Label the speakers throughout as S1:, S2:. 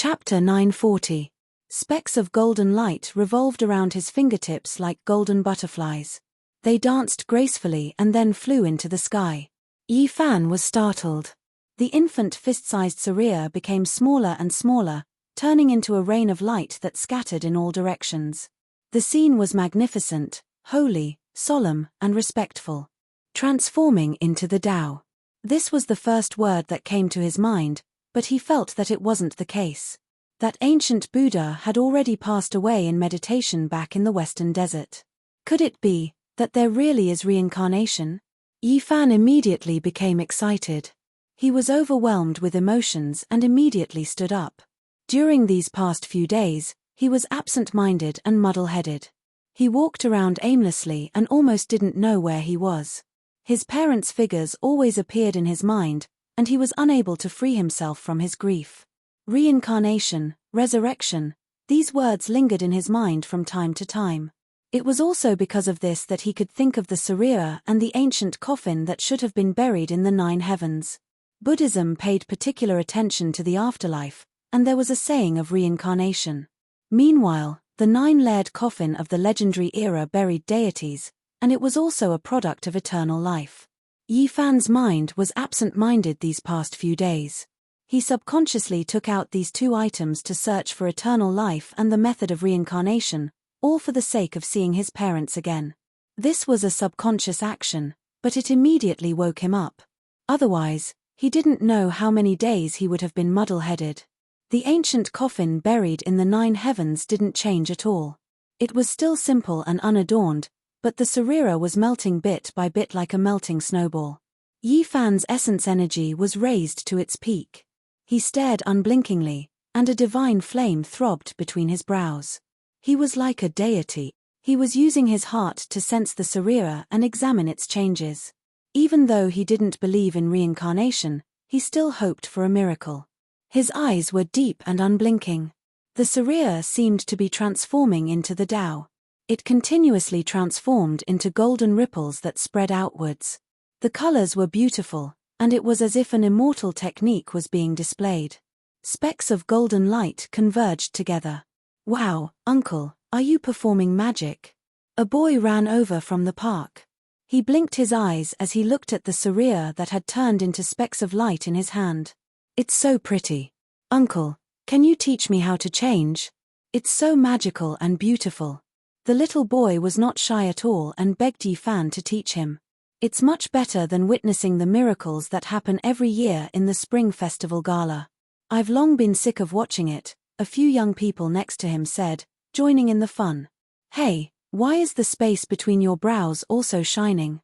S1: Chapter 940. Specks of golden light revolved around his fingertips like golden butterflies. They danced gracefully and then flew into the sky. Yi Fan was startled. The infant fist-sized Saria became smaller and smaller, turning into a rain of light that scattered in all directions. The scene was magnificent, holy, solemn, and respectful. Transforming into the Tao. This was the first word that came to his mind, but he felt that it wasn't the case. That ancient Buddha had already passed away in meditation back in the Western Desert. Could it be that there really is reincarnation? Yi Fan immediately became excited. He was overwhelmed with emotions and immediately stood up. During these past few days, he was absent-minded and muddle-headed. He walked around aimlessly and almost didn't know where he was. His parents' figures always appeared in his mind, and he was unable to free himself from his grief. Reincarnation, resurrection, these words lingered in his mind from time to time. It was also because of this that he could think of the Saria and the ancient coffin that should have been buried in the 9 heavens. Buddhism paid particular attention to the afterlife, and there was a saying of reincarnation. Meanwhile, the 9-layered coffin of the legendary era buried deities, and it was also a product of eternal life. Yi Fan's mind was absent-minded these past few days. He subconsciously took out these 2 items to search for eternal life and the method of reincarnation, all for the sake of seeing his parents again. This was a subconscious action, but it immediately woke him up. Otherwise, he didn't know how many days he would have been muddle-headed. The ancient coffin buried in the 9 heavens didn't change at all. It was still simple and unadorned, but the Saria was melting bit by bit like a melting snowball. Yi Fan's essence energy was raised to its peak. He stared unblinkingly, and a divine flame throbbed between his brows. He was like a deity. He was using his heart to sense the Saria and examine its changes. Even though he didn't believe in reincarnation, he still hoped for a miracle. His eyes were deep and unblinking. The Saria seemed to be transforming into the Tao. It continuously transformed into golden ripples that spread outwards. The colors were beautiful, and it was as if an immortal technique was being displayed. Specks of golden light converged together. "Wow, Uncle, are you performing magic?" A boy ran over from the park. He blinked his eyes as he looked at the Saria that had turned into specks of light in his hand. "It's so pretty. Uncle, can you teach me how to change? It's so magical and beautiful." The little boy was not shy at all and begged Yi Fan to teach him. It's much better than witnessing the miracles that happen every year in the Spring Festival Gala. I've long been sick of watching it, a few young people next to him said, joining in the fun. "Hey, why is the space between your brows also shining?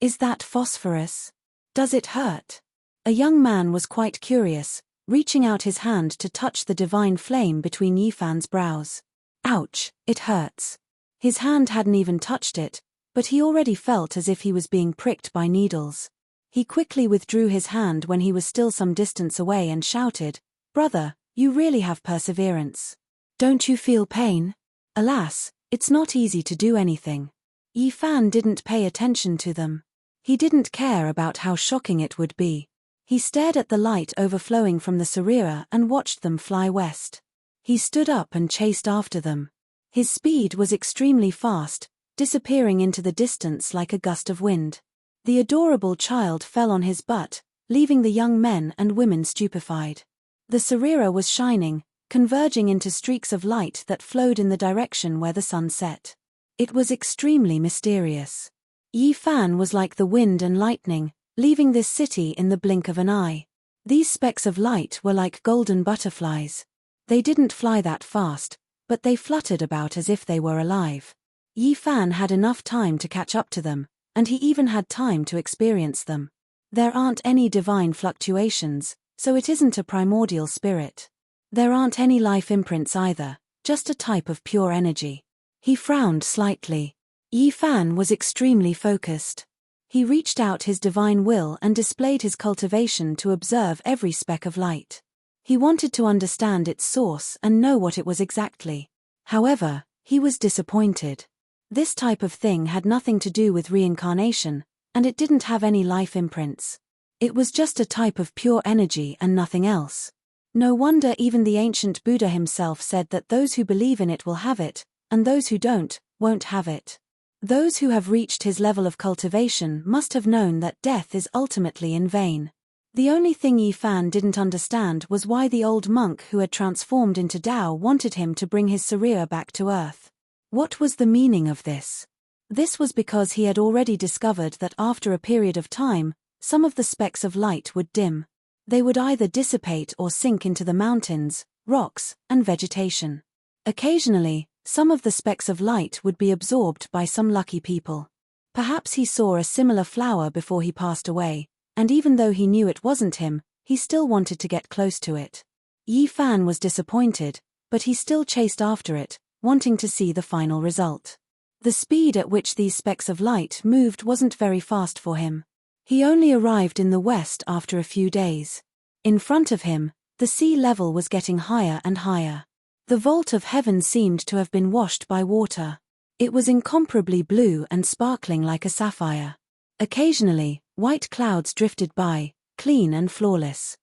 S1: Is that phosphorus? Does it hurt?" A young man was quite curious, reaching out his hand to touch the divine flame between Yi Fan's brows. "Ouch, it hurts." His hand hadn't even touched it, but he already felt as if he was being pricked by needles. He quickly withdrew his hand when he was still some distance away and shouted, "Brother, you really have perseverance. Don't you feel pain?" Alas, it's not easy to do anything. Yi Fan didn't pay attention to them. He didn't care about how shocking it would be. He stared at the light overflowing from the Saria and watched them fly west. He stood up and chased after them. His speed was extremely fast, disappearing into the distance like a gust of wind. The adorable child fell on his butt, leaving the young men and women stupefied. The Saria was shining, converging into streaks of light that flowed in the direction where the sun set. It was extremely mysterious. Yi Fan was like the wind and lightning, leaving this city in the blink of an eye. These specks of light were like golden butterflies. They didn't fly that fast, but they fluttered about as if they were alive. Yi Fan had enough time to catch up to them, and he even had time to experience them. There aren't any divine fluctuations, so it isn't a primordial spirit. There aren't any life imprints either, just a type of pure energy. He frowned slightly. Yi Fan was extremely focused. He reached out his divine will and displayed his cultivation to observe every speck of light. He wanted to understand its source and know what it was exactly. However, he was disappointed. This type of thing had nothing to do with reincarnation, and it didn't have any life imprints. It was just a type of pure energy and nothing else. No wonder even the ancient Buddha himself said that those who believe in it will have it, and those who don't, won't have it. Those who have reached his level of cultivation must have known that death is ultimately in vain. The only thing Yi Fan didn't understand was why the old monk who had transformed into Tao wanted him to bring his Surya back to earth. What was the meaning of this? This was because he had already discovered that after a period of time, some of the specks of light would dim. They would either dissipate or sink into the mountains, rocks, and vegetation. Occasionally, some of the specks of light would be absorbed by some lucky people. Perhaps he saw a similar flower before he passed away, and even though he knew it wasn't him, he still wanted to get close to it. Yi Fan was disappointed, but he still chased after it, wanting to see the final result. The speed at which these specks of light moved wasn't very fast for him. He only arrived in the west after a few days. In front of him, the sea level was getting higher and higher. The vault of heaven seemed to have been washed by water. It was incomparably blue and sparkling like a sapphire. Occasionally, white clouds drifted by, clean and flawless.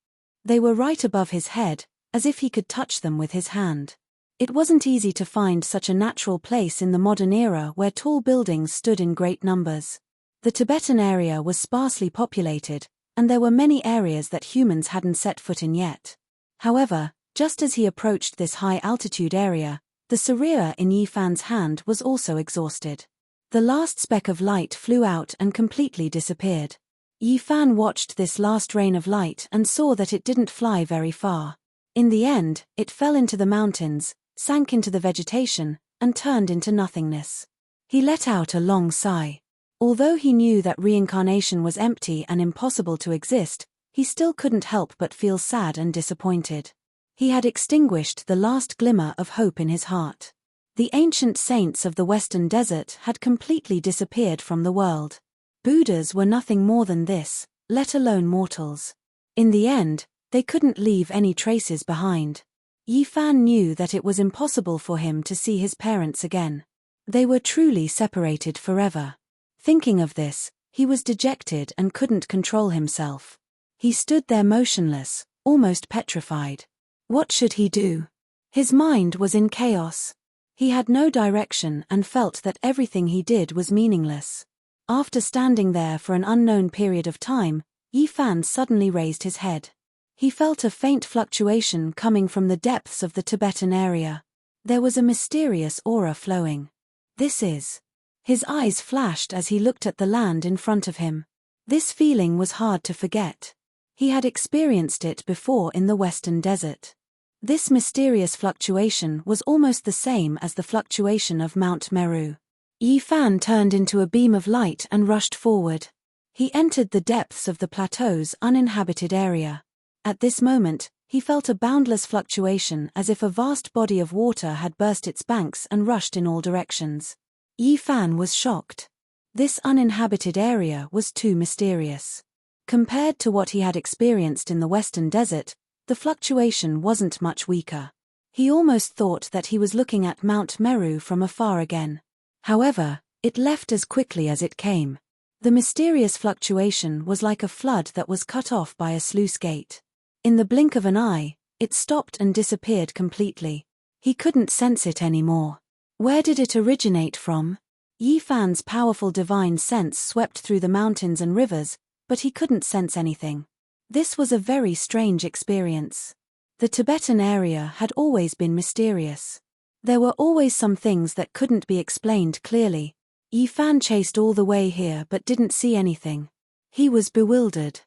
S1: They were right above his head, as if he could touch them with his hand. It wasn't easy to find such a natural place in the modern era where tall buildings stood in great numbers. The Tibetan area was sparsely populated, and there were many areas that humans hadn't set foot in yet. However, just as he approached this high-altitude area, the Surya in Yi Fan's hand was also exhausted. The last speck of light flew out and completely disappeared. Yi Fan watched this last rain of light and saw that it didn't fly very far. In the end, it fell into the mountains, sank into the vegetation, and turned into nothingness. He let out a long sigh. Although he knew that reincarnation was empty and impossible to exist, he still couldn't help but feel sad and disappointed. He had extinguished the last glimmer of hope in his heart. The ancient saints of the Western Desert had completely disappeared from the world. Buddhas were nothing more than this, let alone mortals. In the end, they couldn't leave any traces behind. Yi Fan knew that it was impossible for him to see his parents again. They were truly separated forever. Thinking of this, he was dejected and couldn't control himself. He stood there motionless, almost petrified. What should he do? His mind was in chaos. He had no direction and felt that everything he did was meaningless. After standing there for an unknown period of time, Yi Fan suddenly raised his head. He felt a faint fluctuation coming from the depths of the Tibetan area. There was a mysterious aura flowing. This is. His eyes flashed as he looked at the land in front of him. This feeling was hard to forget. He had experienced it before in the Western Desert. This mysterious fluctuation was almost the same as the fluctuation of Mount Meru. Yi Fan turned into a beam of light and rushed forward. He entered the depths of the plateau's uninhabited area. At this moment, he felt a boundless fluctuation as if a vast body of water had burst its banks and rushed in all directions. Yi Fan was shocked. This uninhabited area was too mysterious. Compared to what he had experienced in the Western Desert, the fluctuation wasn't much weaker. He almost thought that he was looking at Mount Meru from afar again. However, it left as quickly as it came. The mysterious fluctuation was like a flood that was cut off by a sluice gate. In the blink of an eye, it stopped and disappeared completely. He couldn't sense it anymore. Where did it originate from? Yi Fan's powerful divine sense swept through the mountains and rivers, but he couldn't sense anything. This was a very strange experience. The Tibetan area had always been mysterious. There were always some things that couldn't be explained clearly. Yi Fan chased all the way here but didn't see anything. He was bewildered.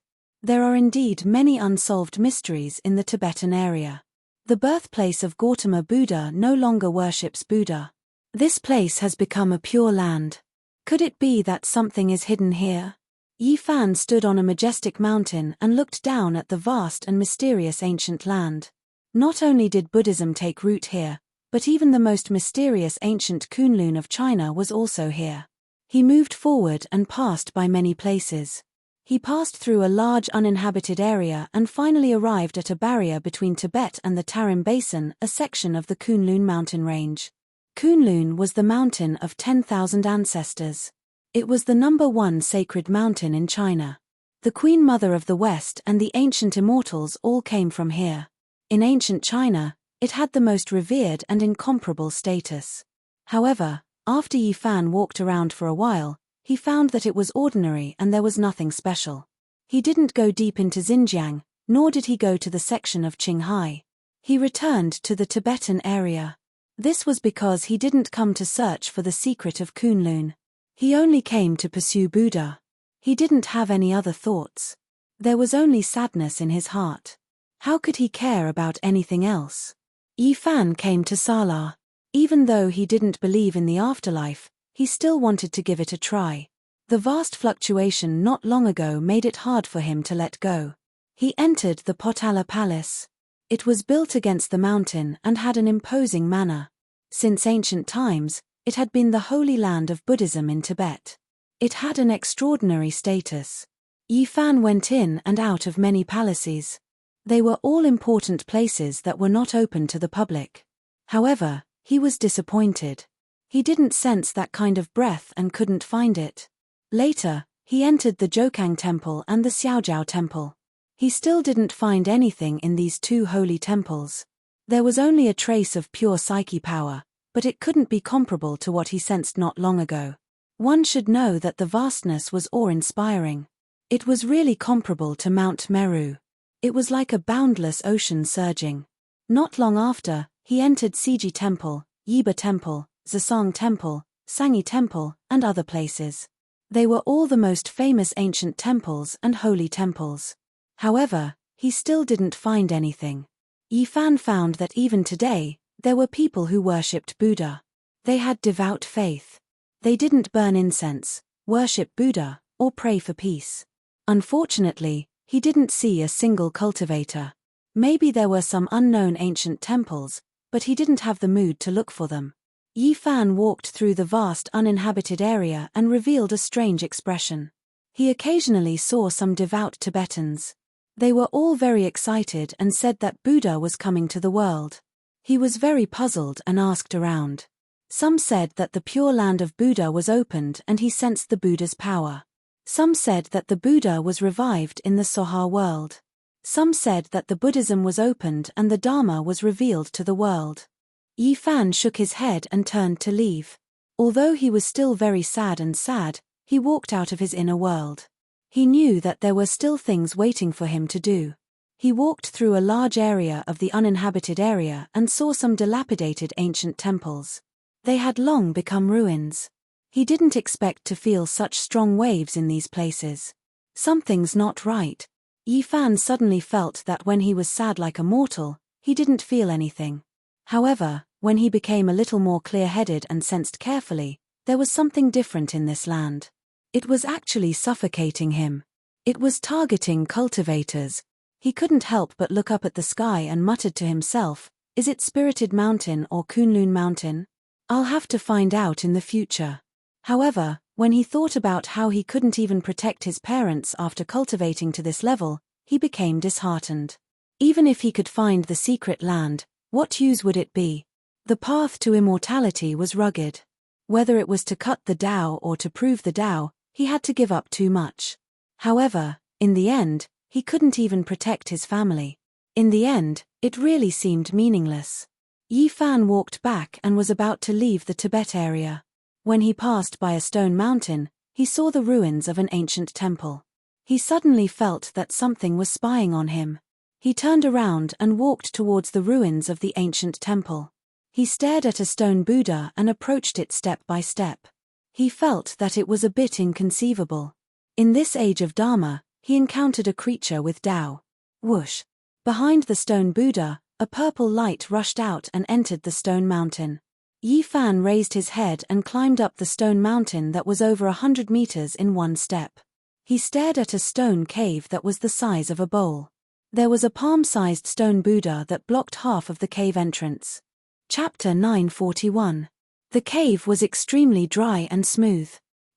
S1: There are indeed many unsolved mysteries in the Tibetan area. The birthplace of Gautama Buddha no longer worships Buddha. This place has become a pure land. Could it be that something is hidden here? Yi Fan stood on a majestic mountain and looked down at the vast and mysterious ancient land. Not only did Buddhism take root here, but even the most mysterious ancient Kunlun of China was also here. He moved forward and passed by many places. He passed through a large uninhabited area and finally arrived at a barrier between Tibet and the Tarim Basin, a section of the Kunlun mountain range. Kunlun was the mountain of 10,000 ancestors. It was the #1 sacred mountain in China. The Queen Mother of the West and the ancient immortals all came from here. In ancient China, it had the most revered and incomparable status. However, after Yi Fan walked around for a while, he found that it was ordinary and there was nothing special. He didn't go deep into Xinjiang, nor did he go to the section of Qinghai. He returned to the Tibetan area. This was because he didn't come to search for the secret of Kunlun. He only came to pursue Buddha. He didn't have any other thoughts. There was only sadness in his heart. How could he care about anything else? Yi Fan came to Salar. Even though he didn't believe in the afterlife, he still wanted to give it a try. The vast fluctuation not long ago made it hard for him to let go. He entered the Potala Palace. It was built against the mountain and had an imposing manner. Since ancient times, it had been the holy land of Buddhism in Tibet. It had an extraordinary status. Yi Fan went in and out of many palaces. They were all important places that were not open to the public. However, he was disappointed. He didn't sense that kind of breath and couldn't find it. Later, he entered the Jokang Temple and the Xiaojiao Temple. He still didn't find anything in these two holy temples. There was only a trace of pure psyche power, but it couldn't be comparable to what he sensed not long ago. One should know that the vastness was awe-inspiring. It was really comparable to Mount Meru. It was like a boundless ocean surging. Not long after, he entered Siji Temple, Yiba Temple, Zasong Temple, Sangi Temple, and other places. They were all the most famous ancient temples and holy temples. However, he still didn't find anything. Yi Fan found that even today, there were people who worshipped Buddha. They had devout faith. They didn't burn incense, worship Buddha, or pray for peace. Unfortunately, he didn't see a single cultivator. Maybe there were some unknown ancient temples, but he didn't have the mood to look for them. Yi Fan walked through the vast uninhabited area and revealed a strange expression. He occasionally saw some devout Tibetans. They were all very excited and said that Buddha was coming to the world. He was very puzzled and asked around. Some said that the pure land of Buddha was opened and he sensed the Buddha's power. Some said that the Buddha was revived in the Soha world. Some said that the Buddhism was opened and the Dharma was revealed to the world. Yi Fan shook his head and turned to leave. Although he was still very sad, he walked out of his inner world. He knew that there were still things waiting for him to do. He walked through a large area of the uninhabited area and saw some dilapidated ancient temples. They had long become ruins. He didn't expect to feel such strong waves in these places. Something's not right. Yi Fan suddenly felt that when he was sad like a mortal, he didn't feel anything. However, when he became a little more clear-headed and sensed carefully, there was something different in this land. It was actually suffocating him. It was targeting cultivators. He couldn't help but look up at the sky and muttered to himself, "Is it Spirited Mountain or Kunlun Mountain? I'll have to find out in the future." However, when he thought about how he couldn't even protect his parents after cultivating to this level, he became disheartened. Even if he could find the secret land, what use would it be? The path to immortality was rugged. Whether it was to cut the Tao or to prove the Tao, he had to give up too much. However, in the end, he couldn't even protect his family. In the end, it really seemed meaningless. Yi Fan walked back and was about to leave the Tibet area. When he passed by a stone mountain, he saw the ruins of an ancient temple. He suddenly felt that something was spying on him. He turned around and walked towards the ruins of the ancient temple. He stared at a stone Buddha and approached it step by step. He felt that it was a bit inconceivable. In this age of Dharma, he encountered a creature with Tao. Whoosh! Behind the stone Buddha, a purple light rushed out and entered the stone mountain. Yi Fan raised his head and climbed up the stone mountain that was over 100 meters in one step. He stared at a stone cave that was the size of a bowl. There was a palm-sized stone Buddha that blocked half of the cave entrance. Chapter 941. The cave was extremely dry and smooth.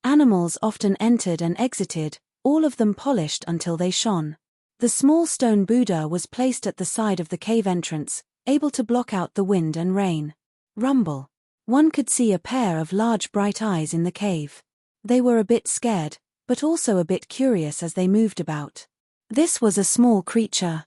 S1: Animals often entered and exited, all of them polished until they shone. The small stone Buddha was placed at the side of the cave entrance, able to block out the wind and rain. Rumble. One could see a pair of large bright eyes in the cave. They were a bit scared, but also a bit curious as they moved about. This was a small creature.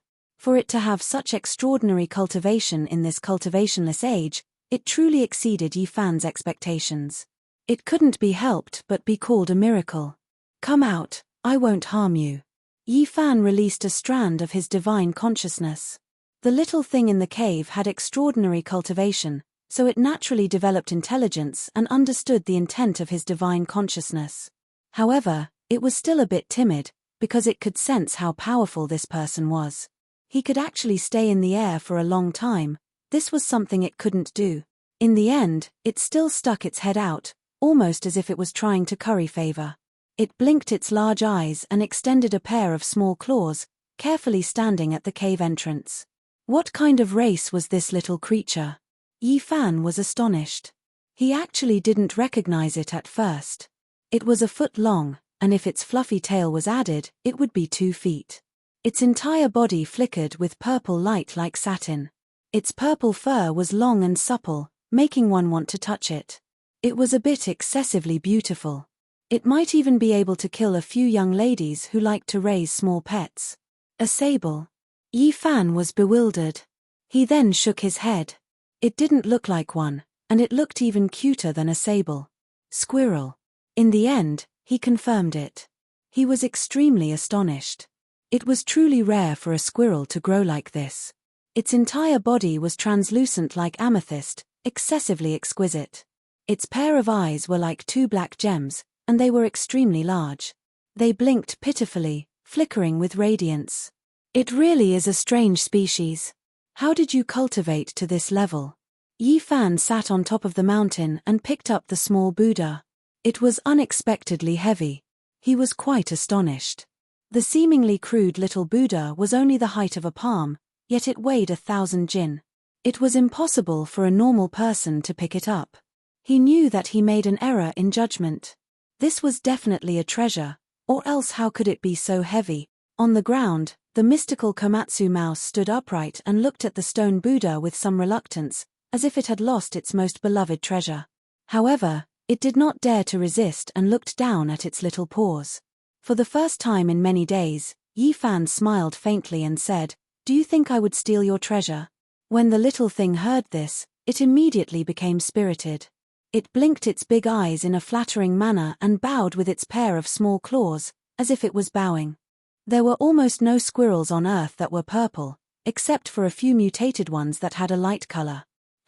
S1: For it to have such extraordinary cultivation in this cultivationless age, it truly exceeded Yi Fan's expectations. It couldn't be helped but be called a miracle. "Come out, I won't harm you." Yi Fan released a strand of his divine consciousness. The little thing in the cave had extraordinary cultivation, so it naturally developed intelligence and understood the intent of his divine consciousness. However, it was still a bit timid, because it could sense how powerful this person was. He could actually stay in the air for a long time. This was something it couldn't do. In the end, it still stuck its head out, almost as if it was trying to curry favor. It blinked its large eyes and extended a pair of small claws, carefully standing at the cave entrance. What kind of race was this little creature? Yi Fan was astonished. He actually didn't recognize it at first. It was a foot long, and if its fluffy tail was added, it would be 2 feet. Its entire body flickered with purple light like satin. Its purple fur was long and supple, making one want to touch it. It was a bit excessively beautiful. It might even be able to kill a few young ladies who liked to raise small pets. A sable. Yi Fan was bewildered. He then shook his head. It didn't look like one, and it looked even cuter than a sable. Squirrel. In the end, he confirmed it. He was extremely astonished. It was truly rare for a squirrel to grow like this. Its entire body was translucent like amethyst, excessively exquisite. Its pair of eyes were like 2 black gems, and they were extremely large. They blinked pitifully, flickering with radiance. It really is a strange species. How did you cultivate to this level? Yi Fan sat on top of the mountain and picked up the small Buddha. It was unexpectedly heavy. He was quite astonished. The seemingly crude little Buddha was only the height of a palm, yet it weighed 1,000 jin. It was impossible for a normal person to pick it up. He knew that he made an error in judgment. This was definitely a treasure, or else how could it be so heavy? On the ground, the mystical Komatsu mouse stood upright and looked at the stone Buddha with some reluctance, as if it had lost its most beloved treasure. However, it did not dare to resist and looked down at its little paws. For the first time in many days, Yi Fan smiled faintly and said, "Do you think I would steal your treasure?" When the little thing heard this, it immediately became spirited. It blinked its big eyes in a flattering manner and bowed with its pair of small claws, as if it was bowing. There were almost no squirrels on Earth that were purple, except for a few mutated ones that had a light color.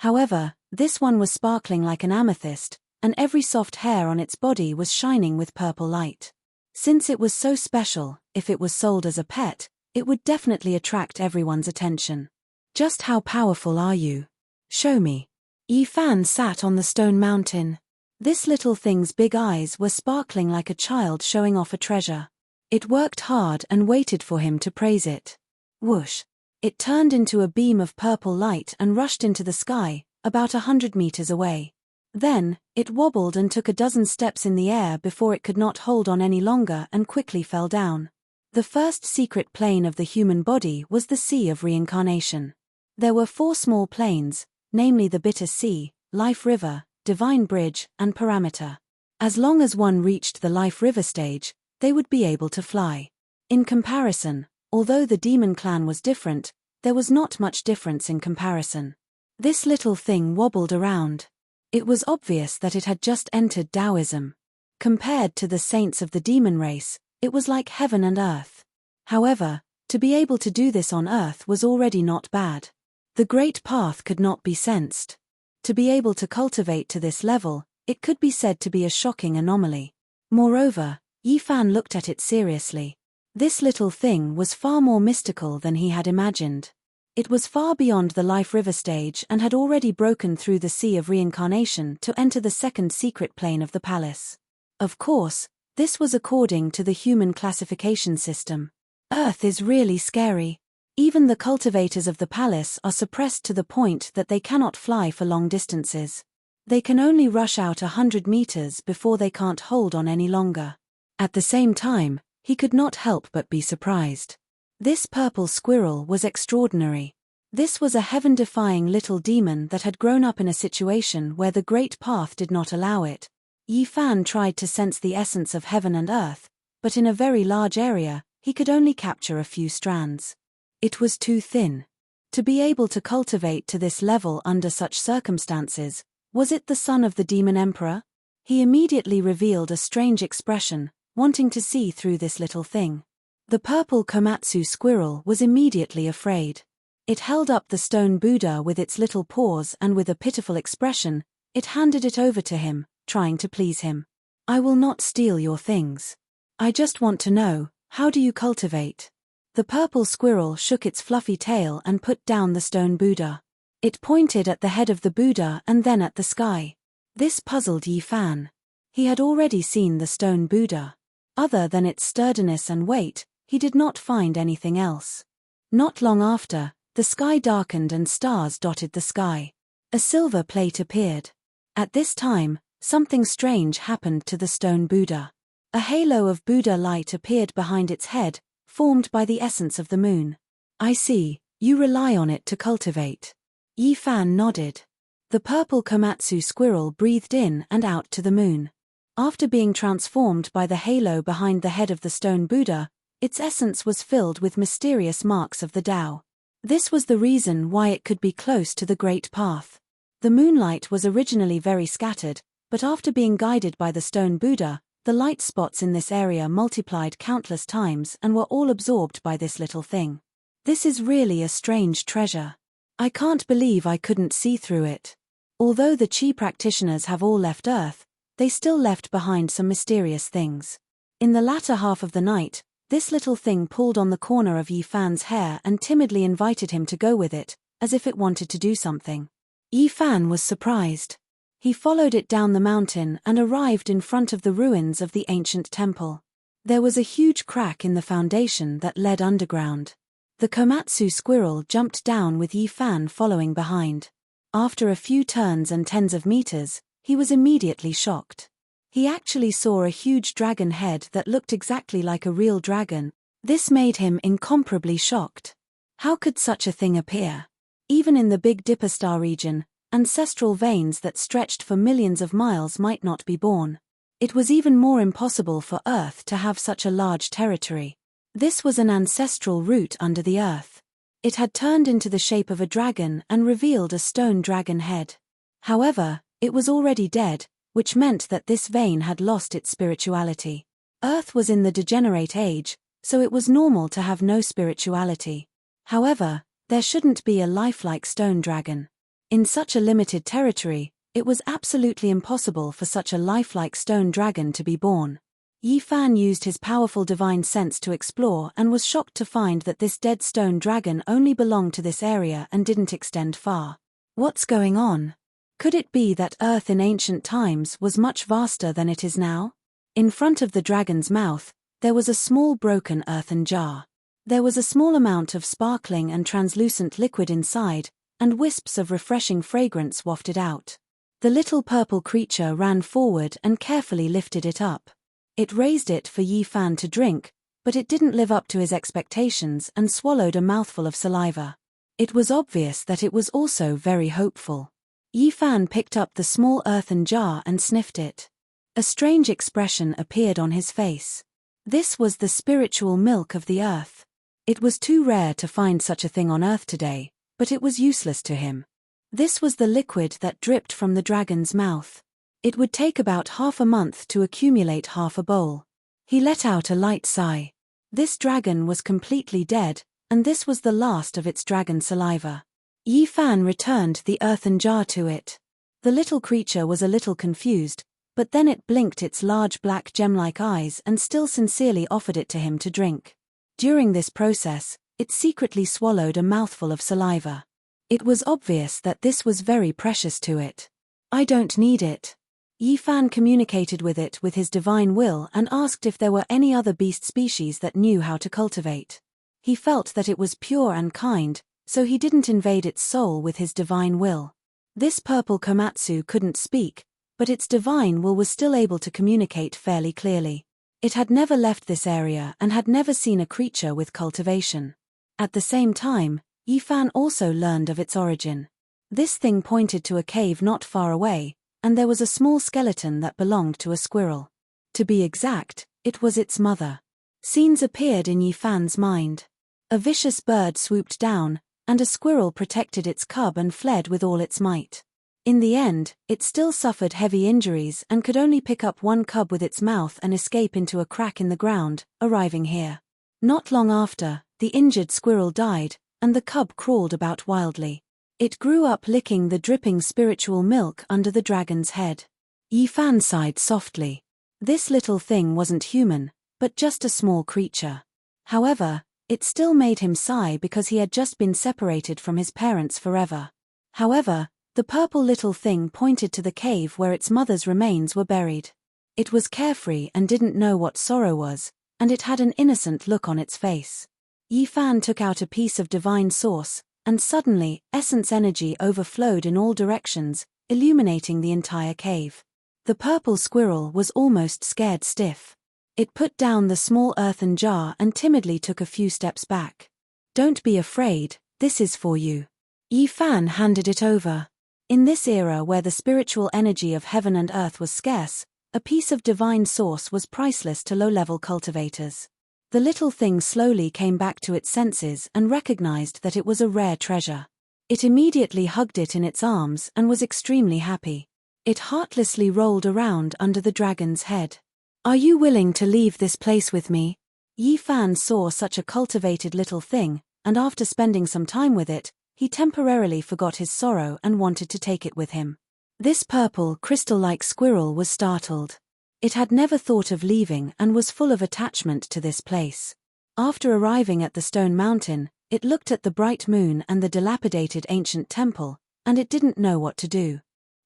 S1: However, this one was sparkling like an amethyst, and every soft hair on its body was shining with purple light. Since it was so special, if it was sold as a pet, it would definitely attract everyone's attention. "Just how powerful are you? Show me." Yi Fan sat on the stone mountain. This little thing's big eyes were sparkling like a child showing off a treasure. It worked hard and waited for him to praise it. Whoosh! It turned into a beam of purple light and rushed into the sky, about 100 meters away. Then, it wobbled and took a dozen steps in the air before it could not hold on any longer and quickly fell down. The first secret plane of the human body was the Sea of Reincarnation. There were 4 small planes, namely the Bitter Sea, Life River, Divine Bridge, and Parameter. As long as one reached the Life River stage, they would be able to fly. In comparison, although the demon clan was different, there was not much difference in comparison. This little thing wobbled around. It was obvious that it had just entered Taoism. Compared to the saints of the demon race, it was like heaven and earth. However, to be able to do this on Earth was already not bad. The Great Path could not be sensed. To be able to cultivate to this level, it could be said to be a shocking anomaly. Moreover, Yi Fan looked at it seriously. This little thing was far more mystical than he had imagined. It was far beyond the Life River stage and had already broken through the Sea of Reincarnation to enter the second secret plane of the palace. Of course, this was according to the human classification system. Earth is really scary. Even the cultivators of the palace are suppressed to the point that they cannot fly for long distances. They can only rush out 100 meters before they can't hold on any longer. At the same time, he could not help but be surprised. This purple squirrel was extraordinary. This was a heaven-defying little demon that had grown up in a situation where the Great Path did not allow it. Yi Fan tried to sense the essence of heaven and earth, but in a very large area, he could only capture a few strands. It was too thin. To be able to cultivate to this level under such circumstances, was it the son of the demon emperor? He immediately revealed a strange expression, wanting to see through this little thing. The purple Komatsu squirrel was immediately afraid. It held up the stone Buddha with its little paws and with a pitiful expression, it handed it over to him, trying to please him. I will not steal your things. I just want to know, how do you cultivate? The purple squirrel shook its fluffy tail and put down the stone Buddha. It pointed at the head of the Buddha and then at the sky. This puzzled Yi Fan. He had already seen the stone Buddha. Other than its sturdiness and weight, he did not find anything else. Not long after, the sky darkened and stars dotted the sky. A silver plate appeared. At this time, something strange happened to the stone Buddha. A halo of Buddha light appeared behind its head, formed by the essence of the moon. I see, you rely on it to cultivate. Yi Fan nodded. The purple Komatsu squirrel breathed in and out to the moon. After being transformed by the halo behind the head of the stone Buddha, its essence was filled with mysterious marks of the Tao. This was the reason why it could be close to the Great Path. The moonlight was originally very scattered, but after being guided by the stone Buddha, the light spots in this area multiplied countless times and were all absorbed by this little thing. This is really a strange treasure. I can't believe I couldn't see through it. Although the Qi practitioners have all left Earth, they still left behind some mysterious things. In the latter half of the night, this little thing pulled on the corner of Yi Fan's hair and timidly invited him to go with it, as if it wanted to do something. Yi Fan was surprised. He followed it down the mountain and arrived in front of the ruins of the ancient temple. There was a huge crack in the foundation that led underground. The Komatsu squirrel jumped down with Yi Fan following behind. After a few turns and tens of meters, he was immediately shocked. He actually saw a huge dragon head that looked exactly like a real dragon. This made him incomparably shocked. How could such a thing appear? Even in the Big Dipper star region, ancestral veins that stretched for millions of miles might not be born. It was even more impossible for Earth to have such a large territory. This was an ancestral root under the earth. It had turned into the shape of a dragon and revealed a stone dragon head. However, it was already dead, which meant that this vein had lost its spirituality. Earth was in the degenerate age, so it was normal to have no spirituality. However, there shouldn't be a lifelike stone dragon. In such a limited territory, it was absolutely impossible for such a lifelike stone dragon to be born. Yi Fan used his powerful divine sense to explore and was shocked to find that this dead stone dragon only belonged to this area and didn't extend far. What's going on? Could it be that Earth in ancient times was much vaster than it is now? In front of the dragon's mouth, there was a small broken earthen jar. There was a small amount of sparkling and translucent liquid inside, and wisps of refreshing fragrance wafted out. The little purple creature ran forward and carefully lifted it up. It raised it for Yi Fan to drink, but it didn't live up to his expectations and swallowed a mouthful of saliva. It was obvious that it was also very hopeful. Yi Fan picked up the small earthen jar and sniffed it. A strange expression appeared on his face. This was the spiritual milk of the earth. It was too rare to find such a thing on Earth today, but it was useless to him. This was the liquid that dripped from the dragon's mouth. It would take about half a month to accumulate half a bowl. He let out a light sigh. This dragon was completely dead, and this was the last of its dragon saliva. Yi Fan returned the earthen jar to it. The little creature was a little confused, but then it blinked its large black gem-like eyes and still sincerely offered it to him to drink. During this process, it secretly swallowed a mouthful of saliva. It was obvious that this was very precious to it. I don't need it. Yi Fan communicated with it with his divine will and asked if there were any other beast species that knew how to cultivate. He felt that it was pure and kind, so he didn't invade its soul with his divine will. This purple Komatsu couldn't speak, but its divine will was still able to communicate fairly clearly. It had never left this area and had never seen a creature with cultivation. At the same time, Yi Fan also learned of its origin. This thing pointed to a cave not far away, and there was a small skeleton that belonged to a squirrel. To be exact, it was its mother. Scenes appeared in Yi Fan's mind. A vicious bird swooped down, and a squirrel protected its cub and fled with all its might. In the end, it still suffered heavy injuries and could only pick up one cub with its mouth and escape into a crack in the ground, arriving here. Not long after, the injured squirrel died, and the cub crawled about wildly. It grew up licking the dripping spiritual milk under the dragon's head. Yi Fan sighed softly. This little thing wasn't human, but just a small creature. However, it still made him sigh because he had just been separated from his parents forever. However, the purple little thing pointed to the cave where its mother's remains were buried. It was carefree and didn't know what sorrow was, and it had an innocent look on its face. Yi Fan took out a piece of divine source, and suddenly, essence energy overflowed in all directions, illuminating the entire cave. The purple squirrel was almost scared stiff. It put down the small earthen jar and timidly took a few steps back. "Don't be afraid, this is for you." Yi Fan handed it over. In this era where the spiritual energy of heaven and earth was scarce, a piece of divine source was priceless to low-level cultivators. The little thing slowly came back to its senses and recognized that it was a rare treasure. It immediately hugged it in its arms and was extremely happy. It heartlessly rolled around under the dragon's head. "Are you willing to leave this place with me?" Yi Fan saw such a cultivated little thing, and after spending some time with it, he temporarily forgot his sorrow and wanted to take it with him. This purple, crystal-like squirrel was startled. It had never thought of leaving and was full of attachment to this place. After arriving at the stone mountain, it looked at the bright moon and the dilapidated ancient temple, and it didn't know what to do.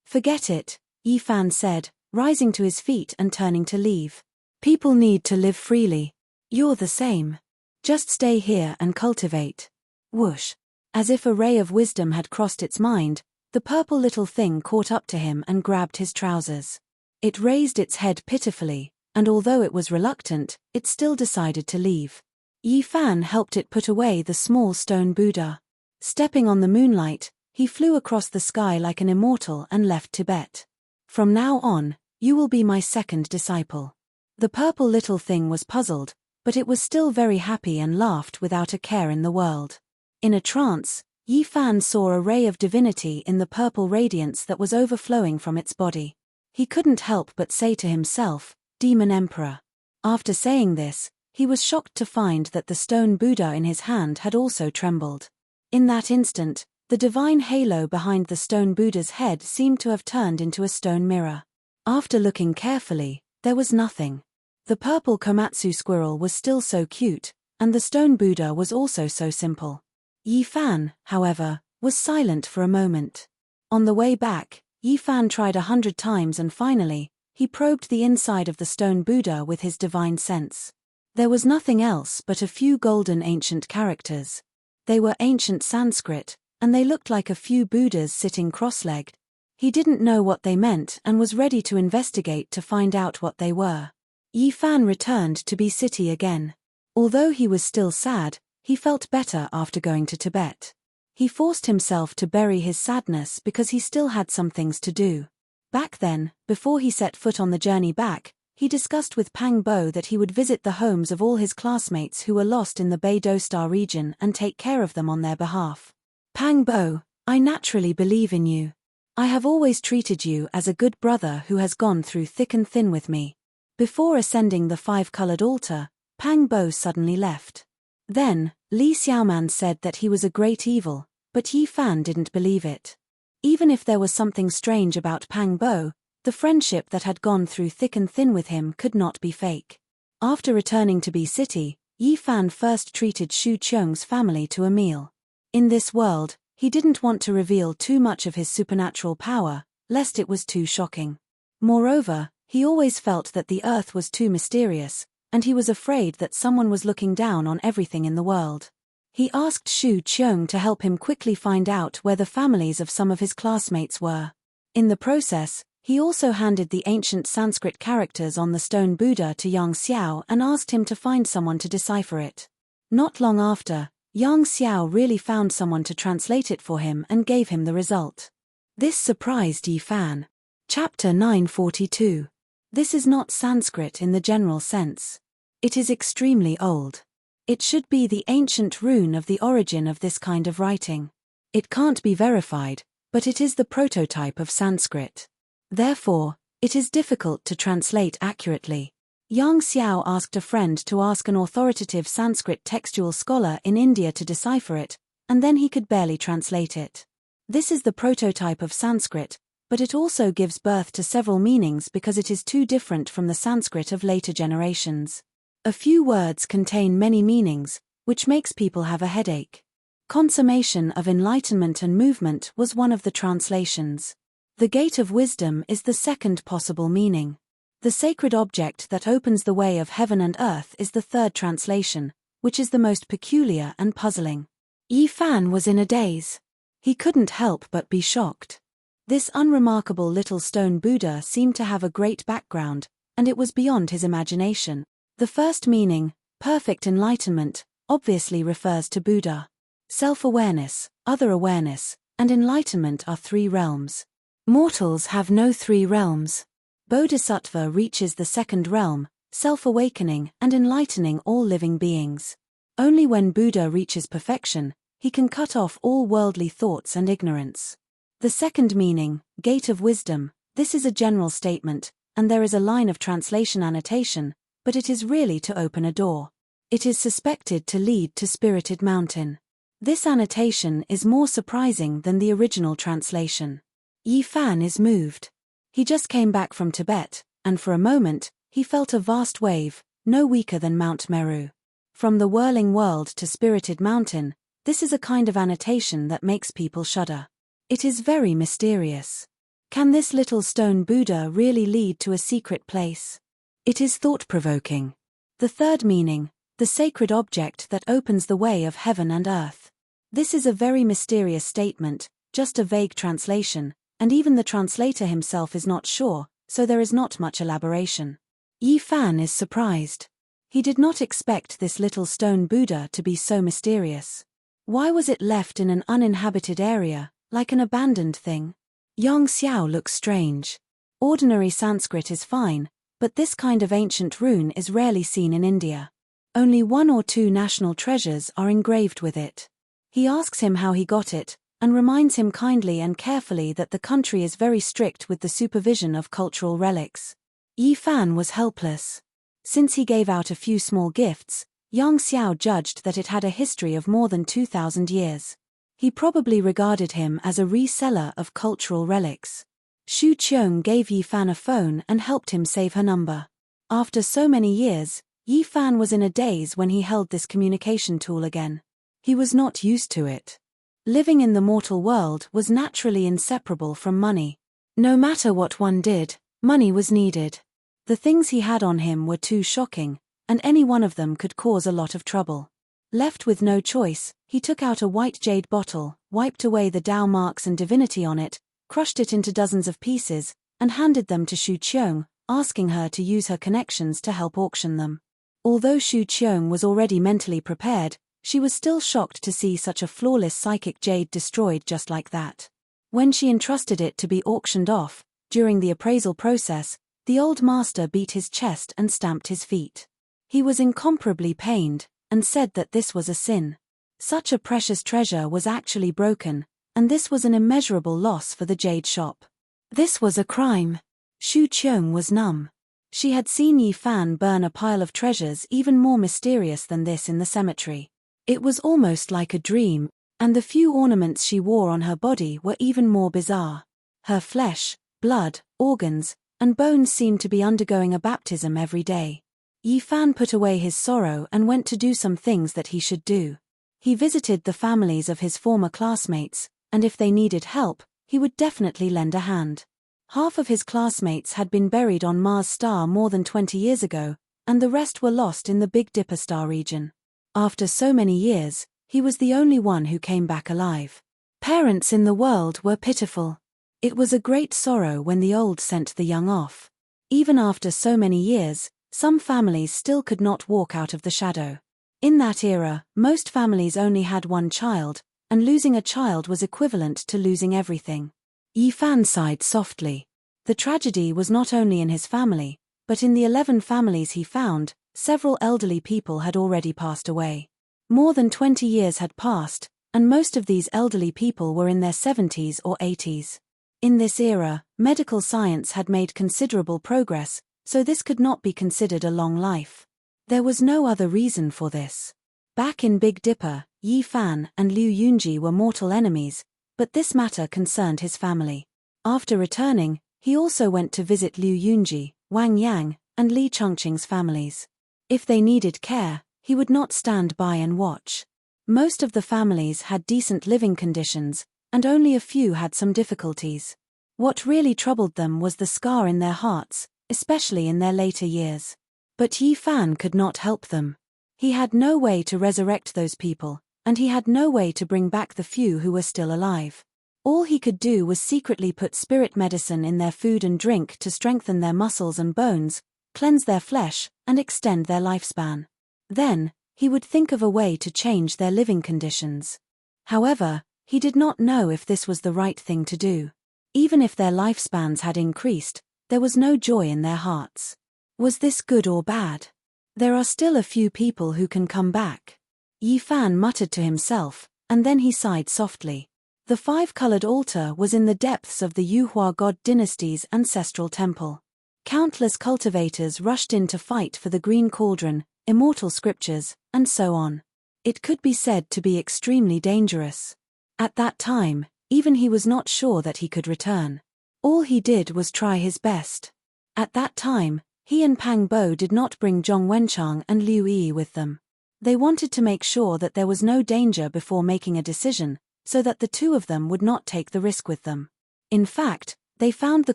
S1: "Forget it," Yi Fan said, rising to his feet and turning to leave. "People need to live freely. You're the same. Just stay here and cultivate." Whoosh! As if a ray of wisdom had crossed its mind, the purple little thing caught up to him and grabbed his trousers. It raised its head pitifully, and although it was reluctant, it still decided to leave. Yi Fan helped it put away the small stone Buddha. Stepping on the moonlight, he flew across the sky like an immortal and left Tibet. "From now on, you will be my second disciple." The purple little thing was puzzled, but it was still very happy and laughed without a care in the world. In a trance, Yi Fan saw a ray of divinity in the purple radiance that was overflowing from its body. He couldn't help but say to himself, "Demon Emperor." After saying this, he was shocked to find that the stone Buddha in his hand had also trembled. In that instant, the divine halo behind the stone Buddha's head seemed to have turned into a stone mirror. After looking carefully, there was nothing. The purple Komatsu squirrel was still so cute, and the stone Buddha was also so simple. Yi Fan, however, was silent for a moment. On the way back, Yi Fan tried 100 times and finally, he probed the inside of the stone Buddha with his divine sense. There was nothing else but a few golden ancient characters. They were ancient Sanskrit, and they looked like a few Buddhas sitting cross-legged. He didn't know what they meant and was ready to investigate to find out what they were. Yi Fan returned to Bi City again. Although he was still sad, he felt better after going to Tibet. He forced himself to bury his sadness because he still had some things to do. Back then, before he set foot on the journey back, he discussed with Pang Bo that he would visit the homes of all his classmates who were lost in the Bei-Do-Star region and take care of them on their behalf. "Pang Bo, I naturally believe in you. I have always treated you as a good brother who has gone through thick and thin with me." Before ascending the five-colored altar, Pang Bo suddenly left. Then, Li Xiaoman said that he was a great evil, but Yi Fan didn't believe it. Even if there was something strange about Pang Bo, the friendship that had gone through thick and thin with him could not be fake. After returning to Bi City, Yi Fan first treated Shu Qiong's family to a meal. In this world, he didn't want to reveal too much of his supernatural power, lest it was too shocking. Moreover, he always felt that the earth was too mysterious, and he was afraid that someone was looking down on everything in the world. He asked Shu Qiong to help him quickly find out where the families of some of his classmates were. In the process, he also handed the ancient Sanskrit characters on the stone Buddha to Yang Xiao and asked him to find someone to decipher it. Not long after, Yang Xiao really found someone to translate it for him and gave him the result. This surprised Yi Fan. Chapter 942. This is not Sanskrit in the general sense. It is extremely old. It should be the ancient rune of the origin of this kind of writing. It can't be verified, but it is the prototype of Sanskrit. Therefore, it is difficult to translate accurately. Yang Xiao asked a friend to ask an authoritative Sanskrit textual scholar in India to decipher it, and then he could barely translate it. This is the prototype of Sanskrit, but it also gives birth to several meanings because it is too different from the Sanskrit of later generations. A few words contain many meanings, which makes people have a headache. Consummation of enlightenment and movement was one of the translations. The gate of wisdom is the second possible meaning. The sacred object that opens the way of heaven and earth is the third translation, which is the most peculiar and puzzling. Yi Fan was in a daze. He couldn't help but be shocked. This unremarkable little stone Buddha seemed to have a great background, and it was beyond his imagination. The first meaning, perfect enlightenment, obviously refers to Buddha. Self-awareness, other awareness, and enlightenment are three realms. Mortals have no three realms. Bodhisattva reaches the second realm, self-awakening and enlightening all living beings. Only when Buddha reaches perfection, he can cut off all worldly thoughts and ignorance. The second meaning, gate of wisdom, this is a general statement, and there is a line of translation annotation, but it is really to open a door. It is suspected to lead to Spirited Mountain. This annotation is more surprising than the original translation. Yi Fan is moved. He just came back from Tibet, and for a moment, he felt a vast wave, no weaker than Mount Meru. From the whirling world to Spirited Mountain, this is a kind of annotation that makes people shudder. It is very mysterious. Can this little stone Buddha really lead to a secret place? It is thought-provoking. The third meaning, the sacred object that opens the way of heaven and earth. This is a very mysterious statement, just a vague translation, and even the translator himself is not sure, so there is not much elaboration. Yi Fan is surprised. He did not expect this little stone Buddha to be so mysterious. Why was it left in an uninhabited area, like an abandoned thing? Yang Xiao looks strange. Ordinary Sanskrit is fine, but this kind of ancient rune is rarely seen in India. Only 1 or 2 national treasures are engraved with it. He asks him how he got it, and reminds him kindly and carefully that the country is very strict with the supervision of cultural relics. Yi Fan was helpless. Since he gave out a few small gifts, Yang Xiao judged that it had a history of more than 2,000 years. He probably regarded him as a reseller of cultural relics. Shu Qiong gave Yi Fan a phone and helped him save her number. After so many years, Yi Fan was in a daze when he held this communication tool again. He was not used to it. Living in the mortal world was naturally inseparable from money. No matter what one did, money was needed. The things he had on him were too shocking, and any one of them could cause a lot of trouble. Left with no choice, he took out a white jade bottle, wiped away the Tao marks and divinity on it, crushed it into dozens of pieces, and handed them to Shu Qiong, asking her to use her connections to help auction them. Although Shu Qiong was already mentally prepared, she was still shocked to see such a flawless psychic jade destroyed just like that. When she entrusted it to be auctioned off, during the appraisal process, the old master beat his chest and stamped his feet. He was incomparably pained, and said that this was a sin. Such a precious treasure was actually broken, and this was an immeasurable loss for the jade shop. This was a crime. Shu Qiong was numb. She had seen Yi Fan burn a pile of treasures even more mysterious than this in the cemetery. It was almost like a dream, and the few ornaments she wore on her body were even more bizarre. Her flesh, blood, organs, and bones seemed to be undergoing a baptism every day. Yi Fan put away his sorrow and went to do some things that he should do. He visited the families of his former classmates, and if they needed help, he would definitely lend a hand. Half of his classmates had been buried on Mars star more than 20 years ago, and the rest were lost in the Big Dipper star region. After so many years, he was the only one who came back alive. Parents in the world were pitiful. It was a great sorrow when the old sent the young off. Even after so many years, some families still could not walk out of the shadow. In that era, most families only had one child, and losing a child was equivalent to losing everything. Yi Fan sighed softly. The tragedy was not only in his family, but in the 11 families he found, Several elderly people had already passed away. More than 20 years had passed, and most of these elderly people were in their 70s or 80s. In this era, medical science had made considerable progress, so this could not be considered a long life. There was no other reason for this. Back in Big Dipper, Yi Fan and Liu Yunji were mortal enemies, but this matter concerned his family. After returning, he also went to visit Liu Yunji, Wang Yang, and Li Chongqing's families. If they needed care, he would not stand by and watch. Most of the families had decent living conditions, and only a few had some difficulties. What really troubled them was the scar in their hearts, especially in their later years. But Yi Fan could not help them. He had no way to resurrect those people, and he had no way to bring back the few who were still alive. All he could do was secretly put spirit medicine in their food and drink to strengthen their muscles and bones, cleanse their flesh, and extend their lifespan. Then, he would think of a way to change their living conditions. However, he did not know if this was the right thing to do. Even if their lifespans had increased, there was no joy in their hearts. Was this good or bad? There are still a few people who can come back. Yi Fan muttered to himself, and then he sighed softly. The five-colored altar was in the depths of the Yuhua God dynasty's ancestral temple. Countless cultivators rushed in to fight for the green cauldron, immortal scriptures, and so on. It could be said to be extremely dangerous. At that time, even he was not sure that he could return. All he did was try his best. At that time, he and Pang Bo did not bring Zhong Wenchang and Liu Yi with them. They wanted to make sure that there was no danger before making a decision, so that the two of them would not take the risk with them. In fact, they found the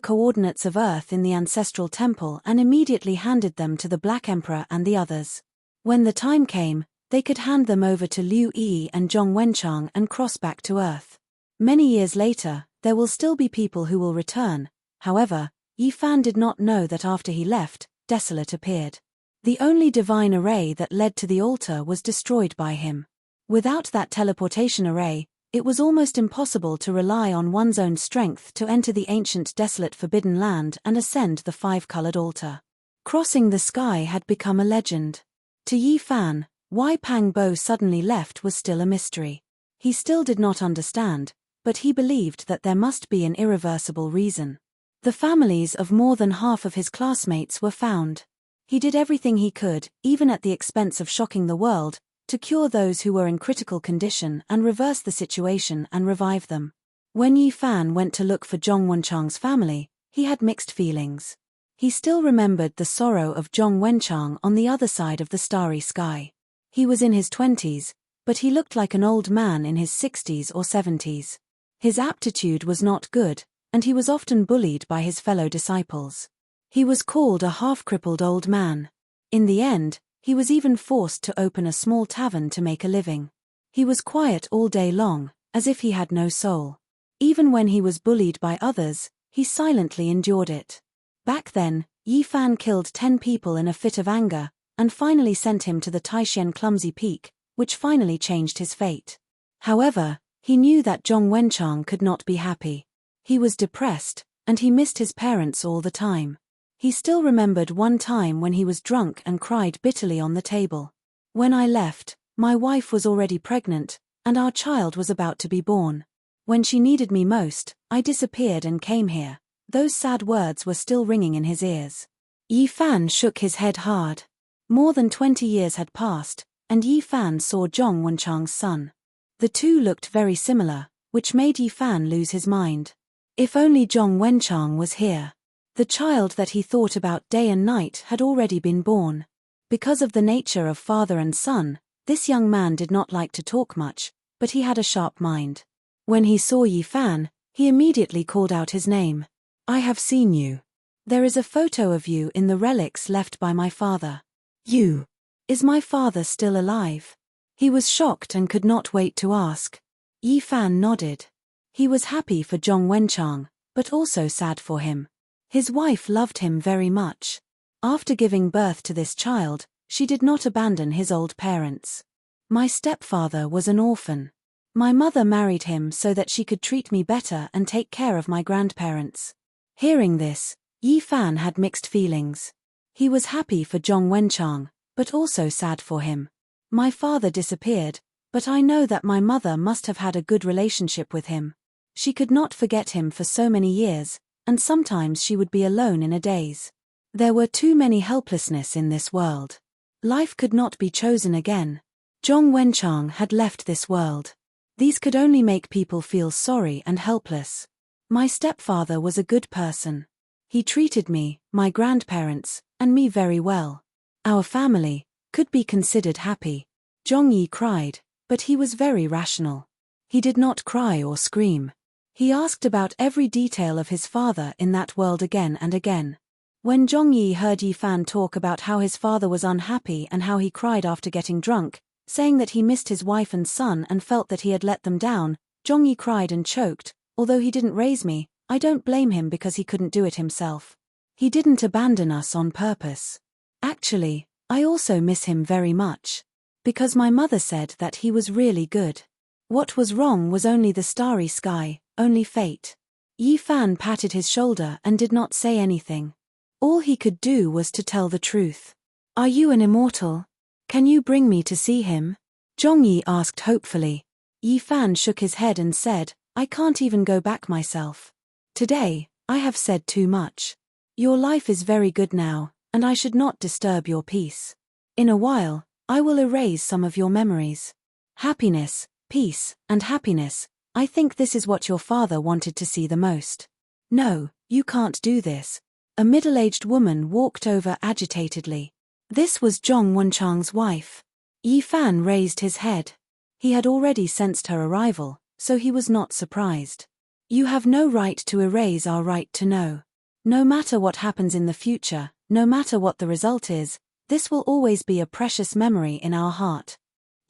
S1: coordinates of Earth in the ancestral temple and immediately handed them to the Black Emperor and the others. When the time came, they could hand them over to Liu Yi and Zhong Wenchang and cross back to Earth. Many years later, there will still be people who will return. However, Yi Fan did not know that after he left, Desolate appeared. The only divine array that led to the altar was destroyed by him. Without that teleportation array, it was almost impossible to rely on one's own strength to enter the ancient desolate forbidden land and ascend the five-colored altar. Crossing the sky had become a legend. To Yi Fan, why Pang Bo suddenly left was still a mystery. He still did not understand, but he believed that there must be an irreversible reason. The families of more than half of his classmates were found. He did everything he could, even at the expense of shocking the world, to cure those who were in critical condition and reverse the situation and revive them. When Yi Fan went to look for Zhong Wenchang's family, he had mixed feelings. He still remembered the sorrow of Zhong Wenchang on the other side of the starry sky. He was in his 20s, but he looked like an old man in his 60s or 70s. His aptitude was not good, and he was often bullied by his fellow disciples. He was called a half-crippled old man. In the end, he was even forced to open a small tavern to make a living. He was quiet all day long, as if he had no soul. Even when he was bullied by others, he silently endured it. Back then, Yi Fan killed 10 people in a fit of anger, and finally sent him to the Taishan Clumsy Peak, which finally changed his fate. However, he knew that Zhong Wenchang could not be happy. He was depressed, and he missed his parents all the time. He still remembered one time when he was drunk and cried bitterly on the table. When I left, my wife was already pregnant, and our child was about to be born. When she needed me most, I disappeared and came here. Those sad words were still ringing in his ears. Yi Fan shook his head hard. More than 20 years had passed, and Yi Fan saw Zhong Wenchang's son. The two looked very similar, which made Yi Fan lose his mind. If only Zhong Wenchang was here. The child that he thought about day and night had already been born. Because of the nature of father and son, this young man did not like to talk much, but he had a sharp mind. When he saw Yi Fan, he immediately called out his name. I have seen you. There is a photo of you in the relics left by my father. You. Is my father still alive? He was shocked and could not wait to ask. Yi Fan nodded. He was happy for Zhong Wenchang, but also sad for him. His wife loved him very much. After giving birth to this child, she did not abandon his old parents. My stepfather was an orphan. My mother married him so that she could treat me better and take care of my grandparents. Hearing this, Yi Fan had mixed feelings. He was happy for Zhong Wenchang, but also sad for him. My father disappeared, but I know that my mother must have had a good relationship with him. She could not forget him for so many years, and sometimes she would be alone in a daze. There were too many helplessness in this world. Life could not be chosen again. Zhong Wenchang had left this world. These could only make people feel sorry and helpless. My stepfather was a good person. He treated me, my grandparents, and me very well. Our family could be considered happy. Zhong Yi cried, but he was very rational. He did not cry or scream. He asked about every detail of his father in that world again and again. When Zhong Yi heard Yi Fan talk about how his father was unhappy and how he cried after getting drunk, saying that he missed his wife and son and felt that he had let them down, Zhong Yi cried and choked. Although he didn't raise me, I don't blame him because he couldn't do it himself. He didn't abandon us on purpose. Actually, I also miss him very much. Because my mother said that he was really good. What was wrong was only the starry sky, only fate. Yi Fan patted his shoulder and did not say anything. All he could do was to tell the truth. Are you an immortal? Can you bring me to see him? Zhong Yi asked hopefully. Yi Fan shook his head and said, I can't even go back myself. Today, I have said too much. Your life is very good now, and I should not disturb your peace. In a while, I will erase some of your memories. Happiness, peace, and happiness, I think this is what your father wanted to see the most. No, you can't do this. A middle-aged woman walked over agitatedly. This was Zhong Wenchang's wife. Yi Fan raised his head. He had already sensed her arrival, so he was not surprised. You have no right to erase our right to know. No matter what happens in the future, no matter what the result is, this will always be a precious memory in our heart.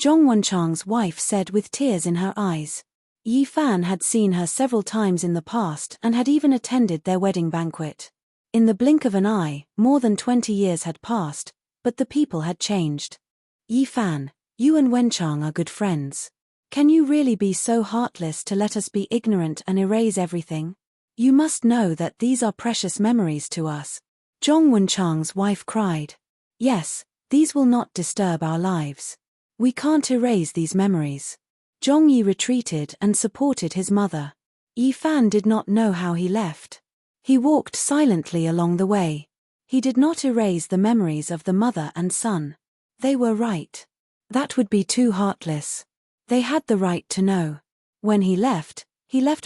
S1: Zhong Wenchang's wife said with tears in her eyes. Yi Fan had seen her several times in the past and had even attended their wedding banquet. In the blink of an eye, more than 20 years had passed, but the people had changed. Yi Fan, you and Wenchang are good friends. Can you really be so heartless to let us be ignorant and erase everything? You must know that these are precious memories to us. Zhong Wenchang's wife cried. Yes, these will not disturb our lives. We can't erase these memories. Zhong Yi retreated and supported his mother. Yi Fan did not know how he left. He walked silently along the way. He did not erase the memories of the mother and son. They were right. That would be too heartless. They had the right to know. When he left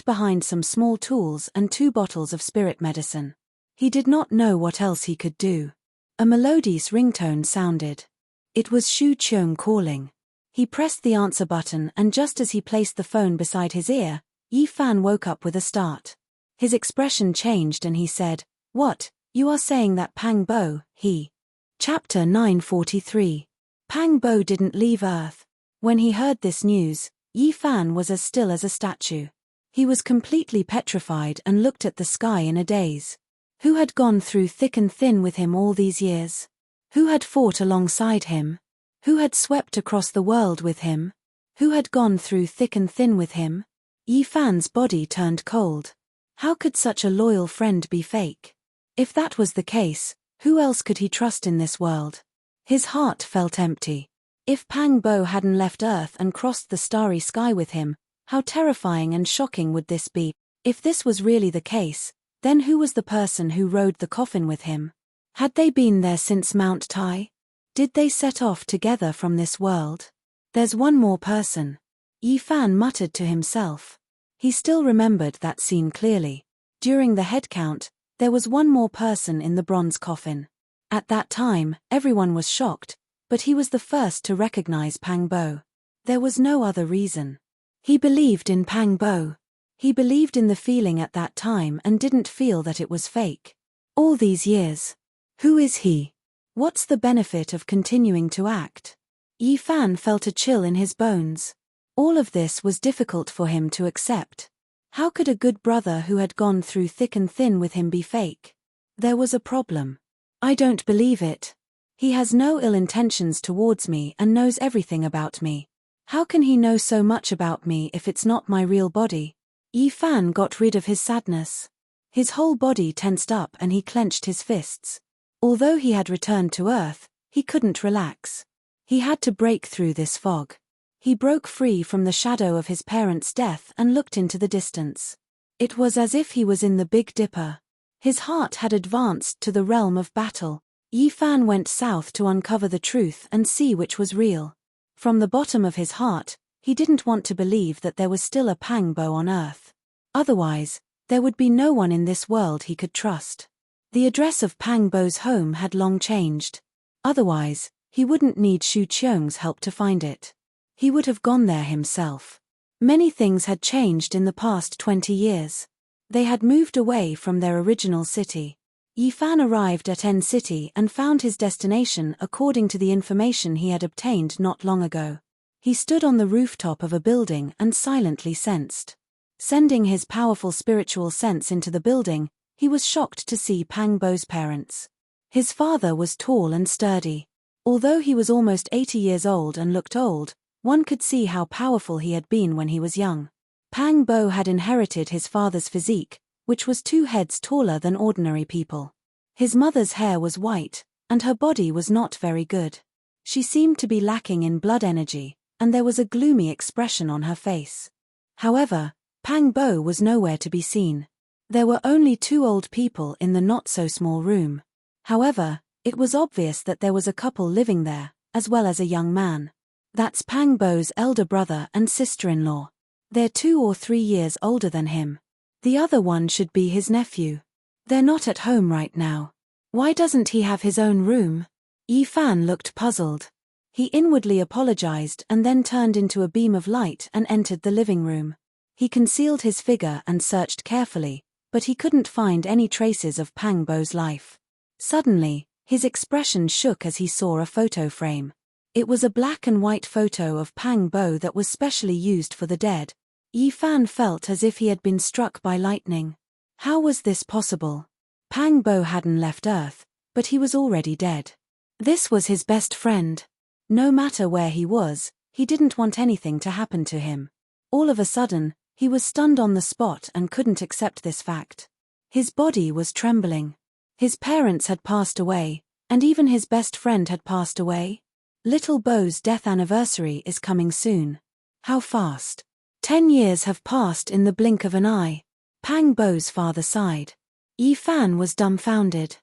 S1: behind some small tools and 2 bottles of spirit medicine. He did not know what else he could do. A melodious ringtone sounded. It was Shu Qiong calling. He pressed the answer button and just as he placed the phone beside his ear, Yi Fan woke up with a start. His expression changed and he said, What, you are saying that Pang Bo, he... Chapter 943. Pang Bo didn't leave Earth. When he heard this news, Yi Fan was as still as a statue. He was completely petrified and looked at the sky in a daze. Who had gone through thick and thin with him all these years? Who had fought alongside him? Who had swept across the world with him? Who had gone through thick and thin with him? Yi Fan's body turned cold. How could such a loyal friend be fake? If that was the case, who else could he trust in this world? His heart felt empty. If Pang Bo hadn't left Earth and crossed the starry sky with him, how terrifying and shocking would this be? If this was really the case, then who was the person who rode the coffin with him? Had they been there since Mount Tai? Did they set off together from this world? There's one more person. Yi Fan muttered to himself. He still remembered that scene clearly. During the head count, there was one more person in the bronze coffin. At that time, everyone was shocked, but he was the first to recognize Pang Bo. There was no other reason. He believed in Pang Bo. He believed in the feeling at that time and didn't feel that it was fake. All these years. Who is he? What's the benefit of continuing to act? Yi Fan felt a chill in his bones. All of this was difficult for him to accept. How could a good brother who had gone through thick and thin with him be fake? There was a problem. I don't believe it. He has no ill intentions towards me and knows everything about me. How can he know so much about me if it's not my real body? Yi Fan got rid of his sadness. His whole body tensed up and he clenched his fists. Although he had returned to Earth, He couldn't relax. He had to break through this fog. He broke free from the shadow of his parents' death and looked into the distance. It was as if he was in the Big Dipper. His heart had advanced to the realm of battle. Yifan went south to uncover the truth and see which was real. From the bottom of his heart, he didn't want to believe that there was still a Pangbo on Earth. Otherwise, there would be no one in this world he could trust. The address of Pangbo's home had long changed. Otherwise, he wouldn't need Shu Qiong's help to find it. He would have gone there himself. Many things had changed in the past 20 years. They had moved away from their original city. Yifan arrived at N City and found his destination according to the information he had obtained not long ago. He stood on the rooftop of a building and silently sensed. Sending his powerful spiritual sense into the building, he was shocked to see Pangbo's parents. His father was tall and sturdy. Although he was almost 80 years old and looked old, one could see how powerful he had been when he was young. Pangbo had inherited his father's physique, which was 2 heads taller than ordinary people. His mother's hair was white, and her body was not very good. She seemed to be lacking in blood energy, and there was a gloomy expression on her face. However, Pangbo was nowhere to be seen. There were only 2 old people in the not-so-small room. However, it was obvious that there was a couple living there, as well as a young man. That's Pangbo's elder brother and sister-in-law. They're 2 or 3 years older than him. The other one should be his nephew. They're not at home right now. Why doesn't he have his own room? Yifan looked puzzled. He inwardly apologized and then turned into a beam of light and entered the living room. He concealed his figure and searched carefully, but he couldn't find any traces of Pangbo's life. Suddenly, his expression shook as he saw a photo frame. It was a black and white photo of Pangbo that was specially used for the dead. Yifan felt as if he had been struck by lightning. How was this possible? Pangbo hadn't left Earth, but he was already dead. This was his best friend. No matter where he was, he didn't want anything to happen to him. All of a sudden, he was stunned on the spot and couldn't accept this fact. His body was trembling. His parents had passed away, and even his best friend had passed away. Little Bo's death anniversary is coming soon. How fast? 10 years have passed in the blink of an eye. Pangbo's father sighed. Yifan was dumbfounded.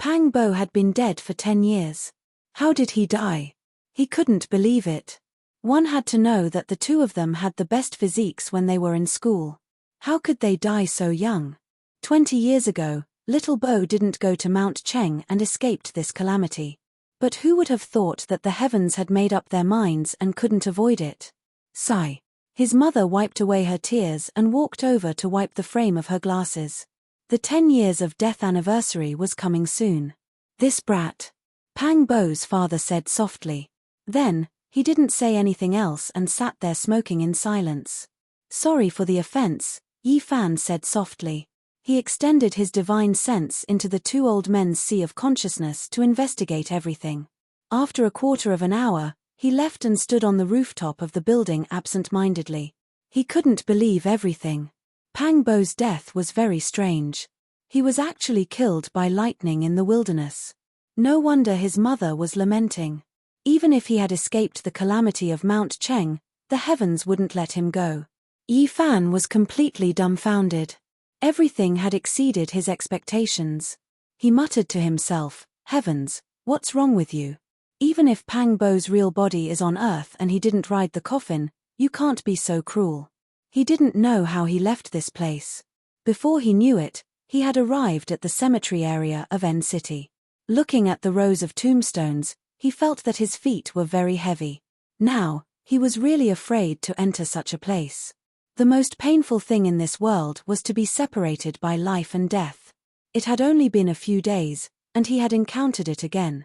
S1: Pangbo had been dead for 10 years. How did he die? He couldn't believe it. One had to know that the 2 of them had the best physiques when they were in school. How could they die so young? 20 years ago, Little Bo didn't go to Mount Cheng and escaped this calamity. But who would have thought that the heavens had made up their minds and couldn't avoid it? Sigh. His mother wiped away her tears and walked over to wipe the frame of her glasses. The 10 years of death anniversary was coming soon. This brat. Pangbo's father said softly. Then, he didn't say anything else and sat there smoking in silence. Sorry for the offense, Yifan said softly. He extended his divine sense into the 2 old men's sea of consciousness to investigate everything. After a quarter of an hour, he left and stood on the rooftop of the building absent-mindedly. He couldn't believe everything. Pangbo's death was very strange. He was actually killed by lightning in the wilderness. No wonder his mother was lamenting. Even if he had escaped the calamity of Mount Cheng, the heavens wouldn't let him go. Yifan was completely dumbfounded. Everything had exceeded his expectations. He muttered to himself, "Heavens, what's wrong with you? Even if Pangbo's real body is on Earth and he didn't ride the coffin, you can't be so cruel." He didn't know how he left this place. Before he knew it, he had arrived at the cemetery area of N City. Looking at the rows of tombstones, he felt that his feet were very heavy. Now, he was really afraid to enter such a place. The most painful thing in this world was to be separated by life and death. It had only been a few days, and he had encountered it again.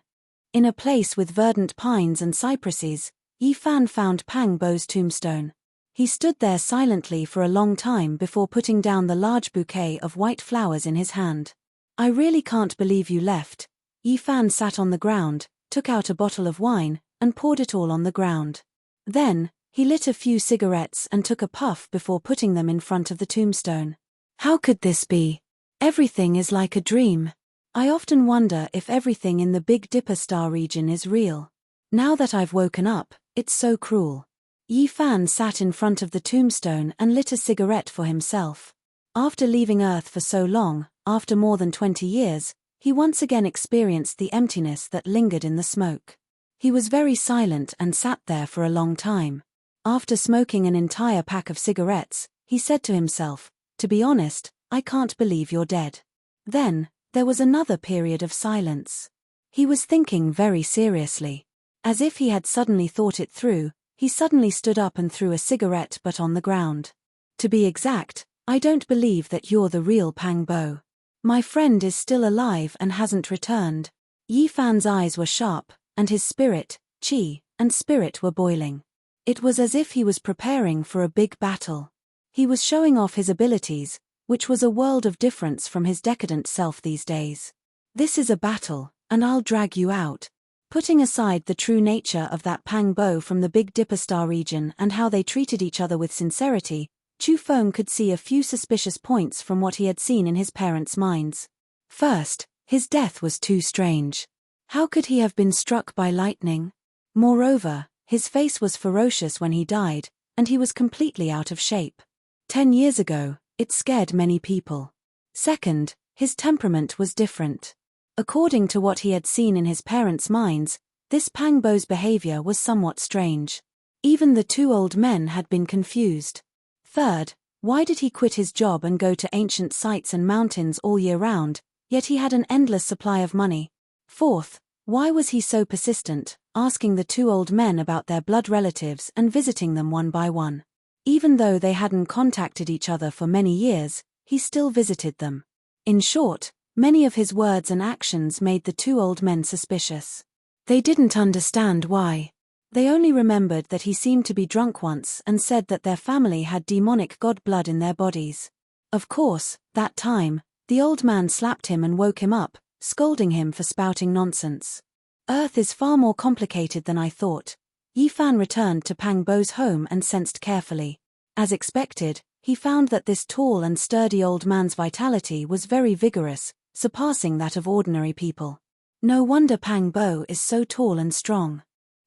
S1: In a place with verdant pines and cypresses, Yifan found Pangbo's tombstone. He stood there silently for a long time before putting down the large bouquet of white flowers in his hand. "I really can't believe you left." Yifan sat on the ground, took out a bottle of wine, and poured it all on the ground. Then, he lit a few cigarettes and took a puff before putting them in front of the tombstone. "How could this be? Everything is like a dream." I often wonder if everything in the Big Dipper star region is real. Now that I've woken up, it's so cruel. Yi Fan sat in front of the tombstone and lit a cigarette for himself. After leaving Earth for so long, after more than 20 years, he once again experienced the emptiness that lingered in the smoke. He was very silent and sat there for a long time. After smoking an entire pack of cigarettes, he said to himself, "To be honest, I can't believe you're dead." Then, there was another period of silence. He was thinking very seriously. As if he had suddenly thought it through, he suddenly stood up and threw a cigarette butt on the ground. "To be exact, I don't believe that you're the real Pang Bo. My friend is still alive and hasn't returned." Yi Fan's eyes were sharp, and his spirit, qi, and spirit were boiling. It was as if he was preparing for a big battle. He was showing off his abilities, which was a world of difference from his decadent self these days. "This is a battle, and I'll drag you out." Putting aside the true nature of that Pang Bo from the Big Dipper star region and how they treated each other with sincerity, Chu Feng could see a few suspicious points from what he had seen in his parents' minds. First, his death was too strange. How could he have been struck by lightning? Moreover, his face was ferocious when he died, and he was completely out of shape. 10 years ago, it scared many people. Second, his temperament was different. According to what he had seen in his parents' minds, this Pang Bo's behavior was somewhat strange. Even the two old men had been confused. Third, why did he quit his job and go to ancient sites and mountains all year round, yet he had an endless supply of money? Fourth, why was he so persistent, asking the two old men about their blood relatives and visiting them one by one? Even though they hadn't contacted each other for many years, he still visited them. In short, many of his words and actions made the two old men suspicious. They didn't understand why. They only remembered that he seemed to be drunk once and said that their family had demonic god blood in their bodies. Of course, that time, the old man slapped him and woke him up, scolding him for spouting nonsense. Earth is far more complicated than I thought. Yi Fan returned to Pang Bo's home and sensed carefully. As expected, he found that this tall and sturdy old man's vitality was very vigorous, surpassing that of ordinary people. No wonder Pang Bo is so tall and strong.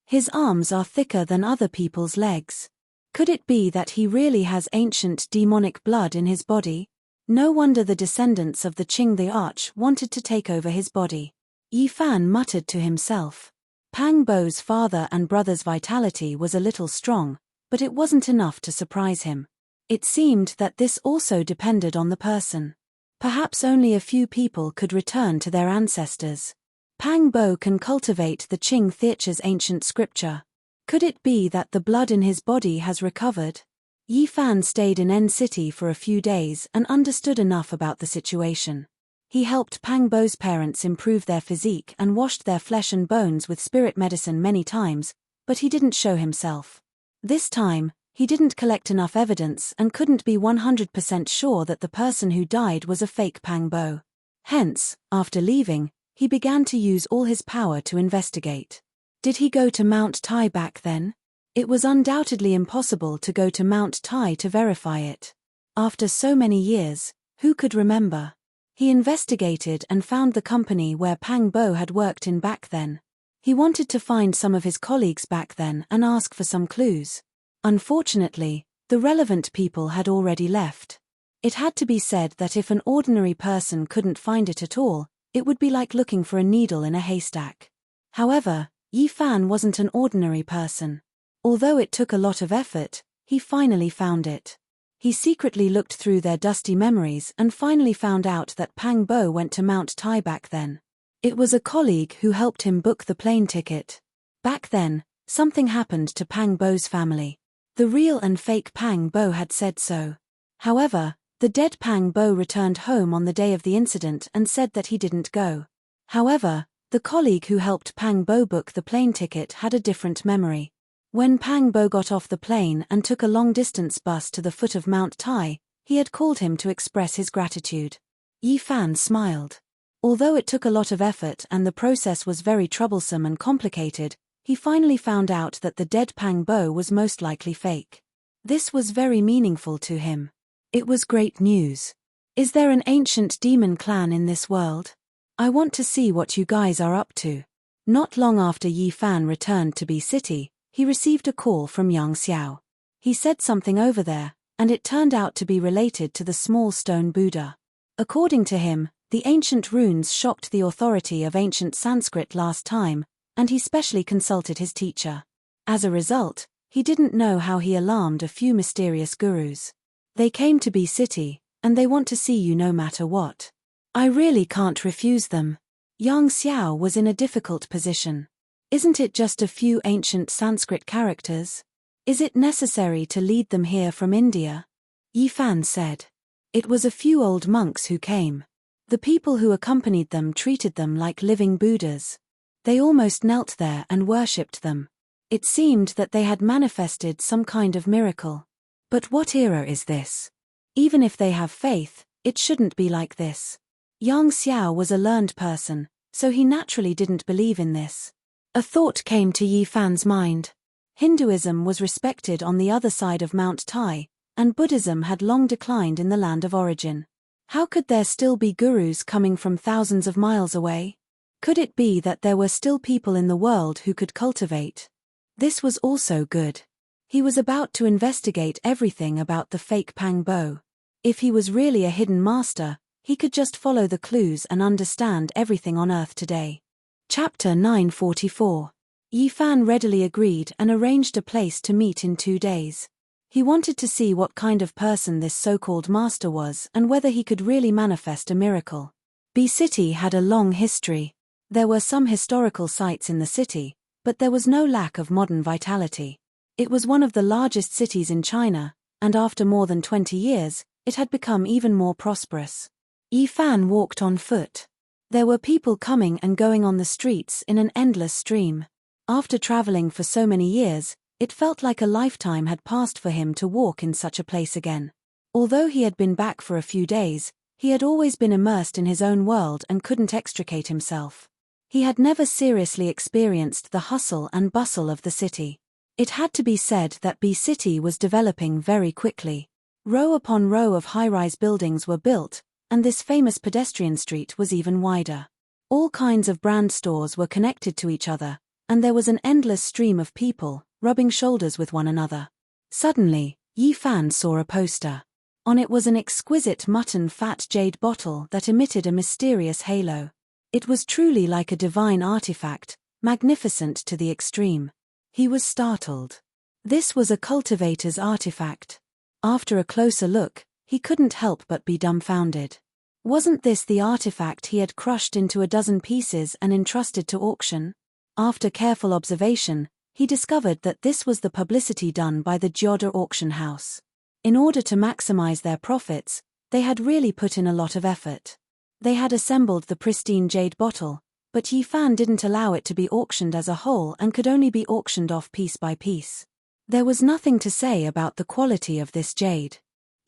S1: His arms are thicker than other people's legs. Could it be that he really has ancient demonic blood in his body? No wonder the descendants of the Qing the Arch wanted to take over his body. Yi Fan muttered to himself. Pang Bo's father and brother's vitality was a little strong, but it wasn't enough to surprise him. It seemed that this also depended on the person. Perhaps only a few people could return to their ancestors. Pang Bo can cultivate the Qing Theater's ancient scripture. Could it be that the blood in his body has recovered? Yi Fan stayed in N City for a few days and understood enough about the situation. He helped Pang Bo's parents improve their physique and washed their flesh and bones with spirit medicine many times, but he didn't show himself. This time, he didn't collect enough evidence and couldn't be 100% sure that the person who died was a fake Pang Bo. Hence, after leaving, he began to use all his power to investigate. Did he go to Mount Tai back then? It was undoubtedly impossible to go to Mount Tai to verify it. After so many years, who could remember? He investigated and found the company where Pang Bo had worked in back then. He wanted to find some of his colleagues back then and ask for some clues. Unfortunately, the relevant people had already left. It had to be said that if an ordinary person couldn't find it at all, it would be like looking for a needle in a haystack. However, Yi Fan wasn't an ordinary person. Although it took a lot of effort, he finally found it. He secretly looked through their dusty memories and finally found out that Pang Bo went to Mount Tai back then. It was a colleague who helped him book the plane ticket. Back then, something happened to Pang Bo's family. The real and fake Pang Bo had said so. However, the dead Pang Bo returned home on the day of the incident and said that he didn't go. However, the colleague who helped Pang Bo book the plane ticket had a different memory. When Pang Bo got off the plane and took a long-distance bus to the foot of Mount Tai, he had called him to express his gratitude. Yi Fan smiled. Although it took a lot of effort and the process was very troublesome and complicated, he finally found out that the dead Pang Bo was most likely fake. This was very meaningful to him. It was great news. Is there an ancient demon clan in this world? I want to see what you guys are up to. Not long after Yi Fan returned to B City, he received a call from Yang Xiao. He said something over there, and it turned out to be related to the small stone Buddha. According to him, the ancient runes shocked the authority of ancient Sanskrit last time, and he specially consulted his teacher. As a result, he didn't know how he alarmed a few mysterious gurus. They came to B City, and they want to see you no matter what. I really can't refuse them. Yang Xiao was in a difficult position. Isn't it just a few ancient Sanskrit characters? Is it necessary to lead them here from India? Yi Fan said. It was a few old monks who came. The people who accompanied them treated them like living Buddhas. They almost knelt there and worshipped them. It seemed that they had manifested some kind of miracle. But what era is this? Even if they have faith, it shouldn't be like this. Yang Xiao was a learned person, so he naturally didn't believe in this. A thought came to Yi Fan's mind. Hinduism was respected on the other side of Mount Tai, and Buddhism had long declined in the land of origin. How could there still be gurus coming from thousands of miles away? Could it be that there were still people in the world who could cultivate? This was also good. He was about to investigate everything about the fake Pang Bo. If he was really a hidden master, he could just follow the clues and understand everything on Earth today. Chapter 944. Yi Fan readily agreed and arranged a place to meet in 2 days. He wanted to see what kind of person this so-called master was and whether he could really manifest a miracle. B City had a long history. There were some historical sites in the city, but there was no lack of modern vitality. It was one of the largest cities in China, and after more than 20 years, it had become even more prosperous. Yi Fan walked on foot. There were people coming and going on the streets in an endless stream. After traveling for so many years, it felt like a lifetime had passed for him to walk in such a place again. Although he had been back for a few days, he had always been immersed in his own world and couldn't extricate himself. He had never seriously experienced the hustle and bustle of the city. It had to be said that B City was developing very quickly. Row upon row of high-rise buildings were built, and this famous pedestrian street was even wider. All kinds of brand stores were connected to each other, and there was an endless stream of people, rubbing shoulders with one another. Suddenly, Yi Fan saw a poster. On it was an exquisite mutton fat jade bottle that emitted a mysterious halo. It was truly like a divine artifact, magnificent to the extreme. He was startled. This was a cultivator's artifact. After a closer look, he couldn't help but be dumbfounded. Wasn't this the artifact he had crushed into a dozen pieces and entrusted to auction? After careful observation, he discovered that this was the publicity done by the Jioda auction house. In order to maximize their profits, they had really put in a lot of effort. They had assembled the pristine jade bottle, but Yi Fan didn't allow it to be auctioned as a whole and could only be auctioned off piece by piece. There was nothing to say about the quality of this jade.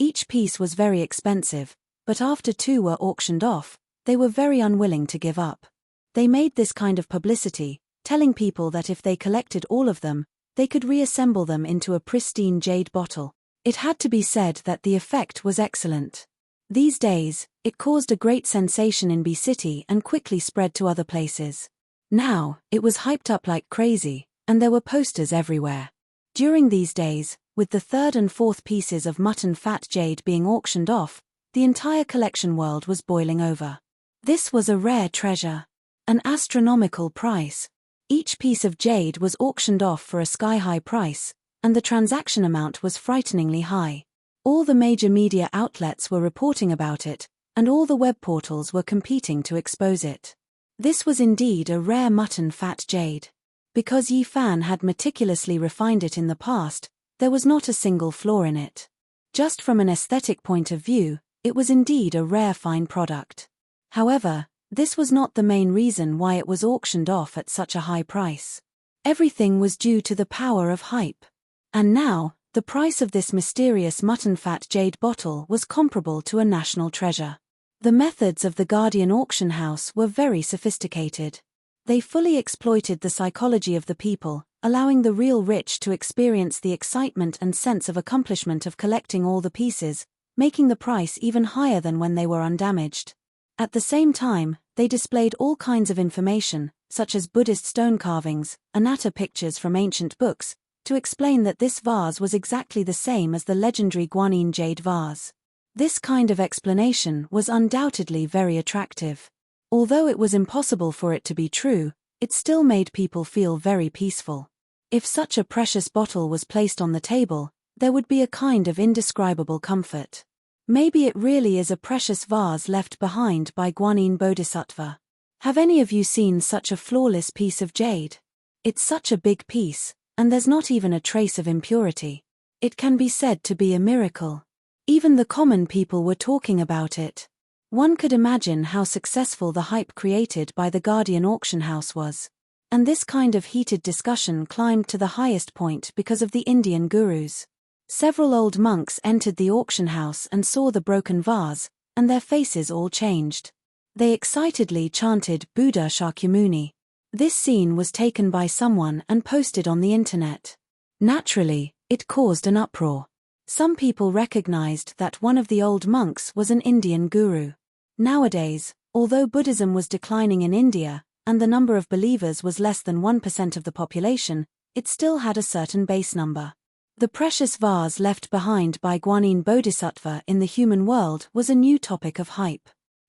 S1: Each piece was very expensive, but after 2 were auctioned off, they were very unwilling to give up. They made this kind of publicity, telling people that if they collected all of them, they could reassemble them into a pristine jade bottle. It had to be said that the effect was excellent. These days, it caused a great sensation in B City and quickly spread to other places. Now, it was hyped up like crazy, and there were posters everywhere. During these days, with the 3rd and 4th pieces of mutton fat jade being auctioned off, the entire collection world was boiling over. This was a rare treasure. An astronomical price. Each piece of jade was auctioned off for a sky-high price, and the transaction amount was frighteningly high. All the major media outlets were reporting about it, and all the web portals were competing to expose it. This was indeed a rare mutton fat jade. Because Yi Fan had meticulously refined it in the past, there was not a single flaw in it. Just from an aesthetic point of view, it was indeed a rare fine product. However, this was not the main reason why it was auctioned off at such a high price. Everything was due to the power of hype. And now, the price of this mysterious mutton fat jade bottle was comparable to a national treasure. The methods of the Guardian auction house were very sophisticated. They fully exploited the psychology of the people, allowing the real rich to experience the excitement and sense of accomplishment of collecting all the pieces, making the price even higher than when they were undamaged. At the same time, they displayed all kinds of information, such as Buddhist stone carvings, anatta pictures from ancient books, to explain that this vase was exactly the same as the legendary guanine jade vase. This kind of explanation was undoubtedly very attractive. Although it was impossible for it to be true, it still made people feel very peaceful. If such a precious bottle was placed on the table, there would be a kind of indescribable comfort. Maybe it really is a precious vase left behind by Guanine Bodhisattva. Have any of you seen such a flawless piece of jade? It's such a big piece, and there's not even a trace of impurity. It can be said to be a miracle. Even the common people were talking about it. One could imagine how successful the hype created by the Guardian auction house was. And this kind of heated discussion climbed to the highest point because of the Indian gurus. Several old monks entered the auction house and saw the broken vase, and their faces all changed. They excitedly chanted Buddha Shakyamuni. This scene was taken by someone and posted on the internet. Naturally, it caused an uproar. Some people recognized that one of the old monks was an Indian guru. Nowadays, although Buddhism was declining in India, and the number of believers was less than 1% of the population, it still had a certain base number. The precious vase left behind by Guanine Bodhisattva in the human world was a new topic of hype.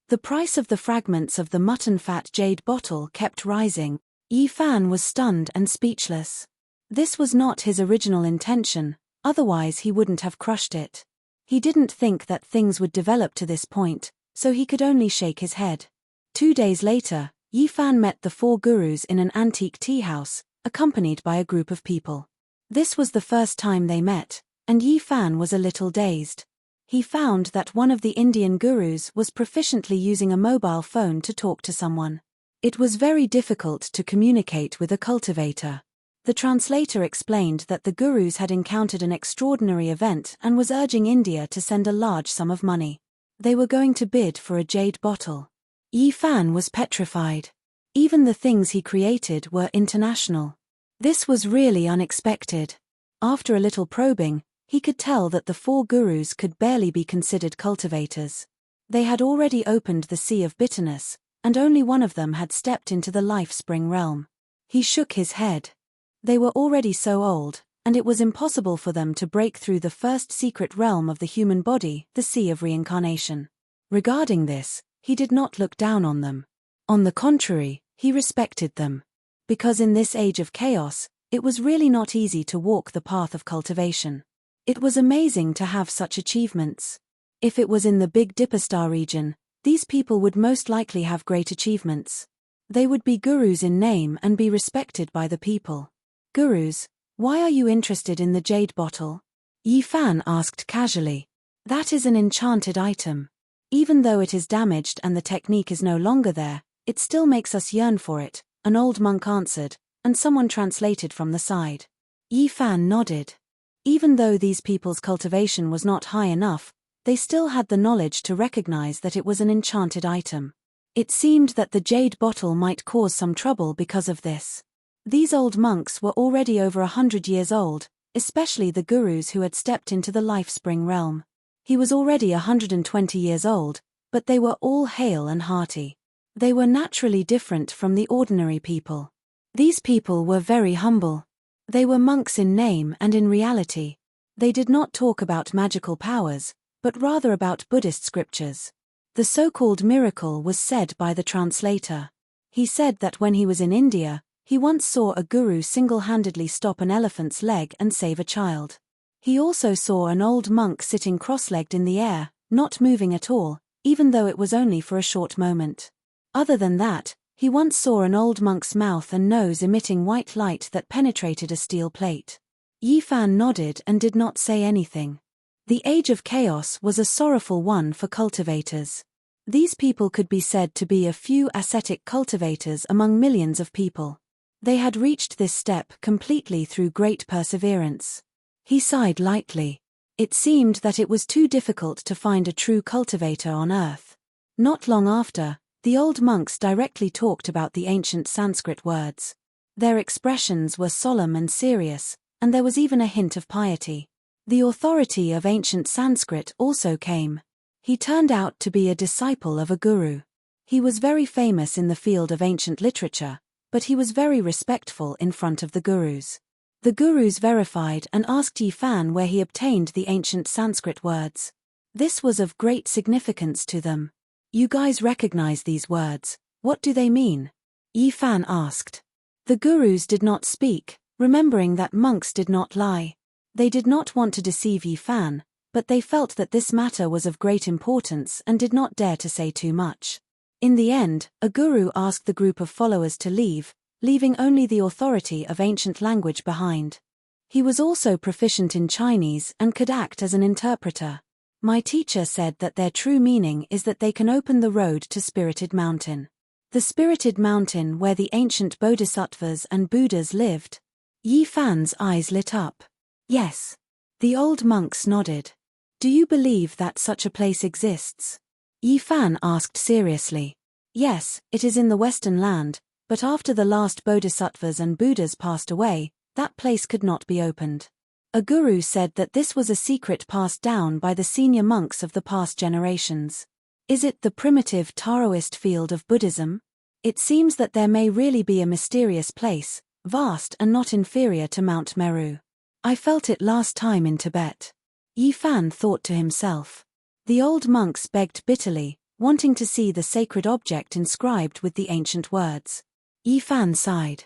S1: The price of the fragments of the mutton fat jade bottle kept rising. Yi Fan was stunned and speechless. This was not his original intention, otherwise he wouldn't have crushed it. He didn't think that things would develop to this point, so he could only shake his head. 2 days later, Yi Fan met the 4 gurus in an antique tea house, accompanied by a group of people. This was the first time they met, and Yi Fan was a little dazed. He found that one of the Indian gurus was proficiently using a mobile phone to talk to someone. It was very difficult to communicate with a cultivator. The translator explained that the gurus had encountered an extraordinary event and was urging India to send a large sum of money. They were going to bid for a jade bottle. Yi Fan was petrified. Even the things he created were international. This was really unexpected. After a little probing, he could tell that the 4 gurus could barely be considered cultivators. They had already opened the sea of bitterness, and only one of them had stepped into the life-spring realm. He shook his head. They were already so old, and it was impossible for them to break through the first secret realm of the human body, the sea of reincarnation. Regarding this, he did not look down on them. On the contrary, he respected them. Because in this age of chaos, it was really not easy to walk the path of cultivation. It was amazing to have such achievements. If it was in the Big Dipper Star region, these people would most likely have great achievements. They would be gurus in name and be respected by the people. Gurus, why are you interested in the jade bottle? Yi Fan asked casually. That is an enchanted item. Even though it is damaged and the technique is no longer there, it still makes us yearn for it, an old monk answered, and someone translated from the side. Yi Fan nodded. Even though these people's cultivation was not high enough, they still had the knowledge to recognize that it was an enchanted item. It seemed that the jade bottle might cause some trouble because of this. These old monks were already over 100 years old, especially the gurus who had stepped into the life-spring realm. He was already 120 years old, but they were all hale and hearty. They were naturally different from the ordinary people. These people were very humble. They were monks in name and in reality. They did not talk about magical powers, but rather about Buddhist scriptures. The so-called miracle was said by the translator. He said that when he was in India, he once saw a guru single-handedly stop an elephant's leg and save a child. He also saw an old monk sitting cross-legged in the air, not moving at all, even though it was only for a short moment. Other than that, he once saw an old monk's mouth and nose emitting white light that penetrated a steel plate. Yi Fan nodded and did not say anything. The age of chaos was a sorrowful one for cultivators. These people could be said to be a few ascetic cultivators among millions of people. They had reached this step completely through great perseverance. He sighed lightly. It seemed that it was too difficult to find a true cultivator on earth. Not long after, the old monks directly talked about the ancient Sanskrit words. Their expressions were solemn and serious, and there was even a hint of piety. The authority of ancient Sanskrit also came. He turned out to be a disciple of a guru. He was very famous in the field of ancient literature, but he was very respectful in front of the gurus. The gurus verified and asked Yi Fan where he obtained the ancient Sanskrit words. This was of great significance to them. You guys recognize these words, what do they mean? Yi Fan asked. The gurus did not speak, remembering that monks did not lie. They did not want to deceive Yi Fan, but they felt that this matter was of great importance and did not dare to say too much. In the end, a guru asked the group of followers to leave, leaving only the authority of ancient language behind. He was also proficient in Chinese and could act as an interpreter. My teacher said that their true meaning is that they can open the road to Spirited Mountain. The Spirited Mountain where the ancient bodhisattvas and Buddhas lived. Yi Fan's eyes lit up. Yes. The old monks nodded. Do you believe that such a place exists? Yi Fan asked seriously. Yes, it is in the Western land, but after the last bodhisattvas and Buddhas passed away, that place could not be opened. A guru said that this was a secret passed down by the senior monks of the past generations. Is it the primitive Taoist field of Buddhism? It seems that there may really be a mysterious place, vast and not inferior to Mount Meru. I felt it last time in Tibet. Yi Fan thought to himself. The old monks begged bitterly, wanting to see the sacred object inscribed with the ancient words. Yi Fan sighed.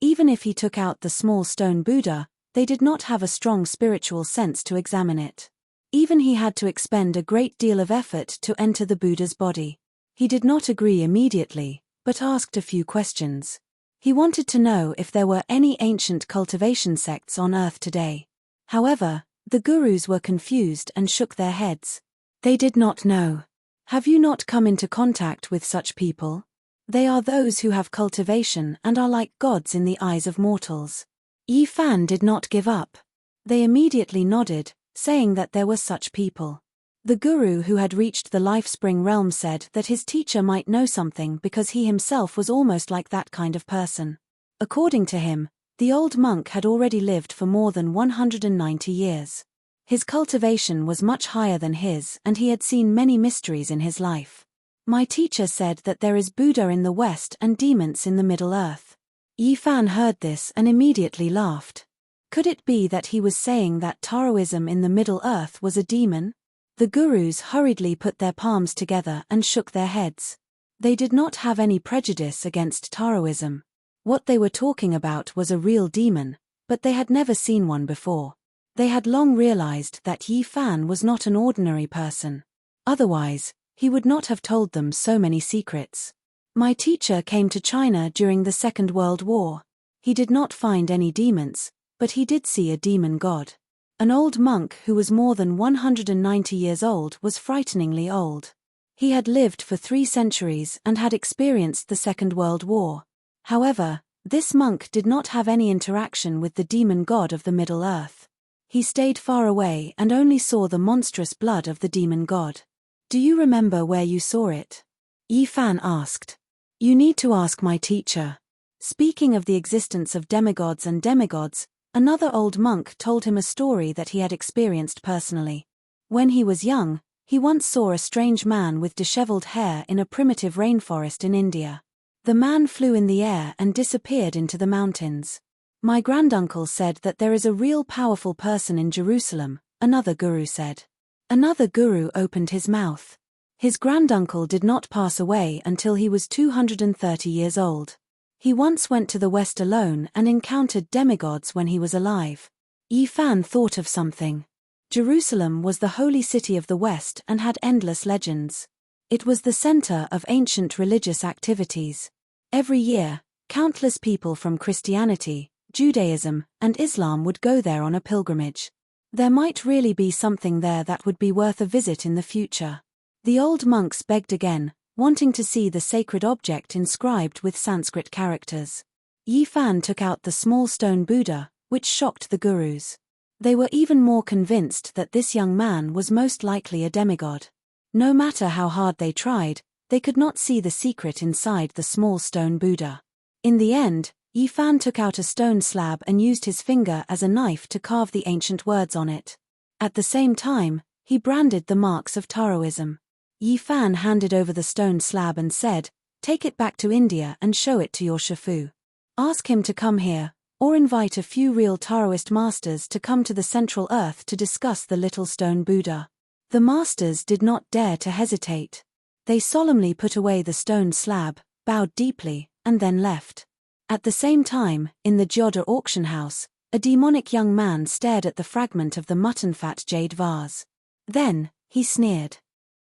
S1: Even if he took out the small stone Buddha, they did not have a strong spiritual sense to examine it. Even he had to expend a great deal of effort to enter the Buddha's body. He did not agree immediately, but asked a few questions. He wanted to know if there were any ancient cultivation sects on earth today. However, the gurus were confused and shook their heads. They did not know. Have you not come into contact with such people? They are those who have cultivation and are like gods in the eyes of mortals. Yi Fan did not give up. They immediately nodded, saying that there were such people. The guru who had reached the life-spring realm said that his teacher might know something because he himself was almost like that kind of person. According to him, the old monk had already lived for more than 190 years. His cultivation was much higher than his and he had seen many mysteries in his life. My teacher said that there is Buddha in the West and demons in the Middle Earth. Yi Fan heard this and immediately laughed. Could it be that he was saying that Taoism in the Middle Earth was a demon? The gurus hurriedly put their palms together and shook their heads. They did not have any prejudice against Taoism. What they were talking about was a real demon, but they had never seen one before. They had long realized that Yi Fan was not an ordinary person. Otherwise, he would not have told them so many secrets. My teacher came to China during the Second World War. He did not find any demons, but he did see a demon god. An old monk who was more than 190 years old was frighteningly old. He had lived for 3 centuries and had experienced the Second World War. However, this monk did not have any interaction with the demon god of the Middle Earth. He stayed far away and only saw the monstrous blood of the demon god. Do you remember where you saw it? Yi Fan asked. You need to ask my teacher. Speaking of the existence of demigods and demigods, another old monk told him a story that he had experienced personally. When he was young, he once saw a strange man with disheveled hair in a primitive rainforest in India. The man flew in the air and disappeared into the mountains. My granduncle said that there is a real powerful person in Jerusalem, another guru said. Another guru opened his mouth. His granduncle did not pass away until he was 230 years old. He once went to the West alone and encountered demigods when he was alive. Yi Fan thought of something. Jerusalem was the holy city of the West and had endless legends. It was the center of ancient religious activities. Every year, countless people from Christianity, Judaism, and Islam would go there on a pilgrimage. There might really be something there that would be worth a visit in the future. The old monks begged again, wanting to see the sacred object inscribed with Sanskrit characters. Yi Fan took out the small stone Buddha, which shocked the gurus. They were even more convinced that this young man was most likely a demigod. No matter how hard they tried, they could not see the secret inside the small stone Buddha. In the end, Yi Fan took out a stone slab and used his finger as a knife to carve the ancient words on it. At the same time, he branded the marks of Taoism. Yi Fan handed over the stone slab and said, "Take it back to India and show it to your Shifu. Ask him to come here, or invite a few real Taoist masters to come to the Central Earth to discuss the little stone Buddha." The masters did not dare to hesitate. They solemnly put away the stone slab, bowed deeply, and then left. At the same time, in the Jyoda auction house, a demonic young man stared at the fragment of the mutton-fat jade vase. Then, he sneered.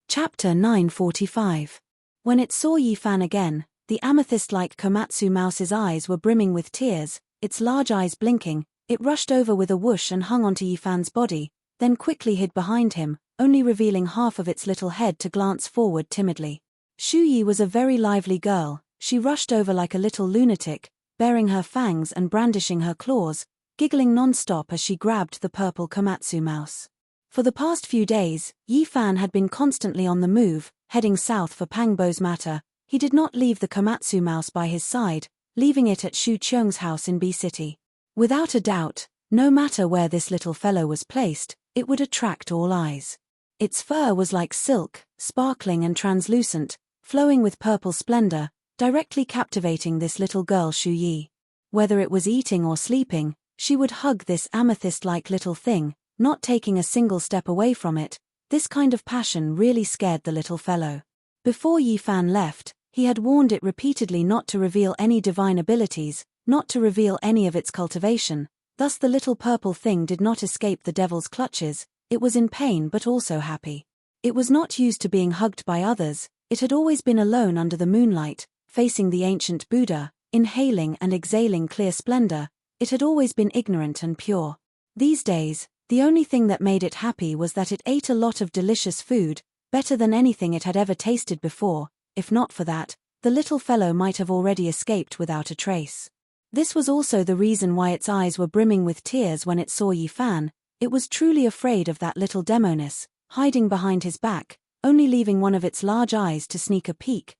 S1: Chapter 945. When it saw Yi Fan again, the amethyst-like Komatsu mouse's eyes were brimming with tears, its large eyes blinking. It rushed over with a whoosh and hung onto Yi Fan's body, then quickly hid behind him, only revealing half of its little head to glance forward timidly. Shu Yi was a very lively girl. She rushed over like a little lunatic, baring her fangs and brandishing her claws, giggling non-stop as she grabbed the purple Komatsu mouse. For the past few days, Yi Fan had been constantly on the move, heading south for Pangbo's matter. He did not leave the Komatsu mouse by his side, leaving it at Shu Cheung's house in B City. Without a doubt, no matter where this little fellow was placed, it would attract all eyes. Its fur was like silk, sparkling and translucent, flowing with purple splendor, directly captivating this little girl Shu Yi. Whether it was eating or sleeping, she would hug this amethyst-like little thing, not taking a single step away from it. This kind of passion really scared the little fellow. Before Yi Fan left, he had warned it repeatedly not to reveal any divine abilities, not to reveal any of its cultivation. Thus the little purple thing did not escape the devil's clutches. It was in pain but also happy. It was not used to being hugged by others. It had always been alone under the moonlight, facing the ancient Buddha, inhaling and exhaling clear splendor. It had always been ignorant and pure. These days, the only thing that made it happy was that it ate a lot of delicious food, better than anything it had ever tasted before. If not for that, the little fellow might have already escaped without a trace. This was also the reason why its eyes were brimming with tears when it saw Yi Fan. It was truly afraid of that little demoness, hiding behind his back, only leaving one of its large eyes to sneak a peek,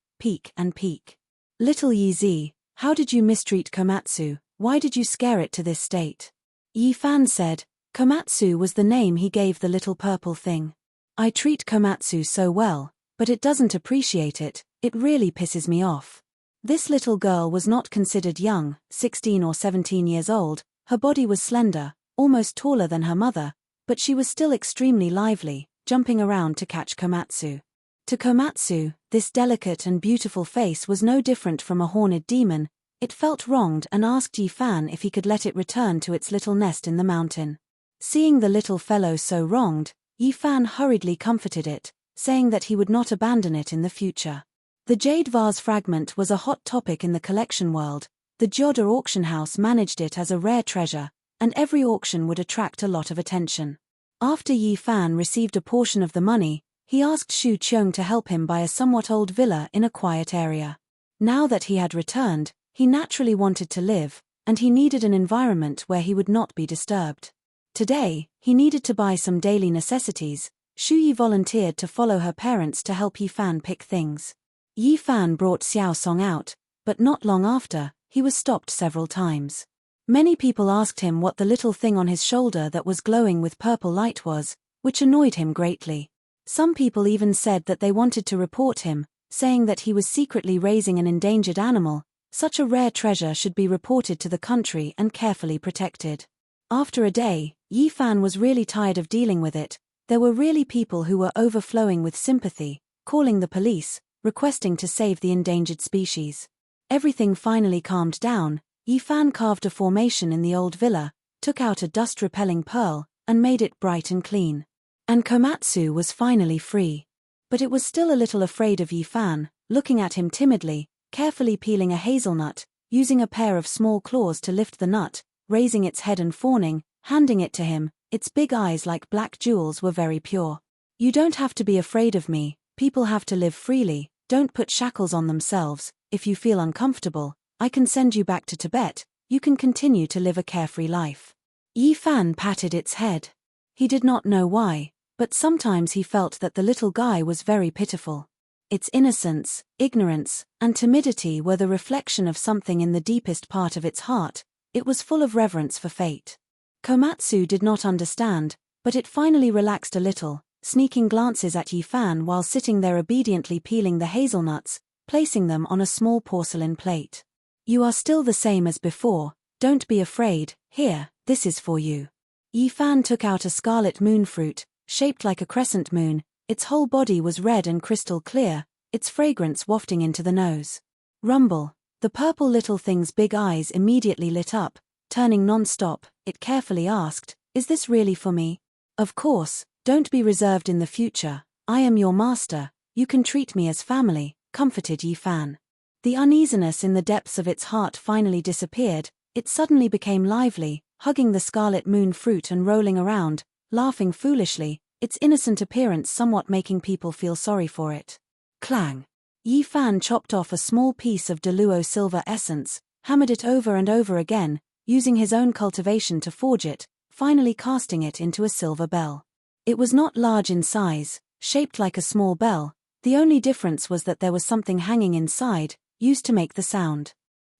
S1: and peek. "Little Yi Zi, how did you mistreat Komatsu? Why did you scare it to this state?" Yi Fan said. Komatsu was the name he gave the little purple thing. "I treat Komatsu so well, but it doesn't appreciate it. It really pisses me off." This little girl was not considered young, 16 or 17 years old. Her body was slender, almost taller than her mother, but she was still extremely lively, jumping around to catch Komatsu. To Komatsu, this delicate and beautiful face was no different from a horned demon. It felt wronged and asked Yi Fan if he could let it return to its little nest in the mountain. Seeing the little fellow so wronged, Yi Fan hurriedly comforted it, saying that he would not abandon it in the future. The jade vase fragment was a hot topic in the collection world. The Jyoda auction house managed it as a rare treasure, and every auction would attract a lot of attention. After Yi Fan received a portion of the money, he asked Shu Cheung to help him buy a somewhat old villa in a quiet area. Now that he had returned, he naturally wanted to live, and he needed an environment where he would not be disturbed. Today, he needed to buy some daily necessities. Shu Yi volunteered to follow her parents to help Yi Fan pick things. Yi Fan brought Xiao Song out, but not long after, he was stopped several times. Many people asked him what the little thing on his shoulder that was glowing with purple light was, which annoyed him greatly. Some people even said that they wanted to report him, saying that he was secretly raising an endangered animal. Such a rare treasure should be reported to the country and carefully protected. After a day, Yi Fan was really tired of dealing with it. There were really people who were overflowing with sympathy, calling the police, requesting to save the endangered species. Everything finally calmed down. Yi Fan carved a formation in the old villa, took out a dust-repelling pearl, and made it bright and clean. And Komatsu was finally free. But it was still a little afraid of Yi Fan, looking at him timidly, carefully peeling a hazelnut, using a pair of small claws to lift the nut, raising its head and fawning, handing it to him. Its big eyes like black jewels were very pure. "You don't have to be afraid of me. People have to live freely. Don't put shackles on themselves. If you feel uncomfortable, I can send you back to Tibet. You can continue to live a carefree life." Yi Fan patted its head. He did not know why, but sometimes he felt that the little guy was very pitiful. Its innocence, ignorance, and timidity were the reflection of something in the deepest part of its heart. It was full of reverence for fate. Komatsu did not understand, but it finally relaxed a little, sneaking glances at Yifan while sitting there obediently peeling the hazelnuts, placing them on a small porcelain plate. "You are still the same as before, don't be afraid, here, this is for you." Yifan took out a scarlet moon fruit, shaped like a crescent moon. Its whole body was red and crystal clear, its fragrance wafting into the nose. Rumble. The purple little thing's big eyes immediately lit up, turning non-stop. It carefully asked, "Is this really for me?" "Of course, don't be reserved in the future. I am your master, you can treat me as family," comforted Yifan. The uneasiness in the depths of its heart finally disappeared. It suddenly became lively, hugging the scarlet moon fruit and rolling around, laughing foolishly, its innocent appearance somewhat making people feel sorry for it. Clang. Yifan chopped off a small piece of Deluo silver essence, hammered it over and over again, using his own cultivation to forge it, finally casting it into a silver bell. It was not large in size, shaped like a small bell. The only difference was that there was something hanging inside, used to make the sound.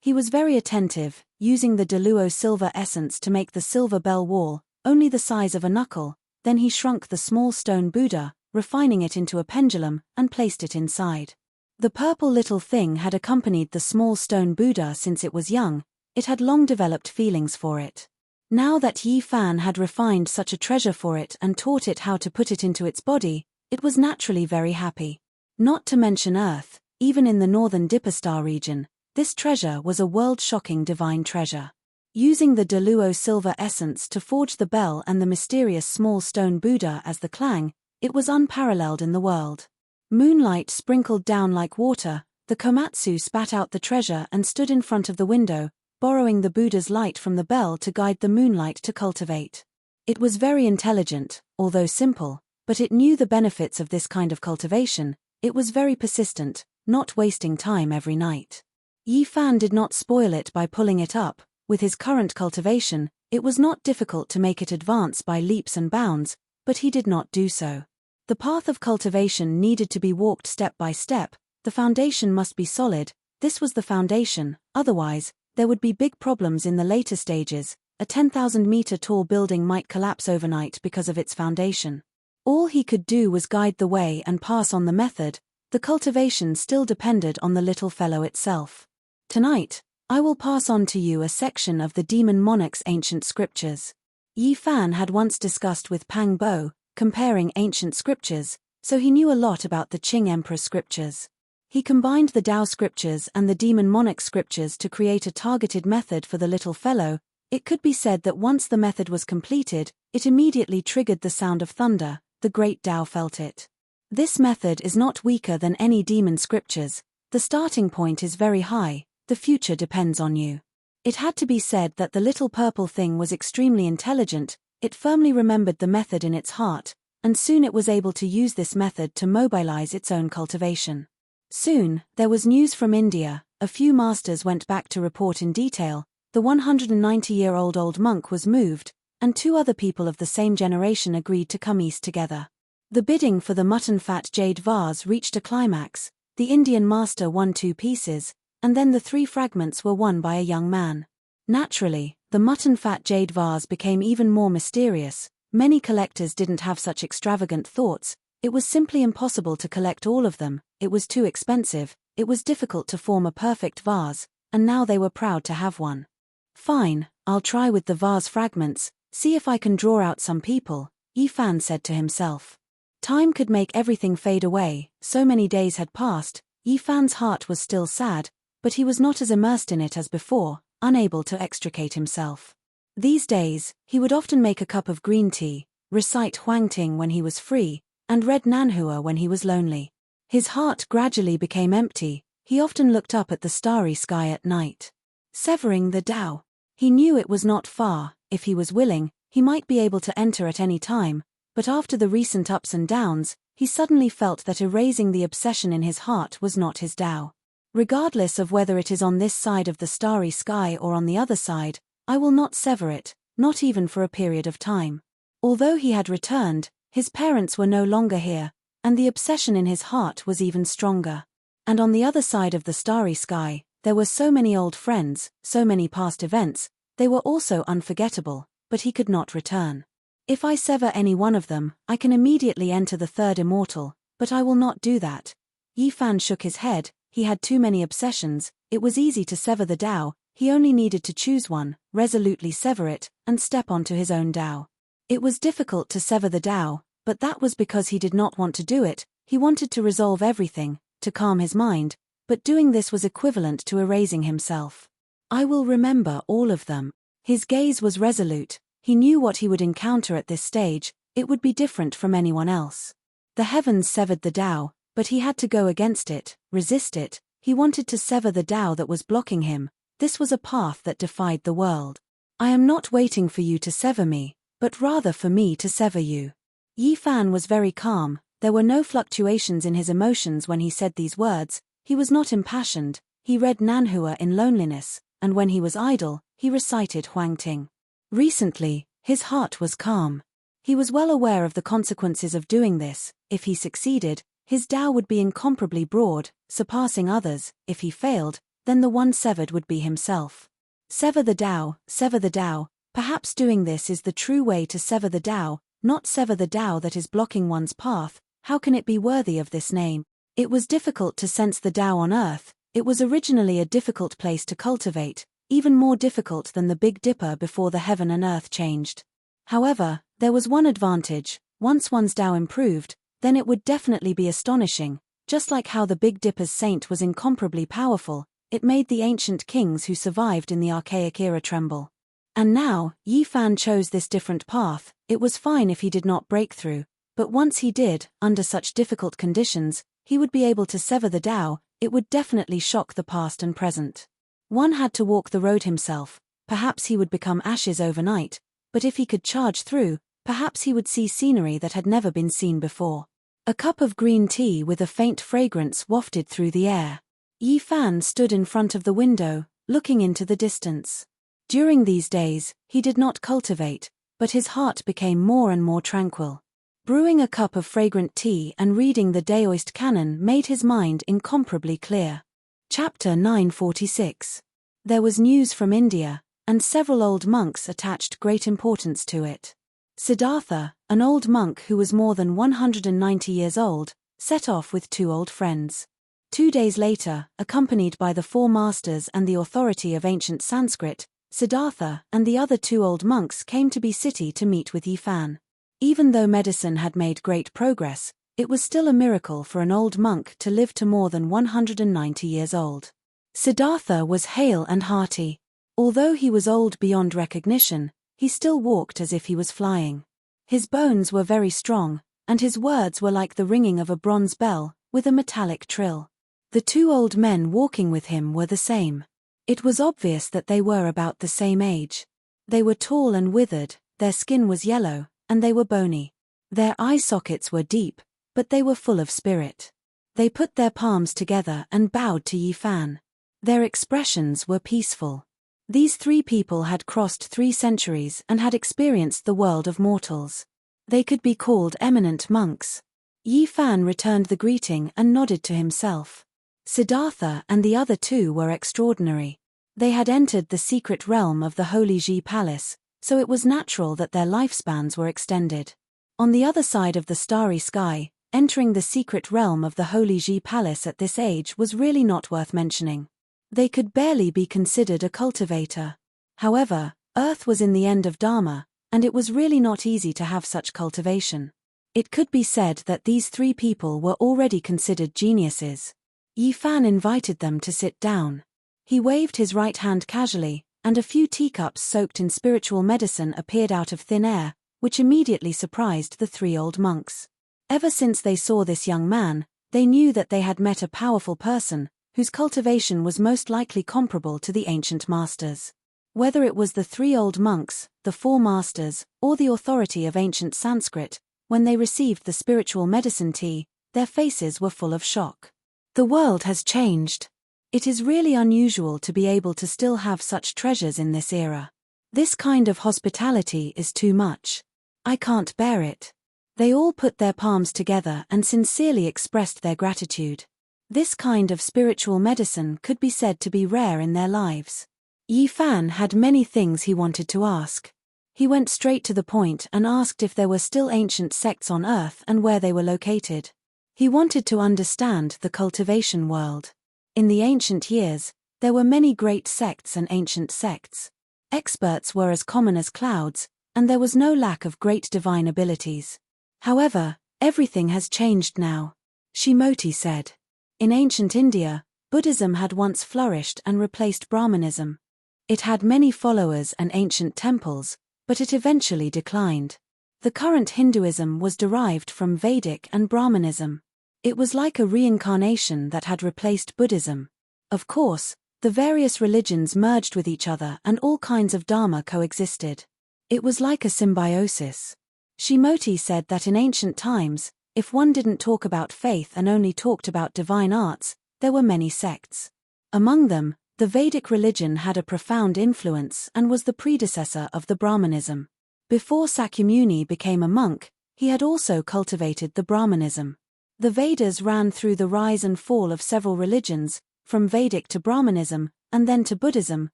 S1: He was very attentive, using the Deluo silver essence to make the silver bell wall, only the size of a knuckle. Then he shrunk the small stone Buddha, refining it into a pendulum, and placed it inside. The purple little thing had accompanied the small stone Buddha since it was young. It had long developed feelings for it. Now that Yifan had refined such a treasure for it and taught it how to put it into its body, it was naturally very happy. Not to mention Earth, even in the northern Dipperstar region, this treasure was a world-shocking divine treasure. Using the Deluo silver essence to forge the bell and the mysterious small stone Buddha as the clang, it was unparalleled in the world. Moonlight sprinkled down like water. The Komatsu spat out the treasure and stood in front of the window, borrowing the Buddha's light from the bell to guide the moonlight to cultivate. It was very intelligent, although simple, but it knew the benefits of this kind of cultivation. It was very persistent, not wasting time every night. Yifan did not spoil it by pulling it up. With his current cultivation, it was not difficult to make it advance by leaps and bounds, but he did not do so. The path of cultivation needed to be walked step by step. The foundation must be solid. This was the foundation, otherwise, there would be big problems in the later stages. A 10,000-meter tall building might collapse overnight because of its foundation. All he could do was guide the way and pass on the method. The cultivation still depended on the little fellow itself. "Tonight, I will pass on to you a section of the demon monarch's ancient scriptures." Yifan had once discussed with Pang Bo, comparing ancient scriptures, so he knew a lot about the Qing Emperor's scriptures. He combined the Tao scriptures and the demon monarch scriptures to create a targeted method for the little fellow. It could be said that once the method was completed, it immediately triggered the sound of thunder. The great Tao felt it. This method is not weaker than any demon scriptures. The starting point is very high. The future depends on you. It had to be said that the little purple thing was extremely intelligent. It firmly remembered the method in its heart, and soon it was able to use this method to mobilize its own cultivation. Soon, there was news from India. A few masters went back to report in detail. The 190-year-old old monk was moved, and 2 other people of the same generation agreed to come east together. The bidding for the mutton-fat jade vase reached a climax. The Indian master won 2 pieces, and then the 3 fragments were won by a young man. Naturally, the mutton-fat jade vase became even more mysterious. Many collectors didn't have such extravagant thoughts. It was simply impossible to collect all of them. It was too expensive. It was difficult to form a perfect vase, and now they were proud to have one. "Fine, I'll try with the vase fragments, see if I can draw out some people," Yifan said to himself. Time could make everything fade away. So many days had passed. Yifan's heart was still sad, but he was not as immersed in it as before, unable to extricate himself. These days, he would often make a cup of green tea, recite Huangting when he was free, and read Nanhua when he was lonely. His heart gradually became empty. He often looked up at the starry sky at night. Severing the Tao. He knew it was not far. If he was willing, he might be able to enter at any time, but after the recent ups and downs, he suddenly felt that erasing the obsession in his heart was not his Tao. "Regardless of whether it is on this side of the starry sky or on the other side, I will not sever it, not even for a period of time." Although he had returned, his parents were no longer here, and the obsession in his heart was even stronger. And on the other side of the starry sky, there were so many old friends, so many past events. They were also unforgettable, but he could not return. If I sever any one of them, I can immediately enter the third immortal, but I will not do that. Yi Fan shook his head. He had too many obsessions. It was easy to sever the Tao. He only needed to choose one, resolutely sever it, and step onto his own Tao. It was difficult to sever the Tao, but that was because he did not want to do it. He wanted to resolve everything, to calm his mind, but doing this was equivalent to erasing himself. I will remember all of them. His gaze was resolute. He knew what he would encounter at this stage. It would be different from anyone else. The heavens severed the Tao, but he had to go against it, resist it. He wanted to sever the Tao that was blocking him. This was a path that defied the world. I am not waiting for you to sever me, but rather for me to sever you. Yi Fan was very calm. There were no fluctuations in his emotions when he said these words. He was not impassioned. He read Nanhua in loneliness, and when he was idle, he recited Huangting. Recently, his heart was calm. He was well aware of the consequences of doing this. If he succeeded, his Tao would be incomparably broad, surpassing others. If he failed, then the one severed would be himself. Sever the Tao, sever the Tao. Perhaps doing this is the true way to sever the Tao, not sever the Tao that is blocking one's path. How can it be worthy of this name? It was difficult to sense the Tao on earth. It was originally a difficult place to cultivate, even more difficult than the Big Dipper before the heaven and earth changed. However, there was one advantage. Once one's Tao improved, then it would definitely be astonishing. Just like how the Big Dipper's saint was incomparably powerful, it made the ancient kings who survived in the archaic era tremble. And now, Yi Fan chose this different path. It was fine if he did not break through, but once he did, under such difficult conditions, he would be able to sever the Tao. It would definitely shock the past and present. One had to walk the road himself. Perhaps he would become ashes overnight, but if he could charge through, perhaps he would see scenery that had never been seen before. A cup of green tea with a faint fragrance wafted through the air. Yi Fan stood in front of the window, looking into the distance. During these days, he did not cultivate, but his heart became more and more tranquil. Brewing a cup of fragrant tea and reading the Daoist canon made his mind incomparably clear. Chapter 946. There was news from India, and several old monks attached great importance to it. Siddhartha, an old monk who was more than 190 years old, set off with two old friends. 2 days later, accompanied by the 4 masters and the authority of ancient Sanskrit, Siddhartha and the other 2 old monks came to Bi City to meet with Yi Fan. Even though medicine had made great progress, it was still a miracle for an old monk to live to more than 190 years old. Siddhartha was hale and hearty. Although he was old beyond recognition, he still walked as if he was flying. His bones were very strong, and his words were like the ringing of a bronze bell, with a metallic trill. The 2 old men walking with him were the same. It was obvious that they were about the same age. They were tall and withered, their skin was yellow, and they were bony. Their eye sockets were deep, but they were full of spirit. They put their palms together and bowed to Yi Fan. Their expressions were peaceful. These 3 people had crossed 3 centuries and had experienced the world of mortals. They could be called eminent monks. Yi Fan returned the greeting and nodded to himself. Siddhartha and the other 2 were extraordinary. They had entered the secret realm of the Holy Ji Palace, so it was natural that their lifespans were extended. On the other side of the starry sky, entering the secret realm of the Holy Ji Palace at this age was really not worth mentioning. They could barely be considered a cultivator. However, Earth was in the end of Dharma, and it was really not easy to have such cultivation. It could be said that these 3 people were already considered geniuses. Yi Fan invited them to sit down. He waved his right hand casually, and a few teacups soaked in spiritual medicine appeared out of thin air, which immediately surprised the 3 old monks. Ever since they saw this young man, they knew that they had met a powerful person, whose cultivation was most likely comparable to the ancient masters. Whether it was the 3 old monks, the 4 masters, or the authority of ancient Sanskrit, when they received the spiritual medicine tea, their faces were full of shock. The world has changed. It is really unusual to be able to still have such treasures in this era. This kind of hospitality is too much. I can't bear it. They all put their palms together and sincerely expressed their gratitude. This kind of spiritual medicine could be said to be rare in their lives. Yi Fan had many things he wanted to ask. He went straight to the point and asked if there were still ancient sects on Earth and where they were located. He wanted to understand the cultivation world. In the ancient years, there were many great sects and ancient sects. Experts were as common as clouds, and there was no lack of great divine abilities. However, everything has changed now, Shimoti said. In ancient India, Buddhism had once flourished and replaced Brahmanism. It had many followers and ancient temples, but it eventually declined. The current Hinduism was derived from Vedic and Brahmanism. It was like a reincarnation that had replaced Buddhism. Of course, the various religions merged with each other and all kinds of dharma coexisted. It was like a symbiosis. Shimoti said that in ancient times, if one didn't talk about faith and only talked about divine arts, there were many sects. Among them, the Vedic religion had a profound influence and was the predecessor of the Brahmanism. Before Sakyamuni became a monk, he had also cultivated the Brahmanism. The Vedas ran through the rise and fall of several religions, from Vedic to Brahmanism, and then to Buddhism,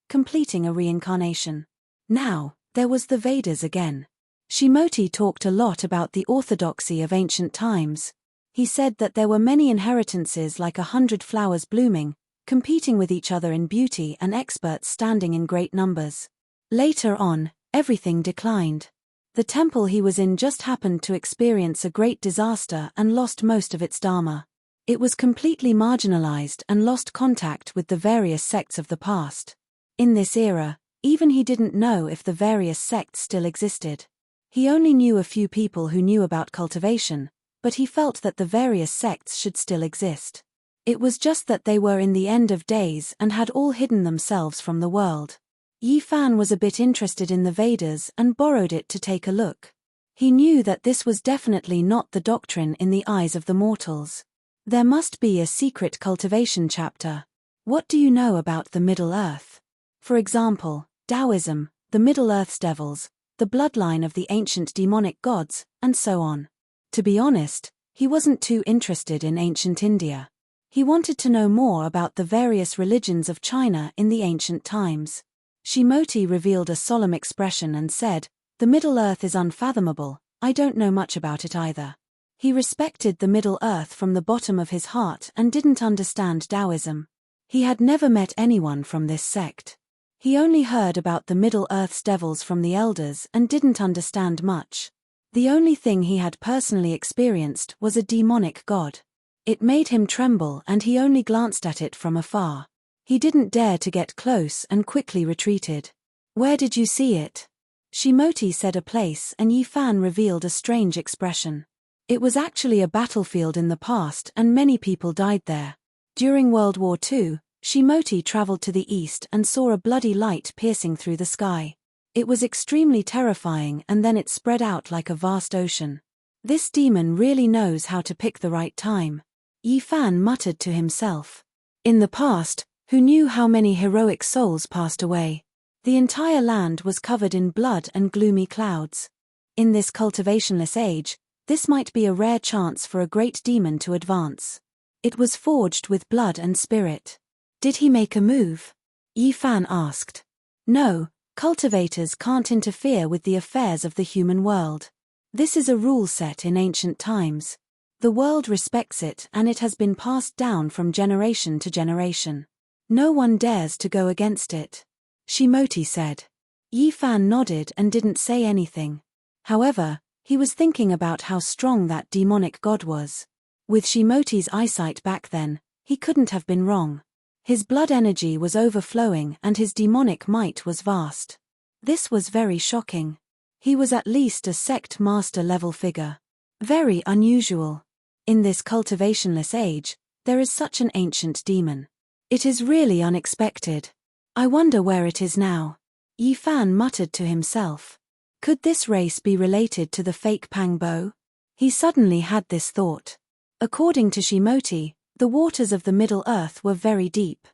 S1: completing a reincarnation. Now, there was the Vedas again. Shimoti talked a lot about the orthodoxy of ancient times. He said that there were many inheritances like 100 flowers blooming, competing with each other in beauty and experts standing in great numbers. Later on, everything declined. The temple he was in just happened to experience a great disaster and lost most of its dharma. It was completely marginalized and lost contact with the various sects of the past. In this era, even he didn't know if the various sects still existed. He only knew a few people who knew about cultivation, but he felt that the various sects should still exist. It was just that they were in the end of days and had all hidden themselves from the world. Yi Fan was a bit interested in the Vedas and borrowed it to take a look. He knew that this was definitely not the doctrine in the eyes of the mortals. There must be a secret cultivation chapter. What do you know about the Middle Earth? For example, Taoism, the Middle Earth's devils, the bloodline of the ancient demonic gods, and so on. To be honest, he wasn't too interested in ancient India. He wanted to know more about the various religions of China in the ancient times. Shimoti revealed a solemn expression and said, "The Middle Earth is unfathomable, I don't know much about it either." He respected the Middle Earth from the bottom of his heart and didn't understand Taoism. He had never met anyone from this sect. He only heard about the Middle Earth's devils from the elders and didn't understand much. The only thing he had personally experienced was a demonic god. It made him tremble and he only glanced at it from afar. He didn't dare to get close and quickly retreated. "Where did you see it?" Shimoti said a place and Yi Fan revealed a strange expression. It was actually a battlefield in the past and many people died there. During World War II, Shimoti traveled to the east and saw a bloody light piercing through the sky. It was extremely terrifying and then it spread out like a vast ocean. This demon really knows how to pick the right time. Yi Fan muttered to himself. In the past, who knew how many heroic souls passed away? The entire land was covered in blood and gloomy clouds. In this cultivationless age, this might be a rare chance for a great demon to advance. It was forged with blood and spirit. Did he make a move? Yi Fan asked. No, cultivators can't interfere with the affairs of the human world. This is a rule set in ancient times. The world respects it and it has been passed down from generation to generation. No one dares to go against it. Shimoti said. Yi Fan nodded and didn't say anything. However, he was thinking about how strong that demonic god was. With Shimoti's eyesight back then, he couldn't have been wrong. His blood energy was overflowing and his demonic might was vast. This was very shocking. He was at least a sect master level figure. Very unusual. In this cultivationless age, there is such an ancient demon. It is really unexpected. I wonder where it is now. Yi Fan muttered to himself. Could this race be related to the fake Pangbo? He suddenly had this thought. According to Shimoti, the waters of the Middle Earth were very deep.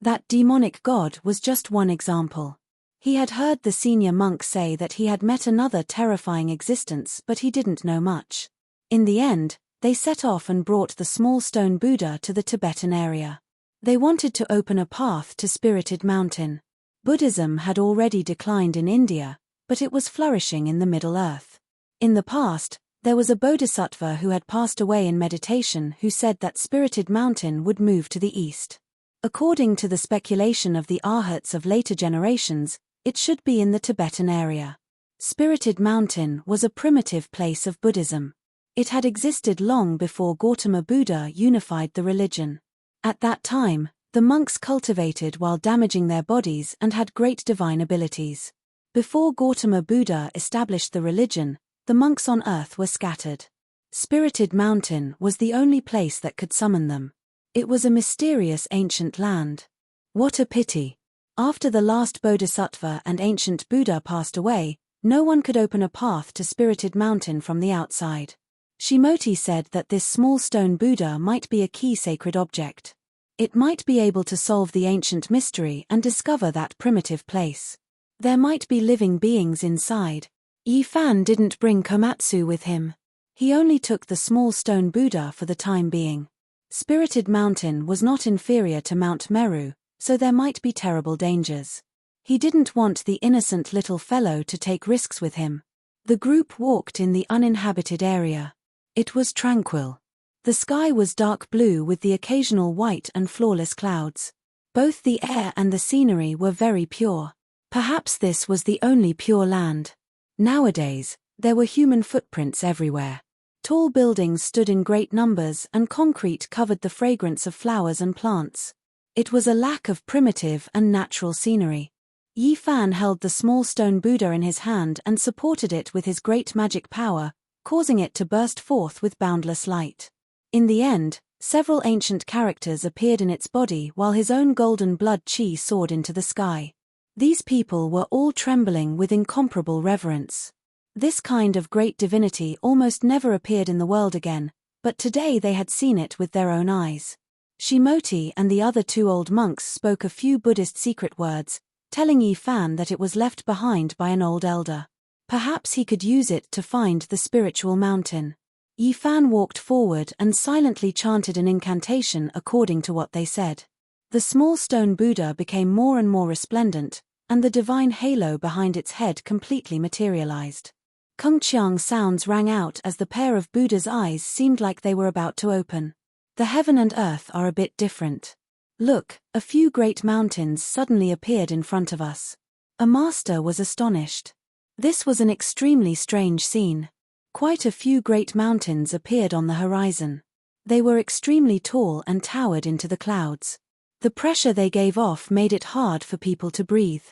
S1: That demonic god was just one example. He had heard the senior monk say that he had met another terrifying existence but he didn't know much. In the end, they set off and brought the small stone Buddha to the Tibetan area. They wanted to open a path to Spirited Mountain. Buddhism had already declined in India, but it was flourishing in the Middle Earth. In the past, there was a bodhisattva who had passed away in meditation who said that Spirited Mountain would move to the east. According to the speculation of the arhats of later generations, it should be in the Tibetan area. Spirited Mountain was a primitive place of Buddhism. It had existed long before Gautama Buddha unified the religion. At that time, the monks cultivated while damaging their bodies and had great divine abilities. Before Gautama Buddha established the religion, the monks on earth were scattered. Spirited Mountain was the only place that could summon them. It was a mysterious ancient land. What a pity! After the last bodhisattva and ancient Buddha passed away, no one could open a path to Spirited Mountain from the outside. Shimoti said that this small stone Buddha might be a key sacred object. It might be able to solve the ancient mystery and discover that primitive place. There might be living beings inside. Yi Fan didn't bring Komatsu with him. He only took the small stone Buddha for the time being. Spirited Mountain was not inferior to Mount Meru, so there might be terrible dangers. He didn't want the innocent little fellow to take risks with him. The group walked in the uninhabited area. It was tranquil. The sky was dark blue with the occasional white and flawless clouds. Both the air and the scenery were very pure. Perhaps this was the only pure land. Nowadays, there were human footprints everywhere. Tall buildings stood in great numbers and concrete covered the fragrance of flowers and plants. It was a lack of primitive and natural scenery. Yi Fan held the small stone Buddha in his hand and supported it with his great magic power, causing it to burst forth with boundless light. In the end, several ancient characters appeared in its body while his own golden blood chi soared into the sky. These people were all trembling with incomparable reverence. This kind of great divinity almost never appeared in the world again, but today they had seen it with their own eyes. Shimoti and the other two old monks spoke a few Buddhist secret words, telling Yi Fan that it was left behind by an old elder. Perhaps he could use it to find the spiritual mountain. Yi Fan walked forward and silently chanted an incantation according to what they said. The small stone Buddha became more and more resplendent, and the divine halo behind its head completely materialized. Kungchiang sounds rang out as the pair of Buddha's eyes seemed like they were about to open. The heaven and earth are a bit different. Look, a few great mountains suddenly appeared in front of us. A master was astonished. This was an extremely strange scene. Quite a few great mountains appeared on the horizon. They were extremely tall and towered into the clouds. The pressure they gave off made it hard for people to breathe.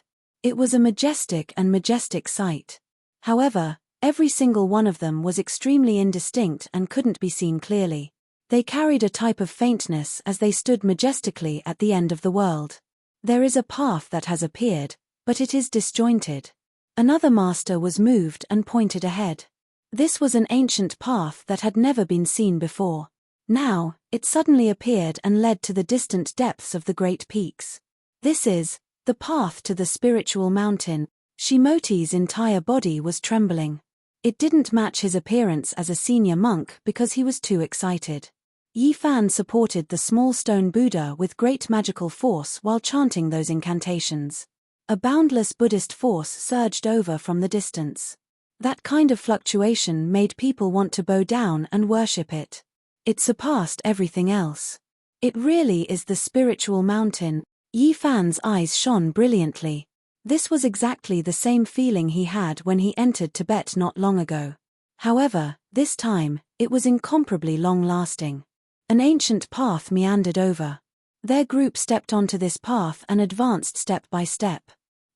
S1: It was a majestic sight. However, every single one of them was extremely indistinct and couldn't be seen clearly. They carried a type of faintness as they stood majestically at the end of the world. There is a path that has appeared, but it is disjointed. Another master was moved and pointed ahead. This was an ancient path that had never been seen before. Now, it suddenly appeared and led to the distant depths of the great peaks. This is the path to the spiritual mountain. Shimoti's entire body was trembling. It didn't match his appearance as a senior monk because he was too excited. Yi Fan supported the small stone Buddha with great magical force while chanting those incantations. A boundless Buddhist force surged over from the distance. That kind of fluctuation made people want to bow down and worship it. It surpassed everything else. It really is the spiritual mountain. Yi Fan's eyes shone brilliantly. This was exactly the same feeling he had when he entered Tibet not long ago. However, this time, it was incomparably long-lasting. An ancient path meandered over. Their group stepped onto this path and advanced step by step.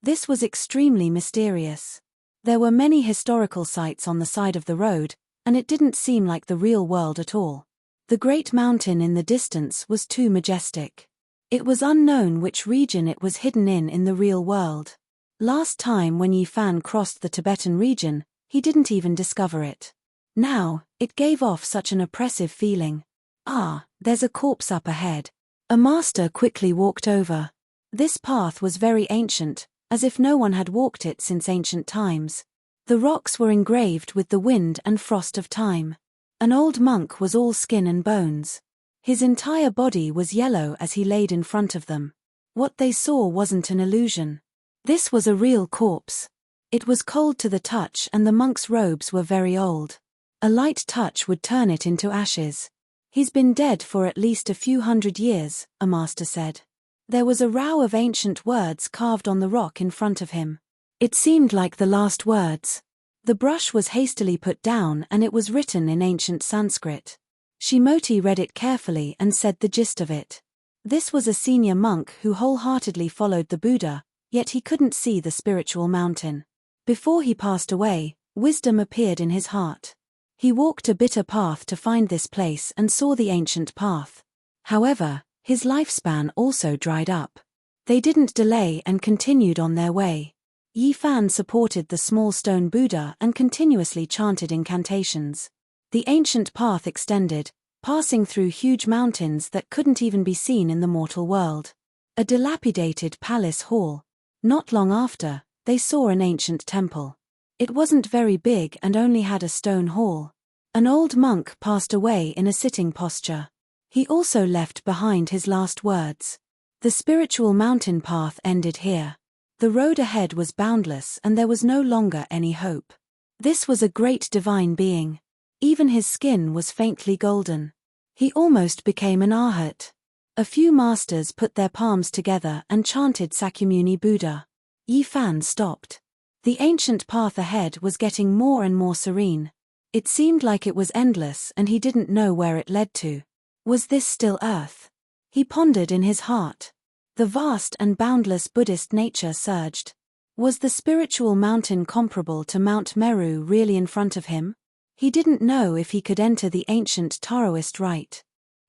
S1: This was extremely mysterious. There were many historical sites on the side of the road, and it didn't seem like the real world at all. The great mountain in the distance was too majestic. It was unknown which region it was hidden in the real world. Last time when Yi Fan crossed the Tibetan region, he didn't even discover it. Now, it gave off such an oppressive feeling. Ah, there's a corpse up ahead. A master quickly walked over. This path was very ancient, as if no one had walked it since ancient times. The rocks were engraved with the wind and frost of time. An old monk was all skin and bones. His entire body was yellow as he laid in front of them. What they saw wasn't an illusion. This was a real corpse. It was cold to the touch and the monk's robes were very old. A light touch would turn it into ashes. He's been dead for at least a few hundred years, a master said. There was a row of ancient words carved on the rock in front of him. It seemed like the last words. The brush was hastily put down and it was written in ancient Sanskrit. Shimoti read it carefully and said the gist of it. This was a senior monk who wholeheartedly followed the Buddha, yet he couldn't see the spiritual mountain. Before he passed away, wisdom appeared in his heart. He walked a bitter path to find this place and saw the ancient path. However, his lifespan also dried up. They didn't delay and continued on their way. Yi Fan supported the small stone Buddha and continuously chanted incantations. The ancient path extended, passing through huge mountains that couldn't even be seen in the mortal world. A dilapidated palace hall. Not long after, they saw an ancient temple. It wasn't very big and only had a stone hall. An old monk passed away in a sitting posture. He also left behind his last words. The spiritual mountain path ended here. The road ahead was boundless and there was no longer any hope. This was a great divine being. Even his skin was faintly golden. He almost became an arhat. A few masters put their palms together and chanted Sakyamuni Buddha. Yi Fan stopped. The ancient path ahead was getting more and more serene. It seemed like it was endless and he didn't know where it led to. Was this still Earth? He pondered in his heart. The vast and boundless Buddhist nature surged. Was the spiritual mountain comparable to Mount Meru really in front of him? He didn't know if he could enter the ancient Taoist rite.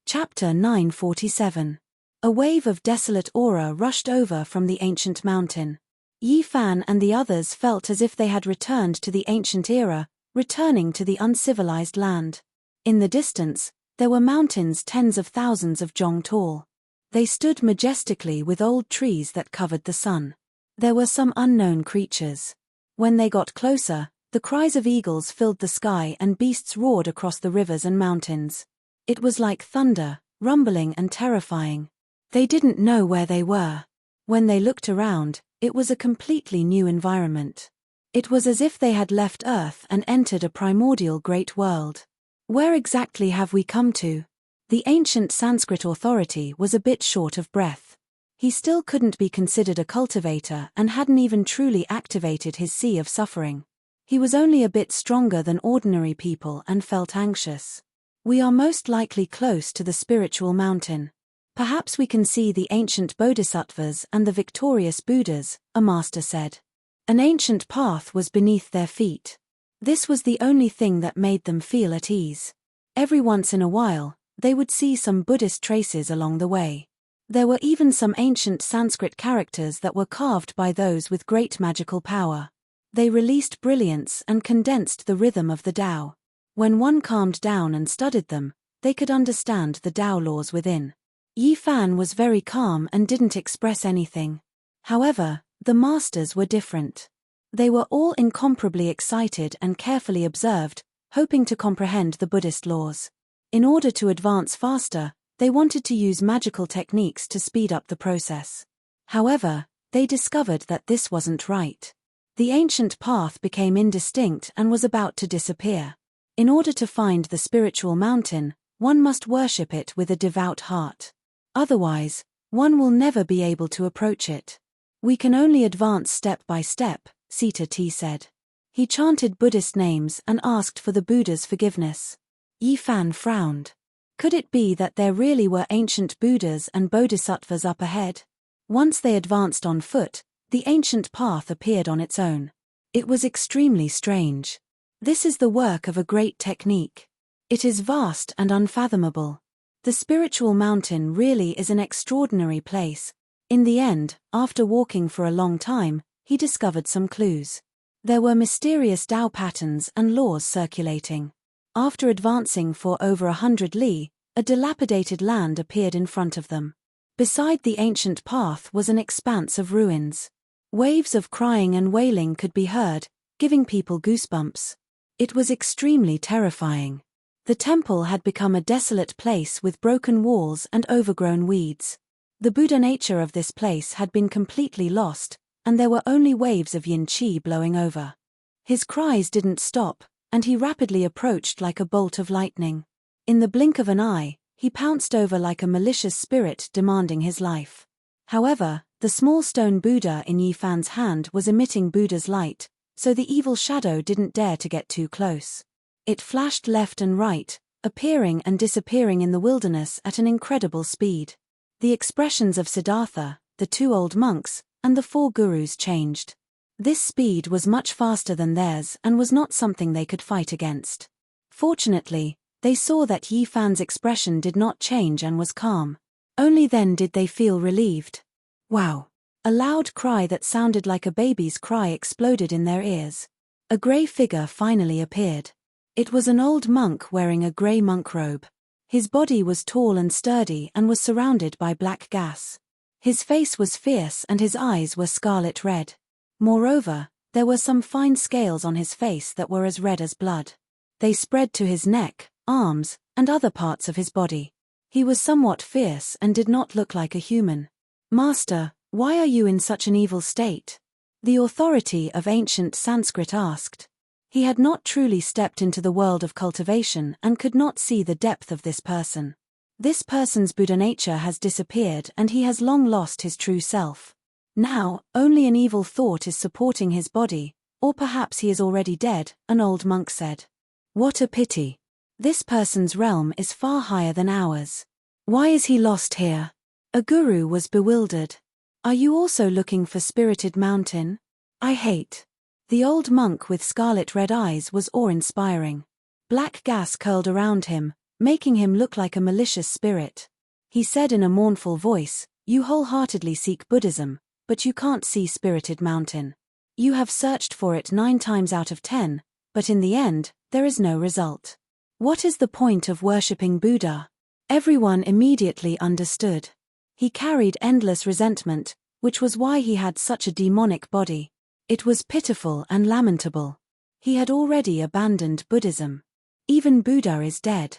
S1: Chapter 947. A wave of desolate aura rushed over from the ancient mountain. Yi Fan and the others felt as if they had returned to the ancient era, returning to the uncivilized land. In the distance, there were mountains tens of thousands of jong tall. They stood majestically with old trees that covered the sun. There were some unknown creatures. When they got closer, the cries of eagles filled the sky and beasts roared across the rivers and mountains. It was like thunder, rumbling and terrifying. They didn't know where they were. When they looked around, it was a completely new environment. It was as if they had left Earth and entered a primordial great world. Where exactly have we come to? The ancient Sanskrit authority was a bit short of breath. He still couldn't be considered a cultivator and hadn't even truly activated his sea of suffering. He was only a bit stronger than ordinary people and felt anxious. We are most likely close to the spiritual mountain. Perhaps we can see the ancient bodhisattvas and the victorious Buddhas, a master said. An ancient path was beneath their feet. This was the only thing that made them feel at ease. Every once in a while, they would see some Buddhist traces along the way. There were even some ancient Sanskrit characters that were carved by those with great magical power. They released brilliance and condensed the rhythm of the Tao. When one calmed down and studied them, they could understand the Tao laws within. Yi Fan was very calm and didn't express anything. However, the masters were different. They were all incomparably excited and carefully observed, hoping to comprehend the Buddhist laws. In order to advance faster, they wanted to use magical techniques to speed up the process. However, they discovered that this wasn't right. The ancient path became indistinct and was about to disappear. In order to find the spiritual mountain, one must worship it with a devout heart. Otherwise, one will never be able to approach it. We can only advance step by step, Sita T said. He chanted Buddhist names and asked for the Buddha's forgiveness. Yi Fan frowned. Could it be that there really were ancient Buddhas and bodhisattvas up ahead? Once they advanced on foot, the ancient path appeared on its own. It was extremely strange. This is the work of a great technique. It is vast and unfathomable. The spiritual mountain really is an extraordinary place. In the end, after walking for a long time, he discovered some clues. There were mysterious Tao patterns and laws circulating. After advancing for over 100 li, a dilapidated land appeared in front of them. Beside the ancient path was an expanse of ruins. Waves of crying and wailing could be heard, giving people goosebumps. It was extremely terrifying. The temple had become a desolate place with broken walls and overgrown weeds. The Buddha nature of this place had been completely lost, and there were only waves of yin qi blowing over. His cries didn't stop, and he rapidly approached like a bolt of lightning. In the blink of an eye, he pounced over like a malicious spirit demanding his life. However, the small stone Buddha in Yifan's hand was emitting Buddha's light, so the evil shadow didn't dare to get too close. It flashed left and right, appearing and disappearing in the wilderness at an incredible speed. The expressions of Siddhartha, the 2 old monks, and the 4 gurus changed. This speed was much faster than theirs and was not something they could fight against. Fortunately, they saw that Yifan's expression did not change and was calm. Only then did they feel relieved. Wow! A loud cry that sounded like a baby's cry exploded in their ears. A grey figure finally appeared. It was an old monk wearing a grey monk robe. His body was tall and sturdy and was surrounded by black gas. His face was fierce and his eyes were scarlet red. Moreover, there were some fine scales on his face that were as red as blood. They spread to his neck, arms, and other parts of his body. He was somewhat fierce and did not look like a human. "Master, why are you in such an evil state?" the authority of ancient Sanskrit asked. He had not truly stepped into the world of cultivation and could not see the depth of this person. This person's Buddha nature has disappeared and he has long lost his true self. Now, only an evil thought is supporting his body, or perhaps he is already dead, an old monk said. "What a pity. This person's realm is far higher than ours. Why is he lost here?" A guru was bewildered. "Are you also looking for Spirited Mountain?" "I hate." The old monk with scarlet red eyes was awe-inspiring. Black gas curled around him, making him look like a malicious spirit. He said in a mournful voice, "You wholeheartedly seek Buddhism, but you can't see Spirited Mountain. You have searched for it 9 times out of 10, but in the end, there is no result. What is the point of worshipping Buddha?" Everyone immediately understood. He carried endless resentment, which was why he had such a demonic body. It was pitiful and lamentable. He had already abandoned Buddhism. Even Buddha is dead.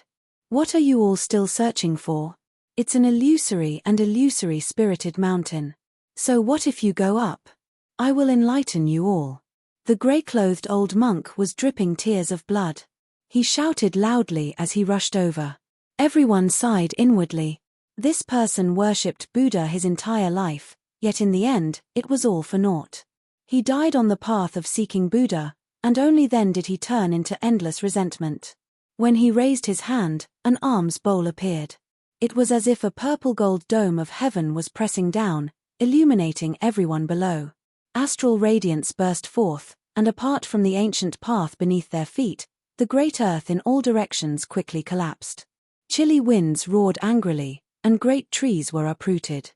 S1: What are you all still searching for? It's an illusory Spirited Mountain. So what if you go up? I will enlighten you all. The grey-clothed old monk was dripping tears of blood. He shouted loudly as he rushed over. Everyone sighed inwardly. This person worshipped Buddha his entire life, yet in the end, it was all for naught. He died on the path of seeking Buddha, and only then did he turn into endless resentment. When he raised his hand, an alms bowl appeared. It was as if a purple-gold dome of heaven was pressing down, illuminating everyone below. Astral radiance burst forth, and apart from the ancient path beneath their feet, the great earth in all directions quickly collapsed. Chilly winds roared angrily, and great trees were uprooted.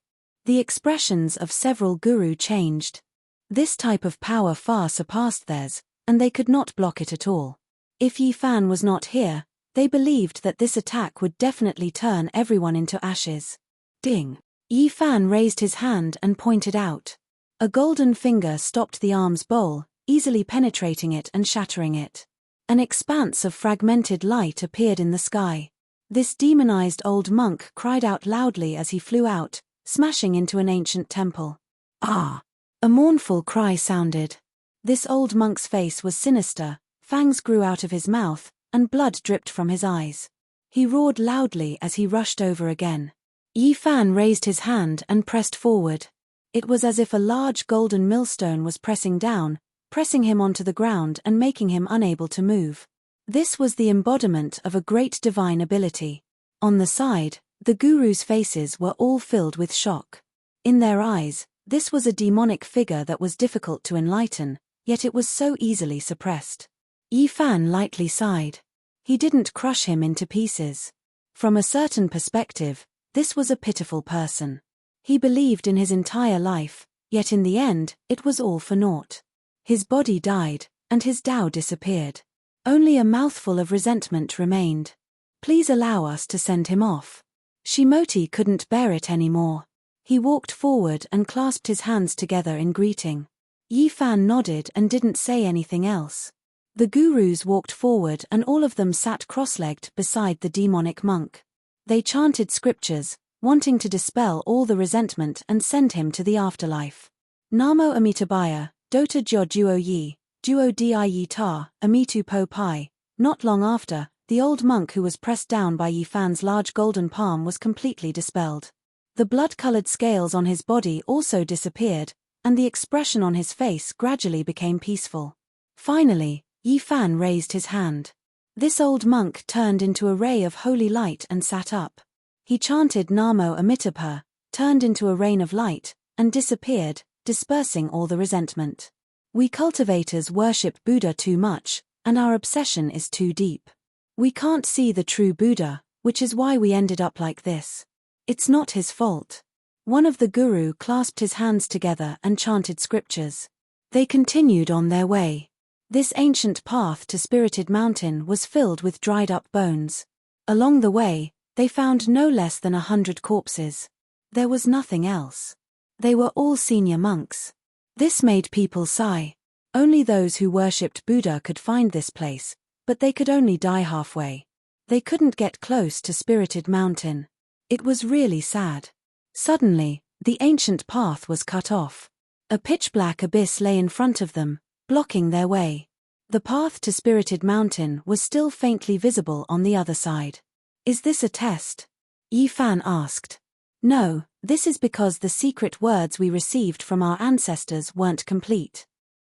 S1: The expressions of several guru changed. This type of power far surpassed theirs, and they could not block it at all. If Yifan was not here, they believed that this attack would definitely turn everyone into ashes. Ding! Yifan raised his hand and pointed out. A golden finger stopped the alms bowl, easily penetrating it and shattering it. An expanse of fragmented light appeared in the sky. This demonized old monk cried out loudly as he flew out, smashing into an ancient temple. "Ah!" A mournful cry sounded. This old monk's face was sinister, fangs grew out of his mouth, and blood dripped from his eyes. He roared loudly as he rushed over again. Yifan raised his hand and pressed forward. It was as if a large golden millstone was pressing down, pressing him onto the ground and making him unable to move. This was the embodiment of a great divine ability. On the side, the gurus' faces were all filled with shock. In their eyes, this was a demonic figure that was difficult to enlighten, yet it was so easily suppressed. Yifan lightly sighed. He didn't crush him into pieces. From a certain perspective, this was a pitiful person. He believed in his entire life, yet in the end, it was all for naught. His body died, and his Tao disappeared. Only a mouthful of resentment remained. "Please allow us to send him off." Shimoti couldn't bear it anymore. He walked forward and clasped his hands together in greeting. Yifan nodded and didn't say anything else. The gurus walked forward and all of them sat cross-legged beside the demonic monk. They chanted scriptures, wanting to dispel all the resentment and send him to the afterlife. Namo amitabaya, dota jo duo yi, duo di ta, amitu po pai. Not long after, the old monk who was pressed down by Yi Fan's large golden palm was completely dispelled. The blood-colored scales on his body also disappeared, and the expression on his face gradually became peaceful. Finally, Yi Fan raised his hand. This old monk turned into a ray of holy light and sat up. He chanted Namo Amitabha, turned into a rain of light, and disappeared, dispersing all the resentment. We cultivators worship Buddha too much, and our obsession is too deep. We can't see the true Buddha, which is why we ended up like this. It's not his fault. One of the guru clasped his hands together and chanted scriptures. They continued on their way. This ancient path to Spirited Mountain was filled with dried-up bones. Along the way, they found no less than 100 corpses. There was nothing else. They were all senior monks. This made people sigh. Only those who worshipped Buddha could find this place, but they could only die halfway. They couldn't get close to Spirited Mountain. It was really sad. Suddenly, the ancient path was cut off. A pitch-black abyss lay in front of them, blocking their way. The path to Spirited Mountain was still faintly visible on the other side. Is this a test? Yi Fan asked. No, this is because the secret words we received from our ancestors weren't complete.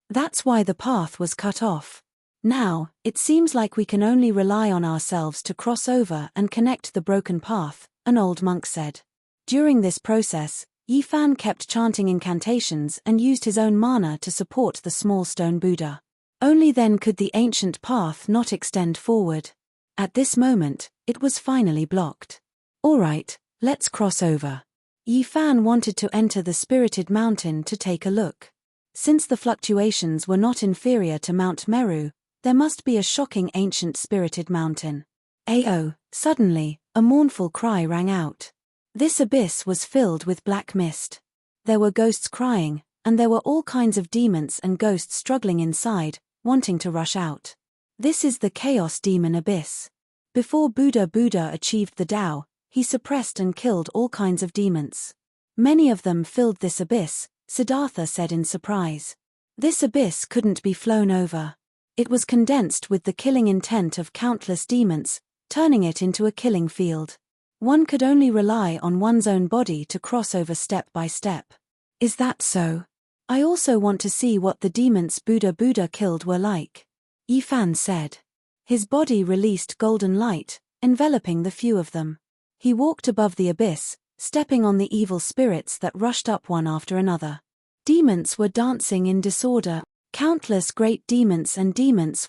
S1: That's why the path was cut off. Now, it seems like we can only rely on ourselves to cross over and connect the broken path, an old monk said. During this process, Yi Fan kept chanting incantations and used his own mana to support the small stone Buddha. Only then could the ancient path not extend forward. At this moment, it was finally blocked. All right, let's cross over. Yi Fan wanted to enter the Spirited Mountain to take a look. Since the fluctuations were not inferior to Mount Meru, there must be a shocking ancient Spirited Mountain. Ayo, suddenly, a mournful cry rang out. This abyss was filled with black mist. There were ghosts crying, and there were all kinds of demons and ghosts struggling inside, wanting to rush out. This is the Chaos Demon Abyss. Before Buddha achieved the Tao, he suppressed and killed all kinds of demons. Many of them filled this abyss, Siddhartha said in surprise. This abyss couldn't be flown over. It was condensed with the killing intent of countless demons, turning it into a killing field. One could only rely on one's own body to cross over step by step. Is that so? I also want to see what the demons Buddha killed were like. Yi Fan said. His body released golden light, enveloping the few of them. He walked above the abyss, stepping on the evil spirits that rushed up one after another. Demons were dancing in disorder. Countless great demons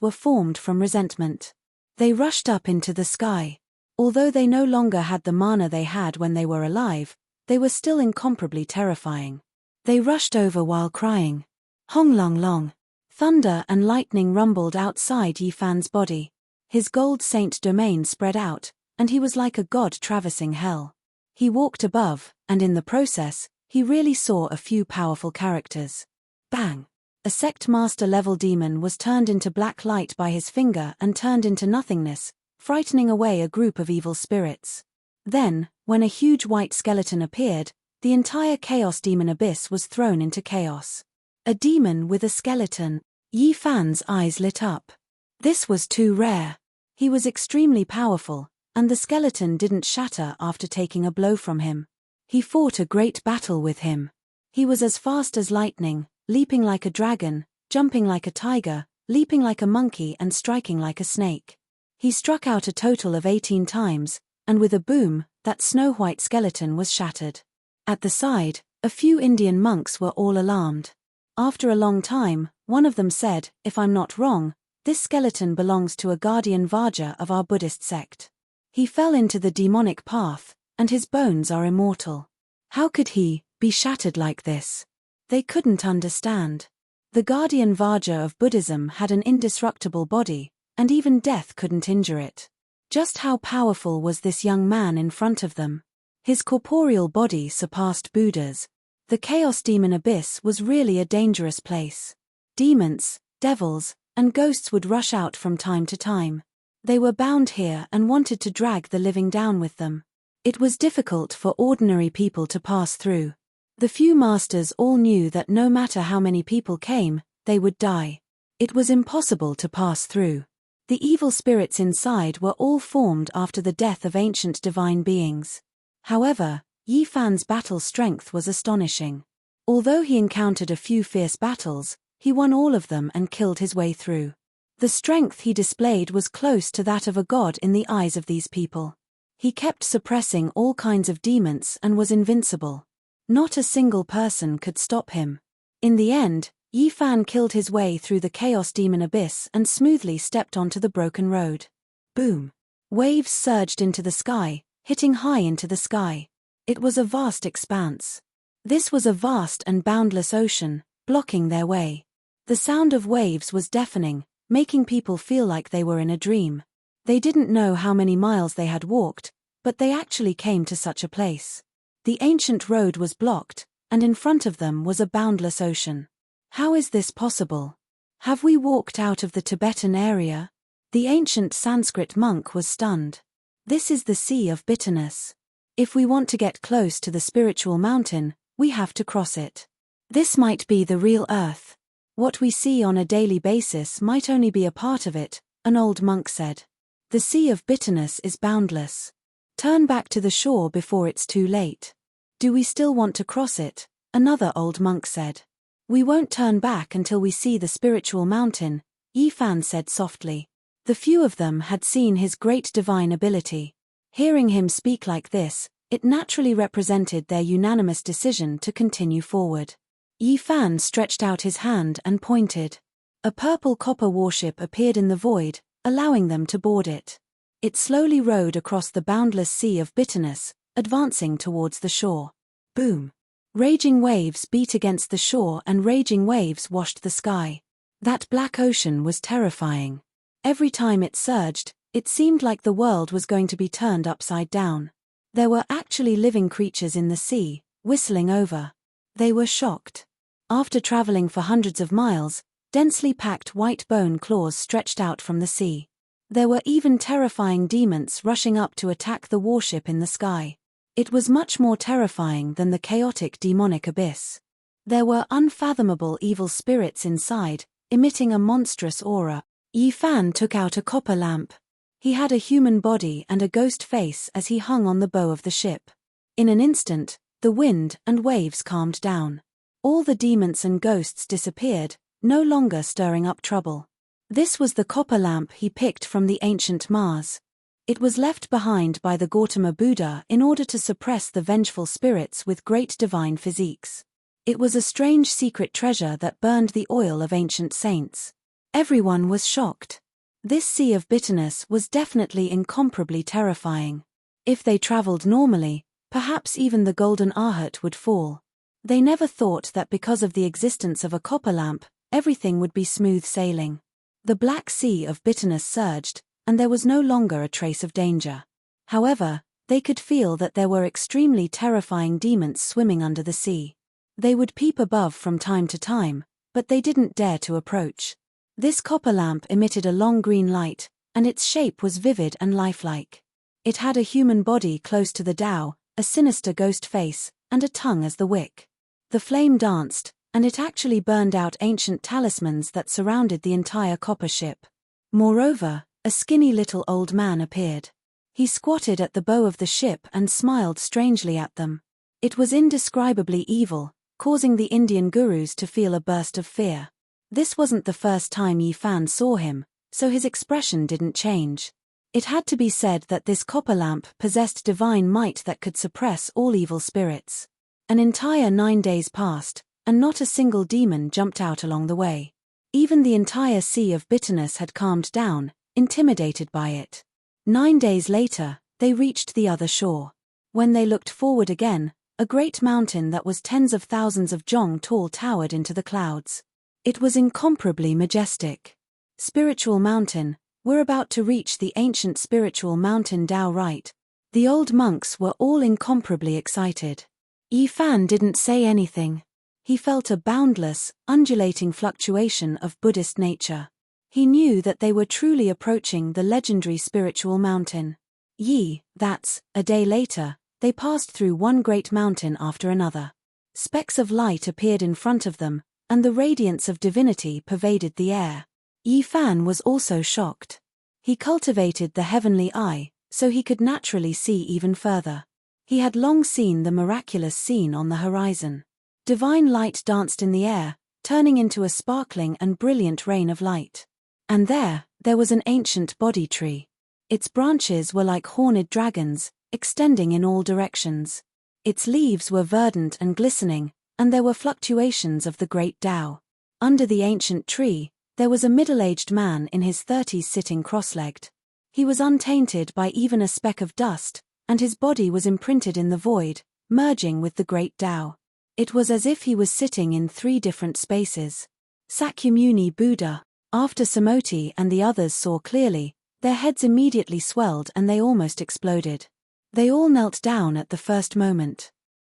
S1: were formed from resentment. They rushed up into the sky. Although they no longer had the mana they had when they were alive, they were still incomparably terrifying. They rushed over while crying. Hong long long. Thunder and lightning rumbled outside Yi Fan's body. His gold saint domain spread out, and he was like a god traversing hell. He walked above, and in the process, he really saw a few powerful characters. Bang! A sect master level demon was turned into black light by his finger and turned into nothingness, frightening away a group of evil spirits. Then, when a huge white skeleton appeared, the entire Chaos Demon Abyss was thrown into chaos. A demon with a skeleton. Yi Fan's eyes lit up. This was too rare. He was extremely powerful, and the skeleton didn't shatter after taking a blow from him. He fought a great battle with him. He was as fast as lightning, leaping like a dragon, jumping like a tiger, leaping like a monkey and striking like a snake. He struck out a total of 18 times, and with a boom, that snow-white skeleton was shattered. At the side, a few Indian monks were all alarmed. After a long time, one of them said, "If I'm not wrong, this skeleton belongs to a guardian Vajra of our Buddhist sect. He fell into the demonic path, and his bones are immortal. How could he be shattered like this?" They couldn't understand. The guardian Vajra of Buddhism had an indestructible body, and even death couldn't injure it. Just how powerful was this young man in front of them? His corporeal body surpassed Buddha's. The Chaos Demon Abyss was really a dangerous place. Demons, devils, and ghosts would rush out from time to time. They were bound here and wanted to drag the living down with them. It was difficult for ordinary people to pass through. The few masters all knew that no matter how many people came, they would die. It was impossible to pass through. The evil spirits inside were all formed after the death of ancient divine beings. However, Yi Fan's battle strength was astonishing. Although he encountered a few fierce battles, he won all of them and killed his way through. The strength he displayed was close to that of a god in the eyes of these people. He kept suppressing all kinds of demons and was invincible. Not a single person could stop him. In the end, Yi Fan killed his way through the chaos demon abyss and smoothly stepped onto the broken road. Boom! Waves surged into the sky, hitting high into the sky. It was a vast expanse. This was a vast and boundless ocean, blocking their way. The sound of waves was deafening, making people feel like they were in a dream. They didn't know how many miles they had walked, but they actually came to such a place. The ancient road was blocked, and in front of them was a boundless ocean. How is this possible? Have we walked out of the Tibetan area? The ancient Sanskrit monk was stunned. This is the Sea of Bitterness. If we want to get close to the spiritual mountain, we have to cross it. This might be the real earth. What we see on a daily basis might only be a part of it, an old monk said. The Sea of Bitterness is boundless. Turn back to the shore before it's too late. Do we still want to cross it? Another old monk said. We won't turn back until we see the spiritual mountain, Yi Fan said softly. The few of them had seen his great divine ability. Hearing him speak like this, it naturally represented their unanimous decision to continue forward. Yi Fan stretched out his hand and pointed. A purple copper warship appeared in the void, allowing them to board it. It slowly rowed across the boundless Sea of Bitterness, advancing towards the shore. Boom! Raging waves beat against the shore and raging waves washed the sky. That black ocean was terrifying. Every time it surged, it seemed like the world was going to be turned upside down. There were actually living creatures in the sea, whistling over. They were shocked. After traveling for hundreds of miles, densely packed white bone claws stretched out from the sea. There were even terrifying demons rushing up to attack the warship in the sky. It was much more terrifying than the chaotic demonic abyss. There were unfathomable evil spirits inside, emitting a monstrous aura. Yi Fan took out a copper lamp. He had a human body and a ghost face as he hung on the bow of the ship. In an instant, the wind and waves calmed down. All the demons and ghosts disappeared, no longer stirring up trouble. This was the copper lamp he picked from the ancient Mars. It was left behind by the Gautama Buddha in order to suppress the vengeful spirits with great divine physiques. It was a strange secret treasure that burned the oil of ancient saints. Everyone was shocked. This Sea of Bitterness was definitely incomparably terrifying. If they traveled normally, perhaps even the golden arhat would fall. They never thought that because of the existence of a copper lamp, everything would be smooth sailing. The Black Sea of Bitterness surged, and there was no longer a trace of danger. However, they could feel that there were extremely terrifying demons swimming under the sea. They would peep above from time to time, but they didn't dare to approach. This copper lamp emitted a long green light, and its shape was vivid and lifelike. It had a human body close to the Tao, a sinister ghost face, and a tongue as the wick. The flame danced, and it actually burned out ancient talismans that surrounded the entire copper ship. Moreover, a skinny little old man appeared. He squatted at the bow of the ship and smiled strangely at them. It was indescribably evil, causing the Indian gurus to feel a burst of fear. This wasn't the first time Yi Fan saw him, so his expression didn't change. It had to be said that this copper lamp possessed divine might that could suppress all evil spirits. An entire 9 days passed, and not a single demon jumped out along the way. Even the entire Sea of Bitterness had calmed down, intimidated by it. 9 days later, they reached the other shore. When they looked forward again, a great mountain that was tens of thousands of jong tall towered into the clouds. It was incomparably majestic. Spiritual mountain, we're about to reach the ancient spiritual mountain Tao, right? The old monks were all incomparably excited. Yi Fan didn't say anything. He felt a boundless, undulating fluctuation of Buddhist nature. He knew that they were truly approaching the legendary spiritual mountain. A day later, they passed through one great mountain after another. Specks of light appeared in front of them, and the radiance of divinity pervaded the air. Yi Fan was also shocked. He cultivated the heavenly eye, so he could naturally see even further. He had long seen the miraculous scene on the horizon. Divine light danced in the air, turning into a sparkling and brilliant rain of light. And there was an ancient body tree. Its branches were like horned dragons, extending in all directions. Its leaves were verdant and glistening, and there were fluctuations of the great Tao. Under the ancient tree, there was a middle-aged man in his 30s sitting cross-legged. He was untainted by even a speck of dust, and his body was imprinted in the void, merging with the great Tao. It was as if he was sitting in 3 different spaces. Sakyamuni Buddha. After Samoti and the others saw clearly, their heads immediately swelled and they almost exploded. They all knelt down at the first moment.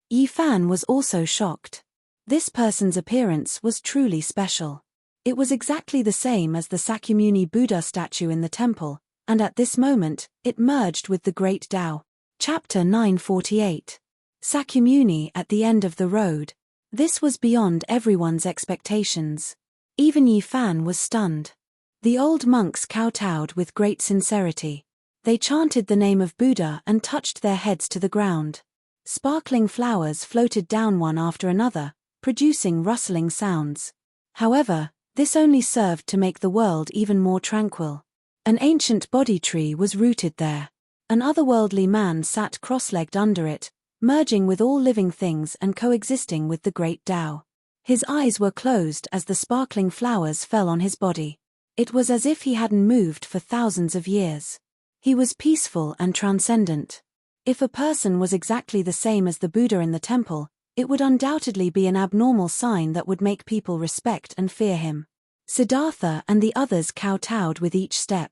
S1: Yi Fan was also shocked. This person's appearance was truly special. It was exactly the same as the Sakyamuni Buddha statue in the temple, and at this moment, it merged with the great Tao. Chapter 948. Sakyamuni at the end of the road. This was beyond everyone's expectations. Even Yi Fan was stunned. The old monks kowtowed with great sincerity. They chanted the name of Buddha and touched their heads to the ground. Sparkling flowers floated down one after another, producing rustling sounds. However, this only served to make the world even more tranquil. An ancient body tree was rooted there. An otherworldly man sat cross-legged under it, merging with all living things and coexisting with the great Tao. His eyes were closed as the sparkling flowers fell on his body. It was as if he hadn't moved for thousands of years. He was peaceful and transcendent. If a person was exactly the same as the Buddha in the temple, it would undoubtedly be an abnormal sign that would make people respect and fear him. Siddhartha and the others kowtowed with each step.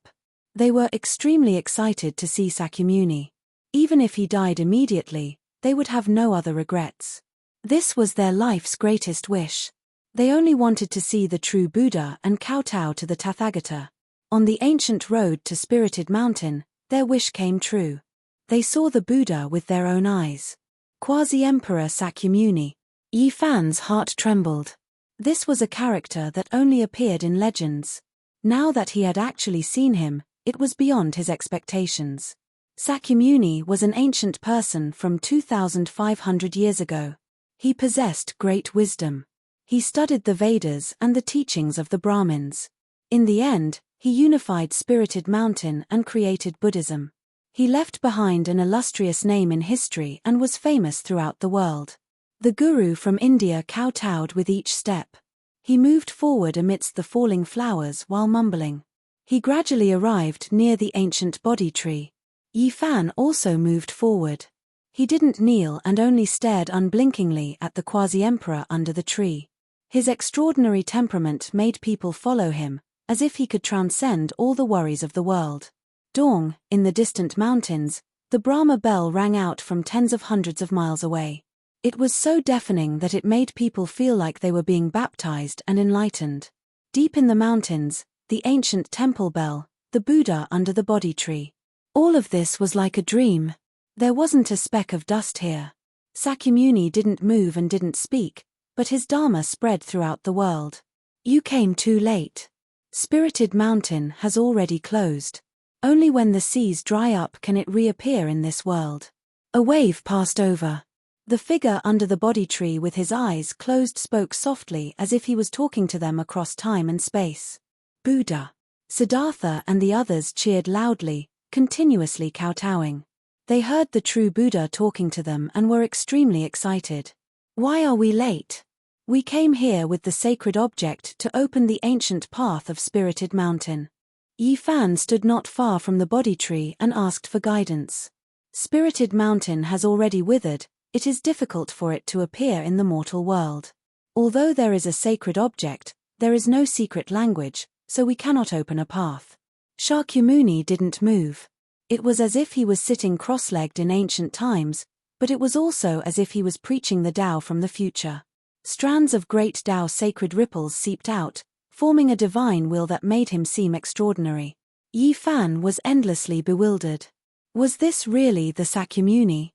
S1: They were extremely excited to see Sakyamuni. Even if he died immediately, they would have no other regrets. This was their life's greatest wish. They only wanted to see the true Buddha and kowtow to the Tathagata. On the ancient road to Spirited Mountain, their wish came true. They saw the Buddha with their own eyes. Quasi-Emperor Sakyamuni. Yi Fan's heart trembled. This was a character that only appeared in legends. Now that he had actually seen him, it was beyond his expectations. Sakyamuni was an ancient person from 2,500 years ago. He possessed great wisdom. He studied the Vedas and the teachings of the Brahmins. In the end, he unified Spirited Mountain and created Buddhism. He left behind an illustrious name in history and was famous throughout the world. The guru from India kowtowed with each step. He moved forward amidst the falling flowers while mumbling. He gradually arrived near the ancient body tree. Yi Fan also moved forward. He didn't kneel and only stared unblinkingly at the quasi-emperor under the tree. His extraordinary temperament made people follow him, as if he could transcend all the worries of the world. Dawn, in the distant mountains, the Brahma bell rang out from tens of hundreds of miles away. It was so deafening that it made people feel like they were being baptized and enlightened. Deep in the mountains, the ancient temple bell, the Buddha under the body tree. All of this was like a dream. There wasn't a speck of dust here. Sakyamuni didn't move and didn't speak, but his dharma spread throughout the world. You came too late. Spirited Mountain has already closed. Only when the seas dry up can it reappear in this world. A wave passed over. The figure under the body tree with his eyes closed spoke softly as if he was talking to them across time and space. Buddha. Siddhartha and the others cheered loudly, continuously kowtowing. They heard the true Buddha talking to them and were extremely excited. Why are we late? We came here with the sacred object to open the ancient path of Spirited Mountain. Yi Fan stood not far from the body tree and asked for guidance. Spirited Mountain has already withered, it is difficult for it to appear in the mortal world. Although there is a sacred object, there is no secret language, so we cannot open a path. Shakyamuni didn't move. It was as if he was sitting cross-legged in ancient times, but it was also as if he was preaching the Tao from the future. Strands of great Tao sacred ripples seeped out, forming a divine will that made him seem extraordinary. Yi Fan was endlessly bewildered. Was this really the Sakyamuni?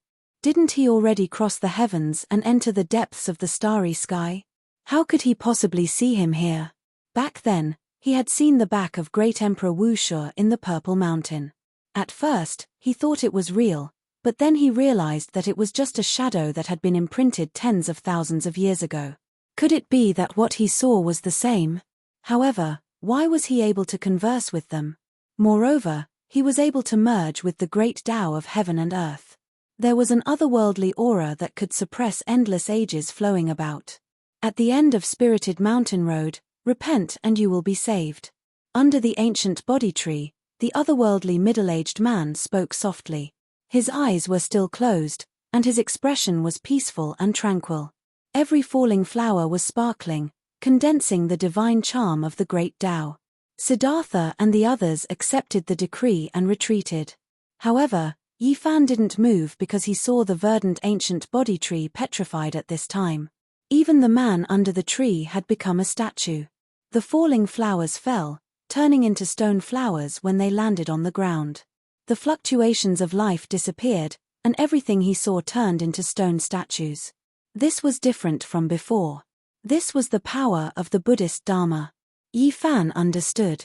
S1: Didn't he already cross the heavens and enter the depths of the starry sky? How could he possibly see him here? Back then, he had seen the back of great Emperor Wuxia in the Purple Mountain. At first, he thought it was real, but then he realized that it was just a shadow that had been imprinted tens of thousands of years ago. Could it be that what he saw was the same? However, why was he able to converse with them? Moreover, he was able to merge with the great Tao of heaven and earth. There was an otherworldly aura that could suppress endless ages flowing about. At the end of Spirited Mountain Road, repent and you will be saved. Under the ancient body tree, the otherworldly middle-aged man spoke softly. His eyes were still closed, and his expression was peaceful and tranquil. Every falling flower was sparkling, condensing the divine charm of the great Tao. Siddhartha and the others accepted the decree and retreated. However, Yifan didn't move because he saw the verdant ancient body tree petrified at this time. Even the man under the tree had become a statue. The falling flowers fell, turning into stone flowers when they landed on the ground. The fluctuations of life disappeared, and everything he saw turned into stone statues. This was different from before. This was the power of the Buddhist Dharma. Yifan understood.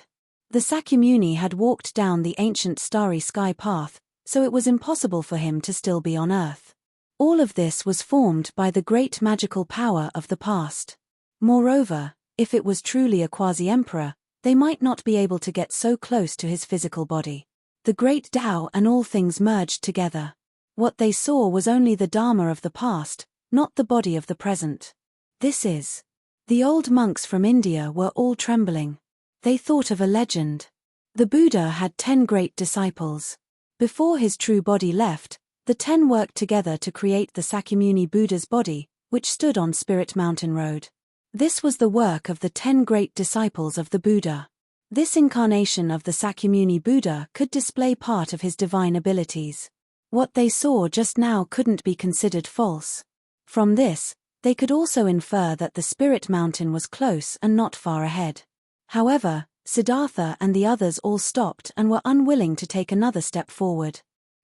S1: The Sakyamuni had walked down the ancient starry sky path, so it was impossible for him to still be on earth. All of this was formed by the great magical power of the past. Moreover, if it was truly a quasi-emperor, they might not be able to get so close to his physical body. The great Tao and all things merged together. What they saw was only the Dharma of the past, not the body of the present. This is. The old monks from India were all trembling. They thought of a legend. The Buddha had 10 great disciples. Before his true body left, the 10 worked together to create the Sakyamuni Buddha's body, which stood on Spirit Mountain Road. This was the work of the 10 great disciples of the Buddha. This incarnation of the Sakyamuni Buddha could display part of his divine abilities. What they saw just now couldn't be considered false. From this, they could also infer that the Spirit Mountain was close and not far ahead. However, Siddhartha and the others all stopped and were unwilling to take another step forward.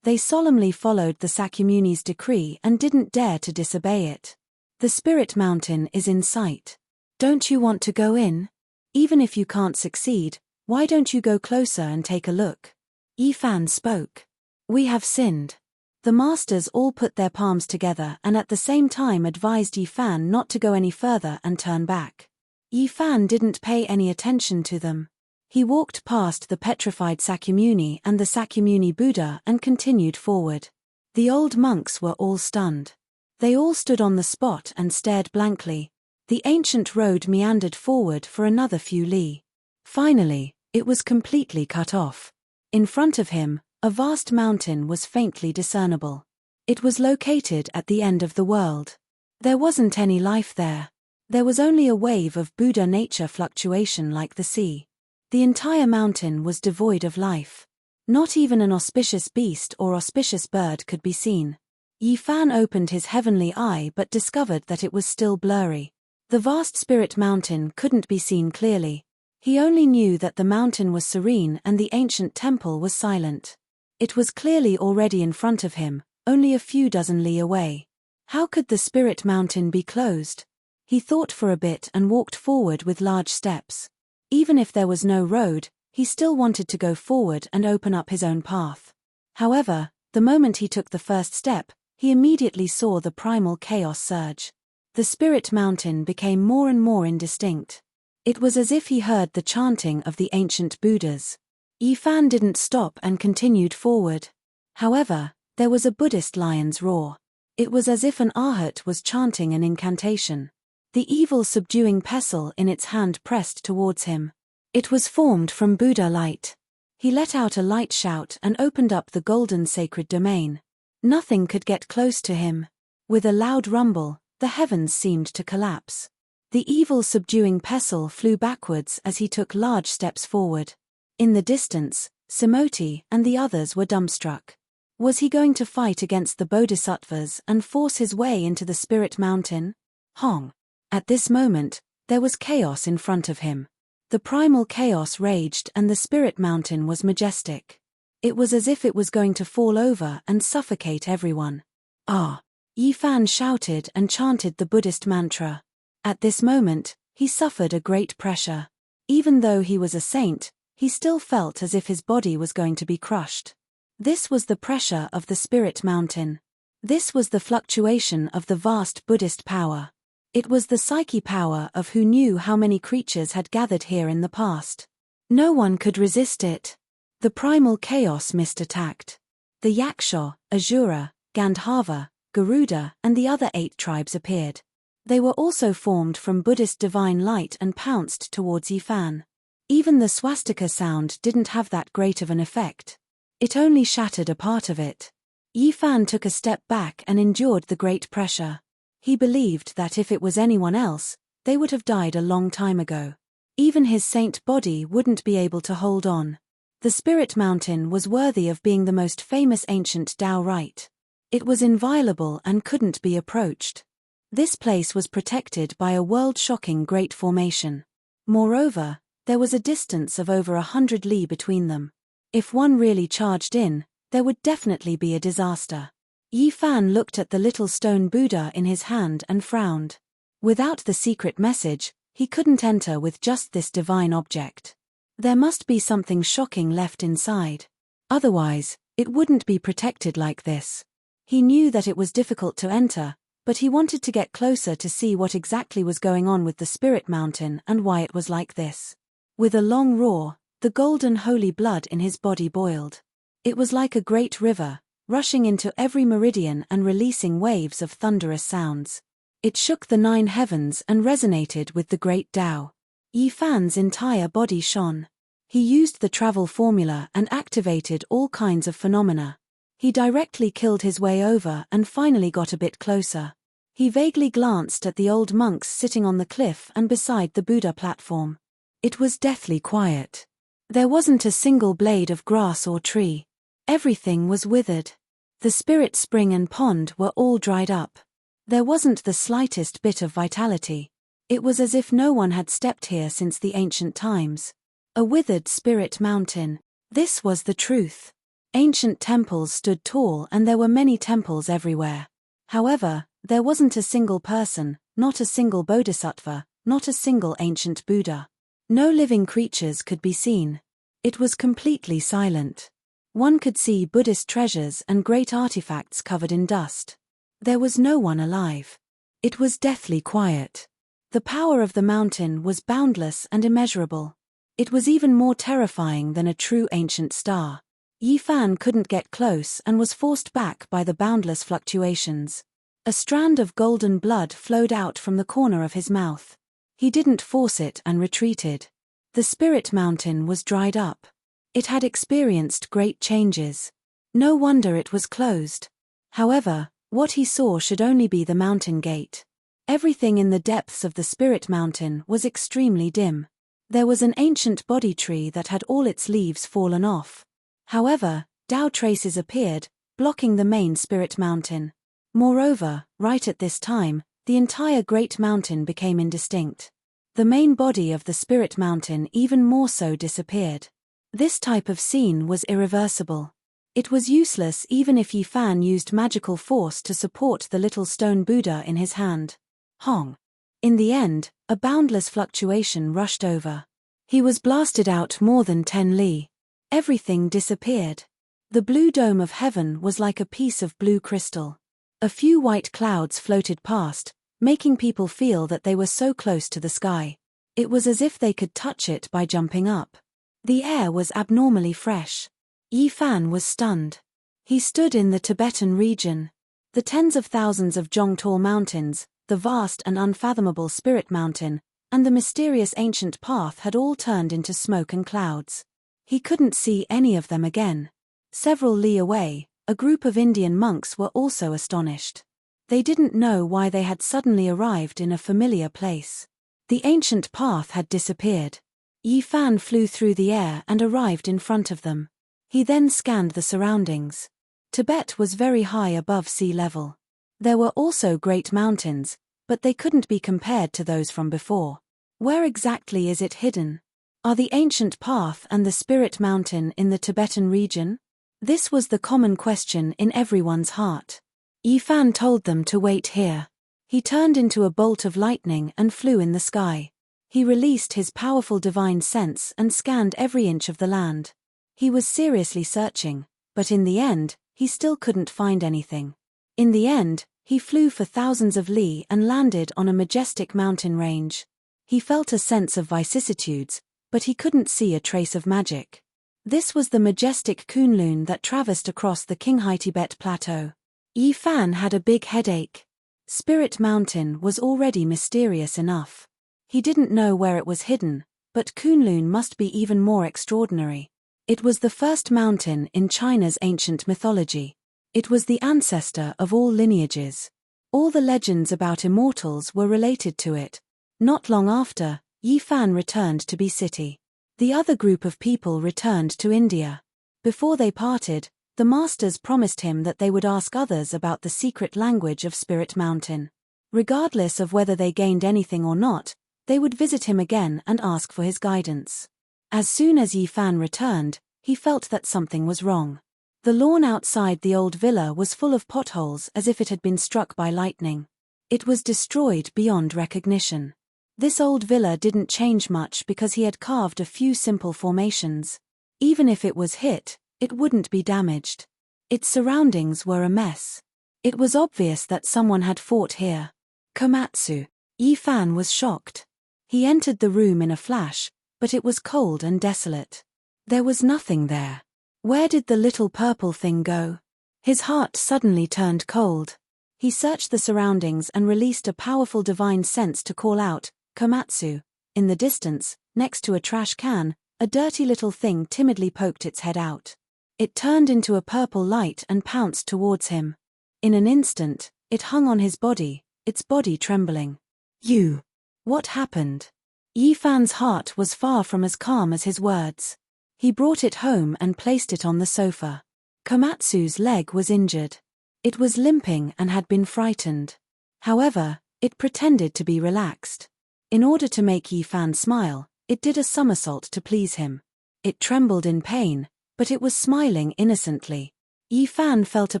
S1: They solemnly followed the Sakyamuni's decree and didn't dare to disobey it. The Spirit Mountain is in sight. Don't you want to go in? Even if you can't succeed, why don't you go closer and take a look? Yifan spoke. We have sinned. The masters all put their palms together and at the same time advised Yifan not to go any further and turn back. Yifan didn't pay any attention to them. He walked past the petrified Sakyamuni and the Sakyamuni Buddha and continued forward. The old monks were all stunned. They all stood on the spot and stared blankly. The ancient road meandered forward for another few li. Finally, it was completely cut off. In front of him, a vast mountain was faintly discernible. It was located at the end of the world. There wasn't any life there. There was only a wave of Buddha nature fluctuation like the sea. The entire mountain was devoid of life. Not even an auspicious beast or auspicious bird could be seen. Yifan opened his heavenly eye but discovered that it was still blurry. The vast Spirit Mountain couldn't be seen clearly. He only knew that the mountain was serene and the ancient temple was silent. It was clearly already in front of him, only a few dozen li away. How could the Spirit Mountain be closed? He thought for a bit and walked forward with large steps. Even if there was no road, he still wanted to go forward and open up his own path. However, the moment he took the first step, he immediately saw the primal chaos surge. The Spirit Mountain became more and more indistinct. It was as if he heard the chanting of the ancient Buddhas. Yifan didn't stop and continued forward. However, there was a Buddhist lion's roar. It was as if an arhat was chanting an incantation. The evil subduing pestle in its hand pressed towards him. It was formed from Buddha light. He let out a light shout and opened up the golden sacred domain. Nothing could get close to him. With a loud rumble, the heavens seemed to collapse. The evil subduing pestle flew backwards as he took large steps forward. In the distance, Simoti and the others were dumbstruck. Was he going to fight against the Bodhisattvas and force his way into the Spirit Mountain? Hong. At this moment, there was chaos in front of him. The primal chaos raged and the Spirit Mountain was majestic. It was as if it was going to fall over and suffocate everyone. Ah! Yi Fan shouted and chanted the Buddhist mantra. At this moment, he suffered a great pressure. Even though he was a saint, he still felt as if his body was going to be crushed. This was the pressure of the spirit mountain. This was the fluctuation of the vast Buddhist power. It was the psyche power of who knew how many creatures had gathered here in the past. No one could resist it. The primal chaos missed attacked. The Yaksha, Asura, Gandharva, Garuda and the other 8 tribes appeared. They were also formed from Buddhist divine light and pounced towards Yi Fan. Even the swastika sound didn't have that great of an effect. It only shattered a part of it. Yi Fan took a step back and endured the great pressure. He believed that if it was anyone else, they would have died a long time ago. Even his saint body wouldn't be able to hold on. The spirit mountain was worthy of being the most famous ancient Tao rite. It was inviolable and couldn't be approached. This place was protected by a world-shocking great formation. Moreover, there was a distance of over 100 li between them. If one really charged in, there would definitely be a disaster. Yi Fan looked at the little stone Buddha in his hand and frowned. Without the secret message, he couldn't enter with just this divine object. There must be something shocking left inside. Otherwise, it wouldn't be protected like this. He knew that it was difficult to enter, but he wanted to get closer to see what exactly was going on with the spirit mountain and why it was like this. With a long roar, the golden holy blood in his body boiled. It was like a great river, rushing into every meridian and releasing waves of thunderous sounds. It shook the 9 heavens and resonated with the great Tao. Yi Fan's entire body shone. He used the travel formula and activated all kinds of phenomena. He directly killed his way over and finally got a bit closer. He vaguely glanced at the old monks sitting on the cliff and beside the Buddha platform. It was deathly quiet. There wasn't a single blade of grass or tree. Everything was withered. The spirit spring and pond were all dried up. There wasn't the slightest bit of vitality. It was as if no one had stepped here since the ancient times. A withered spirit mountain. This was the truth. Ancient temples stood tall and there were many temples everywhere. However, there wasn't a single person, not a single bodhisattva, not a single ancient Buddha. No living creatures could be seen. It was completely silent. One could see Buddhist treasures and great artifacts covered in dust. There was no one alive. It was deathly quiet. The power of the mountain was boundless and immeasurable. It was even more terrifying than a true ancient star. Yi Fan couldn't get close and was forced back by the boundless fluctuations. A strand of golden blood flowed out from the corner of his mouth. He didn't force it and retreated. The spirit mountain was dried up. It had experienced great changes. No wonder it was closed. However, what he saw should only be the mountain gate. Everything in the depths of the spirit mountain was extremely dim. There was an ancient body tree that had all its leaves fallen off. However, Tao traces appeared, blocking the main spirit mountain. Moreover, right at this time, the entire great mountain became indistinct. The main body of the spirit mountain even more so disappeared. This type of scene was irreversible. It was useless even if Yi Fan used magical force to support the little stone Buddha in his hand. Hong. In the end, a boundless fluctuation rushed over. He was blasted out more than 10 li. Everything disappeared. The blue dome of heaven was like a piece of blue crystal. A few white clouds floated past, making people feel that they were so close to the sky. It was as if they could touch it by jumping up. The air was abnormally fresh. Yi Fan was stunned. He stood in the Tibetan region. The tens of thousands of Zhongtao mountains, the vast and unfathomable spirit mountain, and the mysterious ancient path had all turned into smoke and clouds. He couldn't see any of them again. Several li away, a group of Indian monks were also astonished. They didn't know why they had suddenly arrived in a familiar place. The ancient path had disappeared. Yi Fan flew through the air and arrived in front of them. He then scanned the surroundings. Tibet was very high above sea level. There were also great mountains, but they couldn't be compared to those from before. Where exactly is it hidden? Are the ancient path and the spirit mountain in the Tibetan region? This was the common question in everyone's heart. Yifan told them to wait here. He turned into a bolt of lightning and flew in the sky. He released his powerful divine sense and scanned every inch of the land. He was seriously searching, but in the end, he still couldn't find anything. In the end, he flew for thousands of li and landed on a majestic mountain range. He felt a sense of vicissitudes, but he couldn't see a trace of magic. This was the majestic Kunlun that traversed across the Qinghai Tibet Plateau. Yifan had a big headache. Spirit Mountain was already mysterious enough. He didn't know where it was hidden, but Kunlun must be even more extraordinary. It was the first mountain in China's ancient mythology. It was the ancestor of all lineages. All the legends about immortals were related to it. Not long after, Yifan returned to Bi City. The other group of people returned to India. Before they parted, the masters promised him that they would ask others about the secret language of Spirit Mountain. Regardless of whether they gained anything or not, they would visit him again and ask for his guidance. As soon as Yifan returned, he felt that something was wrong. The lawn outside the old villa was full of potholes as if it had been struck by lightning. It was destroyed beyond recognition. This old villa didn't change much because he had carved a few simple formations. Even if it was hit, it wouldn't be damaged. Its surroundings were a mess. It was obvious that someone had fought here. Komatsu. Yifan was shocked. He entered the room in a flash, but it was cold and desolate. There was nothing there. Where did the little purple thing go? His heart suddenly turned cold. He searched the surroundings and released a powerful divine sense to call out, "Komatsu." In the distance, next to a trash can, a dirty little thing timidly poked its head out. It turned into a purple light and pounced towards him. In an instant, it hung on his body, its body trembling. "You! What happened?" Yifan's heart was far from as calm as his words. He brought it home and placed it on the sofa. Komatsu's leg was injured. It was limping and had been frightened. However, it pretended to be relaxed. In order to make Yifan smile, it did a somersault to please him. It trembled in pain, but it was smiling innocently. Yifan felt a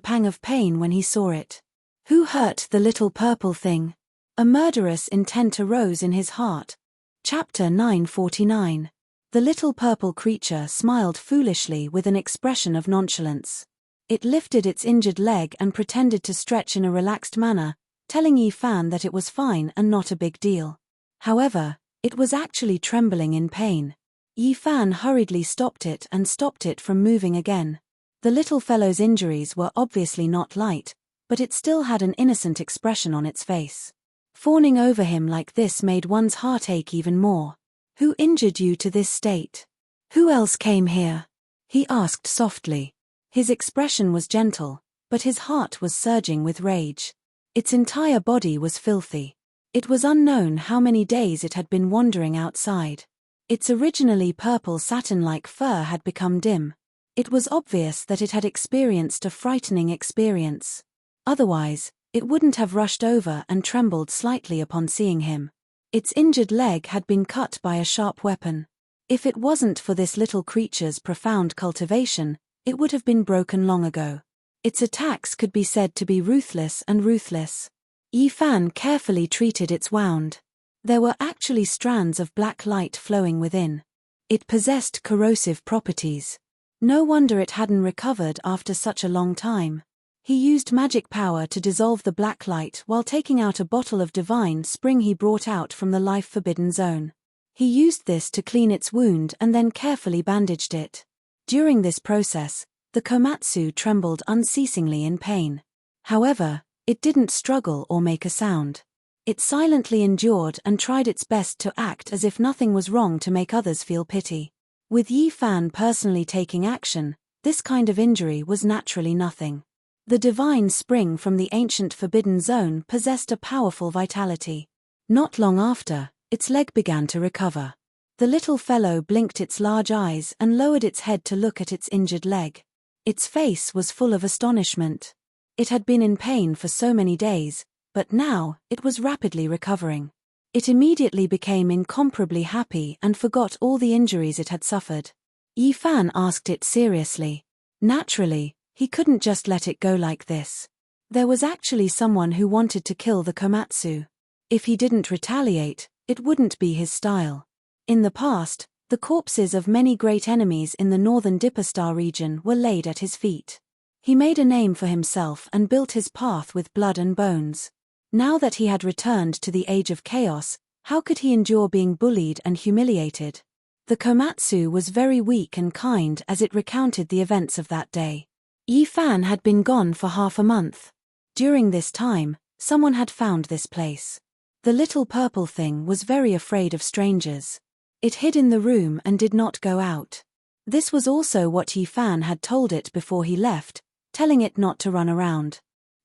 S1: pang of pain when he saw it. Who hurt the little purple thing? A murderous intent arose in his heart. Chapter 949. The little purple creature smiled foolishly with an expression of nonchalance. It lifted its injured leg and pretended to stretch in a relaxed manner, telling Yifan that it was fine and not a big deal. However, it was actually trembling in pain. Yifan hurriedly stopped it from moving again. The little fellow's injuries were obviously not light, but it still had an innocent expression on its face. Fawning over him like this made one's heart ache even more. "Who injured you to this state? Who else came here?" he asked softly. His expression was gentle, but his heart was surging with rage. Its entire body was filthy. It was unknown how many days it had been wandering outside. Its originally purple satin-like fur had become dim. It was obvious that it had experienced a frightening experience. Otherwise, it wouldn't have rushed over and trembled slightly upon seeing him. Its injured leg had been cut by a sharp weapon. If it wasn't for this little creature's profound cultivation, it would have been broken long ago. Its attacks could be said to be ruthless. Yifan carefully treated its wound. There were actually strands of black light flowing within. It possessed corrosive properties. No wonder it hadn't recovered after such a long time. He used magic power to dissolve the black light while taking out a bottle of divine spring he brought out from the life-forbidden zone. He used this to clean its wound and then carefully bandaged it. During this process, the Komatsu trembled unceasingly in pain. However, it didn't struggle or make a sound. It silently endured and tried its best to act as if nothing was wrong to make others feel pity. With Yifan personally taking action, this kind of injury was naturally nothing. The divine spring from the ancient forbidden zone possessed a powerful vitality. Not long after, its leg began to recover. The little fellow blinked its large eyes and lowered its head to look at its injured leg. Its face was full of astonishment. It had been in pain for so many days, but now, it was rapidly recovering. It immediately became incomparably happy and forgot all the injuries it had suffered. Yifan asked it seriously. Naturally, he couldn't just let it go like this. There was actually someone who wanted to kill the Komatsu. If he didn't retaliate, it wouldn't be his style. In the past, the corpses of many great enemies in the northern Dipperstar region were laid at his feet. He made a name for himself and built his path with blood and bones. Now that he had returned to the Age of Chaos, how could he endure being bullied and humiliated? The Komatsu was very weak and kind as it recounted the events of that day. Yi Fan had been gone for half a month. During this time, someone had found this place. The little purple thing was very afraid of strangers. It hid in the room and did not go out. This was also what Yi Fan had told it before he left, telling it not to run around.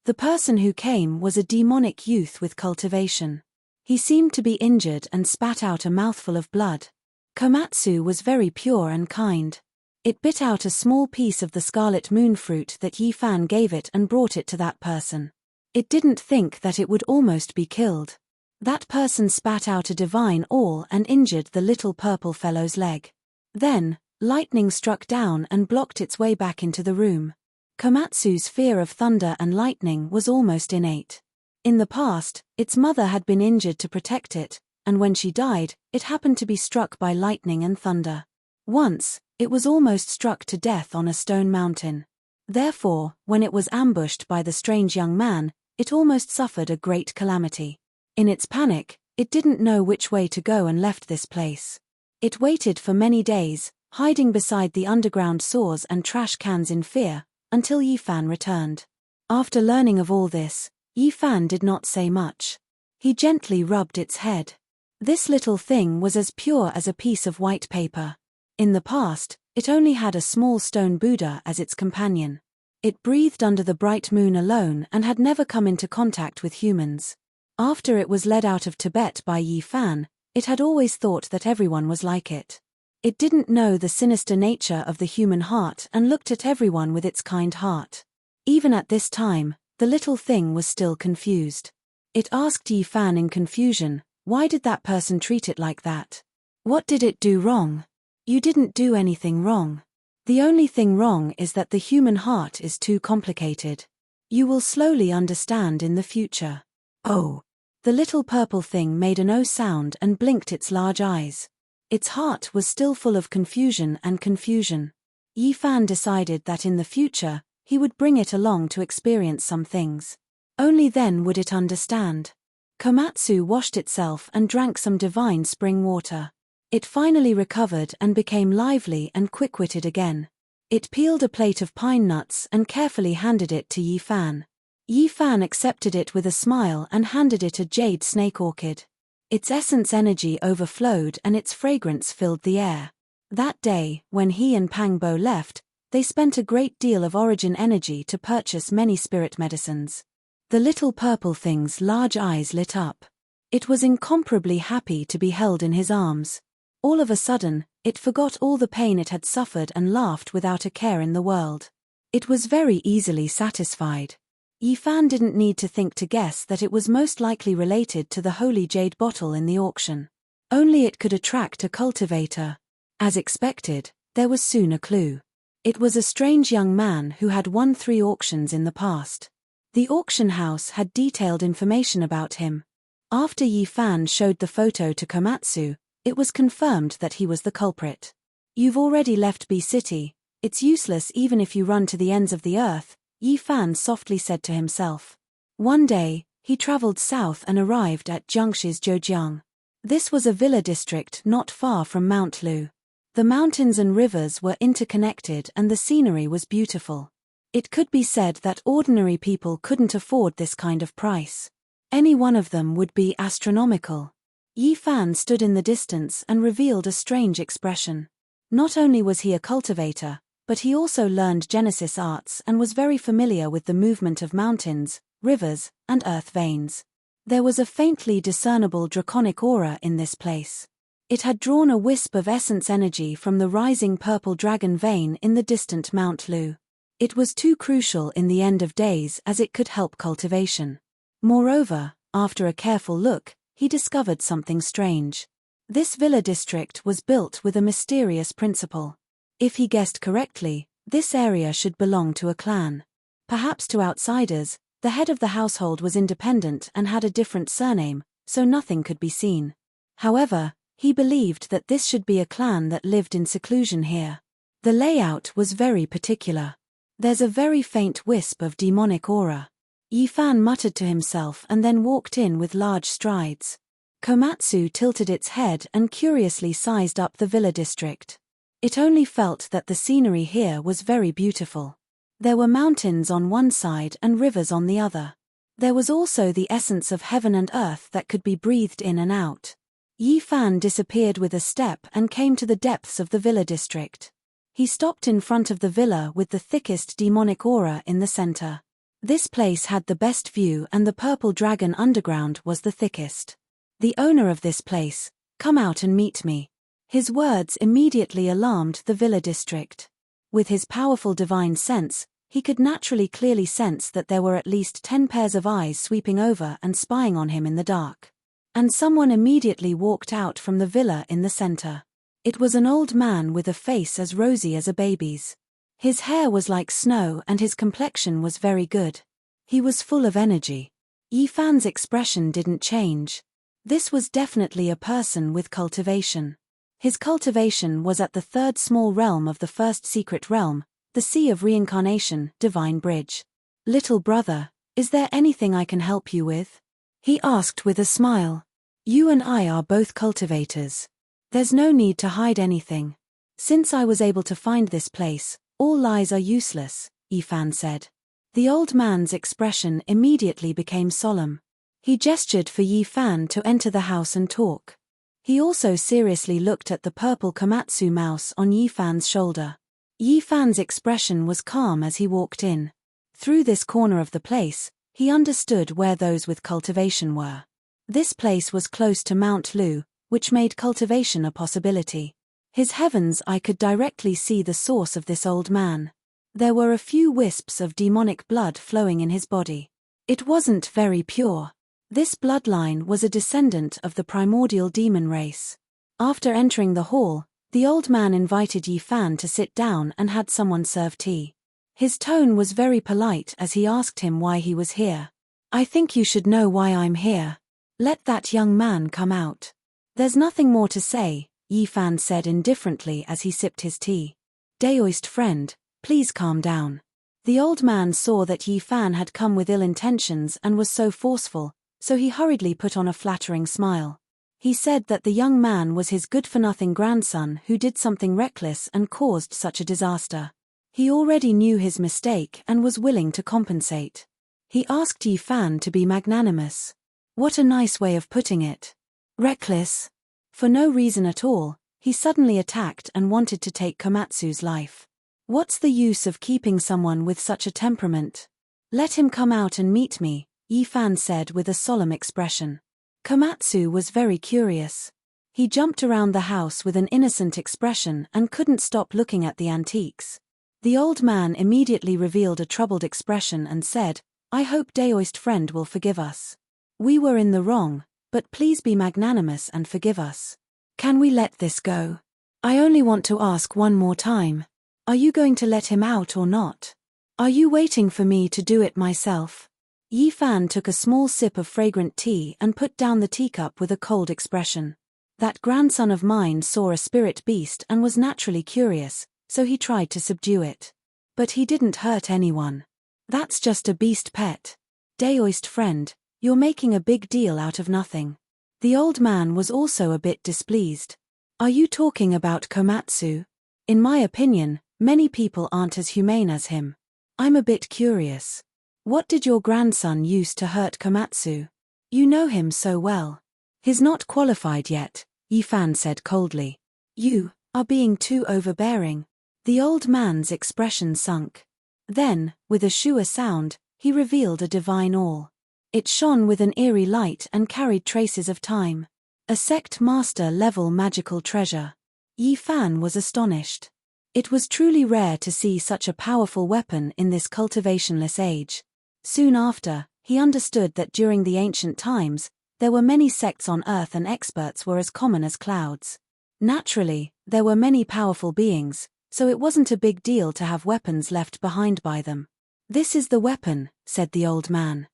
S1: The person who came was a demonic youth with cultivation. He seemed to be injured and spat out a mouthful of blood. Komatsu was very pure and kind. It bit out a small piece of the scarlet moon fruit that Yi Fan gave it and brought it to that person. It didn't think that it would almost be killed. That person spat out a divine awl and injured the little purple fellow's leg. Then, lightning struck down and blocked its way back into the room. Komatsu's fear of thunder and lightning was almost innate. In the past, its mother had been injured to protect it, and when she died, it happened to be struck by lightning and thunder. Once, it was almost struck to death on a stone mountain. Therefore, when it was ambushed by the strange young man, it almost suffered a great calamity. In its panic, it didn't know which way to go and left this place. It waited for many days, hiding beside the underground saws and trash cans in fear, until Yi Fan returned. After learning of all this, Yi Fan did not say much. He gently rubbed its head. This little thing was as pure as a piece of white paper. In the past, it only had a small stone Buddha as its companion. It breathed under the bright moon alone and had never come into contact with humans. After it was led out of Tibet by Yi Fan, it had always thought that everyone was like it. It didn't know the sinister nature of the human heart and looked at everyone with its kind heart. Even at this time, the little thing was still confused. It asked Yi Fan in confusion, why did that person treat it like that? What did it do wrong? You didn't do anything wrong. The only thing wrong is that the human heart is too complicated. You will slowly understand in the future. Oh. The little purple thing made an oh sound and blinked its large eyes. Its heart was still full of confusion and confusion. Yi Fan decided that in the future, he would bring it along to experience some things. Only then would it understand. Komatsu washed itself and drank some divine spring water. It finally recovered and became lively and quick-witted again. It peeled a plate of pine nuts and carefully handed it to Yi Fan. Yi Fan accepted it with a smile and handed it a jade snake orchid. Its essence energy overflowed and its fragrance filled the air. That day, when he and Pangbo left, they spent a great deal of origin energy to purchase many spirit medicines. The little purple thing's large eyes lit up. It was incomparably happy to be held in his arms. All of a sudden, it forgot all the pain it had suffered and laughed without a care in the world. It was very easily satisfied. Yi Fan didn't need to think to guess that it was most likely related to the holy jade bottle in the auction. Only it could attract a cultivator. As expected, there was soon a clue. It was a strange young man who had won 3 auctions in the past. The auction house had detailed information about him. After Yi Fan showed the photo to Komatsu, it was confirmed that he was the culprit. You've already left B City. It's useless even if you run to the ends of the earth, Yi Fan softly said to himself. One day, he traveled south and arrived at Jiangxi's Zhejiang. This was a villa district not far from Mount Lu. The mountains and rivers were interconnected and the scenery was beautiful. It could be said that ordinary people couldn't afford this kind of price. Any one of them would be astronomical. Yi Fan stood in the distance and revealed a strange expression. Not only was he a cultivator, but he also learned Genesis arts and was very familiar with the movement of mountains, rivers, and earth veins. There was a faintly discernible draconic aura in this place. It had drawn a wisp of essence energy from the rising purple dragon vein in the distant Mount Lu. It was too crucial in the end of days as it could help cultivation. Moreover, after a careful look, he discovered something strange. This villa district was built with a mysterious principle. If he guessed correctly, this area should belong to a clan. Perhaps to outsiders, The head of the household was independent and had a different surname, so nothing could be seen. However, he believed that this should be a clan that lived in seclusion here. The layout was very particular. There's a very faint wisp of demonic aura. Yifan muttered to himself and then walked in with large strides. Komatsu tilted its head and curiously sized up the villa district. It only felt that the scenery here was very beautiful. There were mountains on one side and rivers on the other. There was also the essence of heaven and earth that could be breathed in and out. Yifan disappeared with a step and came to the depths of the villa district. He stopped in front of the villa with the thickest demonic aura in the center. This place had the best view and the purple dragon underground was the thickest. The owner of this place, come out and meet me. His words immediately alarmed the villa district. With his powerful divine sense, he could naturally clearly sense that there were at least 10 pairs of eyes sweeping over and spying on him in the dark. And someone immediately walked out from the villa in the center. It was an old man with a face as rosy as a baby's. His hair was like snow and his complexion was very good. He was full of energy. Yifan's expression didn't change. This was definitely a person with cultivation. His cultivation was at the third small realm of the first secret realm, the Sea of Reincarnation, Divine Bridge. Little brother, is there anything I can help you with? He asked with a smile. You and I are both cultivators. There's no need to hide anything. Since I was able to find this place, all lies are useless, Yifan said. The old man's expression immediately became solemn. He gestured for Yifan to enter the house and talk. He also seriously looked at the purple Komatsu mouse on Yifan's shoulder. Yifan's expression was calm as he walked in. Through this corner of the place, he understood where those with cultivation were. This place was close to Mount Lu, which made cultivation a possibility. His heaven's eye could directly see the source of this old man. There were a few wisps of demonic blood flowing in his body. It wasn't very pure. This bloodline was a descendant of the primordial demon race. After entering the hall, the old man invited Yifan to sit down and had someone serve tea. His tone was very polite as he asked him why he was here. I think you should know why I'm here. Let that young man come out. There's nothing more to say, Yifan said indifferently as he sipped his tea. Daoist friend, please calm down. The old man saw that Yifan had come with ill intentions and was so forceful, so he hurriedly put on a flattering smile. He said that the young man was his good-for-nothing grandson who did something reckless and caused such a disaster. He already knew his mistake and was willing to compensate. He asked Yifan to be magnanimous. What a nice way of putting it. Reckless. For no reason at all, he suddenly attacked and wanted to take Komatsu's life. What's the use of keeping someone with such a temperament? Let him come out and meet me, Yifan said with a solemn expression. Komatsu was very curious. He jumped around the house with an innocent expression and couldn't stop looking at the antiques. The old man immediately revealed a troubled expression and said, I hope Daoist friend will forgive us. We were in the wrong, but please be magnanimous and forgive us. Can we let this go? I only want to ask one more time. Are you going to let him out or not? Are you waiting for me to do it myself? Yifan took a small sip of fragrant tea and put down the teacup with a cold expression. That grandson of mine saw a spirit beast and was naturally curious, so he tried to subdue it. But he didn't hurt anyone. That's just a beast pet. Daoist friend, you're making a big deal out of nothing. The old man was also a bit displeased. Are you talking about Komatsu? In my opinion, many people aren't as humane as him. I'm a bit curious. What did your grandson use to hurt Komatsu? You know him so well. He's not qualified yet, Yifan said coldly. You are being too overbearing. The old man's expression sunk. Then, with a sure sound, he revealed a divine awl. It shone with an eerie light and carried traces of time. A sect master-level magical treasure. Yifan was astonished. It was truly rare to see such a powerful weapon in this cultivationless age. Soon after, he understood that during the ancient times, there were many sects on Earth and experts were as common as clouds. Naturally, there were many powerful beings, so it wasn't a big deal to have weapons left behind by them. "This is the weapon," said the old man.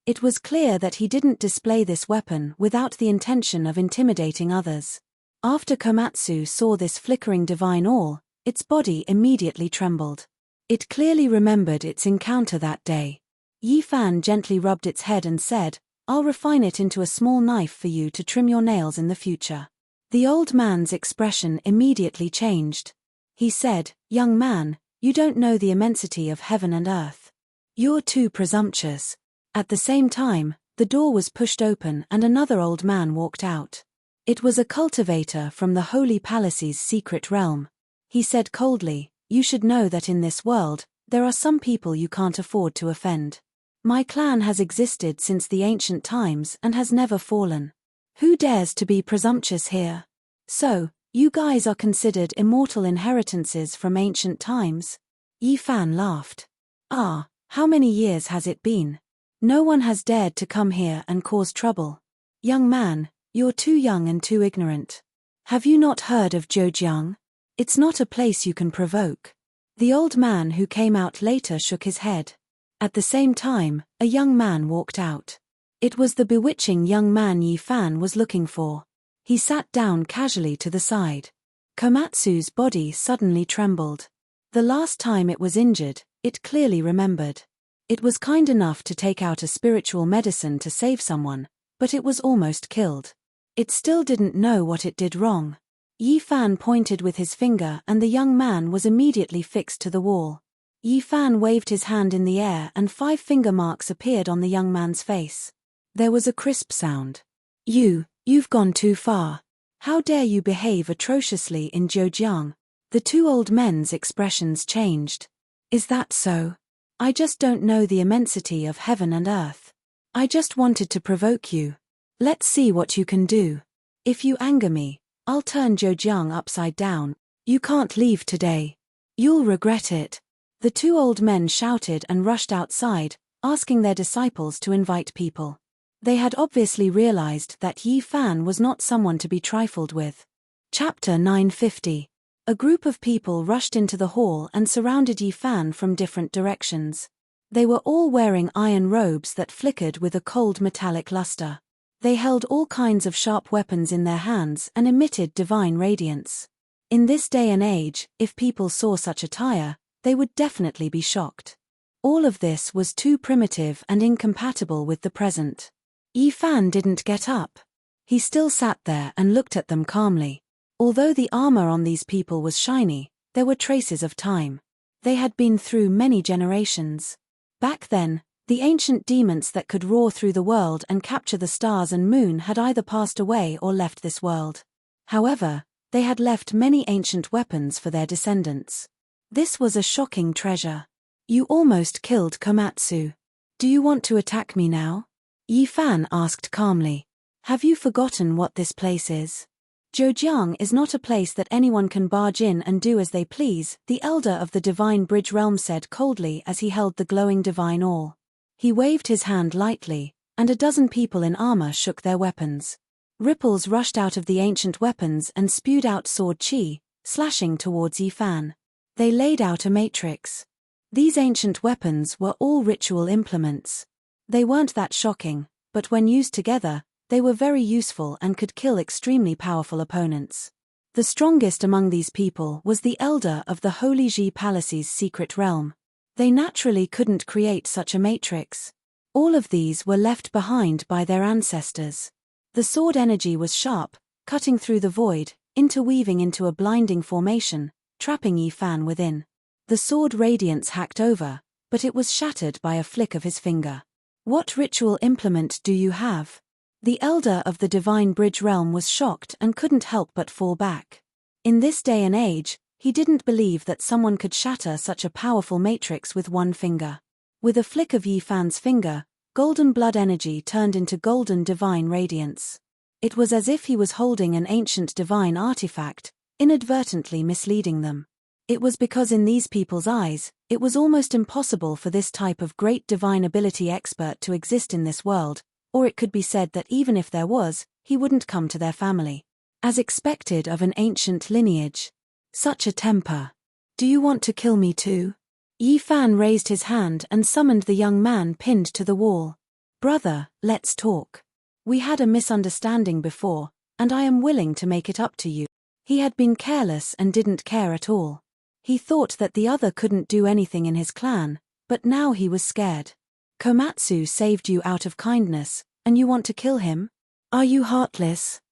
S1: It was clear that he didn't display this weapon without the intention of intimidating others. After Komatsu saw this flickering divine awl, its body immediately trembled. It clearly remembered its encounter that day. Yi Fan gently rubbed its head and said, "I'll refine it into a small knife for you to trim your nails in the future." The old man's expression immediately changed. He said, "Young man, you don't know the immensity of heaven and earth. You're too presumptuous." At the same time, the door was pushed open and another old man walked out. It was a cultivator from the Holy Palace's secret realm. He said coldly, "You should know that in this world, there are some people you can't afford to offend. My clan has existed since the ancient times and has never fallen. Who dares to be presumptuous here? So, you guys are considered immortal inheritances from ancient times?" Yi Fan laughed. "Ah, how many years has it been? No one has dared to come here and cause trouble. Young man, you're too young and too ignorant. Have you not heard of Zhejiang? It's not a place you can provoke." The old man who came out later shook his head. At the same time, a young man walked out. It was the bewitching young man Yi Fan was looking for. He sat down casually to the side. Komatsu's body suddenly trembled. The last time it was injured, it clearly remembered. It was kind enough to take out a spiritual medicine to save someone, but it was almost killed. It still didn't know what it did wrong. Yi Fan pointed with his finger and the young man was immediately fixed to the wall. Yi Fan waved his hand in the air and 5 finger marks appeared on the young man's face. There was a crisp sound. You've gone too far. How dare you behave atrociously in Zhejiang?" The two old men's expressions changed. "Is that so? I just don't know the immensity of heaven and earth. I just wanted to provoke you. Let's see what you can do. If you anger me, I'll turn Zhejiang upside down. You can't leave today. You'll regret it." The two old men shouted and rushed outside, asking their disciples to invite people. They had obviously realized that Yi Fan was not someone to be trifled with. Chapter 950. A group of people rushed into the hall and surrounded Yi Fan from different directions. They were all wearing iron robes that flickered with a cold metallic luster. They held all kinds of sharp weapons in their hands and emitted divine radiance. In this day and age, if people saw such attire, they would definitely be shocked. All of this was too primitive and incompatible with the present. Yi Fan didn't get up. He still sat there and looked at them calmly. Although the armor on these people was shiny, there were traces of time. They had been through many generations. Back then, the ancient demons that could roar through the world and capture the stars and moon had either passed away or left this world. However, they had left many ancient weapons for their descendants. This was a shocking treasure. "You almost killed Komatsu. Do you want to attack me now?" Yi Fan asked calmly. "Have you forgotten what this place is? Zhejiang is not a place that anyone can barge in and do as they please," the elder of the divine bridge realm said coldly as he held the glowing divine awl. He waved his hand lightly, and a dozen people in armor shook their weapons. Ripples rushed out of the ancient weapons and spewed out sword chi, slashing towards Yi Fan. They laid out a matrix. These ancient weapons were all ritual implements. They weren't that shocking, but when used together, they were very useful and could kill extremely powerful opponents. The strongest among these people was the elder of the Holy Ji Palace's secret realm. They naturally couldn't create such a matrix. All of these were left behind by their ancestors. The sword energy was sharp, cutting through the void, interweaving into a blinding formation, trapping Yi Fan within. The sword radiance hacked over, but it was shattered by a flick of his finger. "What ritual implement do you have?" The elder of the divine bridge realm was shocked and couldn't help but fall back. In this day and age, he didn't believe that someone could shatter such a powerful matrix with one finger. With a flick of Yi Fan's finger, golden blood energy turned into golden divine radiance. It was as if he was holding an ancient divine artifact, inadvertently misleading them. It was because in these people's eyes, it was almost impossible for this type of great divine ability expert to exist in this world, or it could be said that even if there was, he wouldn't come to their family. As expected of an ancient lineage. Such a temper. "Do you want to kill me too?" Yi Fan raised his hand and summoned the young man pinned to the wall. "Brother, let's talk. We had a misunderstanding before, and I am willing to make it up to you." He had been careless and didn't care at all. He thought that the other couldn't do anything in his clan, but now he was scared. "Komatsu saved you out of kindness, and you want to kill him? Are you heartless?"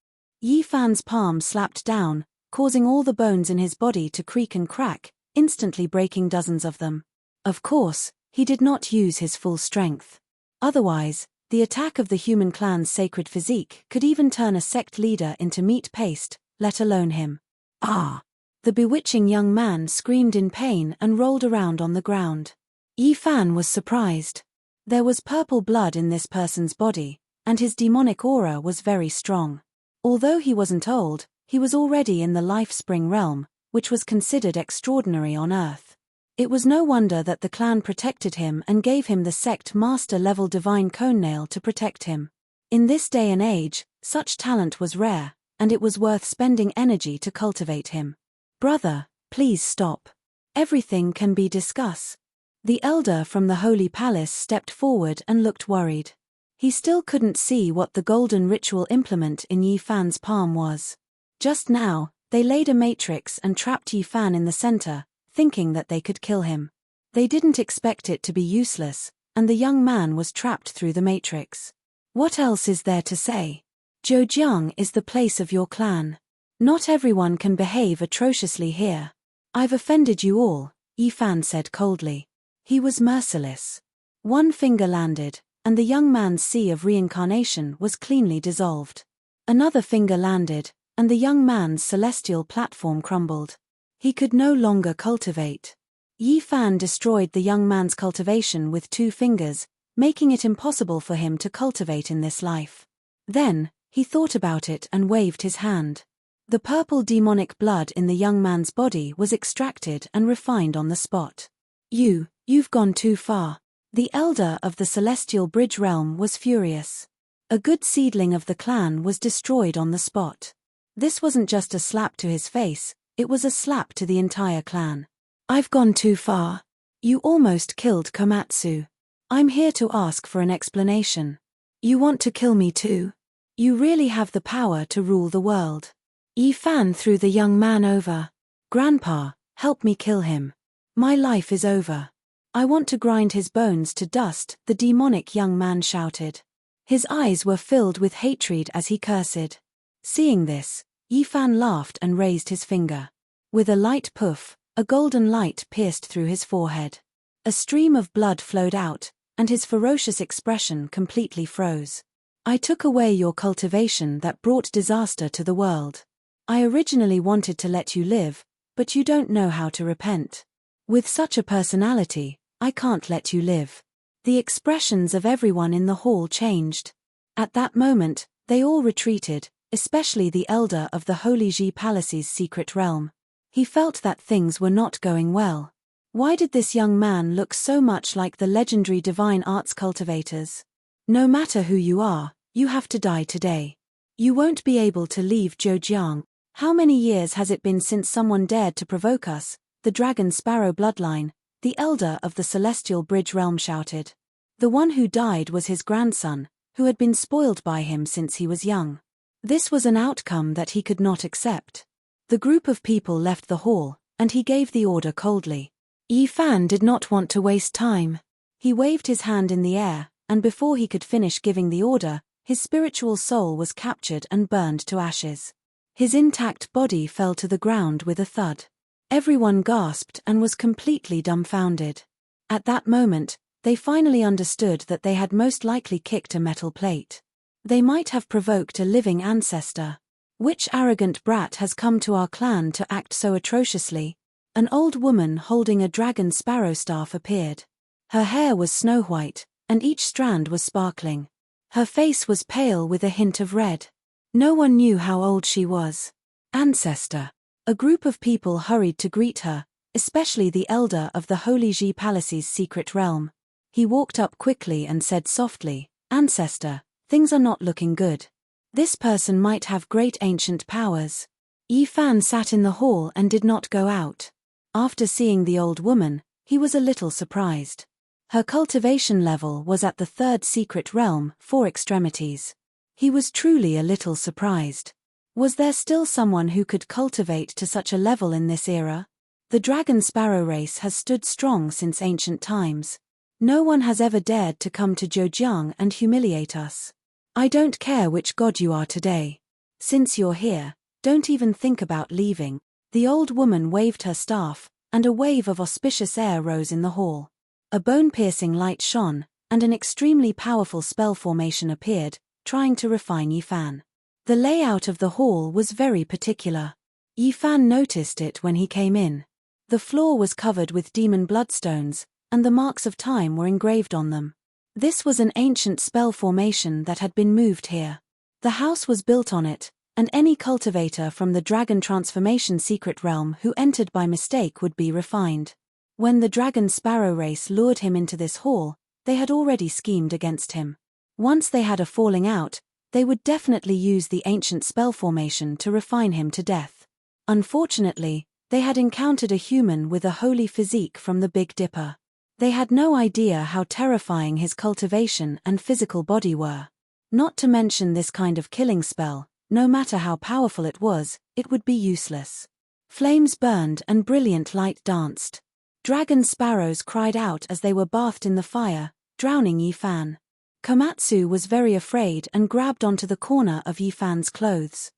S1: Yi Fan's palm slapped down, causing all the bones in his body to creak and crack, instantly breaking dozens of them. Of course, he did not use his full strength. Otherwise, the attack of the human clan's sacred physique could even turn a sect leader into meat paste, let alone him. "Ah!" The bewitching young man screamed in pain and rolled around on the ground. Yi Fan was surprised. There was purple blood in this person's body, and his demonic aura was very strong. Although he wasn't old, he was already in the life spring realm, which was considered extraordinary on Earth. It was no wonder that the clan protected him and gave him the sect master-level divine cone nail to protect him. In this day and age, such talent was rare, and it was worth spending energy to cultivate him. "Brother, please stop. Everything can be discussed." The elder from the Holy Palace stepped forward and looked worried. He still couldn't see what the golden ritual implement in Yi Fan's palm was. Just now, they laid a matrix and trapped Yi Fan in the center, thinking that they could kill him. They didn't expect it to be useless, and the young man was trapped through the matrix. "What else is there to say? Zhejiang is the place of your clan. Not everyone can behave atrociously here. I've offended you all," Yi Fan said coldly. He was merciless. One finger landed, and the young man's sea of reincarnation was cleanly dissolved. Another finger landed, and the young man's celestial platform crumbled. He could no longer cultivate. Yi Fan destroyed the young man's cultivation with 2 fingers, making it impossible for him to cultivate in this life. Then, he thought about it and waved his hand. The purple demonic blood in the young man's body was extracted and refined on the spot. You've gone too far." The elder of the celestial bridge realm was furious. A good seedling of the clan was destroyed on the spot. This wasn't just a slap to his face, it was a slap to the entire clan. "I've gone too far. You almost killed Komatsu. I'm here to ask for an explanation. You want to kill me too? You really have the power to rule the world." Yi Fan threw the young man over. "Grandpa, help me kill him. My life is over. I want to grind his bones to dust," the demonic young man shouted. His eyes were filled with hatred as he cursed. Seeing this, Yi Fan laughed and raised his finger. With a light puff, a golden light pierced through his forehead. A stream of blood flowed out, and his ferocious expression completely froze. "I took away your cultivation that brought disaster to the world. I originally wanted to let you live, but you don't know how to repent. With such a personality, I can't let you live." The expressions of everyone in the hall changed. At that moment, they all retreated, especially the elder of the Holy Ji Palace's secret realm. He felt that things were not going well. Why did this young man look so much like the legendary divine arts cultivators? "No matter who you are, you have to die today. You won't be able to leave Zhejiang. How many years has it been since someone dared to provoke us, the Dragon Sparrow bloodline?" the elder of the Celestial Bridge realm shouted. The one who died was his grandson, who had been spoiled by him since he was young. This was an outcome that he could not accept. The group of people left the hall, and he gave the order coldly. Yi Fan did not want to waste time. He waved his hand in the air, and before he could finish giving the order, his spiritual soul was captured and burned to ashes. His intact body fell to the ground with a thud. Everyone gasped and was completely dumbfounded. At that moment, they finally understood that they had most likely kicked a metal plate. They might have provoked a living ancestor. "Which arrogant brat has come to our clan to act so atrociously?" An old woman holding a dragon sparrow staff appeared. Her hair was snow white, and each strand was sparkling. Her face was pale with a hint of red. No one knew how old she was. "Ancestor." A group of people hurried to greet her, especially the elder of the Holy Ji Palace's secret realm. He walked up quickly and said softly, "Ancestor, things are not looking good. This person might have great ancient powers." Yi Fan sat in the hall and did not go out. After seeing the old woman, He was a little surprised. Her cultivation level was at the third secret realm, 4 extremities. He was truly a little surprised. Was there still someone who could cultivate to such a level in this era? The dragon sparrow race has stood strong since ancient times. No one has ever dared to come to Zhejiang and humiliate us. I don't care which god you are today. Since you're here, don't even think about leaving. The old woman waved her staff, and a wave of auspicious air rose in the hall. A bone-piercing light shone, and an extremely powerful spell formation appeared, trying to refine Yifan. The layout of the hall was very particular. Yifan noticed it when he came in. The floor was covered with demon bloodstones, and the marks of time were engraved on them. This was an ancient spell formation that had been moved here. The house was built on it, and any cultivator from the dragon transformation secret realm who entered by mistake would be refined. When the dragon sparrow race lured him into this hall, they had already schemed against him. Once they had a falling out, they would definitely use the ancient spell formation to refine him to death. Unfortunately, they had encountered a human with a holy physique from the Big Dipper. They had no idea how terrifying his cultivation and physical body were. Not to mention this kind of killing spell, no matter how powerful it would be useless. Flames burned and brilliant light danced. Dragon sparrows cried out as they were bathed in the fire, drowning Yifan. Komatsu was very afraid and grabbed onto the corner of Yifan's clothes.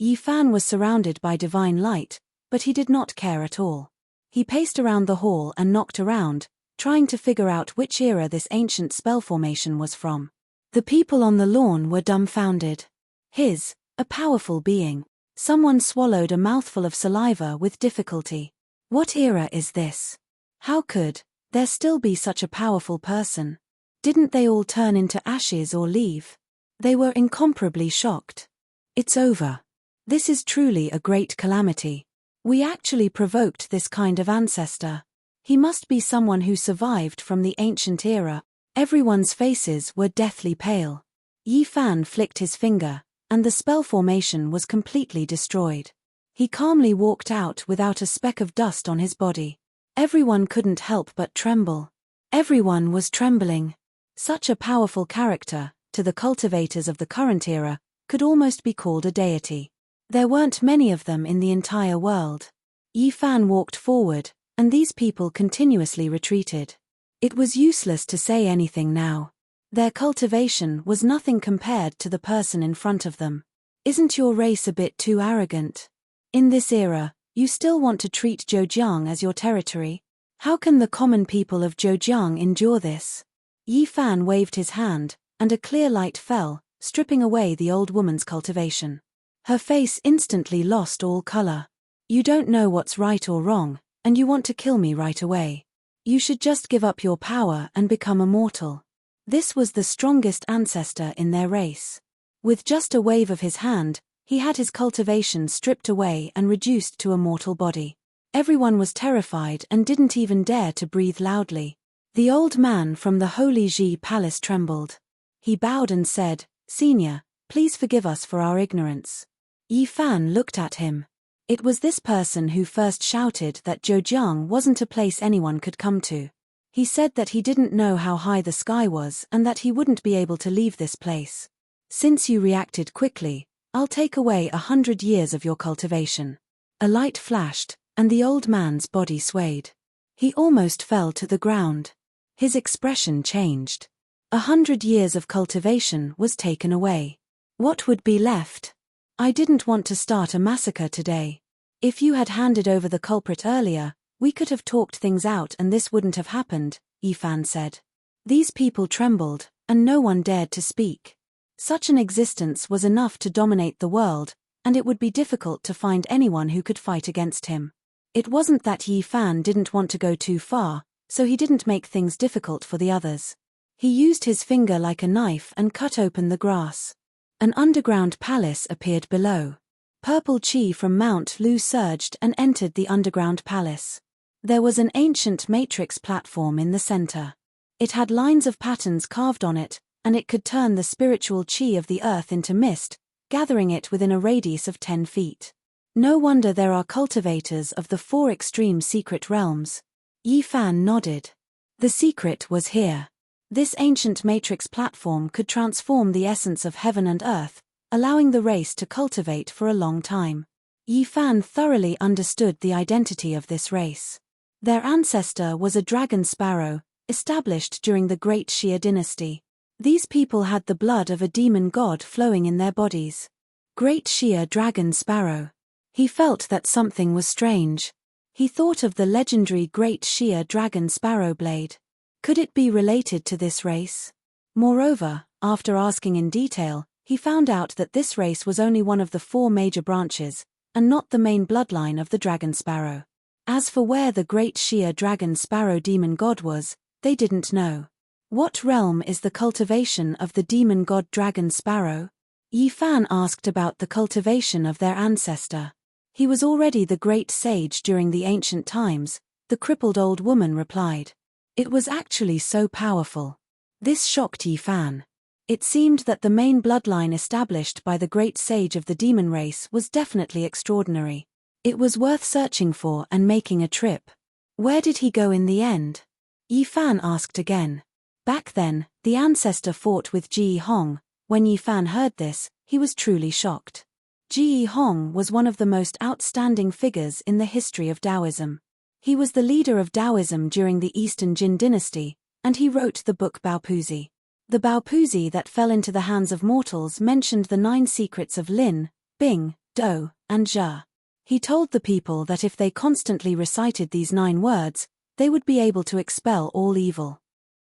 S1: Yifan was surrounded by divine light, but he did not care at all. He paced around the hall and knocked around, trying to figure out which era this ancient spell formation was from. The people on the lawn were dumbfounded. A powerful being. Someone swallowed a mouthful of saliva with difficulty. What era is this? How could there still be such a powerful person? Didn't they all turn into ashes or leave? They were incomparably shocked. It's over. This is truly a great calamity. We actually provoked this kind of ancestor. He must be someone who survived from the ancient era. Everyone's faces were deathly pale. Yifan flicked his finger, and the spell formation was completely destroyed. He calmly walked out without a speck of dust on his body. Everyone couldn't help but tremble. Everyone was trembling. Such a powerful character, to the cultivators of the current era, could almost be called a deity. There weren't many of them in the entire world. Yifan walked forward, and these people continuously retreated. It was useless to say anything now. Their cultivation was nothing compared to the person in front of them. Isn't your race a bit too arrogant? In this era, you still want to treat Zhejiang as your territory? How can the common people of Zhejiang endure this? Yifan waved his hand, and a clear light fell, stripping away the old woman's cultivation. Her face instantly lost all color. You don't know what's right or wrong, and you want to kill me right away. You should just give up your power and become immortal. This was the strongest ancestor in their race. With just a wave of his hand, he had his cultivation stripped away and reduced to a mortal body. Everyone was terrified and didn't even dare to breathe loudly. The old man from the Holy Ji Palace trembled. He bowed and said, "Senior, please forgive us for our ignorance." Yifan looked at him. It was this person who first shouted that Zhejiang wasn't a place anyone could come to. He said that he didn't know how high the sky was and that he wouldn't be able to leave this place. Since you reacted quickly, I'll take away 100 years of your cultivation. A light flashed, and the old man's body swayed. He almost fell to the ground. His expression changed. 100 years of cultivation was taken away. What would be left? I didn't want to start a massacre today. If you had handed over the culprit earlier, we could have talked things out and this wouldn't have happened, Yifan said. These people trembled, and no one dared to speak. Such an existence was enough to dominate the world, and it would be difficult to find anyone who could fight against him. It wasn't that Yifan didn't want to go too far, so he didn't make things difficult for the others. He used his finger like a knife and cut open the grass. An underground palace appeared below. Purple chi from Mount Lu surged and entered the underground palace. There was an ancient matrix platform in the center. It had lines of patterns carved on it, and it could turn the spiritual chi of the earth into mist, gathering it within a radius of 10 feet. No wonder there are cultivators of the 4 extreme secret realms. Yi Fan nodded. The secret was here. This ancient matrix platform could transform the essence of heaven and earth, allowing the race to cultivate for a long time. Yi Fan thoroughly understood the identity of this race. Their ancestor was a dragon sparrow, established during the Great Xia dynasty. These people had the blood of a demon god flowing in their bodies. Great Xia dragon sparrow. He felt that something was strange. He thought of the legendary Great Xia dragon sparrow blade. Could it be related to this race? Moreover, after asking in detail, he found out that this race was only one of the 4 major branches, and not the main bloodline of the dragon sparrow. As for where the Great Xia dragon sparrow demon god was, they didn't know. What realm is the cultivation of the demon god dragon sparrow? Yi Fan asked about the cultivation of their ancestor. He was already the great sage during the ancient times, the crippled old woman replied. It was actually so powerful. This shocked Yi Fan. It seemed that the main bloodline established by the great sage of the demon race was definitely extraordinary. It was worth searching for and making a trip. Where did he go in the end? Yi Fan asked again. Back then, the ancestor fought with Ji Hong. When Yi Fan heard this, he was truly shocked. Ji Hong was one of the most outstanding figures in the history of Taoism. He was the leader of Taoism during the Eastern Jin dynasty, and he wrote the book Baopuzi. The Baopuzi that fell into the hands of mortals mentioned the 9 secrets of Lin, Bing, Do, and Zhe. He told the people that if they constantly recited these 9 words, they would be able to expel all evil.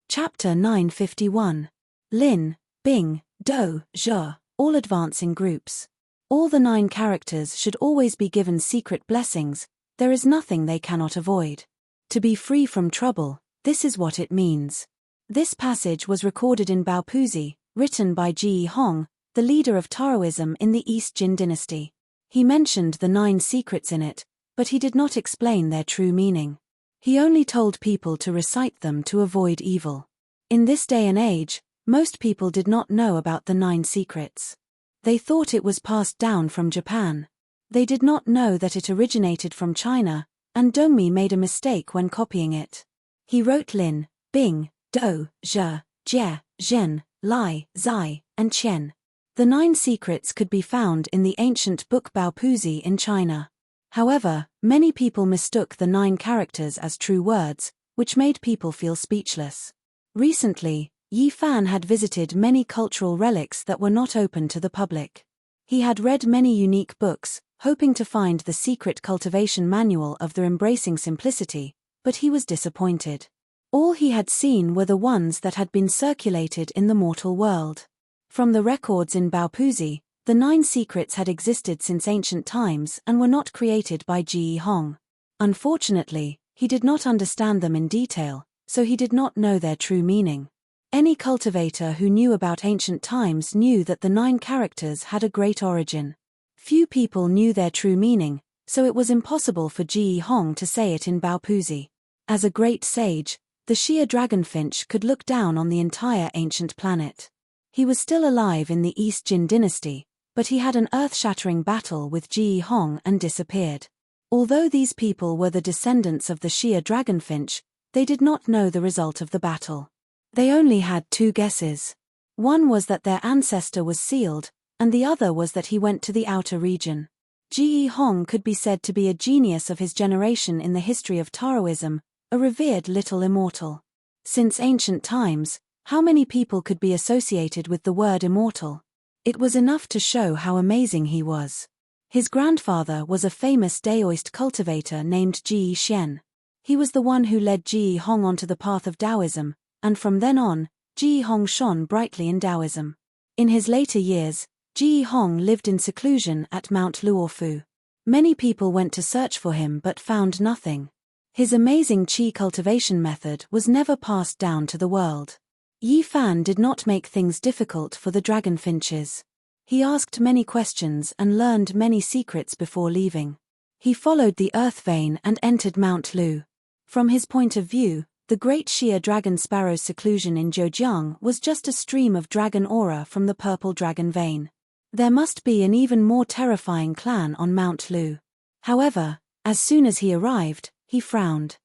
S1: Chapter 951. Lin, Bing, Do, Zhe, all advance in groups. All the 9 characters should always be given secret blessings. There is nothing they cannot avoid. To be free from trouble, this is what it means. This passage was recorded in Baopuzi, written by Ji Hong, the leader of Taoism in the East Jin dynasty. He mentioned the 9 secrets in it, but he did not explain their true meaning. He only told people to recite them to avoid evil. In this day and age, most people did not know about the 9 secrets. They thought it was passed down from Japan. They did not know that it originated from China, and Dongmi made a mistake when copying it. He wrote Lin, Bing, Do, Zhe, Jie, Zhen, Lai, Zai, and Qian. The 9 secrets could be found in the ancient book Baopuzi in China. However, many people mistook the 9 characters as true words, which made people feel speechless. Recently, Yi Fan had visited many cultural relics that were not open to the public. He had read many unique books, hoping to find the secret cultivation manual of the embracing simplicity, but he was disappointed. All he had seen were the ones that had been circulated in the mortal world. From the records in Baopuzi, the 9 secrets had existed since ancient times and were not created by Ji Hong. Unfortunately, he did not understand them in detail, so he did not know their true meaning. Any cultivator who knew about ancient times knew that the 9 characters had a great origin. Few people knew their true meaning, so it was impossible for Ji Hong to say it in Baopuzi. As a great sage, the Xia dragonfinch could look down on the entire ancient planet. He was still alive in the East Jin dynasty, but he had an earth-shattering battle with Ji Hong and disappeared. Although these people were the descendants of the Xia dragonfinch, they did not know the result of the battle. They only had 2 guesses. One was that their ancestor was sealed, and the other was that he went to the outer region. Ji Hong could be said to be a genius of his generation in the history of Taoism, a revered little immortal. Since ancient times, how many people could be associated with the word immortal? It was enough to show how amazing he was. His grandfather was a famous Daoist cultivator named Ji Xian. He was the one who led Ji Hong onto the path of Taoism, and from then on, Ji Hong shone brightly in Taoism. In his later years, Ji Hong lived in seclusion at Mount Luofu. Many people went to search for him but found nothing. His amazing qi cultivation method was never passed down to the world. Yi Fan did not make things difficult for the dragonfinches. He asked many questions and learned many secrets before leaving. He followed the earth vein and entered Mount Lu. From his point of view, the great Xia dragon sparrow's seclusion in Zhejiang was just a stream of dragon aura from the purple dragon vein. There must be an even more terrifying clan on Mount Lu. However, as soon as he arrived, he frowned.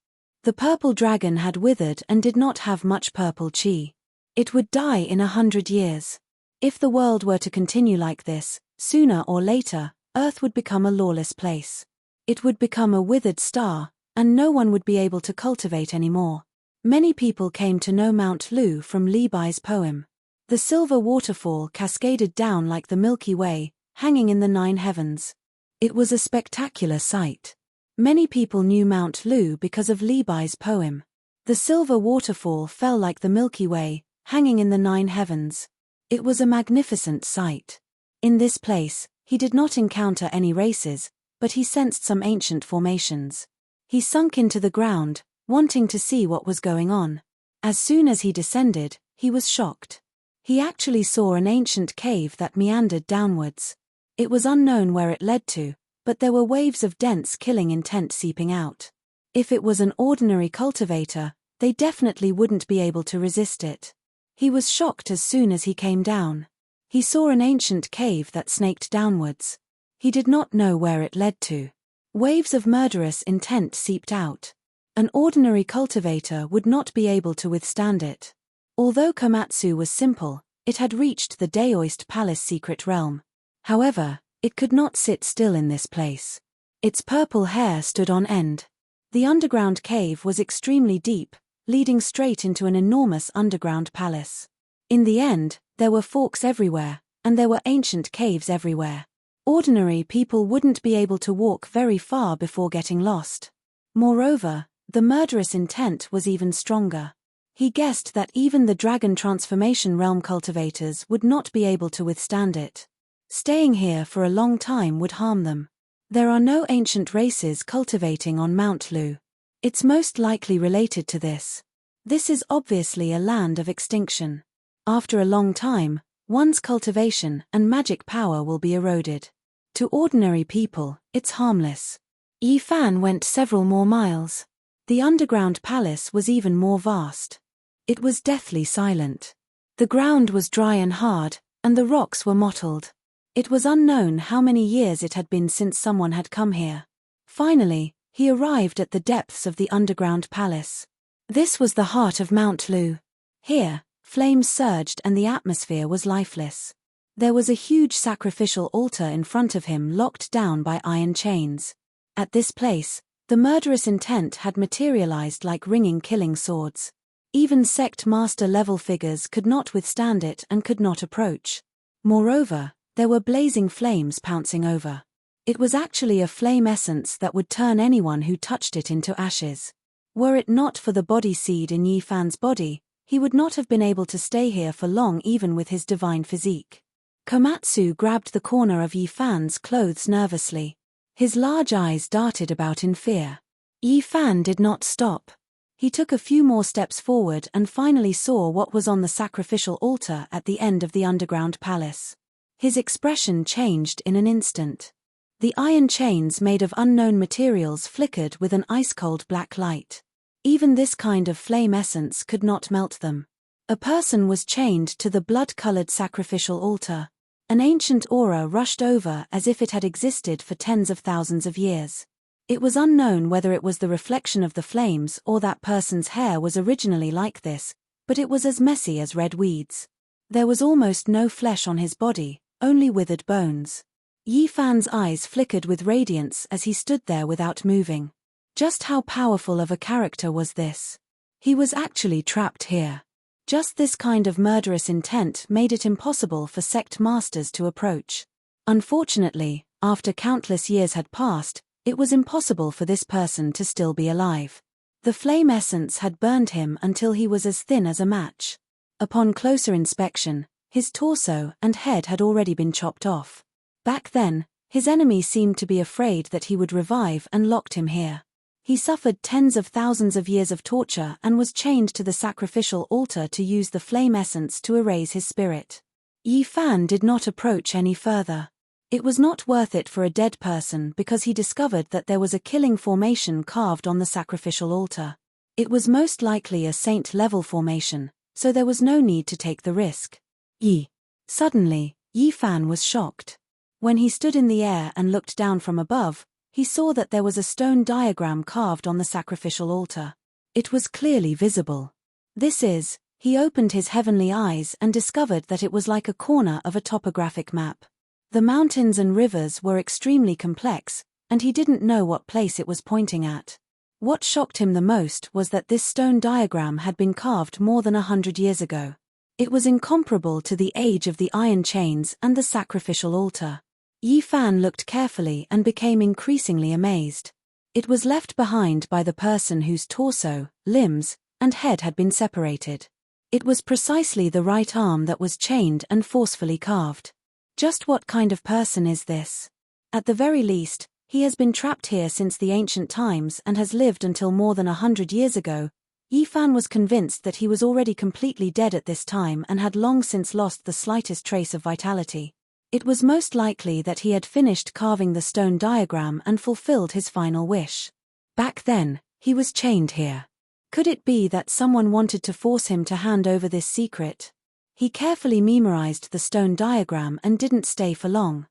S1: The purple dragon had withered and did not have much purple chi. It would die in 100 years. If the world were to continue like this, sooner or later, Earth would become a lawless place. It would become a withered star, and no one would be able to cultivate anymore. Many people came to know Mount Lu from Li Bai's poem. The silver waterfall cascaded down like the Milky Way, hanging in the 9 heavens. It was a spectacular sight. Many people knew Mount Lu because of Li Bai's poem. The silver waterfall fell like the Milky Way, hanging in the 9 heavens. It was a magnificent sight. In this place, he did not encounter any races, but he sensed some ancient formations. He sunk into the ground, wanting to see what was going on. As soon as he descended, he was shocked. He actually saw an ancient cave that meandered downwards. It was unknown where it led to, but there were waves of dense killing intent seeping out. If it was an ordinary cultivator, they definitely wouldn't be able to resist it. He was shocked as soon as he came down. He saw an ancient cave that snaked downwards. He did not know where it led to. Waves of murderous intent seeped out. An ordinary cultivator would not be able to withstand it. Although Komatsu was simple, it had reached the Daoist Palace secret realm. However, it could not sit still in this place. Its purple hair stood on end. The underground cave was extremely deep, leading straight into an enormous underground palace. In the end, there were forks everywhere, and there were ancient caves everywhere. Ordinary people wouldn't be able to walk very far before getting lost. Moreover, the murderous intent was even stronger. He guessed that even the dragon transformation realm cultivators would not be able to withstand it. Staying here for a long time would harm them. There are no ancient races cultivating on Mount Lu. It's most likely related to this. This is obviously a land of extinction. After a long time, one's cultivation and magic power will be eroded. To ordinary people, it's harmless. Yi Fan went several more miles. The underground palace was even more vast. It was deathly silent. The ground was dry and hard, and the rocks were mottled. It was unknown how many years it had been since someone had come here. Finally, he arrived at the depths of the underground palace. This was the heart of Mount Lu. Here, flames surged and the atmosphere was lifeless. There was a huge sacrificial altar in front of him locked down by iron chains. At this place, the murderous intent had materialized like ringing killing swords. Even sect master level figures could not withstand it and could not approach. Moreover, there were blazing flames pouncing over. It was actually a flame essence that would turn anyone who touched it into ashes. Were it not for the body seed in Yi Fan's body, he would not have been able to stay here for long even with his divine physique. Komatsu grabbed the corner of Yi Fan's clothes nervously. His large eyes darted about in fear. Yi Fan did not stop. He took a few more steps forward and finally saw what was on the sacrificial altar at the end of the underground palace. His expression changed in an instant. The iron chains made of unknown materials flickered with an ice-cold black light. Even this kind of flame essence could not melt them. A person was chained to the blood-colored sacrificial altar. An ancient aura rushed over as if it had existed for tens of thousands of years. It was unknown whether it was the reflection of the flames or that person's hair was originally like this, but it was as messy as red weeds. There was almost no flesh on his body, only withered bones. Yi Fan's eyes flickered with radiance as he stood there without moving. Just how powerful of a character was this? He was actually trapped here. Just this kind of murderous intent made it impossible for sect masters to approach. Unfortunately, after countless years had passed, it was impossible for this person to still be alive. The flame essence had burned him until he was as thin as a match. Upon closer inspection, his torso and head had already been chopped off. Back then, his enemy seemed to be afraid that he would revive and locked him here. He suffered tens of thousands of years of torture and was chained to the sacrificial altar to use the flame essence to erase his spirit. Yi Fan did not approach any further. It was not worth it for a dead person because he discovered that there was a killing formation carved on the sacrificial altar. It was most likely a saint-level formation, so there was no need to take the risk. Suddenly, Yi Fan was shocked. When he stood in the air and looked down from above, he saw that there was a stone diagram carved on the sacrificial altar. It was clearly visible. He opened his heavenly eyes and discovered that it was like a corner of a topographic map. The mountains and rivers were extremely complex, and he didn't know what place it was pointing at. What shocked him the most was that this stone diagram had been carved more than 100 years ago. It was incomparable to the age of the iron chains and the sacrificial altar. Yi Fan looked carefully and became increasingly amazed. It was left behind by the person whose torso, limbs, and head had been separated. It was precisely the right arm that was chained and forcefully carved. Just what kind of person is this? At the very least, he has been trapped here since the ancient times and has lived until more than 100 years ago. Yi Fan was convinced that he was already completely dead at this time and had long since lost the slightest trace of vitality. It was most likely that he had finished carving the stone diagram and fulfilled his final wish. Back then, he was chained here. Could it be that someone wanted to force him to hand over this secret? He carefully memorized the stone diagram and didn't stay for long.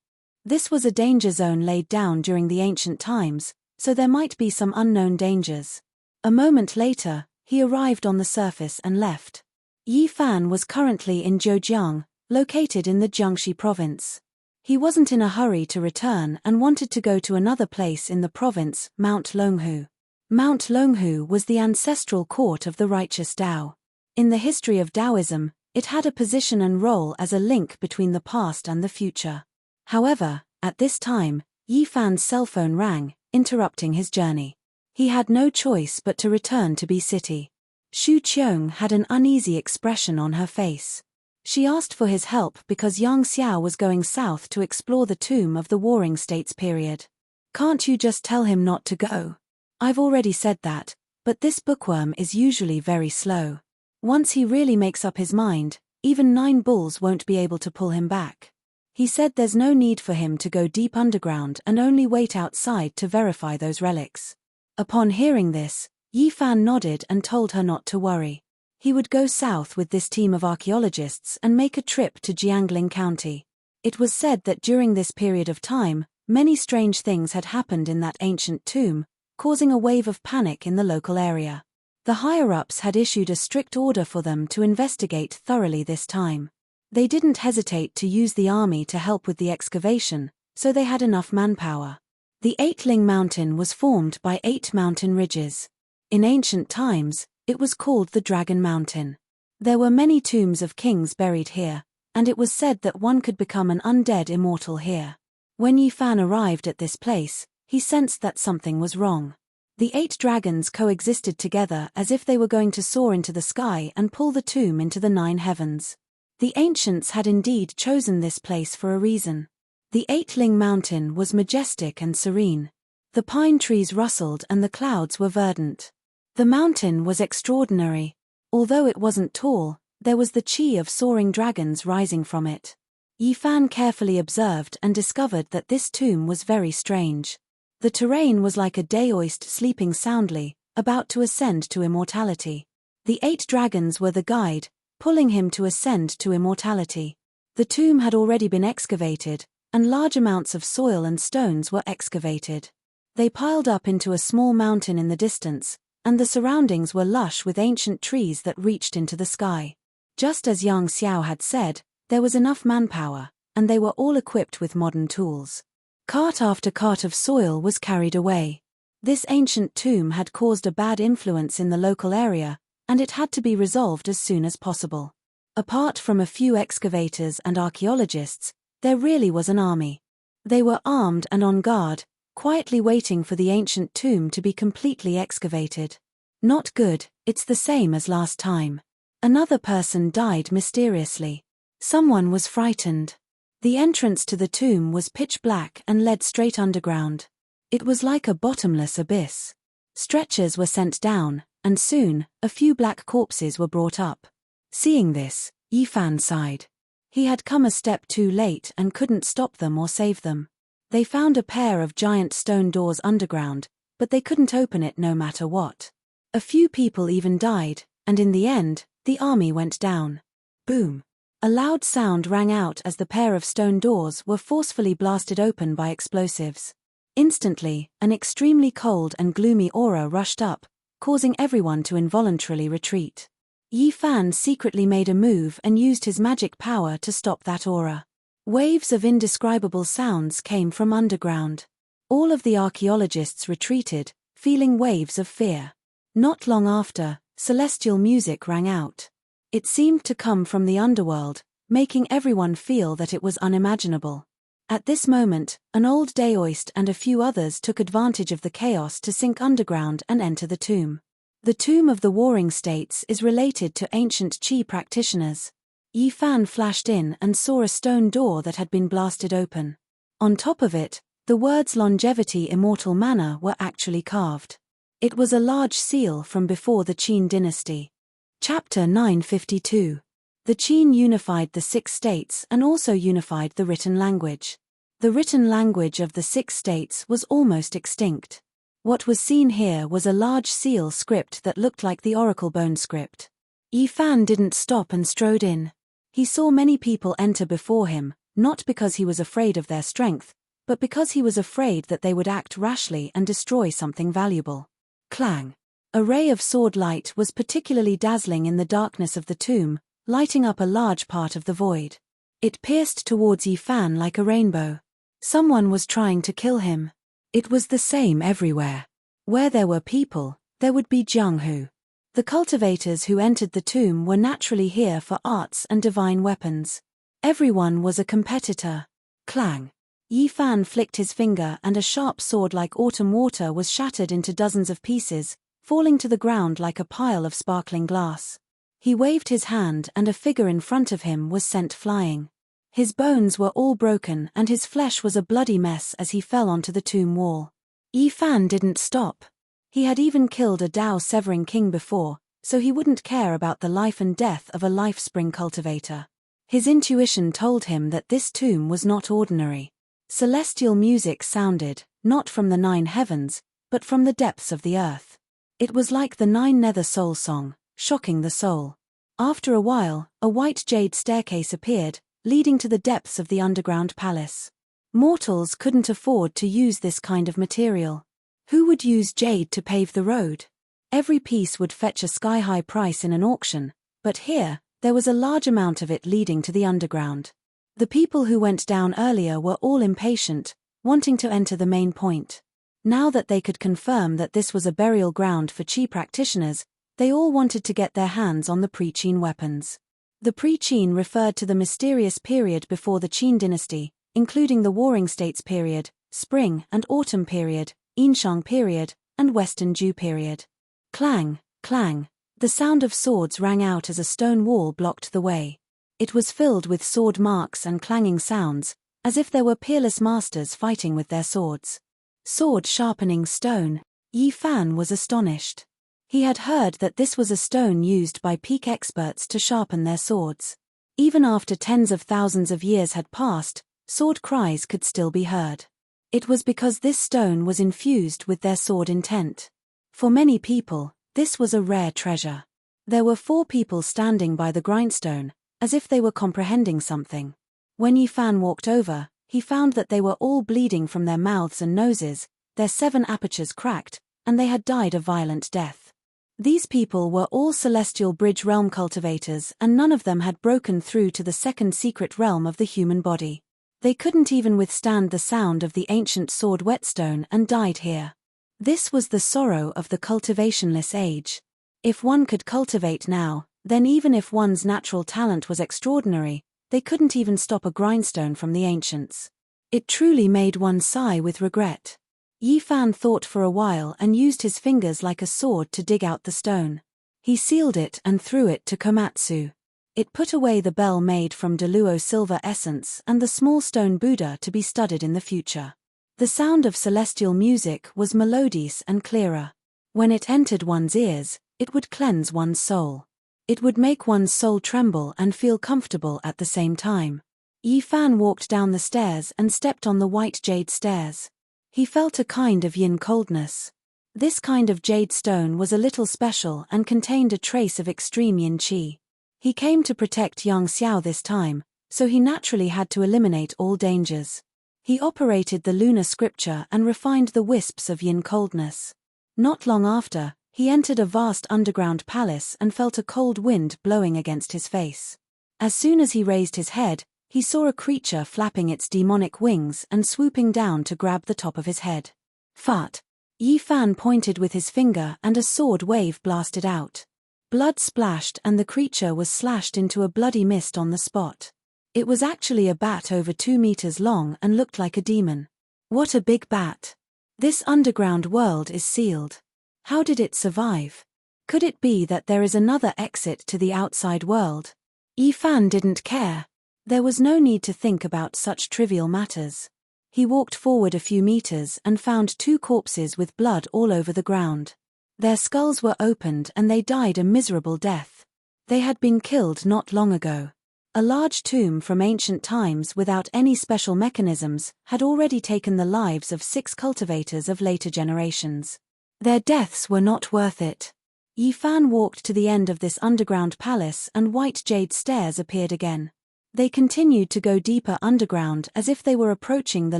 S1: This was a danger zone laid down during the ancient times, so there might be some unknown dangers. A moment later, he arrived on the surface and left. Yi Fan was currently in Zhejiang, located in the Jiangxi province. He wasn't in a hurry to return and wanted to go to another place in the province, Mount Longhu. Mount Longhu was the ancestral court of the righteous Tao. In the history of Taoism, it had a position and role as a link between the past and the future. However, at this time, Yi Fan's cell phone rang, interrupting his journey. He had no choice but to return to B City. Xu Qiong had an uneasy expression on her face. She asked for his help because Yang Xiao was going south to explore the tomb of the Warring States period. Can't you just tell him not to go? I've already said that, but this bookworm is usually very slow. Once he really makes up his mind, even 9 bulls won't be able to pull him back. He said there's no need for him to go deep underground and only wait outside to verify those relics. Upon hearing this, Yi Fan nodded and told her not to worry. He would go south with this team of archaeologists and make a trip to Jiangling County. It was said that during this period of time, many strange things had happened in that ancient tomb, causing a wave of panic in the local area. The higher-ups had issued a strict order for them to investigate thoroughly this time. They didn't hesitate to use the army to help with the excavation, so they had enough manpower. The Eightling Mountain was formed by 8 mountain ridges. In ancient times, it was called the Dragon Mountain. There were many tombs of kings buried here, and it was said that one could become an undead immortal here. When Yi Fan arrived at this place, he sensed that something was wrong. The 8 dragons coexisted together as if they were going to soar into the sky and pull the tomb into the 9 heavens. The ancients had indeed chosen this place for a reason. The Eightling Mountain was majestic and serene. The pine trees rustled and the clouds were verdant. The mountain was extraordinary. Although it wasn't tall, there was the chi of soaring dragons rising from it. Yi Fan carefully observed and discovered that this tomb was very strange. The terrain was like a daoist sleeping soundly, about to ascend to immortality. The 8 dragons were the guide, pulling him to ascend to immortality. The tomb had already been excavated, and large amounts of soil and stones were excavated. They piled up into a small mountain in the distance, and the surroundings were lush with ancient trees that reached into the sky. Just as Yang Xiao had said, there was enough manpower, and they were all equipped with modern tools. Cart after cart of soil was carried away. This ancient tomb had caused a bad influence in the local area, and it had to be resolved as soon as possible. Apart from a few excavators and archaeologists, there really was an army. They were armed and on guard, quietly waiting for the ancient tomb to be completely excavated. Not good, it's the same as last time. Another person died mysteriously. Someone was frightened. The entrance to the tomb was pitch black and led straight underground. It was like a bottomless abyss. Stretchers were sent down, and soon, a few black corpses were brought up. Seeing this, Yi Fan sighed. He had come a step too late and couldn't stop them or save them. They found a pair of giant stone doors underground, but they couldn't open it no matter what. A few people even died, and in the end, the army went down. Boom! A loud sound rang out as the pair of stone doors were forcefully blasted open by explosives. Instantly, an extremely cold and gloomy aura rushed up, causing everyone to involuntarily retreat. Yi Fan secretly made a move and used his magic power to stop that aura. Waves of indescribable sounds came from underground. All of the archaeologists retreated, feeling waves of fear. Not long after, celestial music rang out. It seemed to come from the underworld, making everyone feel that it was unimaginable. At this moment, an old daoist and a few others took advantage of the chaos to sink underground and enter the tomb. The Tomb of the Warring States is related to ancient Qi practitioners. Yi Fan flashed in and saw a stone door that had been blasted open. On top of it, the words "Longevity Immortal Manor" were actually carved. It was a large seal from before the Qin dynasty. Chapter 952. The Qin unified the 6 states and also unified the written language. The written language of the 6 states was almost extinct. What was seen here was a large seal script that looked like the oracle bone script. Yi Fan didn't stop and strode in. He saw many people enter before him, not because he was afraid of their strength, but because he was afraid that they would act rashly and destroy something valuable. Clang! A ray of sword light was particularly dazzling in the darkness of the tomb, lighting up a large part of the void. It pierced towards Yi Fan like a rainbow. Someone was trying to kill him. It was the same everywhere. Where there were people, there would be Jianghu. The cultivators who entered the tomb were naturally here for arts and divine weapons. Everyone was a competitor. Clang! Yi Fan flicked his finger and a sharp sword like autumn water was shattered into dozens of pieces, falling to the ground like a pile of sparkling glass. He waved his hand and a figure in front of him was sent flying. His bones were all broken and his flesh was a bloody mess as he fell onto the tomb wall. Yi Fan didn't stop. He had even killed a Dao-severing king before, so he wouldn't care about the life and death of a life spring cultivator. His intuition told him that this tomb was not ordinary. Celestial music sounded, not from the 9 heavens, but from the depths of the earth. It was like the 9 nether soul song, shocking the soul. After a while, a white jade staircase appeared, leading to the depths of the underground palace. Mortals couldn't afford to use this kind of material. Who would use jade to pave the road? Every piece would fetch a sky-high price in an auction, but here, there was a large amount of it leading to the underground. The people who went down earlier were all impatient, wanting to enter the main point. Now that they could confirm that this was a burial ground for Qi practitioners, they all wanted to get their hands on the pre-Qin weapons. The pre-Qin referred to the mysterious period before the Qin dynasty, including the Warring States period, Spring and Autumn period, Enchanting period, and Western Dew period. Clang, clang. The sound of swords rang out as a stone wall blocked the way. It was filled with sword marks and clanging sounds, as if there were peerless masters fighting with their swords. Sword sharpening stone. Yi Fan was astonished. He had heard that this was a stone used by peak experts to sharpen their swords. Even after tens of thousands of years had passed, sword cries could still be heard. It was because this stone was infused with their sword intent. For many people, this was a rare treasure. There were 4 people standing by the grindstone, as if they were comprehending something. When Yi Fan walked over, he found that they were all bleeding from their mouths and noses, their 7 apertures cracked, and they had died a violent death. These people were all celestial bridge realm cultivators and none of them had broken through to the 2nd secret realm of the human body. They couldn't even withstand the sound of the ancient sword whetstone and died here. This was the sorrow of the cultivationless age. If one could cultivate now, then even if one's natural talent was extraordinary, they couldn't even stop a grindstone from the ancients. It truly made one sigh with regret. Yi Fan thought for a while and used his fingers like a sword to dig out the stone. He sealed it and threw it to Komatsu. It put away the bell made from Deluo silver essence and the small stone Buddha to be studied in the future. The sound of celestial music was melodious and clearer. When it entered one's ears, it would cleanse one's soul. It would make one's soul tremble and feel comfortable at the same time. Yi Fan walked down the stairs and stepped on the white jade stairs. He felt a kind of yin coldness. This kind of jade stone was a little special and contained a trace of extreme yin qi. He came to protect Yang Xiao this time, so he naturally had to eliminate all dangers. He operated the lunar scripture and refined the wisps of yin coldness. Not long after, He entered a vast underground palace and felt a cold wind blowing against his face. As soon as he raised his head, he saw a creature flapping its demonic wings and swooping down to grab the top of his head. Fart! Yi Fan pointed with his finger and a sword wave blasted out. Blood splashed and the creature was slashed into a bloody mist on the spot. It was actually a bat over 2 meters long and looked like a demon. What a big bat! This underground world is sealed. How did it survive? Could it be that there is another exit to the outside world? Yi Fan didn't care. There was no need to think about such trivial matters. He walked forward a few meters and found 2 corpses with blood all over the ground. Their skulls were opened and they died a miserable death. They had been killed not long ago. A large tomb from ancient times without any special mechanisms had already taken the lives of 6 cultivators of later generations. Their deaths were not worth it. Yi Fan walked to the end of this underground palace and white jade stairs appeared again. They continued to go deeper underground as if they were approaching the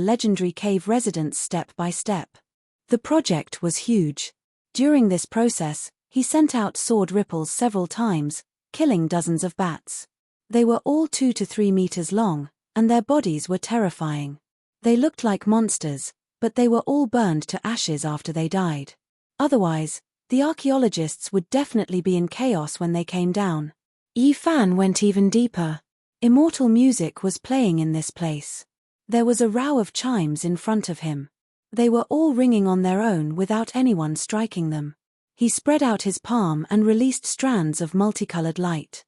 S1: legendary cave residence step by step. The project was huge. During this process, he sent out sword ripples several times, killing dozens of bats. They were all 2 to 3 meters long, and their bodies were terrifying. They looked like monsters, but they were all burned to ashes after they died. Otherwise, the archaeologists would definitely be in chaos when they came down. Yi Fan went even deeper. Immortal music was playing in this place. There was a row of chimes in front of him. They were all ringing on their own without anyone striking them. He spread out his palm and released strands of multicolored light.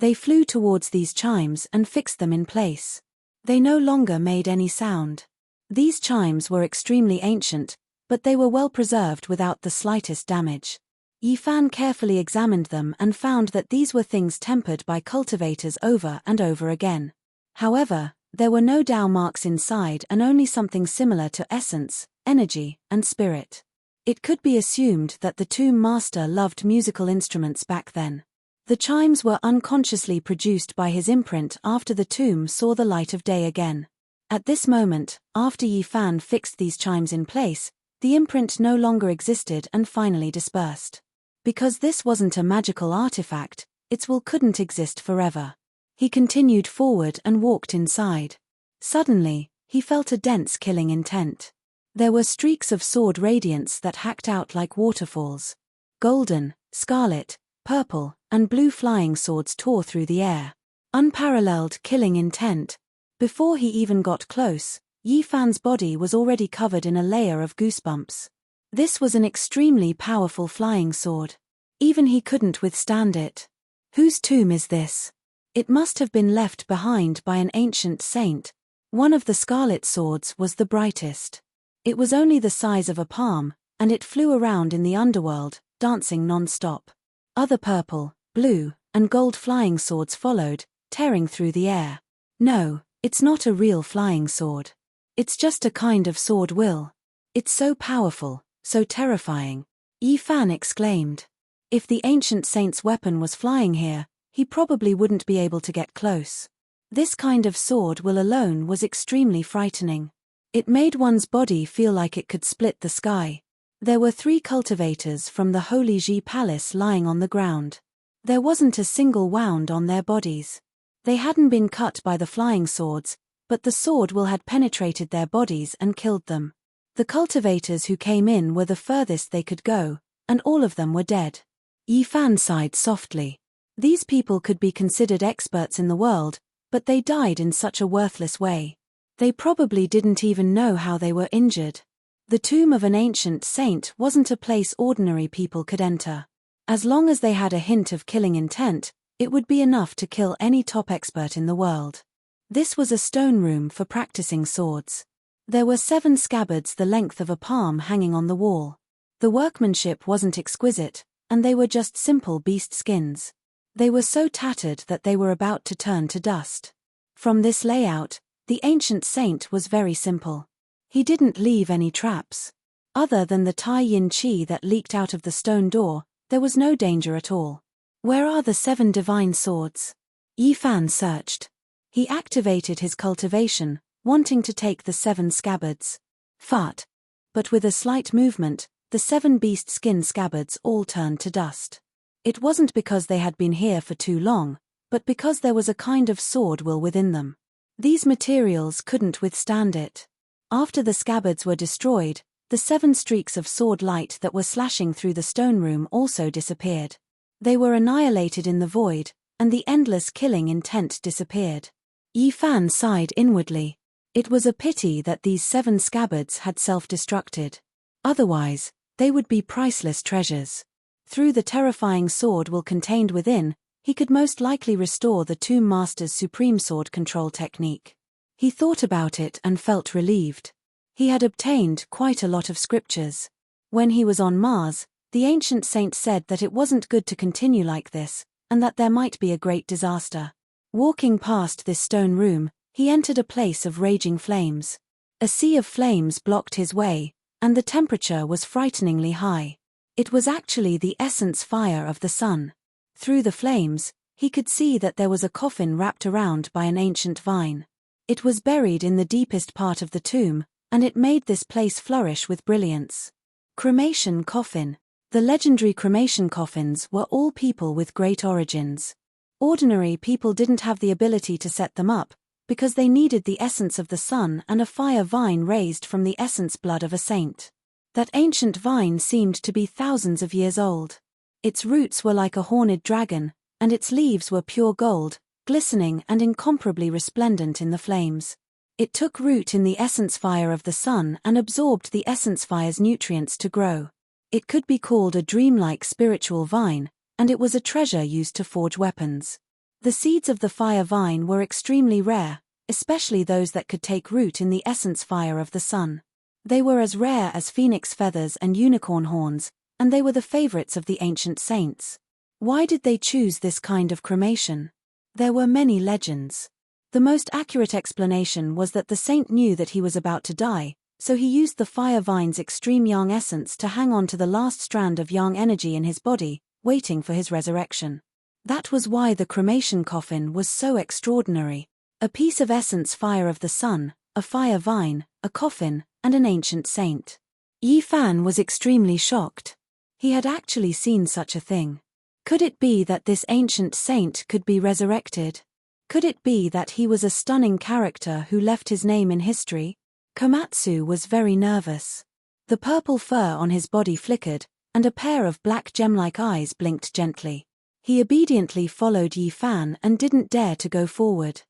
S1: They flew towards these chimes and fixed them in place. They no longer made any sound. These chimes were extremely ancient, but they were well preserved without the slightest damage. Yi Fan carefully examined them and found that these were things tempered by cultivators over and over again. However, there were no Dao marks inside and only something similar to essence, energy, and spirit. It could be assumed that the tomb master loved musical instruments back then. The chimes were unconsciously produced by his imprint after the tomb saw the light of day again. At this moment, after Yi Fan fixed these chimes in place, the imprint no longer existed and finally dispersed. Because this wasn't a magical artifact, its will couldn't exist forever. He continued forward and walked inside. Suddenly, he felt a dense killing intent. There were streaks of sword radiance that hacked out like waterfalls. Golden, scarlet, purple, and blue flying swords tore through the air. Unparalleled killing intent. Before he even got close, Yi Fan's body was already covered in a layer of goosebumps. This was an extremely powerful flying sword. Even he couldn't withstand it. Whose tomb is this? It must have been left behind by an ancient saint. One of the scarlet swords was the brightest. It was only the size of a palm, and it flew around in the underworld, dancing non-stop. Other purple, blue, and gold flying swords followed, tearing through the air. No, it's not a real flying sword. It's just a kind of sword will. It's so powerful, so terrifying. Yi Fan exclaimed. If the ancient saint's weapon was flying here, he probably wouldn't be able to get close. This kind of sword will alone was extremely frightening. It made one's body feel like it could split the sky. There were 3 cultivators from the Holy Ji Palace lying on the ground. There wasn't a single wound on their bodies. They hadn't been cut by the flying swords, but the sword will had penetrated their bodies and killed them. The cultivators who came in were the furthest they could go, and all of them were dead. Yi Fan sighed softly. These people could be considered experts in the world, but they died in such a worthless way. They probably didn't even know how they were injured. The tomb of an ancient saint wasn't a place ordinary people could enter. As long as they had a hint of killing intent, it would be enough to kill any top expert in the world. This was a stone room for practicing swords. There were 7 scabbards the length of a palm hanging on the wall. The workmanship wasn't exquisite, and they were just simple beast skins. They were so tattered that they were about to turn to dust. From this layout, the ancient saint was very simple. He didn't leave any traps. Other than the Tai Yin Qi that leaked out of the stone door, there was no danger at all. Where are the 7 divine swords? Yi Fan searched. He activated his cultivation, wanting to take the 7 scabbards. Fart. But with a slight movement, the 7 beast skin scabbards all turned to dust. It wasn't because they had been here for too long, but because there was a kind of sword will within them. These materials couldn't withstand it. After the scabbards were destroyed, the 7 streaks of sword light that were slashing through the stone room also disappeared. They were annihilated in the void, and the endless killing intent disappeared. Yi Fan sighed inwardly. It was a pity that these 7 scabbards had self-destructed. Otherwise, they would be priceless treasures. Through the terrifying sword will contained within, he could most likely restore the Tomb Master's supreme sword control technique. He thought about it and felt relieved. He had obtained quite a lot of scriptures. When he was on Mars, the ancient saint said that it wasn't good to continue like this, and that there might be a great disaster. Walking past this stone room, he entered a place of raging flames. A sea of flames blocked his way, and the temperature was frighteningly high. It was actually the essence fire of the sun. Through the flames, he could see that there was a coffin wrapped around by an ancient vine. It was buried in the deepest part of the tomb, and it made this place flourish with brilliance. Cremation coffin. The legendary cremation coffins were all people with great origins. Ordinary people didn't have the ability to set them up, because they needed the essence of the sun and a fire vine raised from the essence blood of a saint. That ancient vine seemed to be thousands of years old. Its roots were like a horned dragon, and its leaves were pure gold, glistening and incomparably resplendent in the flames. It took root in the essence fire of the sun and absorbed the essence fire's nutrients to grow. It could be called a dreamlike spiritual vine, and it was a treasure used to forge weapons. The seeds of the fire vine were extremely rare, especially those that could take root in the essence fire of the sun. They were as rare as phoenix feathers and unicorn horns, and they were the favorites of the ancient saints. Why did they choose this kind of cremation? There were many legends. The most accurate explanation was that the saint knew that he was about to die, so he used the fire vine's extreme yang essence to hang on to the last strand of yang energy in his body, waiting for his resurrection. That was why the cremation coffin was so extraordinary. A piece of essence fire of the sun, a fire vine, a coffin, and an ancient saint. Yi Fan was extremely shocked. He had actually seen such a thing. Could it be that this ancient saint could be resurrected? Could it be that he was a stunning character who left his name in history? Komatsu was very nervous. The purple fur on his body flickered, and a pair of black gem-like eyes blinked gently. He obediently followed Yi Fan and didn't dare to go forward.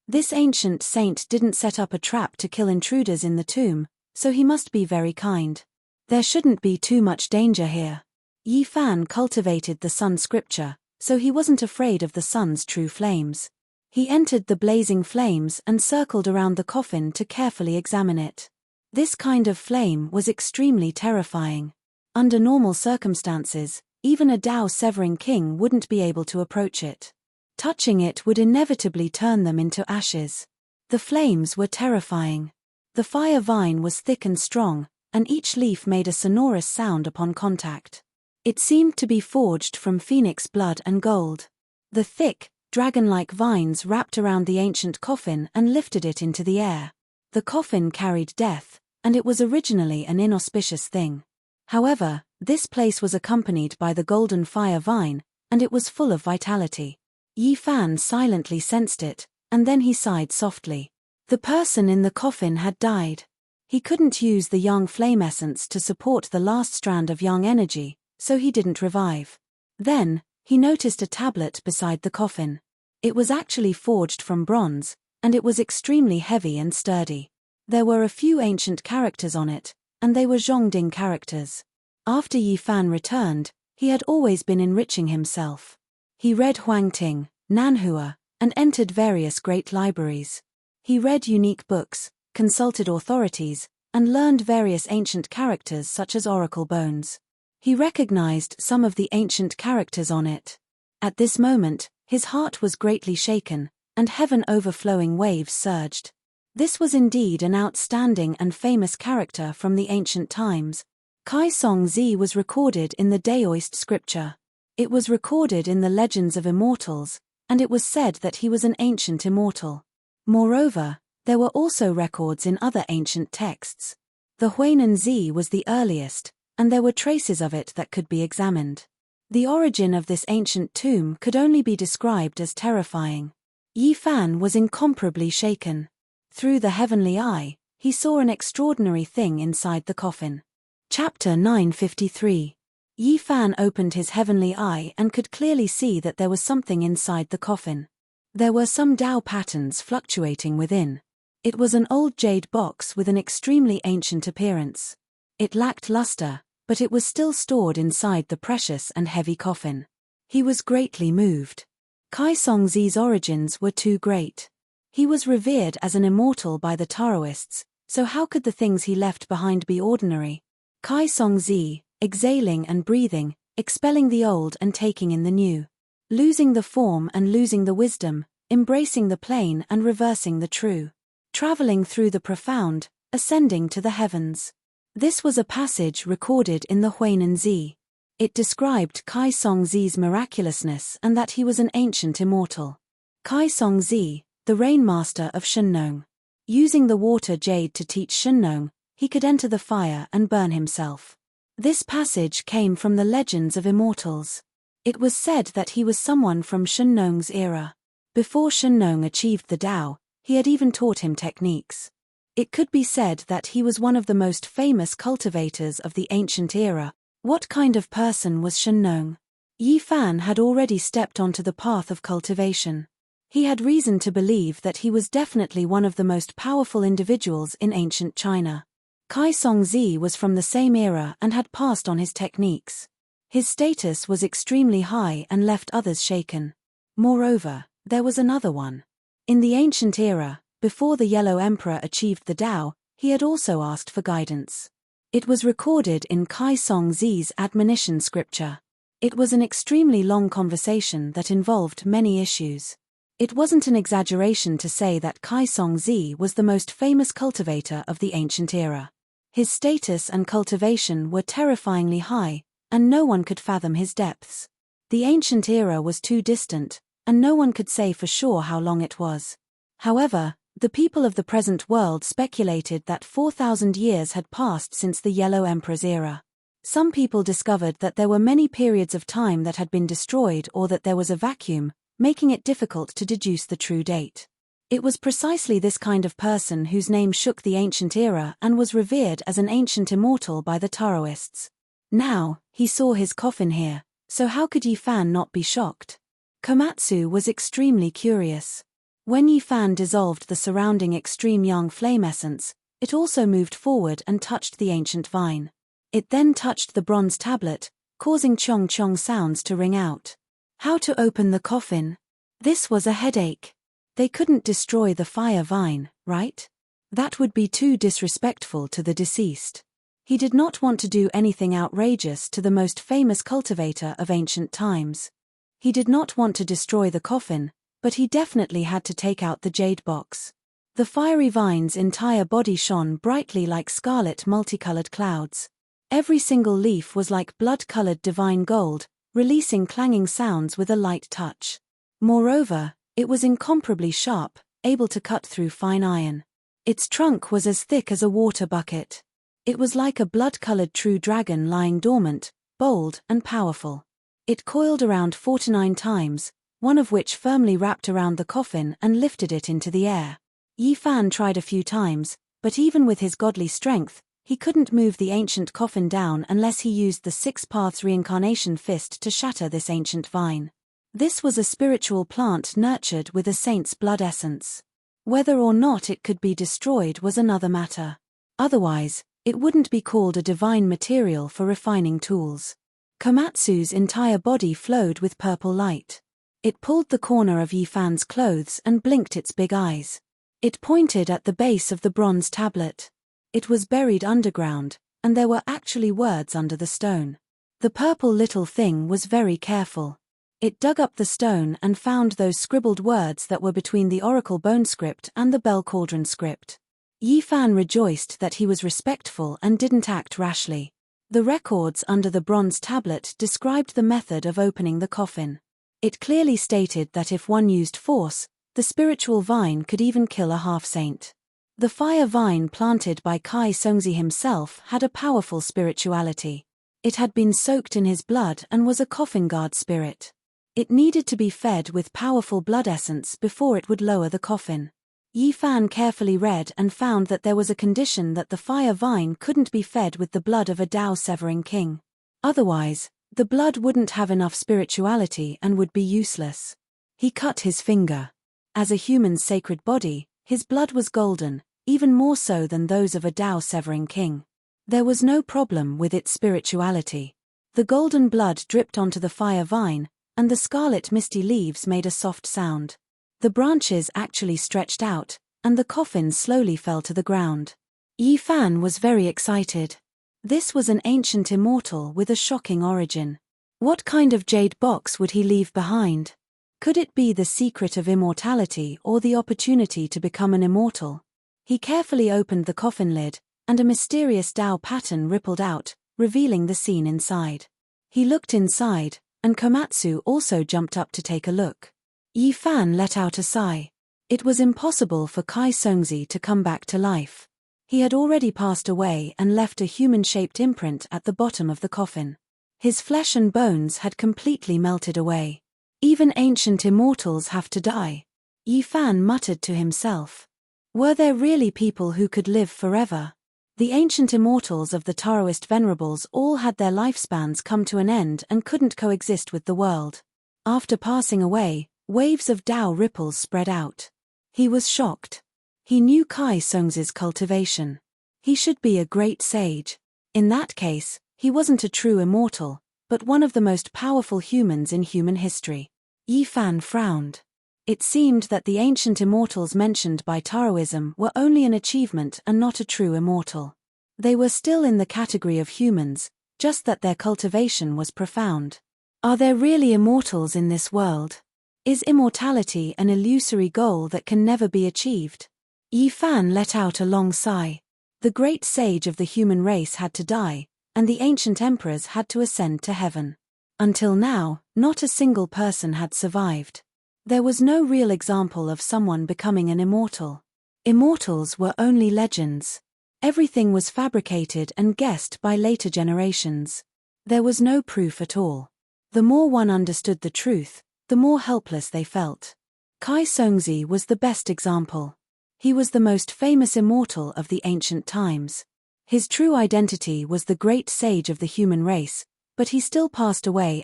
S1: This ancient saint didn't set up a trap to kill intruders in the tomb, so he must be very kind. There shouldn't be too much danger here. Yi Fan cultivated the sun scripture, so he wasn't afraid of the sun's true flames. He entered the blazing flames and circled around the coffin to carefully examine it. This kind of flame was extremely terrifying. Under normal circumstances, even a Tao-severing king wouldn't be able to approach it. Touching it would inevitably turn them into ashes. The flames were terrifying. The fire vine was thick and strong, and each leaf made a sonorous sound upon contact. It seemed to be forged from phoenix blood and gold. The thick, dragon-like vines wrapped around the ancient coffin and lifted it into the air. The coffin carried death, and it was originally an inauspicious thing. However, this place was accompanied by the golden fire vine, and it was full of vitality. Yi Fan silently sensed it, and then he sighed softly. The person in the coffin had died. He couldn't use the yang flame essence to support the last strand of yang energy, so he didn't revive. Then, he noticed a tablet beside the coffin. It was actually forged from bronze, and it was extremely heavy and sturdy. There were a few ancient characters on it, and they were Zhongding characters. After Yi Fan returned, he had always been enriching himself. He read Huangting, Nanhua, and entered various great libraries. He read unique books, consulted authorities, and learned various ancient characters such as oracle bones. He recognized some of the ancient characters on it. At this moment, his heart was greatly shaken, and heaven-overflowing waves surged. This was indeed an outstanding and famous character from the ancient times. Kai Song Zi was recorded in the Daoist scripture. It was recorded in the legends of immortals, and it was said that he was an ancient immortal. Moreover, there were also records in other ancient texts. The Huainan Zi was the earliest, and there were traces of it that could be examined. The origin of this ancient tomb could only be described as terrifying. Yi Fan was incomparably shaken. Through the heavenly eye, he saw an extraordinary thing inside the coffin. Chapter 953. Yi Fan opened his heavenly eye and could clearly see that there was something inside the coffin. There were some Tao patterns fluctuating within. It was an old jade box with an extremely ancient appearance. It lacked luster, but it was still stored inside the precious and heavy coffin. He was greatly moved. Kai Songzi's origins were too great. He was revered as an immortal by the Taoists, so how could the things he left behind be ordinary? Kai Songzi, exhaling and breathing, expelling the old and taking in the new. Losing the form and losing the wisdom, embracing the plain and reversing the true. Traveling through the profound, ascending to the heavens. This was a passage recorded in the Huainan Zi. It described Kai Songzi's miraculousness and that he was an ancient immortal. Kai Songzi, the rainmaster of Shennong. Using the water jade to teach Shennong, he could enter the fire and burn himself. This passage came from the legends of immortals. It was said that he was someone from Shennong's era. Before Shennong achieved the Tao, he had even taught him techniques. It could be said that he was one of the most famous cultivators of the ancient era. What kind of person was Shennong? Yi Fan had already stepped onto the path of cultivation. He had reason to believe that he was definitely one of the most powerful individuals in ancient China. Kai Songzi was from the same era and had passed on his techniques. His status was extremely high and left others shaken. Moreover, there was another one. In the ancient era, before the Yellow Emperor achieved the Tao, he had also asked for guidance. It was recorded in Kai Songzi's admonition scripture. It was an extremely long conversation that involved many issues. It wasn't an exaggeration to say that Kai Songzi was the most famous cultivator of the ancient era. His status and cultivation were terrifyingly high, and no one could fathom his depths. The ancient era was too distant, and no one could say for sure how long it was. However, the people of the present world speculated that 4,000 years had passed since the Yellow Emperor's era. Some people discovered that there were many periods of time that had been destroyed or that there was a vacuum, making it difficult to deduce the true date. It was precisely this kind of person whose name shook the ancient era and was revered as an ancient immortal by the Taoists. Now, he saw his coffin here, so how could Yi Fan not be shocked? Komatsu was extremely curious. When Yi Fan dissolved the surrounding extreme yang flame essence, it also moved forward and touched the ancient vine. It then touched the bronze tablet, causing chong chong sounds to ring out. How to open the coffin? This was a headache. They couldn't destroy the fire vine, right? That would be too disrespectful to the deceased. He did not want to do anything outrageous to the most famous cultivator of ancient times. He did not want to destroy the coffin, but he definitely had to take out the jade box. The fiery vine's entire body shone brightly like scarlet multicolored clouds. Every single leaf was like blood-colored divine gold, releasing clanging sounds with a light touch. Moreover, it was incomparably sharp, able to cut through fine iron. Its trunk was as thick as a water bucket. It was like a blood-colored true dragon lying dormant, bold and powerful. It coiled around 49 times, one of which firmly wrapped around the coffin and lifted it into the air. Yi Fan tried a few times, but even with his godly strength, he couldn't move the ancient coffin down unless he used the Six Paths Reincarnation Fist to shatter this ancient vine. This was a spiritual plant nurtured with a saint's blood essence. Whether or not it could be destroyed was another matter. Otherwise, it wouldn't be called a divine material for refining tools. Komatsu's entire body flowed with purple light. It pulled the corner of Yi Fan's clothes and blinked its big eyes. It pointed at the base of the bronze tablet. It was buried underground, and there were actually words under the stone. The purple little thing was very careful. It dug up the stone and found those scribbled words that were between the oracle bone script and the bell cauldron script. Yi Fan rejoiced that he was respectful and didn't act rashly. The records under the bronze tablet described the method of opening the coffin. It clearly stated that if one used force, the spiritual vine could even kill a half-saint. The fire vine planted by Kai Songzi himself had a powerful spirituality. It had been soaked in his blood and was a coffin guard spirit. It needed to be fed with powerful blood essence before it would lower the coffin. Yi Fan carefully read and found that there was a condition that the fire vine couldn't be fed with the blood of a Tao-severing king. Otherwise, the blood wouldn't have enough spirituality and would be useless. He cut his finger. As a human's sacred body, his blood was golden, even more so than those of a Tao-severing king. There was no problem with its spirituality. The golden blood dripped onto the fire vine, and the scarlet misty leaves made a soft sound. The branches actually stretched out, and the coffin slowly fell to the ground. Yi Fan was very excited. This was an ancient immortal with a shocking origin. What kind of jade box would he leave behind? Could it be the secret of immortality or the opportunity to become an immortal? He carefully opened the coffin lid, and a mysterious Tao pattern rippled out, revealing the scene inside. He looked inside, and Komatsu also jumped up to take a look. Yi Fan let out a sigh. It was impossible for Kai Songzi to come back to life. He had already passed away and left a human-shaped imprint at the bottom of the coffin. His flesh and bones had completely melted away. Even ancient immortals have to die. Yi Fan muttered to himself. Were there really people who could live forever? The ancient immortals of the Taoist venerables all had their lifespans come to an end and couldn't coexist with the world. After passing away, waves of Tao ripples spread out. He was shocked. He knew Kai Songzi's cultivation. He should be a great sage. In that case, he wasn't a true immortal, but one of the most powerful humans in human history. Yi Fan frowned. It seemed that the ancient immortals mentioned by Taoism were only an achievement and not a true immortal. They were still in the category of humans, just that their cultivation was profound. Are there really immortals in this world? Is immortality an illusory goal that can never be achieved? Yi Fan let out a long sigh. The great sage of the human race had to die, and the ancient emperors had to ascend to heaven. Until now, not a single person had survived. There was no real example of someone becoming an immortal. Immortals were only legends. Everything was fabricated and guessed by later generations. There was no proof at all. The more one understood the truth, the more helpless they felt. Kai Songzi was the best example. He was the most famous immortal of the ancient times. His true identity was the great sage of the human race, but he still passed away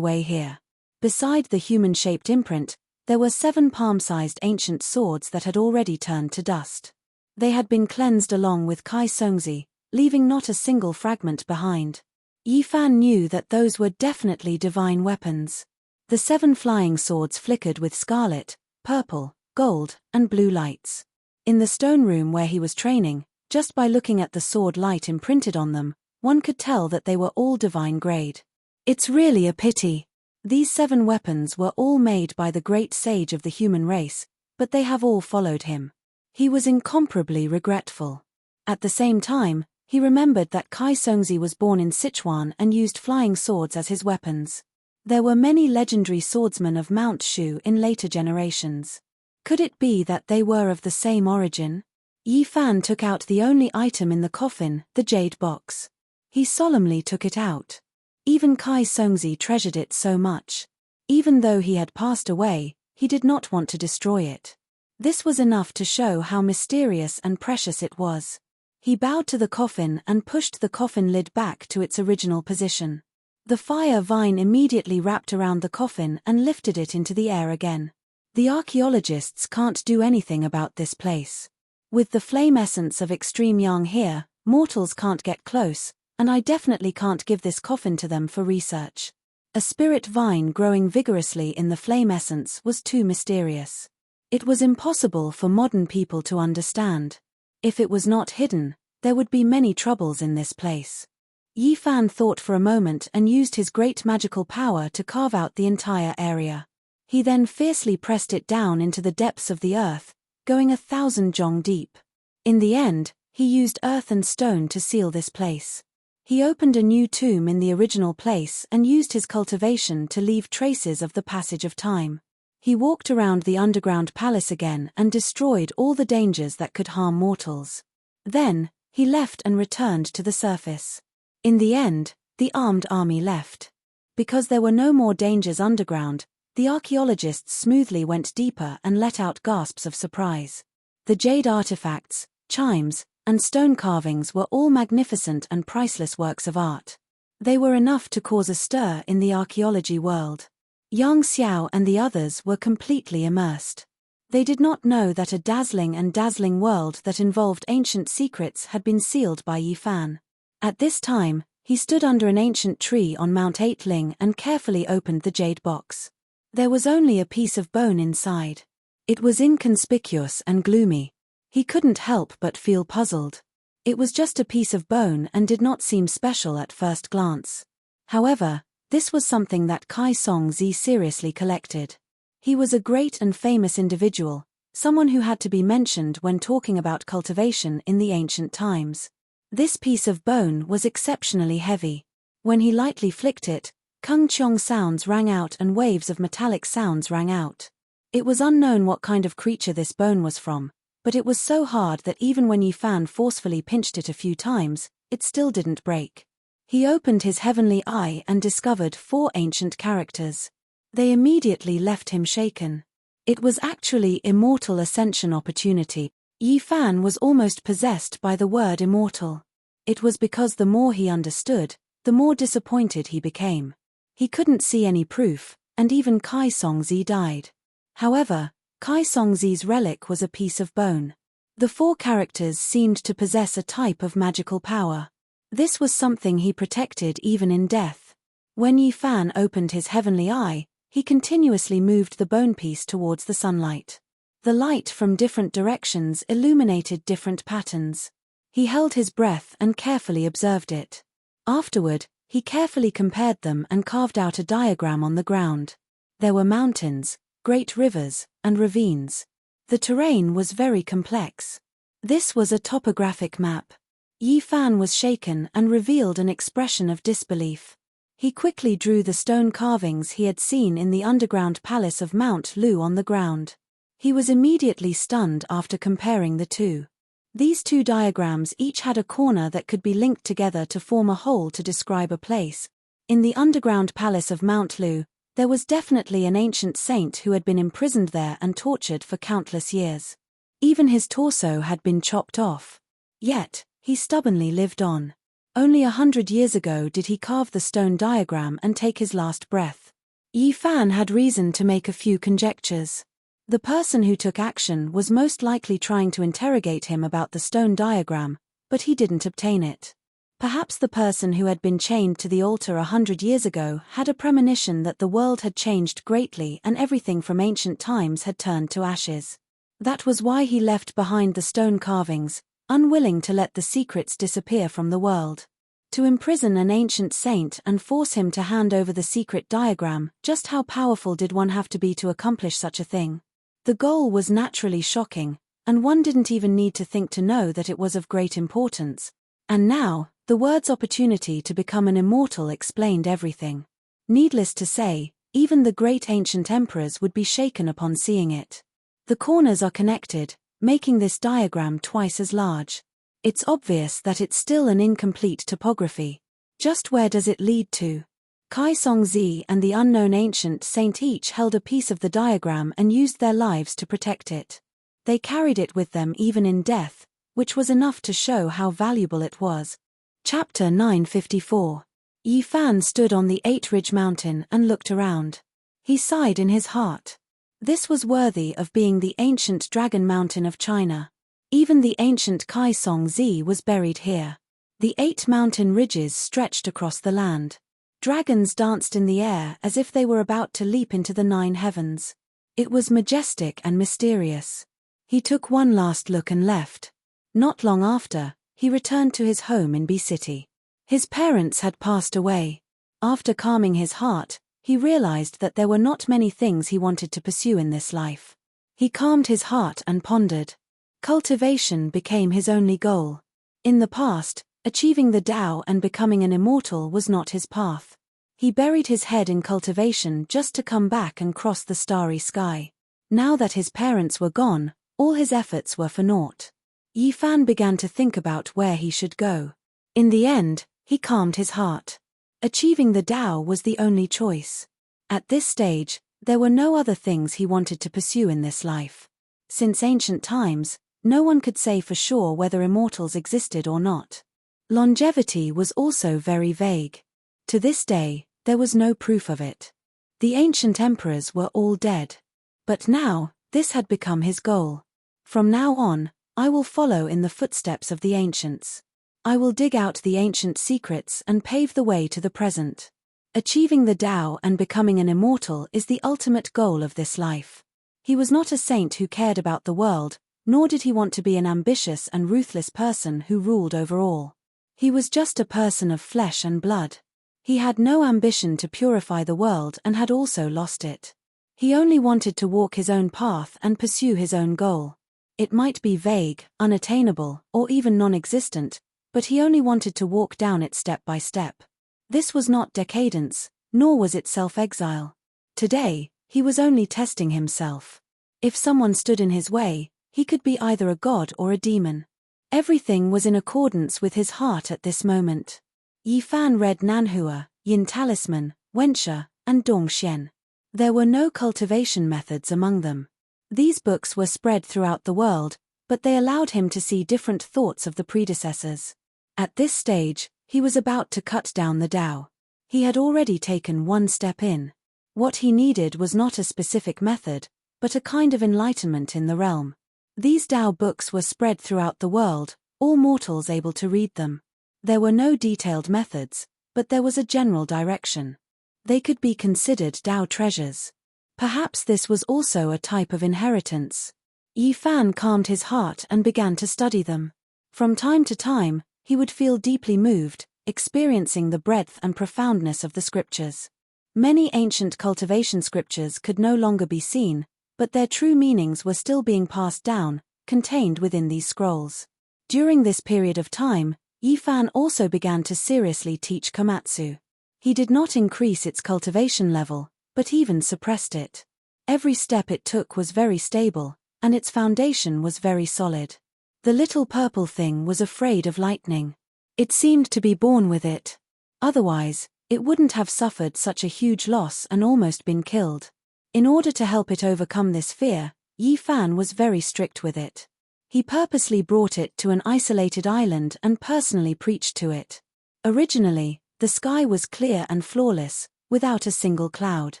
S1: here. Beside the human-shaped imprint, there were 7 palm-sized ancient swords that had already turned to dust. They had been cleansed along with Kai Songzi, leaving not a single fragment behind. Yi Fan knew that those were definitely divine weapons. The 7 flying swords flickered with scarlet, purple, gold, and blue lights. In the stone room where he was training, just by looking at the sword light imprinted on them, one could tell that they were all divine grade. It's really a pity. These 7 weapons were all made by the great sage of the human race, but they have all followed him. He was incomparably regretful. At the same time, he remembered that Kai Songzi was born in Sichuan and used flying swords as his weapons. There were many legendary swordsmen of Mount Shu in later generations. Could it be that they were of the same origin? Yi Fan took out the only item in the coffin, the jade box. He solemnly took it out. Even Kai Songzi treasured it so much. Even though he had passed away, he did not want to destroy it. This was enough to show how mysterious and precious it was. He bowed to the coffin and pushed the coffin lid back to its original position. The fire vine immediately wrapped around the coffin and lifted it into the air again. The archaeologists can't do anything about this place. With the flame essence of extreme yang here, mortals can't get close, and I definitely can't give this coffin to them for research. A spirit vine growing vigorously in the flame essence was too mysterious. It was impossible for modern people to understand. If it was not hidden, there would be many troubles in this place. Yi Fan thought for a moment and used his great magical power to carve out the entire area. He then fiercely pressed it down into the depths of the earth, going 1,000 zhong deep. In the end, he used earth and stone to seal this place. He opened a new tomb in the original place and used his cultivation to leave traces of the passage of time. He walked around the underground palace again and destroyed all the dangers that could harm mortals. Then, he left and returned to the surface. In the end, The armed army left. Because there were no more dangers underground, the archaeologists smoothly went deeper and let out gasps of surprise. The jade artifacts, chimes, and stone carvings were all magnificent and priceless works of art. They were enough to cause a stir in the archaeology world. Yang Xiao and the others were completely immersed. They did not know that a dazzling world that involved ancient secrets had been sealed by Yi Fan. At this time, he stood under an ancient tree on Mount Eitling and carefully opened the jade box. There was only a piece of bone inside. It was inconspicuous and gloomy. He couldn't help but feel puzzled. It was just a piece of bone and did not seem special at first glance. However, this was something that Kai Songzi seriously collected. He was a great and famous individual, someone who had to be mentioned when talking about cultivation in the ancient times. This piece of bone was exceptionally heavy. When he lightly flicked it, kung chong sounds rang out and waves of metallic sounds rang out. It was unknown what kind of creature this bone was from, but it was so hard that even when Yi Fan forcefully pinched it a few times, it still didn't break. He opened his heavenly eye and discovered 4 ancient characters. They immediately left him shaken. It was actually immortal ascension opportunity. Yi Fan was almost possessed by the word immortal. It was because the more he understood, the more disappointed he became. He couldn't see any proof, and even Kai Songzi died. However, Kai Songzi's relic was a piece of bone. The 4 characters seemed to possess a type of magical power. This was something he protected even in death. When Yi Fan opened his heavenly eye, he continuously moved the bone piece towards the sunlight. The light from different directions illuminated different patterns. He held his breath and carefully observed it. Afterward, he carefully compared them and carved out a diagram on the ground. There were mountains, great rivers, and ravines. The terrain was very complex. This was a topographic map. Yi Fan was shaken and revealed an expression of disbelief. He quickly drew the stone carvings he had seen in the underground palace of Mount Lu on the ground. He was immediately stunned after comparing the two. These 2 diagrams each had a corner that could be linked together to form a whole to describe a place. In the underground palace of Mount Lu, there was definitely an ancient saint who had been imprisoned there and tortured for countless years. Even his torso had been chopped off. Yet, he stubbornly lived on. Only 100 years ago did he carve the stone diagram and take his last breath. Yi Fan had reason to make a few conjectures. The person who took action was most likely trying to interrogate him about the stone diagram, but he didn't obtain it. Perhaps the person who had been chained to the altar 100 years ago had a premonition that the world had changed greatly and everything from ancient times had turned to ashes. That was why he left behind the stone carvings, unwilling to let the secrets disappear from the world. To imprison an ancient saint and force him to hand over the secret diagram, just how powerful did one have to be to accomplish such a thing? The goal was naturally shocking, and one didn't even need to think to know that it was of great importance. And now, the word's opportunity to become an immortal explained everything. Needless to say, even the great ancient emperors would be shaken upon seeing it. The corners are connected, making this diagram twice as large. It's obvious that it's still an incomplete topography. Just where does it lead to? Kai Songzi and the unknown ancient saint each held a piece of the diagram and used their lives to protect it. They carried it with them even in death, which was enough to show how valuable it was. Chapter 954. Yi Fan stood on the 8-ridge mountain and looked around. He sighed in his heart. This was worthy of being the ancient dragon mountain of China. Even the ancient Kai Songzi was buried here. The 8 mountain ridges stretched across the land. Dragons danced in the air as if they were about to leap into the 9 heavens. It was majestic and mysterious. He took one last look and left. Not long after, he returned to his home in B City. His parents had passed away. After calming his heart, he realized that there were not many things he wanted to pursue in this life. He calmed his heart and pondered. Cultivation became his only goal. In the past, achieving the Tao and becoming an immortal was not his path. He buried his head in cultivation just to come back and cross the starry sky. Now that his parents were gone, all his efforts were for naught. Yi Fan began to think about where he should go. In the end, he calmed his heart. Achieving the Tao was the only choice. At this stage, there were no other things he wanted to pursue in this life. Since ancient times, no one could say for sure whether immortals existed or not. Longevity was also very vague. To this day, there was no proof of it. The ancient emperors were all dead. But now, this had become his goal. From now on, I will follow in the footsteps of the ancients. I will dig out the ancient secrets and pave the way to the present. Achieving the Tao and becoming an immortal is the ultimate goal of this life. He was not a saint who cared about the world, nor did he want to be an ambitious and ruthless person who ruled over all. He was just a person of flesh and blood. He had no ambition to purify the world and had also lost it. He only wanted to walk his own path and pursue his own goal. It might be vague, unattainable, or even non-existent, but he only wanted to walk down it step by step. This was not decadence, nor was it self-exile. Today, he was only testing himself. If someone stood in his way, he could be either a god or a demon. Everything was in accordance with his heart at this moment. Yi Fan read Nanhua, Yin Talisman, Wenxia, and Dongxian. There were no cultivation methods among them. These books were spread throughout the world, but they allowed him to see different thoughts of the predecessors. At this stage, he was about to cut down the Tao. He had already taken one step in. What he needed was not a specific method, but a kind of enlightenment in the realm. These Tao books were spread throughout the world, all mortals able to read them. There were no detailed methods, but there was a general direction. They could be considered Tao treasures. Perhaps this was also a type of inheritance. Yi Fan calmed his heart and began to study them. From time to time, he would feel deeply moved, experiencing the breadth and profoundness of the scriptures. Many ancient cultivation scriptures could no longer be seen, but their true meanings were still being passed down, contained within these scrolls. During this period of time, Yi Fan also began to seriously teach komatsu. He did not increase its cultivation level, but even suppressed it. Every step it took was very stable, and its foundation was very solid. The little purple thing was afraid of lightning. It seemed to be born with it. Otherwise, it wouldn't have suffered such a huge loss and almost been killed. In order to help it overcome this fear, Yi Fan was very strict with it. He purposely brought it to an isolated island and personally preached to it. Originally, the sky was clear and flawless, without a single cloud.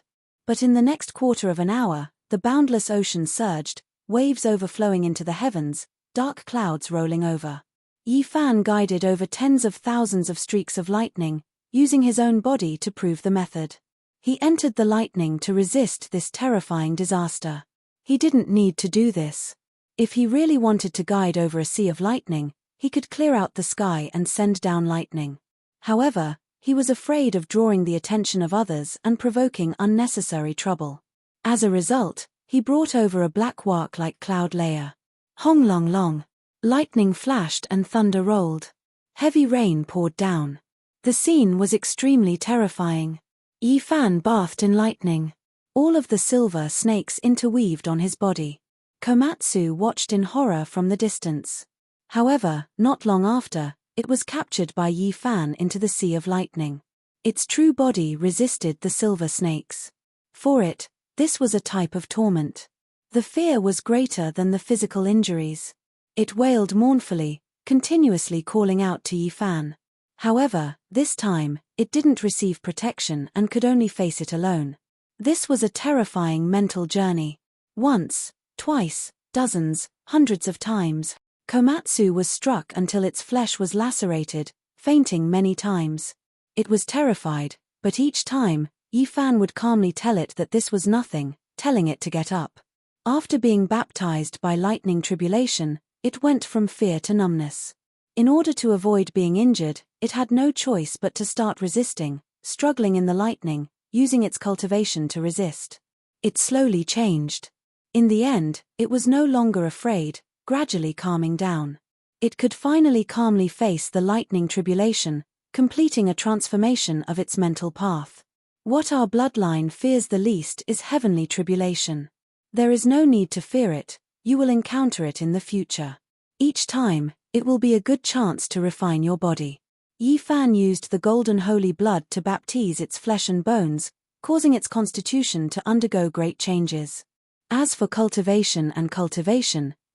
S1: But in the next quarter of an hour, the boundless ocean surged, waves overflowing into the heavens, dark clouds rolling over. Yi Fan guided over tens of thousands of streaks of lightning, using his own body to prove the method. He entered the lightning to resist this terrifying disaster. He didn't need to do this. If he really wanted to guide over a sea of lightning, he could clear out the sky and send down lightning. However, he was afraid of drawing the attention of others and provoking unnecessary trouble. As a result, he brought over a black wark-like cloud layer. Hong long long. Lightning flashed and thunder rolled. Heavy rain poured down. The scene was extremely terrifying. Yi Fan bathed in lightning. All of the silver snakes interweaved on his body. Komatsu watched in horror from the distance. However, not long after, it was captured by Yi Fan into the sea of lightning. Its true body resisted the silver snakes. For it, this was a type of torment. The fear was greater than the physical injuries. It wailed mournfully, continuously calling out to Yi Fan. However, this time, it didn't receive protection and could only face it alone. This was a terrifying mental journey. Once, twice, dozens, hundreds of times, Komatsu was struck until its flesh was lacerated, fainting many times. It was terrified, but each time, Yi Fan would calmly tell it that this was nothing, telling it to get up. After being baptized by lightning tribulation, it went from fear to numbness. In order to avoid being injured, it had no choice but to start resisting, struggling in the lightning, using its cultivation to resist. It slowly changed. In the end, it was no longer afraid, gradually calming down. It could finally calmly face the lightning tribulation, completing a transformation of its mental path. What our bloodline fears the least is heavenly tribulation. There is no need to fear it, you will encounter it in the future. Each time, it will be a good chance to refine your body. Yi Fan used the golden holy blood to baptize its flesh and bones, causing its constitution to undergo great changes. As for cultivation,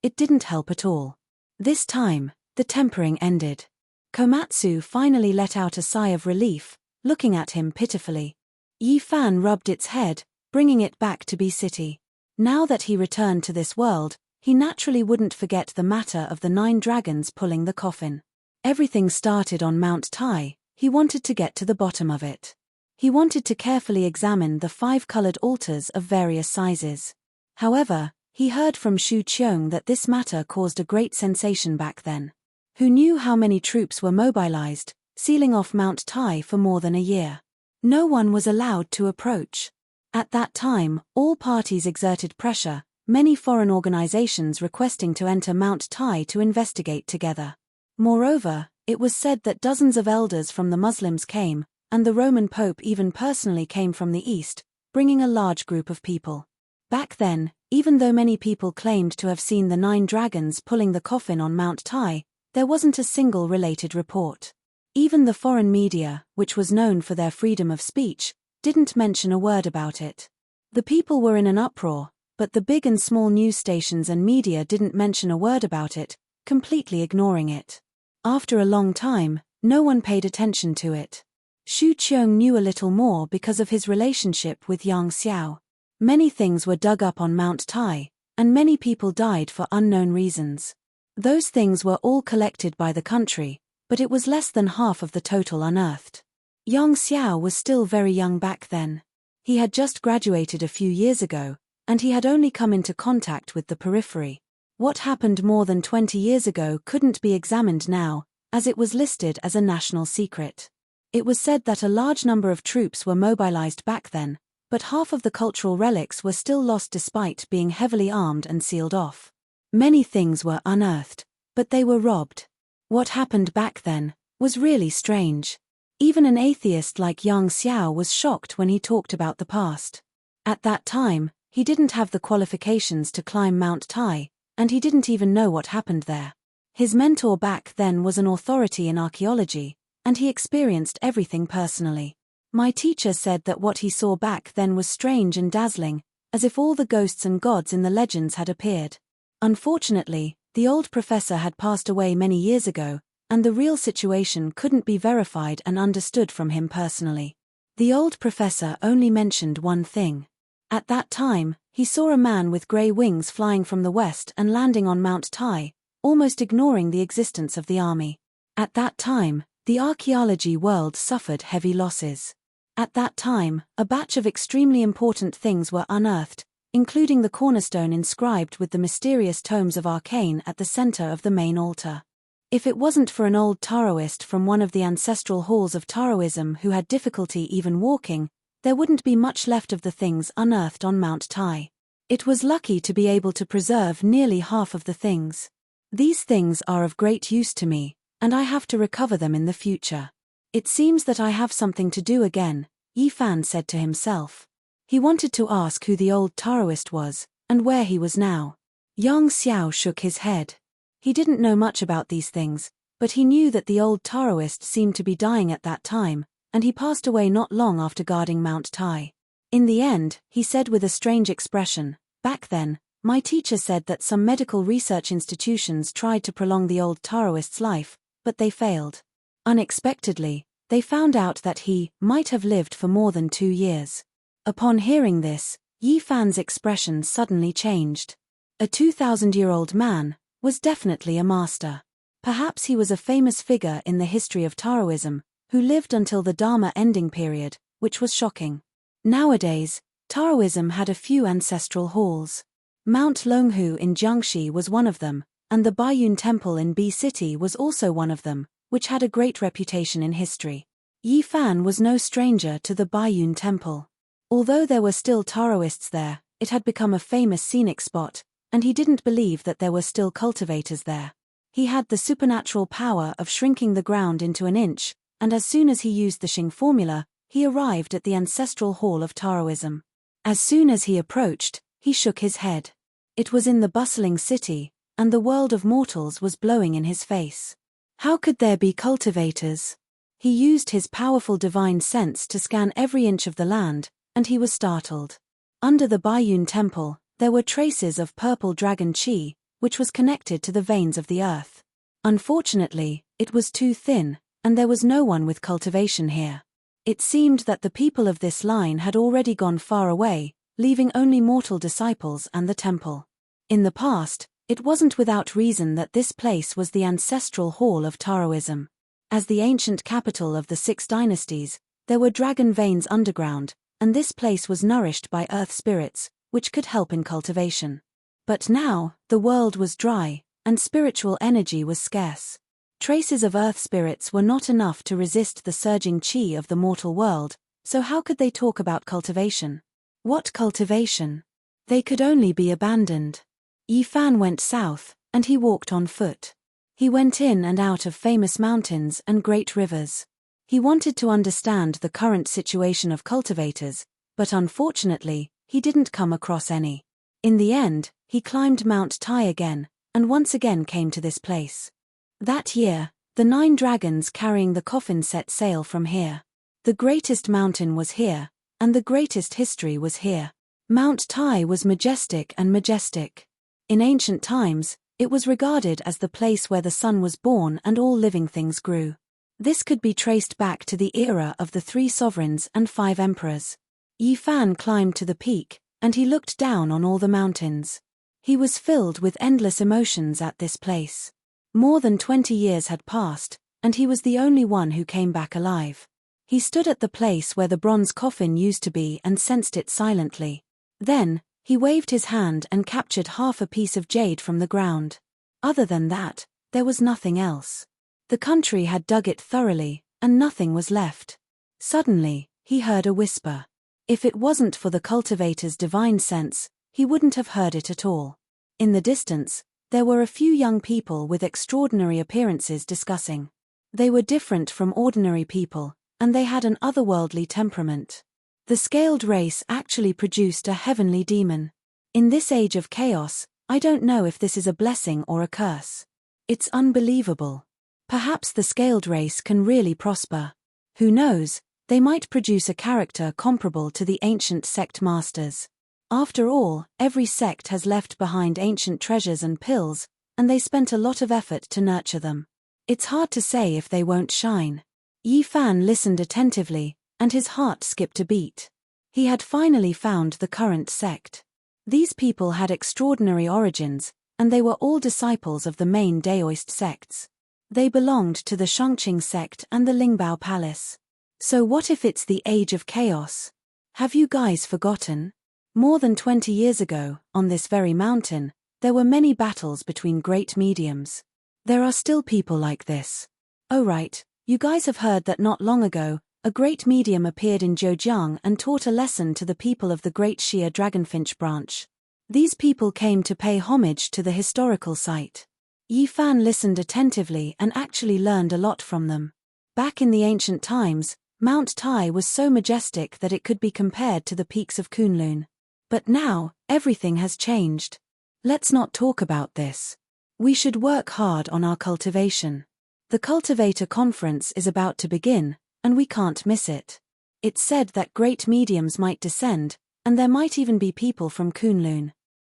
S1: it didn't help at all. This time, the tempering ended. Komatsu finally let out a sigh of relief, looking at him pitifully. Yi Fan rubbed its head, bringing it back to B-City. Now that he returned to this world, he naturally wouldn't forget the matter of the 9 dragons pulling the coffin. Everything started on Mount Tai. He wanted to get to the bottom of it. He wanted to carefully examine the 5 colored altars of various sizes. However, he heard from Shu Qiong that this matter caused a great sensation back then. Who knew how many troops were mobilized, sealing off Mount Tai for more than a year? No one was allowed to approach. At that time, all parties exerted pressure, many foreign organizations requesting to enter Mount Tai to investigate together. Moreover, it was said that dozens of elders from the Muslims came, and the Roman Pope even personally came from the east, bringing a large group of people. Back then, even though many people claimed to have seen the 9 dragons pulling the coffin on Mount Tai, there wasn't a single related report. Even the foreign media, which was known for their freedom of speech, didn't mention a word about it. The people were in an uproar, but the big and small news stations and media didn't mention a word about it, completely ignoring it. After a long time, no one paid attention to it. Shu Qiong knew a little more because of his relationship with Yang Xiao. Many things were dug up on Mount Tai, and many people died for unknown reasons. Those things were all collected by the country, but it was less than half of the total unearthed. Yang Xiao was still very young back then. He had just graduated a few years ago, and he had only come into contact with the periphery. What happened more than 20 years ago couldn't be examined now, as it was listed as a national secret. It was said that a large number of troops were mobilized back then, but half of the cultural relics were still lost despite being heavily armed and sealed off. Many things were unearthed, but they were robbed. What happened back then was really strange. Even an atheist like Yang Xiao was shocked when he talked about the past. At that time, he didn't have the qualifications to climb Mount Tai, and he didn't even know what happened there. His mentor back then was an authority in archaeology, and he experienced everything personally. My teacher said that what he saw back then was strange and dazzling, as if all the ghosts and gods in the legends had appeared. Unfortunately, the old professor had passed away many years ago, and the real situation couldn't be verified and understood from him personally. The old professor only mentioned one thing. At that time, he saw a man with grey wings flying from the west and landing on Mount Tai, almost ignoring the existence of the army. At that time, the archaeology world suffered heavy losses. At that time, a batch of extremely important things were unearthed, including the cornerstone inscribed with the mysterious tomes of arcane at the center of the main altar. If it wasn't for an old Taoist from one of the ancestral halls of Taoism who had difficulty even walking, there wouldn't be much left of the things unearthed on Mount Tai. It was lucky to be able to preserve nearly half of the things. These things are of great use to me, and I have to recover them in the future. It seems that I have something to do again, Yi Fan said to himself. He wanted to ask who the old Taoist was, and where he was now. Yang Xiao shook his head. He didn't know much about these things, but he knew that the old Taoist seemed to be dying at that time, and he passed away not long after guarding Mount Tai. In the end, he said with a strange expression, "Back then, my teacher said that some medical research institutions tried to prolong the old Taoist's life, but they failed. Unexpectedly, they found out that he might have lived for more than 2 years. Upon hearing this, Yi Fan's expression suddenly changed. A 2,000-year-old man was definitely a master. Perhaps he was a famous figure in the history of Taoism, who lived until the Dharma ending period, which was shocking. Nowadays, Taoism had a few ancestral halls. Mount Longhu in Jiangxi was one of them, and the Baiyun Temple in B-City was also one of them, which had a great reputation in history. Yi Fan was no stranger to the Baiyun Temple. Although there were still Taoists there, it had become a famous scenic spot, and he didn't believe that there were still cultivators there. He had the supernatural power of shrinking the ground into an inch, and as soon as he used the Xing formula, he arrived at the ancestral hall of Taoism. As soon as he approached, he shook his head. It was in the bustling city, and the world of mortals was blowing in his face. How could there be cultivators? He used his powerful divine sense to scan every inch of the land, and he was startled. Under the Baiyun temple, there were traces of purple dragon chi, which was connected to the veins of the earth. Unfortunately, it was too thin, and there was no one with cultivation here. It seemed that the people of this line had already gone far away, leaving only mortal disciples and the temple. In the past, it wasn't without reason that this place was the ancestral hall of Taoism. As the ancient capital of the 6 dynasties, there were dragon veins underground, and this place was nourished by earth spirits, which could help in cultivation. But now, the world was dry, and spiritual energy was scarce. Traces of earth spirits were not enough to resist the surging qi of the mortal world, so how could they talk about cultivation? What cultivation? They could only be abandoned. Yi Fan went south, and he walked on foot. He went in and out of famous mountains and great rivers. He wanted to understand the current situation of cultivators, but unfortunately, he didn't come across any. In the end, he climbed Mount Tai again, and once again came to this place. That year, the 9 dragons carrying the coffin set sail from here. The greatest mountain was here, and the greatest history was here. Mount Tai was majestic and majestic. In ancient times, it was regarded as the place where the sun was born and all living things grew. This could be traced back to the era of the 3 sovereigns and 5 emperors. Yi Fan climbed to the peak, and he looked down on all the mountains. He was filled with endless emotions at this place. More than 20 years had passed, and he was the only one who came back alive. He stood at the place where the bronze coffin used to be and sensed it silently. Then, he waved his hand and captured half a piece of jade from the ground. Other than that, there was nothing else. The country had dug it thoroughly, and nothing was left. Suddenly, he heard a whisper. If it wasn't for the cultivator's divine sense, he wouldn't have heard it at all. In the distance, there were a few young people with extraordinary appearances discussing. They were different from ordinary people, and they had an otherworldly temperament. The scaled race actually produced a heavenly demon. In this age of chaos, I don't know if this is a blessing or a curse. It's unbelievable. Perhaps the scaled race can really prosper. Who knows, they might produce a character comparable to the ancient sect masters. After all, every sect has left behind ancient treasures and pills, and they spent a lot of effort to nurture them. It's hard to say if they won't shine. Yi Fan listened attentively, and his heart skipped a beat. He had finally found the current sect. These people had extraordinary origins, and they were all disciples of the main Daoist sects. They belonged to the Shangqing sect and the Lingbao Palace. So what if it's the age of chaos? Have you guys forgotten? More than 20 years ago, on this very mountain, there were many battles between great mediums. There are still people like this. Oh right, you guys have heard that not long ago, a great medium appeared in Zhejiang and taught a lesson to the people of the Great Xia Dragonfinch branch. These people came to pay homage to the historical site. Yi Fan listened attentively and actually learned a lot from them. Back in the ancient times, Mount Tai was so majestic that it could be compared to the peaks of Kunlun. But now, everything has changed. Let's not talk about this. We should work hard on our cultivation. The Cultivator Conference is about to begin, and we can't miss it. It's said that great mediums might descend, and there might even be people from Kunlun.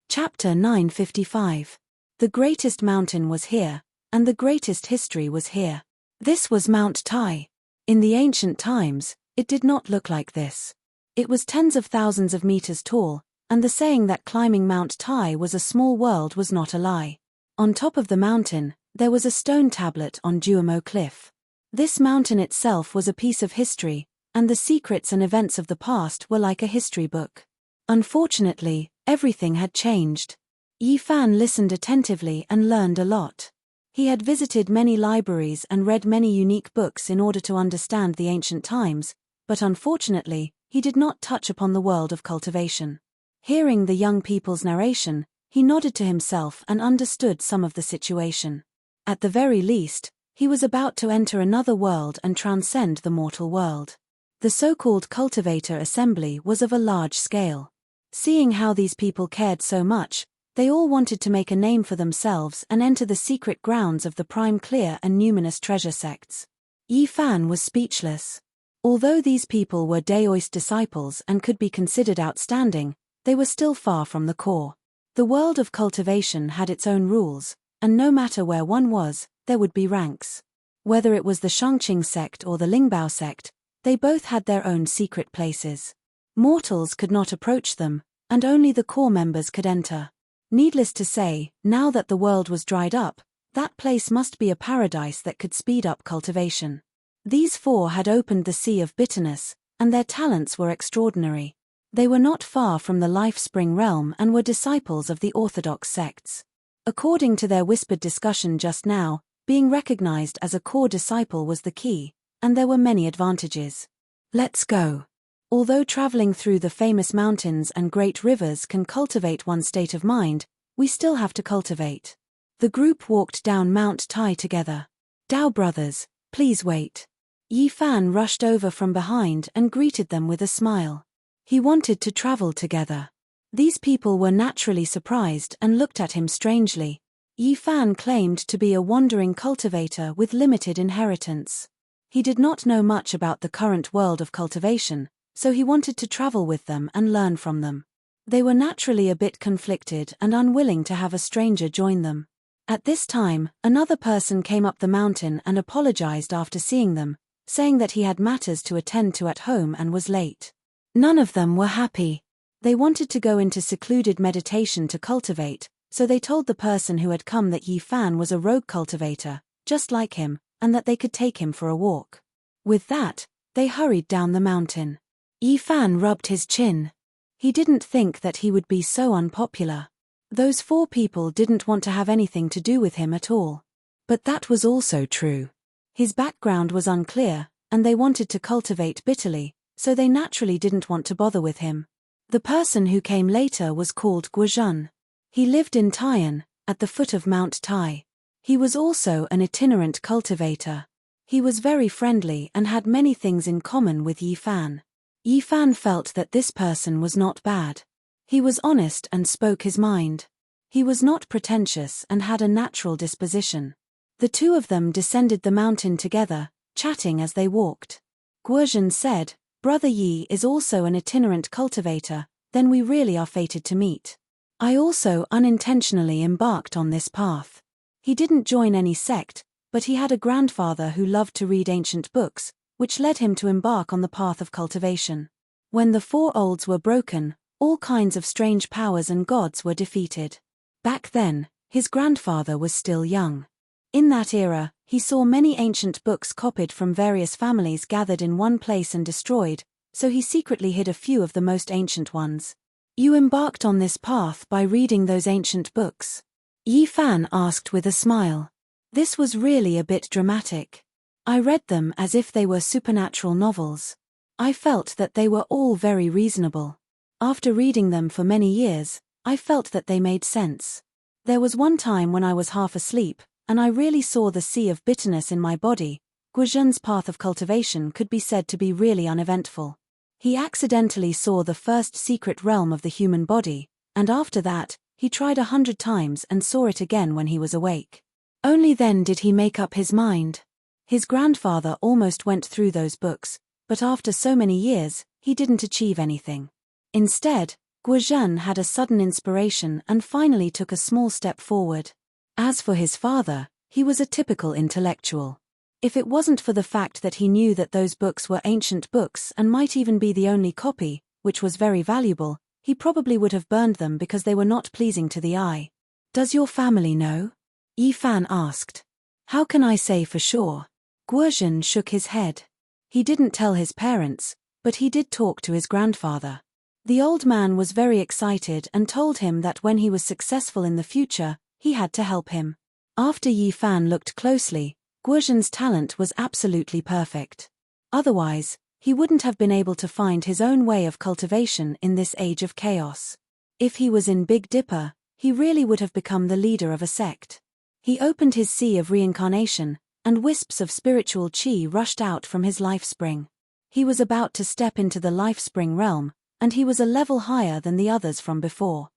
S1: Chapter 955. The greatest mountain was here, and the greatest history was here. This was Mount Tai. In the ancient times, it did not look like this. It was tens of thousands of meters tall, and the saying that climbing Mount Tai was a small world was not a lie. On top of the mountain, there was a stone tablet on Duomo Cliff. This mountain itself was a piece of history, and the secrets and events of the past were like a history book. Unfortunately, everything had changed. Yi Fan listened attentively and learned a lot. He had visited many libraries and read many unique books in order to understand the ancient times, but unfortunately, he did not touch upon the world of cultivation. Hearing the young people's narration, he nodded to himself and understood some of the situation. At the very least, he was about to enter another world and transcend the mortal world. The so-called cultivator assembly was of a large scale. Seeing how these people cared so much, they all wanted to make a name for themselves and enter the secret grounds of the Prime Clear and Numinous treasure sects. Yi Fan was speechless. Although these people were Daoist disciples and could be considered outstanding, they were still far from the core. The world of cultivation had its own rules, and no matter where one was, there would be ranks. Whether it was the Shangqing sect or the Lingbao sect, they both had their own secret places. Mortals could not approach them, and only the core members could enter. Needless to say, now that the world was dried up, that place must be a paradise that could speed up cultivation. These four had opened the sea of bitterness, and their talents were extraordinary. They were not far from the life spring realm and were disciples of the orthodox sects. According to their whispered discussion just now, being recognized as a core disciple was the key, and there were many advantages. Let's go. Although traveling through the famous mountains and great rivers can cultivate one's state of mind, we still have to cultivate. The group walked down Mount Tai together. Dao brothers, please wait. Yi Fan rushed over from behind and greeted them with a smile. He wanted to travel together. These people were naturally surprised and looked at him strangely. Yi Fan claimed to be a wandering cultivator with limited inheritance. He did not know much about the current world of cultivation, so he wanted to travel with them and learn from them. They were naturally a bit conflicted and unwilling to have a stranger join them. At this time, another person came up the mountain and apologized after seeing them, saying that he had matters to attend to at home and was late. None of them were happy. They wanted to go into secluded meditation to cultivate, so they told the person who had come that Yi Fan was a rogue cultivator, just like him, and that they could take him for a walk. With that, they hurried down the mountain. Yi Fan rubbed his chin. He didn't think that he would be so unpopular. Those four people didn't want to have anything to do with him at all. But that was also true. His background was unclear, and they wanted to cultivate bitterly, so they naturally didn't want to bother with him. The person who came later was called Guozhen. He lived in Tai'an, at the foot of Mount Tai. He was also an itinerant cultivator. He was very friendly and had many things in common with Yi Fan. Yi Fan felt that this person was not bad. He was honest and spoke his mind. He was not pretentious and had a natural disposition. The two of them descended the mountain together, chatting as they walked. Guozhen said, "Brother Yi is also an itinerant cultivator, then we really are fated to meet. I also unintentionally embarked on this path." He didn't join any sect, but he had a grandfather who loved to read ancient books, which led him to embark on the path of cultivation. When the four olds were broken, all kinds of strange powers and gods were defeated. Back then, his grandfather was still young. In that era, he saw many ancient books copied from various families gathered in one place and destroyed, so he secretly hid a few of the most ancient ones. "You embarked on this path by reading those ancient books?" Yi Fan asked with a smile. This was really a bit dramatic. "I read them as if they were supernatural novels. I felt that they were all very reasonable. After reading them for many years, I felt that they made sense. There was one time when I was half asleep, and I really saw the sea of bitterness in my body." Guozhen's path of cultivation could be said to be really uneventful. He accidentally saw the first secret realm of the human body, and after that, he tried 100 times and saw it again when he was awake. Only then did he make up his mind. His grandfather almost went through those books, but after so many years, he didn't achieve anything. Instead, Guozhen had a sudden inspiration and finally took a small step forward. As for his father, he was a typical intellectual. If it wasn't for the fact that he knew that those books were ancient books and might even be the only copy, which was very valuable, he probably would have burned them because they were not pleasing to the eye. "Does your family know?" Yi Fan asked. "How can I say for sure?" Guozhen shook his head. He didn't tell his parents, but he did talk to his grandfather. The old man was very excited and told him that when he was successful in the future, he had to help him. After Yi Fan looked closely, Guozhen's talent was absolutely perfect. Otherwise, he wouldn't have been able to find his own way of cultivation in this age of chaos. If he was in Big Dipper, he really would have become the leader of a sect. He opened his sea of reincarnation, and wisps of spiritual chi rushed out from his life spring. He was about to step into the life spring realm, and he was a level higher than the others from before.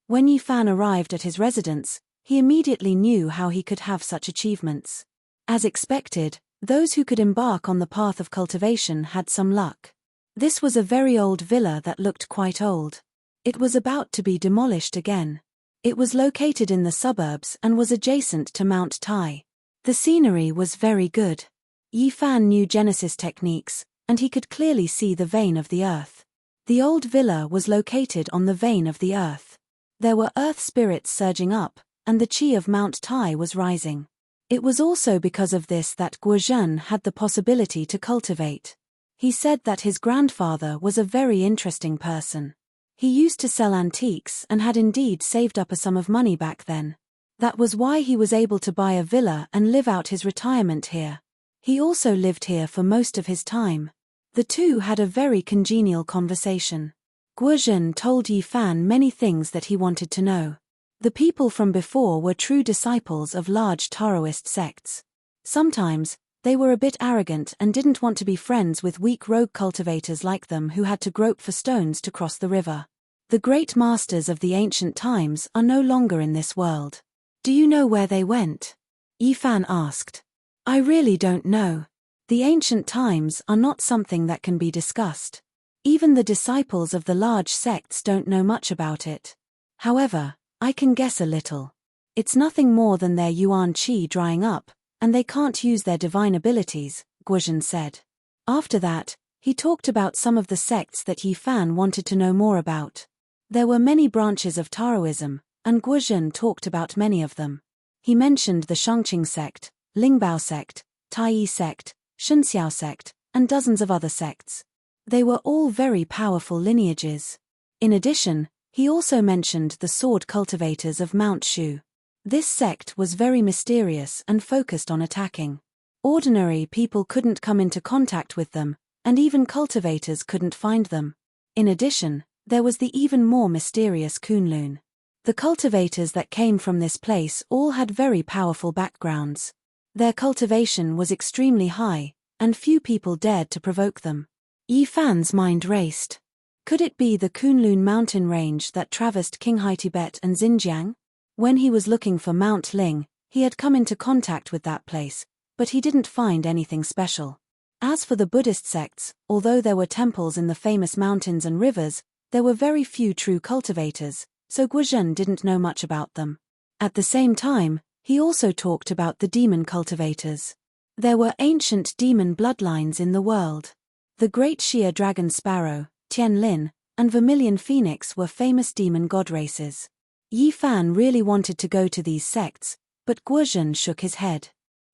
S1: When Yi Fan arrived at his residence, he immediately knew how he could have such achievements. As expected, Those who could embark on the path of cultivation had some luck. This was a very old villa that looked quite old. It was about to be demolished again. It was located in the suburbs and was adjacent to Mount Tai. The scenery was very good. Yi Fan knew Genesis techniques, and he could clearly see the vein of the earth. The old villa was located on the vein of the earth. There were earth spirits surging up, and the chi of Mount Tai was rising. It was also because of this that Guozhen had the possibility to cultivate. He said that his grandfather was a very interesting person. He used to sell antiques and had indeed saved up a sum of money back then. That was why he was able to buy a villa and live out his retirement here. He also lived here for most of his time. The two had a very congenial conversation. Guozhen told Yi Fan many things that he wanted to know. The people from before were true disciples of large Taoist sects. Sometimes, they were a bit arrogant and didn't want to be friends with weak rogue cultivators like them who had to grope for stones to cross the river. The great masters of the ancient times are no longer in this world. Do you know where they went? Yi Fan asked. I really don't know. The ancient times are not something that can be discussed. Even the disciples of the large sects don't know much about it. However, I can guess a little. It's nothing more than their yuan qi drying up, and they can't use their divine abilities, Guozhen said. After that, he talked about some of the sects that Yi Fan wanted to know more about. There were many branches of Taoism, and Guozhen talked about many of them. He mentioned the Shangqing sect, Lingbao sect, Taiyi sect, Shunxiao sect, and dozens of other sects. They were all very powerful lineages. In addition, he also mentioned the sword cultivators of Mount Shu. This sect was very mysterious and focused on attacking. Ordinary people couldn't come into contact with them, and even cultivators couldn't find them. In addition, there was the even more mysterious Kunlun. The cultivators that came from this place all had very powerful backgrounds. Their cultivation was extremely high, and few people dared to provoke them. Yi Fan's mind raced. Could it be the Kunlun mountain range that traversed Qinghai Tibet and Xinjiang? When he was looking for Mount Ling, he had come into contact with that place, but he didn't find anything special. As for the Buddhist sects, although there were temples in the famous mountains and rivers, there were very few true cultivators, so Guozhen didn't know much about them. At the same time, he also talked about the demon cultivators. There were ancient demon bloodlines in the world. The Great Xia Dragon Sparrow, Tian Lin, and Vermilion Phoenix were famous demon god races. Yi Fan really wanted to go to these sects, but Guozhen shook his head.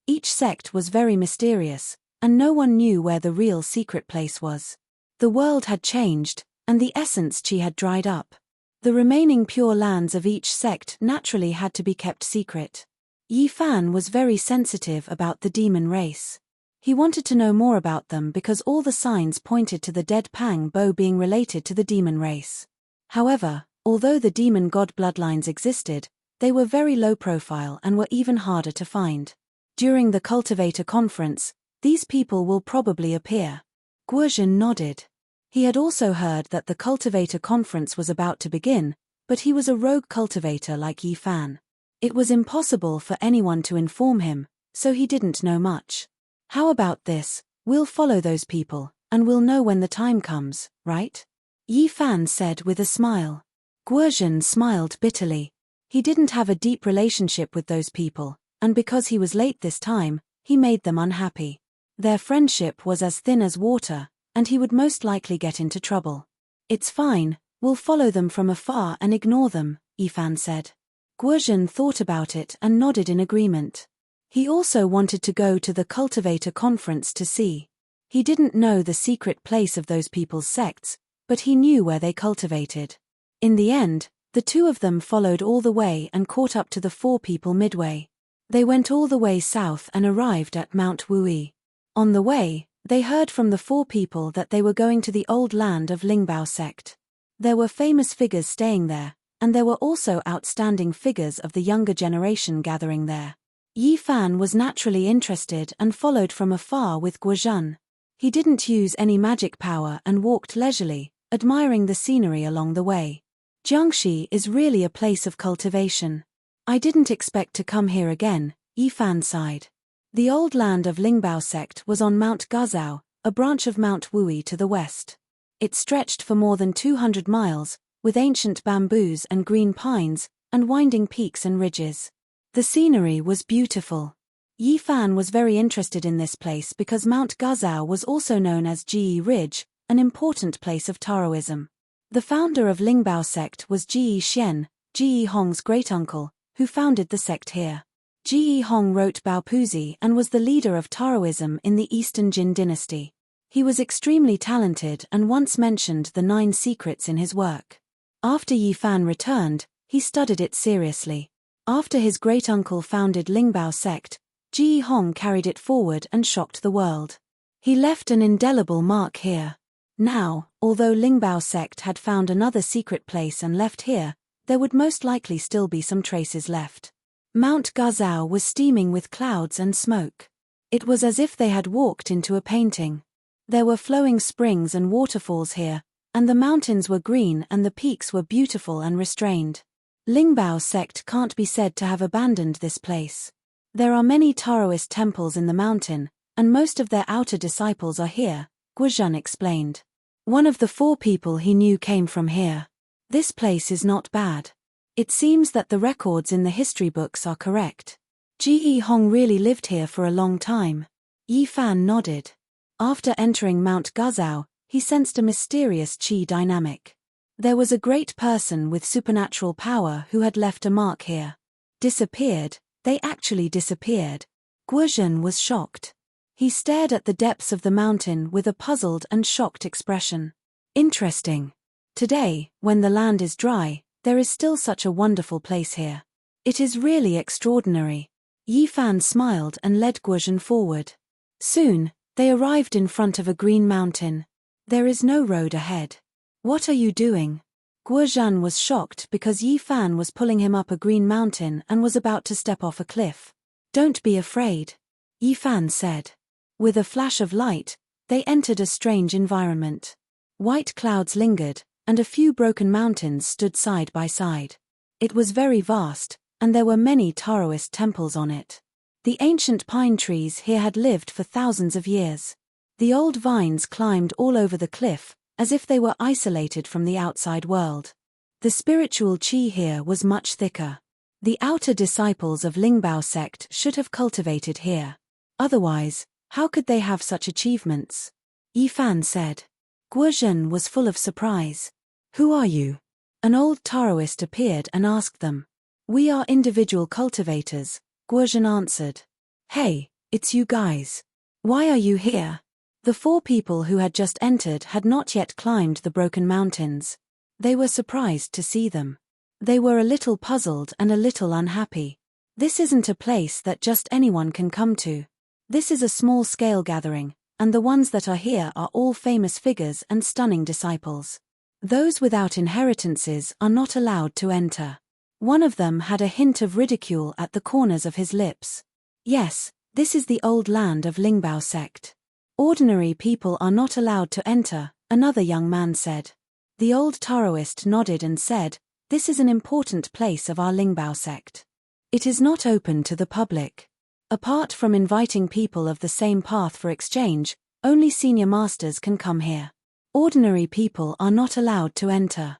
S1: Each sect was very mysterious, and no one knew where the real secret place was. The world had changed, and the essence qi had dried up. The remaining pure lands of each sect naturally had to be kept secret. Yi Fan was very sensitive about the demon race. He wanted to know more about them because all the signs pointed to the dead Pang Bo being related to the demon race. However, although the demon god bloodlines existed, they were very low profile and were even harder to find. During the Cultivator Conference, these people will probably appear. Guozhen nodded. He had also heard that the Cultivator Conference was about to begin, but he was a rogue cultivator like Yi Fan. It was impossible for anyone to inform him, so he didn't know much. How about this? We'll follow those people, and we'll know when the time comes, right? Yi Fan said with a smile. Guozhen smiled bitterly. He didn't have a deep relationship with those people, and because he was late this time, he made them unhappy. Their friendship was as thin as water, and he would most likely get into trouble. It's fine, we'll follow them from afar and ignore them, Yi Fan said. Guozhen thought about it and nodded in agreement. He also wanted to go to the Cultivator Conference to see. He didn't know the secret place of those people's sects, but he knew where they cultivated. In the end, the two of them followed all the way and caught up to the four people midway. They went all the way south and arrived at Mount Wui. On the way, they heard from the four people that they were going to the old land of Lingbao sect. There were famous figures staying there, and there were also outstanding figures of the younger generation gathering there. Yi Fan was naturally interested and followed from afar with Guozhen. He didn't use any magic power and walked leisurely, admiring the scenery along the way. Jiangxi is really a place of cultivation. I didn't expect to come here again, Yi Fan sighed. The old land of Lingbao sect was on Mount Gazao, a branch of Mount Wui to the west. It stretched for more than 200 miles, with ancient bamboos and green pines, and winding peaks and ridges. The scenery was beautiful. Yi Fan was very interested in this place because Mount Gazao was also known as Ji Ridge, an important place of Taoism. The founder of Lingbao sect was Ji Xian, Ji Hong's great-uncle, who founded the sect here. Ji Hong wrote Bao Puzi and was the leader of Taoism in the Eastern Jin dynasty. He was extremely talented and once mentioned the 9 secrets in his work. After Yi Fan returned, he studied it seriously. After his great-uncle founded Lingbao sect, Ji Hong carried it forward and shocked the world. He left an indelible mark here. Now, although Lingbao sect had found another secret place and left here, there would most likely still be some traces left. Mount Gazao was steaming with clouds and smoke. It was as if they had walked into a painting. There were flowing springs and waterfalls here, and the mountains were green and the peaks were beautiful and restrained. Lingbao sect can't be said to have abandoned this place. There are many Taoist temples in the mountain, and most of their outer disciples are here, Guozhen explained. One of the 4 people he knew came from here. This place is not bad. It seems that the records in the history books are correct. Ji Hong really lived here for a long time. Yi Fan nodded. After entering Mount Gazao, he sensed a mysterious qi dynamic. There was a great person with supernatural power who had left a mark here. Disappeared, they actually disappeared. Guozhen was shocked. He stared at the depths of the mountain with a puzzled and shocked expression. Interesting. Today, when the land is dry, there is still such a wonderful place here. It is really extraordinary. Yi Fan smiled and led Guozhen forward. Soon, they arrived in front of a green mountain. There is no road ahead. What are you doing? Guozhen was shocked because Yi Fan was pulling him up a green mountain and was about to step off a cliff. Don't be afraid, Yi Fan said. With a flash of light, they entered a strange environment. White clouds lingered, and a few broken mountains stood side by side. It was very vast, and there were many Taoist temples on it. The ancient pine trees here had lived for thousands of years. The old vines climbed all over the cliff, as if they were isolated from the outside world. The spiritual qi here was much thicker. The outer disciples of Lingbao sect should have cultivated here. Otherwise, how could they have such achievements? Yi Fan said. Guozhen was full of surprise. Who are you? An old Taoist appeared and asked them. We are individual cultivators, Guozhen answered. Hey, it's you guys. Why are you here? The 4 people who had just entered had not yet climbed the broken mountains. They were surprised to see them. They were a little puzzled and a little unhappy. This isn't a place that just anyone can come to. This is a small-scale gathering, and the ones that are here are all famous figures and stunning disciples. Those without inheritances are not allowed to enter. One of them had a hint of ridicule at the corners of his lips. Yes, this is the old land of Lingbao sect. Ordinary people are not allowed to enter, another young man said. The old Taoist nodded and said, this is an important place of our Lingbao sect. It is not open to the public. Apart from inviting people of the same path for exchange, only senior masters can come here. Ordinary people are not allowed to enter.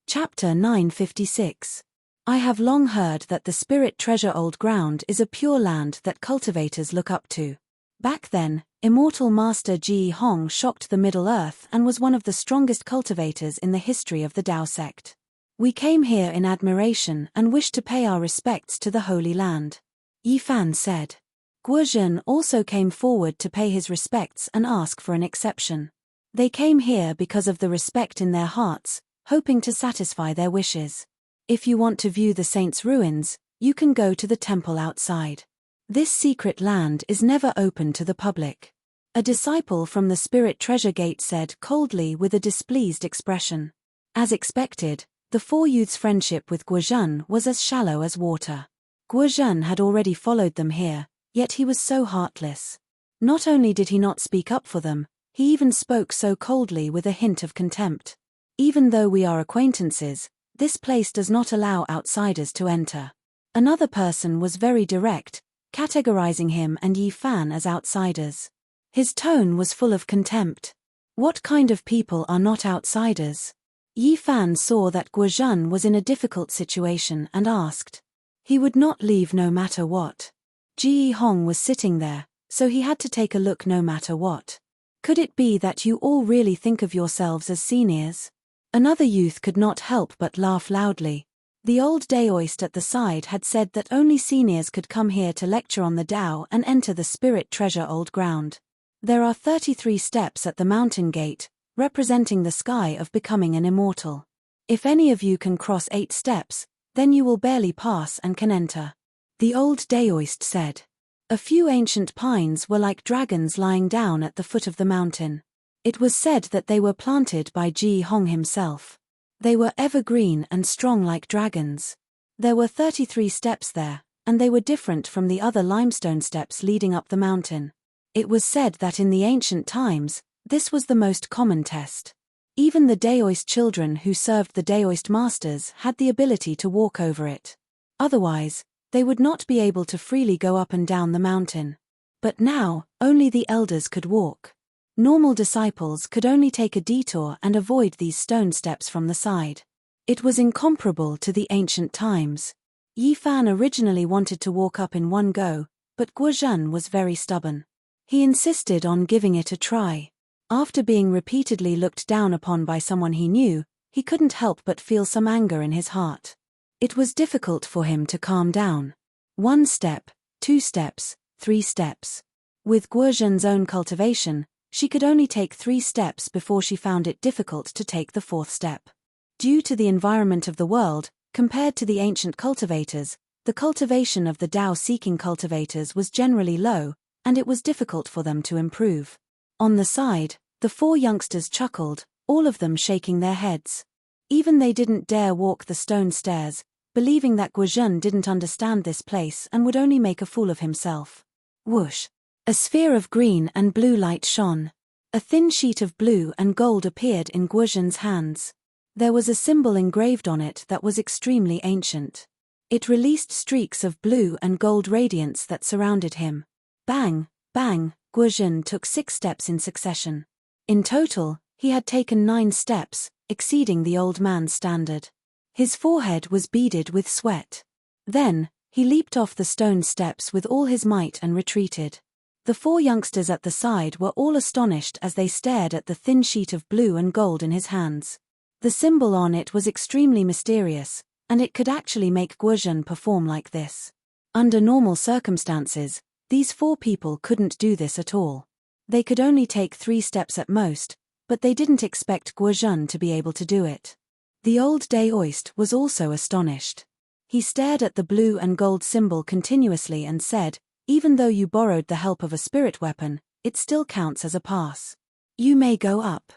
S1: Chapter 956. I have long heard that the spirit treasure old ground is a pure land that cultivators look up to. Back then, immortal master Ji Hong shocked the Middle Earth and was one of the strongest cultivators in the history of the Tao sect. We came here in admiration and wished to pay our respects to the Holy Land. Yi Fan said. Guozhen also came forward to pay his respects and ask for an exception. They came here because of the respect in their hearts, hoping to satisfy their wishes. If you want to view the saints' ruins, you can go to the temple outside. This secret land is never open to the public. A disciple from the Spirit Treasure Gate said coldly with a displeased expression. As expected, the 4 youths' friendship with Guozhen was as shallow as water. Guozhen had already followed them here, yet he was so heartless. Not only did he not speak up for them, he even spoke so coldly with a hint of contempt. Even though we are acquaintances, this place does not allow outsiders to enter. Another person was very direct, categorizing him and Yi Fan as outsiders. His tone was full of contempt. What kind of people are not outsiders? Yi Fan saw that Guozhen was in a difficult situation and asked. He would not leave no matter what. Ji Hong was sitting there, so he had to take a look no matter what. Could it be that you all really think of yourselves as seniors? Another youth could not help but laugh loudly. The old Daoist at the side had said that only seniors could come here to lecture on the Tao and enter the spirit treasure old ground. There are 33 steps at the mountain gate, representing the sky of becoming an immortal. If any of you can cross 8 steps, then you will barely pass and can enter. The old Daoist said. A few ancient pines were like dragons lying down at the foot of the mountain. It was said that they were planted by Ji Hong himself. They were evergreen and strong like dragons. There were 33 steps there, and they were different from the other limestone steps leading up the mountain. It was said that in the ancient times, this was the most common test. Even the Daoist children who served the Daoist masters had the ability to walk over it. Otherwise, they would not be able to freely go up and down the mountain. But now, only the elders could walk. Normal disciples could only take a detour and avoid these stone steps from the side. It was incomparable to the ancient times. Yi Fan originally wanted to walk up in one go, but Guozhen was very stubborn. He insisted on giving it a try. After being repeatedly looked down upon by someone he knew, he couldn't help but feel some anger in his heart. It was difficult for him to calm down. 1 step, 2 steps, 3 steps. With Guozhen's own cultivation, she could only take 3 steps before she found it difficult to take the 4th step. Due to the environment of the world, compared to the ancient cultivators, the cultivation of the Tao-seeking cultivators was generally low, and it was difficult for them to improve. On the side, the 4 youngsters chuckled, all of them shaking their heads. Even they didn't dare walk the stone stairs, believing that Guozhen didn't understand this place and would only make a fool of himself. Whoosh! A sphere of green and blue light shone. A thin sheet of blue and gold appeared in Guozhen's hands. There was a symbol engraved on it that was extremely ancient. It released streaks of blue and gold radiance that surrounded him. Bang, bang, Guozhen took 6 steps in succession. In total, he had taken 9 steps, exceeding the old man's standard. His forehead was beaded with sweat. Then, he leaped off the stone steps with all his might and retreated. The 4 youngsters at the side were all astonished as they stared at the thin sheet of blue and gold in his hands. The symbol on it was extremely mysterious, and it could actually make Guozhen perform like this. Under normal circumstances, these 4 people couldn't do this at all. They could only take 3 steps at most, but they didn't expect Guozhen to be able to do it. The old Daoist was also astonished. He stared at the blue and gold symbol continuously and said, even though you borrowed the help of a spirit weapon, it still counts as a pass. You may go up.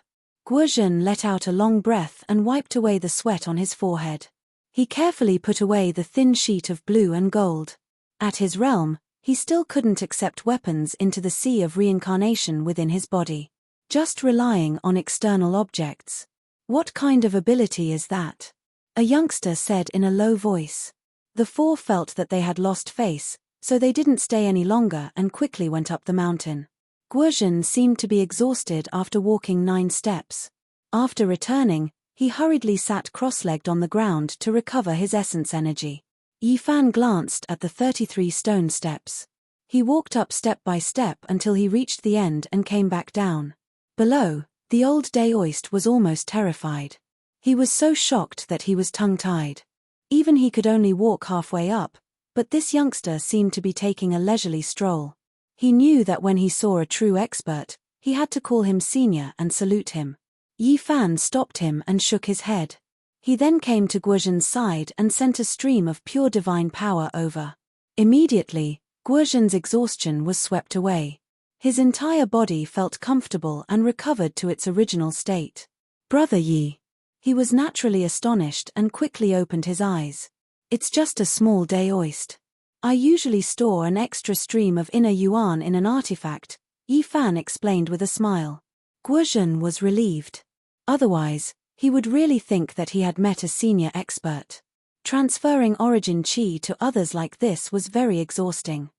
S1: Guozhen let out a long breath and wiped away the sweat on his forehead. He carefully put away the thin sheet of blue and gold. At his realm, he still couldn't accept weapons into the sea of reincarnation within his body. Just relying on external objects. What kind of ability is that? A youngster said in a low voice. The 4 felt that they had lost face, so they didn't stay any longer and quickly went up the mountain. Guozhen seemed to be exhausted after walking 9 steps. After returning, he hurriedly sat cross-legged on the ground to recover his essence energy. Yi Fan glanced at the 33 stone steps. He walked up step by step until he reached the end and came back down. Below, the old Daoist was almost terrified. He was so shocked that he was tongue-tied. Even he could only walk halfway up, but this youngster seemed to be taking a leisurely stroll. He knew that when he saw a true expert, he had to call him senior and salute him. Yi Fan stopped him and shook his head. He then came to Guozhen's side and sent a stream of pure divine power over. Immediately, Guozhen's exhaustion was swept away. His entire body felt comfortable and recovered to its original state. Brother Yi. He was naturally astonished and quickly opened his eyes. It's just a small Daoist. I usually store an extra stream of inner yuan in an artifact, Yi Fan explained with a smile. Guozhen was relieved. Otherwise, he would really think that he had met a senior expert. Transferring origin chi to others like this was very exhausting.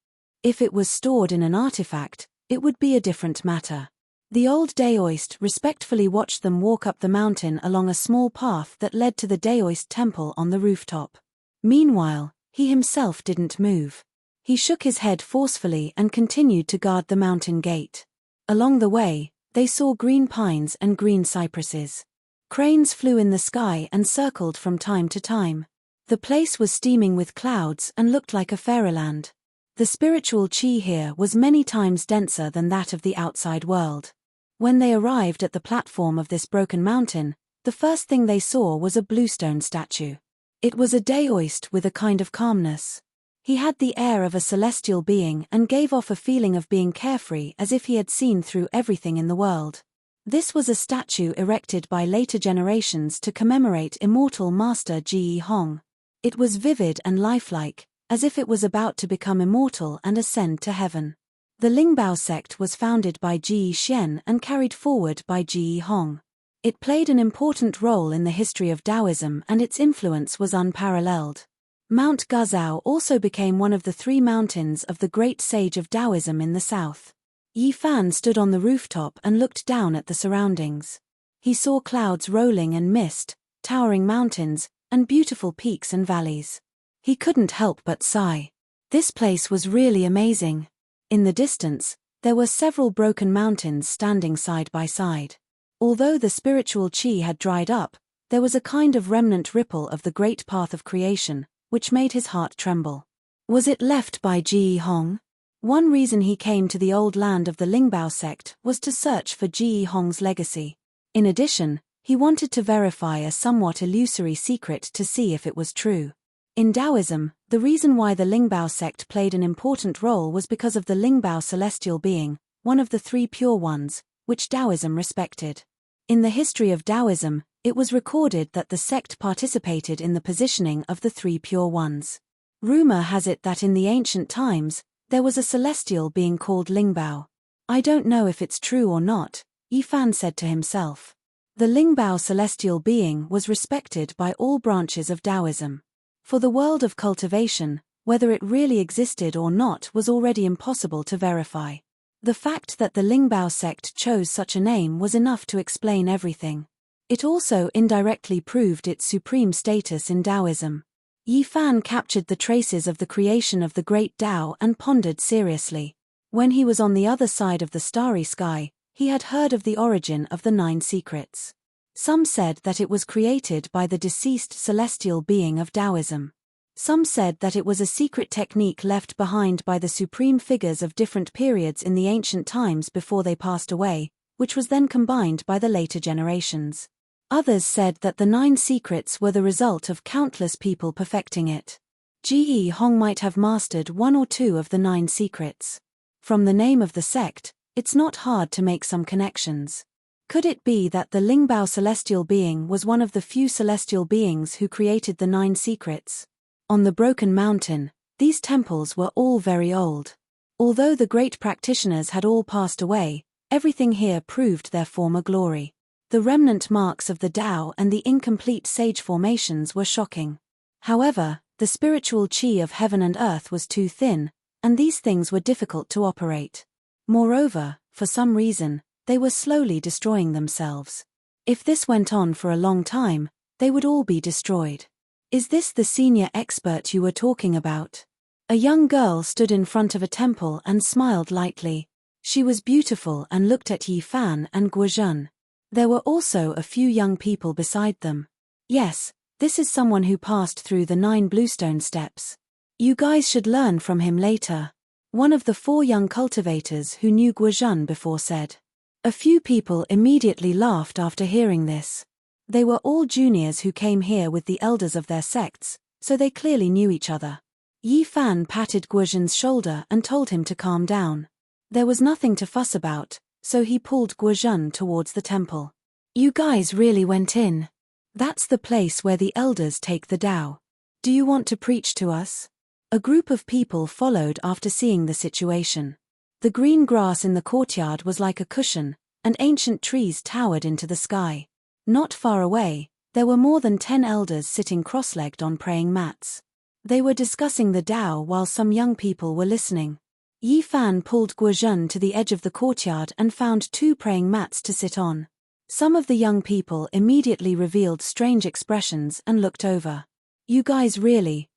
S1: If it was stored in an artifact, it would be a different matter. The old Daoist respectfully watched them walk up the mountain along a small path that led to the Daoist temple on the rooftop. Meanwhile, he himself didn't move. He shook his head forcefully and continued to guard the mountain gate. Along the way, they saw green pines and green cypresses. Cranes flew in the sky and circled from time to time. The place was steaming with clouds and looked like a fairyland. The spiritual chi here was many times denser than that of the outside world. When they arrived at the platform of this broken mountain, the first thing they saw was a bluestone statue. It was a Daoist with a kind of calmness. He had the air of a celestial being and gave off a feeling of being carefree, as if he had seen through everything in the world. This was a statue erected by later generations to commemorate immortal Master Ji Hong. It was vivid and lifelike, as if it was about to become immortal and ascend to heaven. The Lingbao sect was founded by Ji Xian and carried forward by Ji Hong. It played an important role in the history of Taoism and its influence was unparalleled. Mount Guzhou also became one of the 3 mountains of the great sage of Taoism in the south. Yi Fan stood on the rooftop and looked down at the surroundings. He saw clouds rolling and mist, towering mountains, and beautiful peaks and valleys. He couldn't help but sigh. This place was really amazing. In the distance, there were several broken mountains standing side by side. Although the spiritual chi had dried up, there was a kind of remnant ripple of the great path of creation, which made his heart tremble. Was it left by Ji Hong? One reason he came to the old land of the Lingbao sect was to search for Ji Hong's legacy. In addition, he wanted to verify a somewhat illusory secret to see if it was true. In Taoism, the reason why the Lingbao sect played an important role was because of the Lingbao celestial being, one of the 3 pure ones, which Taoism respected. In the history of Taoism, it was recorded that the sect participated in the positioning of the 3 pure ones. Rumor has it that in the ancient times, there was a celestial being called Lingbao. I don't know if it's true or not, Yi Fan said to himself. The Lingbao celestial being was respected by all branches of Taoism. For the world of cultivation, whether it really existed or not was already impossible to verify. The fact that the Lingbao sect chose such a name was enough to explain everything. It also indirectly proved its supreme status in Taoism. Yi Fan captured the traces of the creation of the great Tao and pondered seriously. When he was on the other side of the starry sky, he had heard of the origin of the 9 secrets. Some said that it was created by the deceased celestial being of Taoism. Some said that it was a secret technique left behind by the supreme figures of different periods in the ancient times before they passed away, which was then combined by the later generations. Others said that the 9 secrets were the result of countless people perfecting it. Ji Hong might have mastered 1 or 2 of the 9 secrets. From the name of the sect, it's not hard to make some connections. Could it be that the Lingbao celestial being was one of the few celestial beings who created the 9 secrets? On the broken mountain, these temples were all very old. Although the great practitioners had all passed away, everything here proved their former glory. The remnant marks of the Tao and the incomplete sage formations were shocking. However, the spiritual chi of heaven and earth was too thin, and these things were difficult to operate. Moreover, for some reason, they were slowly destroying themselves. If this went on for a long time, they would all be destroyed. Is this the senior expert you were talking about? A young girl stood in front of a temple and smiled lightly. She was beautiful and looked at Yi Fan and Guozhen. There were also a few young people beside them. Yes, this is someone who passed through the 9 bluestone steps. You guys should learn from him later. One of the 4 young cultivators who knew Guozhen before said. A few people immediately laughed after hearing this. They were all juniors who came here with the elders of their sects, so they clearly knew each other. Yi Fan patted Guozhen's shoulder and told him to calm down. There was nothing to fuss about, so he pulled Guozhen towards the temple. You guys really went in. That's the place where the elders take the Tao. Do you want to preach to us? A group of people followed after seeing the situation. The green grass in the courtyard was like a cushion, and ancient trees towered into the sky. Not far away, there were more than 10 elders sitting cross-legged on praying mats. They were discussing the Tao while some young people were listening. Yi Fan pulled Guozhen to the edge of the courtyard and found 2 praying mats to sit on. Some of the young people immediately revealed strange expressions and looked over. You guys really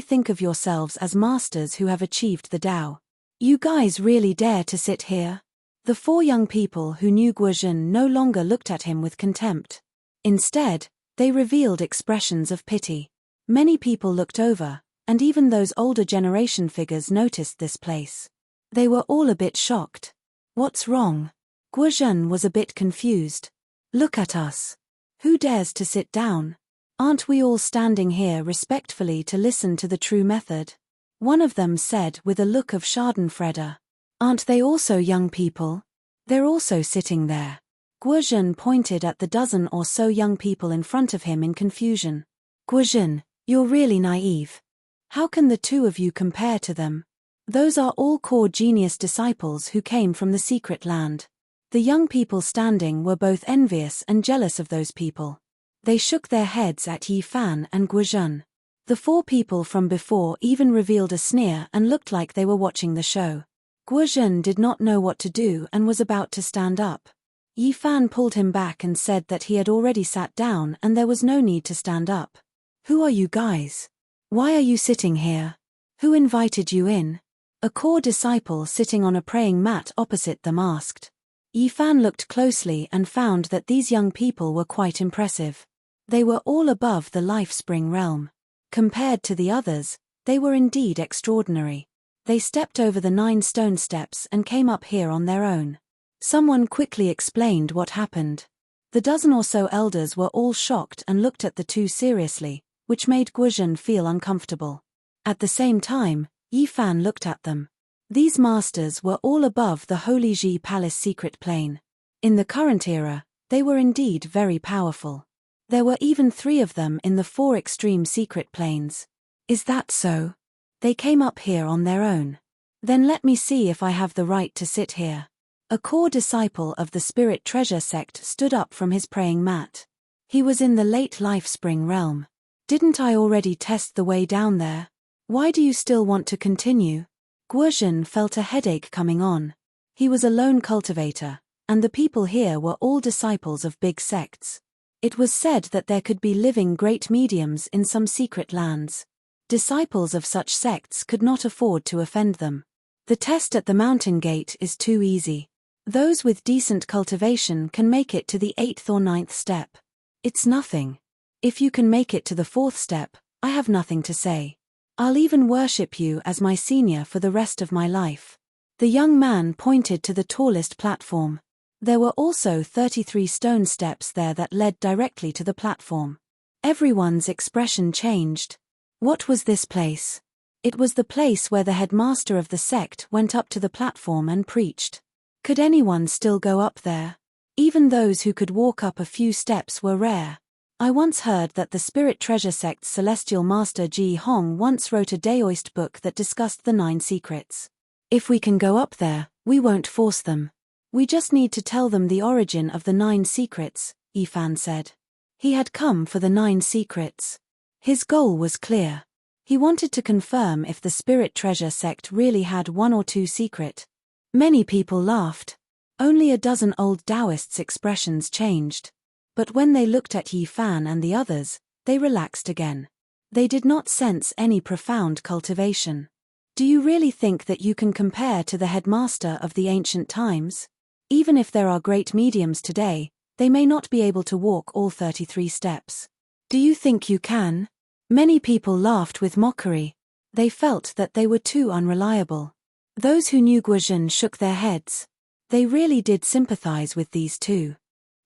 S1: think of yourselves as masters who have achieved the Tao. You guys really dare to sit here? The 4 young people who knew Guozhen no longer looked at him with contempt. Instead, they revealed expressions of pity. Many people looked over, and even those older generation figures noticed this place. They were all a bit shocked. What's wrong? Guozhen was a bit confused. Look at us. Who dares to sit down? Aren't we all standing here respectfully to listen to the true method? One of them said with a look of schadenfreude. Aren't they also young people? They're also sitting there. Guozhen pointed at the dozen or so young people in front of him in confusion. Guozhen, you're really naive. How can the 2 of you compare to them? Those are all core genius disciples who came from the secret land. The young people standing were both envious and jealous of those people. They shook their heads at Yi Fan and Guozhen. The 4 people from before even revealed a sneer and looked like they were watching the show. Guozhen did not know what to do and was about to stand up. Yi Fan pulled him back and said that he had already sat down and there was no need to stand up. Who are you guys? Why are you sitting here? Who invited you in? A core disciple sitting on a praying mat opposite them asked. Yi Fan looked closely and found that these young people were quite impressive. They were all above the life spring realm. Compared to the others, they were indeed extraordinary. They stepped over the 9 stone steps and came up here on their own. Someone quickly explained what happened. The dozen or so elders were all shocked and looked at the 2 seriously, which made Guozhen feel uncomfortable. At the same time, Yi Fan looked at them. These masters were all above the Holy Ji Palace secret plane. In the current era, they were indeed very powerful. There were even 3 of them in the 4 extreme secret planes. Is that so? They came up here on their own. Then let me see if I have the right to sit here. A core disciple of the Spirit Treasure sect stood up from his praying mat. He was in the late life spring realm. Didn't I already test the way down there? Why do you still want to continue? Guozhen felt a headache coming on. He was a lone cultivator, and the people here were all disciples of big sects. It was said that there could be living great mediums in some secret lands. Disciples of such sects could not afford to offend them. The test at the mountain gate is too easy. Those with decent cultivation can make it to the 8th or 9th step. It's nothing. If you can make it to the 4th step, I have nothing to say. I'll even worship you as my senior for the rest of my life. The young man pointed to the tallest platform. There were also 33 stone steps there that led directly to the platform. Everyone's expression changed. What was this place? It was the place where the headmaster of the sect went up to the platform and preached. Could anyone still go up there? Even those who could walk up a few steps were rare. I once heard that the Spirit Treasure sect's celestial master Ji Hong once wrote a Daoist book that discussed the 9 secrets. If we can go up there, we won't force them. We just need to tell them the origin of the 9 secrets, Yi Fan said. He had come for the 9 secrets. His goal was clear. He wanted to confirm if the Spirit Treasure sect really had 1 or 2 secret. Many people laughed. Only a dozen old Taoists' expressions changed. But when they looked at Yi Fan and the others, they relaxed again. They did not sense any profound cultivation. Do you really think that you can compare to the headmaster of the ancient times? Even if there are great mediums today, they may not be able to walk all 33 steps. Do you think you can? Many people laughed with mockery. They felt that they were too unreliable. Those who knew Guozhen shook their heads. They really did sympathize with these 2.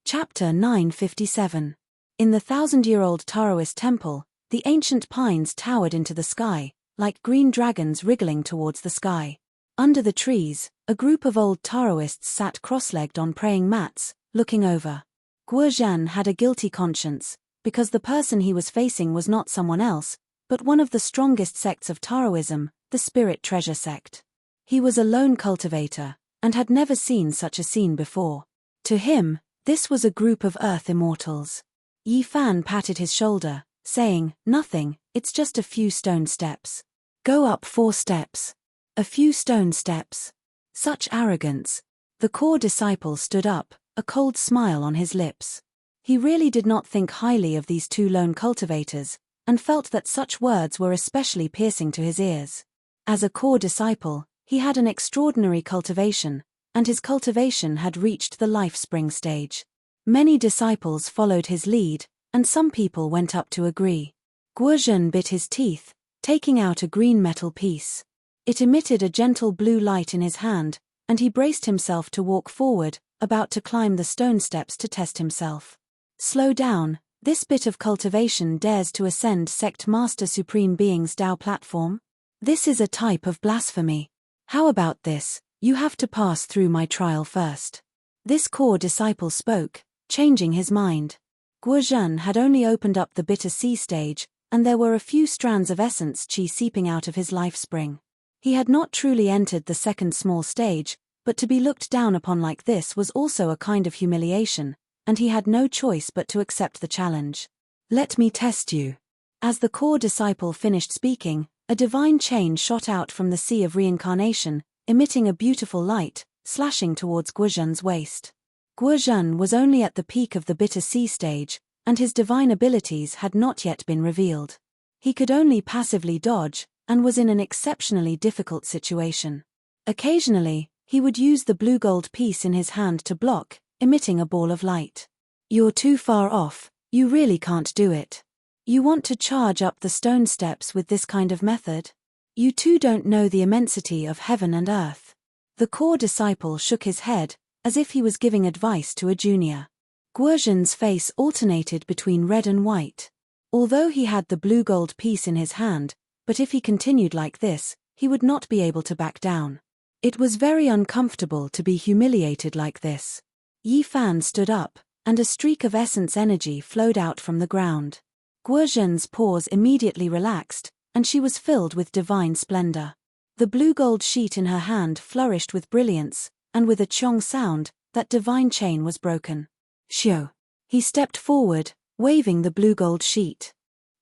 S1: Chapter 957. In the 1,000-year-old Taoist temple, the ancient pines towered into the sky, like green dragons wriggling towards the sky. Under the trees, a group of old Taoists sat cross-legged on praying mats, looking over. Guozhen had a guilty conscience, because the person he was facing was not someone else, but one of the strongest sects of Taoism, the Spirit Treasure sect. He was a lone cultivator, and had never seen such a scene before. To him, this was a group of earth immortals. Yi Fan patted his shoulder, saying, "Nothing, it's just a few stone steps. Go up 4 steps. A few stone steps. Such arrogance. The core disciple stood up, a cold smile on his lips. He really did not think highly of these two lone cultivators, and felt that such words were especially piercing to his ears. As a core disciple, he had an extraordinary cultivation, and his cultivation had reached the life spring stage. Many disciples followed his lead, and some people went up to agree. Guozhen bit his teeth, taking out a green metal piece. It emitted a gentle blue light in his hand, and he braced himself to walk forward, about to climb the stone steps to test himself. Slow down, this bit of cultivation dares to ascend Sect Master Supreme Being's Tao platform? This is a type of blasphemy. How about this? You have to pass through my trial first. This core disciple spoke, changing his mind. Guozhen had only opened up the bitter sea stage, and there were a few strands of essence qi seeping out of his life spring. He had not truly entered the second small stage, but to be looked down upon like this was also a kind of humiliation, and he had no choice but to accept the challenge. Let me test you. As the core disciple finished speaking, a divine chain shot out from the sea of reincarnation, emitting a beautiful light, slashing towards Guozhen's waist. Guozhen was only at the peak of the bitter sea stage, and his divine abilities had not yet been revealed. He could only passively dodge, and was in an exceptionally difficult situation. Occasionally, he would use the blue gold piece in his hand to block, emitting a ball of light. You're too far off, you really can't do it. You want to charge up the stone steps with this kind of method? You too don't know the immensity of heaven and earth. The core disciple shook his head, as if he was giving advice to a junior. Guozhen's face alternated between red and white. Although he had the blue gold piece in his hand, but if he continued like this, he would not be able to back down. It was very uncomfortable to be humiliated like this. Yi Fan stood up, and a streak of essence energy flowed out from the ground. Guozhen's pores immediately relaxed, and she was filled with divine splendor. The blue gold sheet in her hand flourished with brilliance, and with a chong sound, that divine chain was broken. Shio. He stepped forward, waving the blue gold sheet.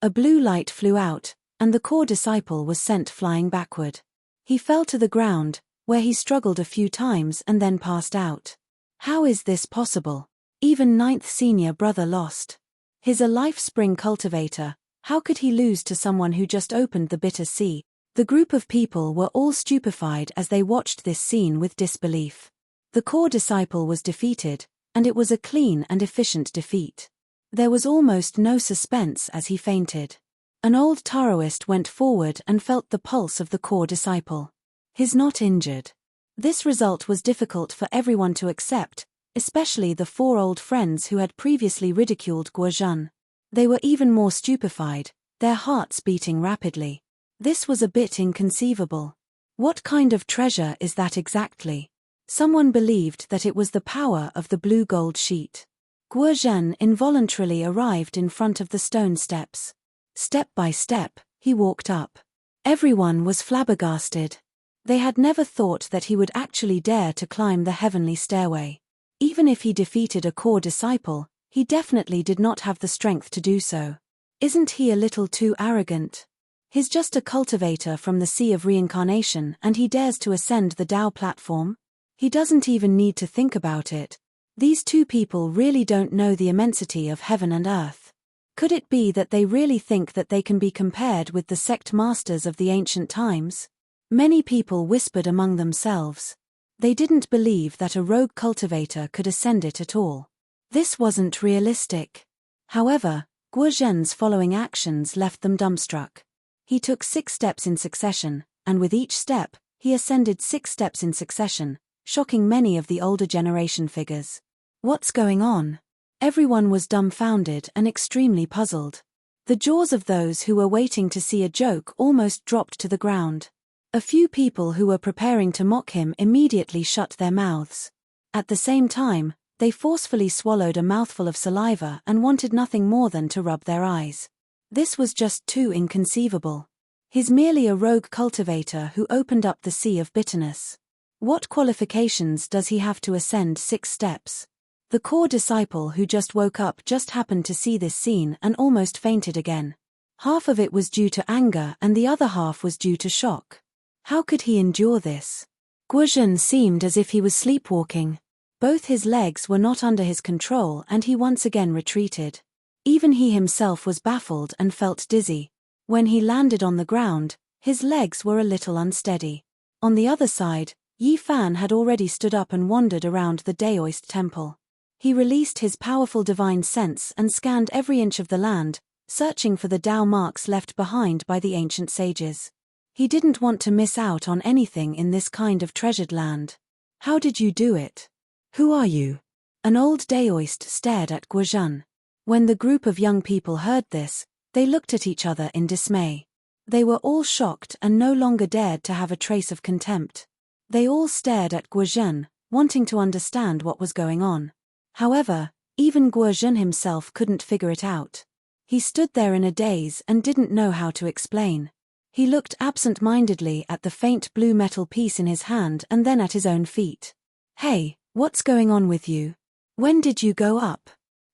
S1: A blue light flew out, and the core disciple was sent flying backward. He fell to the ground, where he struggled a few times and then passed out. How is this possible? Even ninth senior brother lost. He's a life spring cultivator, how could he lose to someone who just opened the bitter sea? The group of people were all stupefied as they watched this scene with disbelief. The core disciple was defeated, and it was a clean and efficient defeat. There was almost no suspense as he fainted. An old Taoist went forward and felt the pulse of the core disciple. He's not injured. This result was difficult for everyone to accept, especially the four old friends who had previously ridiculed Guozhen. They were even more stupefied, their hearts beating rapidly. This was a bit inconceivable. What kind of treasure is that exactly? Someone believed that it was the power of the blue gold sheet. Guozhen involuntarily arrived in front of the stone steps. Step by step, he walked up. Everyone was flabbergasted. They had never thought that he would actually dare to climb the heavenly stairway. Even if he defeated a core disciple, he definitely did not have the strength to do so. Isn't he a little too arrogant? He's just a cultivator from the sea of reincarnation and he dares to ascend the Tao platform? He doesn't even need to think about it. These two people really don't know the immensity of heaven and earth. Could it be that they really think that they can be compared with the sect masters of the ancient times? Many people whispered among themselves. They didn't believe that a rogue cultivator could ascend it at all. This wasn't realistic. However, Guozhen's following actions left them dumbstruck. He took 6 steps in succession, and with each step, he ascended 6 steps in succession, shocking many of the older generation figures. What's going on? Everyone was dumbfounded and extremely puzzled. The jaws of those who were waiting to see a joke almost dropped to the ground. A few people who were preparing to mock him immediately shut their mouths. At the same time, they forcefully swallowed a mouthful of saliva and wanted nothing more than to rub their eyes. This was just too inconceivable. He's merely a rogue cultivator who opened up the sea of bitterness. What qualifications does he have to ascend 6 steps? The core disciple who just woke up just happened to see this scene and almost fainted again. Half of it was due to anger and the other half was due to shock. How could he endure this? Guozhen seemed as if he was sleepwalking. Both his legs were not under his control and he once again retreated. Even he himself was baffled and felt dizzy. When he landed on the ground, his legs were a little unsteady. On the other side, Yi Fan had already stood up and wandered around the Daoist temple. He released his powerful divine sense and scanned every inch of the land, searching for the Tao marks left behind by the ancient sages. He didn't want to miss out on anything in this kind of treasured land. How did you do it? Who are you? An old Daoist stared at Guozhen. When the group of young people heard this, they looked at each other in dismay. They were all shocked and no longer dared to have a trace of contempt. They all stared at Guozhen, wanting to understand what was going on. However, even Guozhen himself couldn't figure it out. He stood there in a daze and didn't know how to explain. He looked absent-mindedly at the faint blue metal piece in his hand and then at his own feet. Hey, what's going on with you? When did you go up?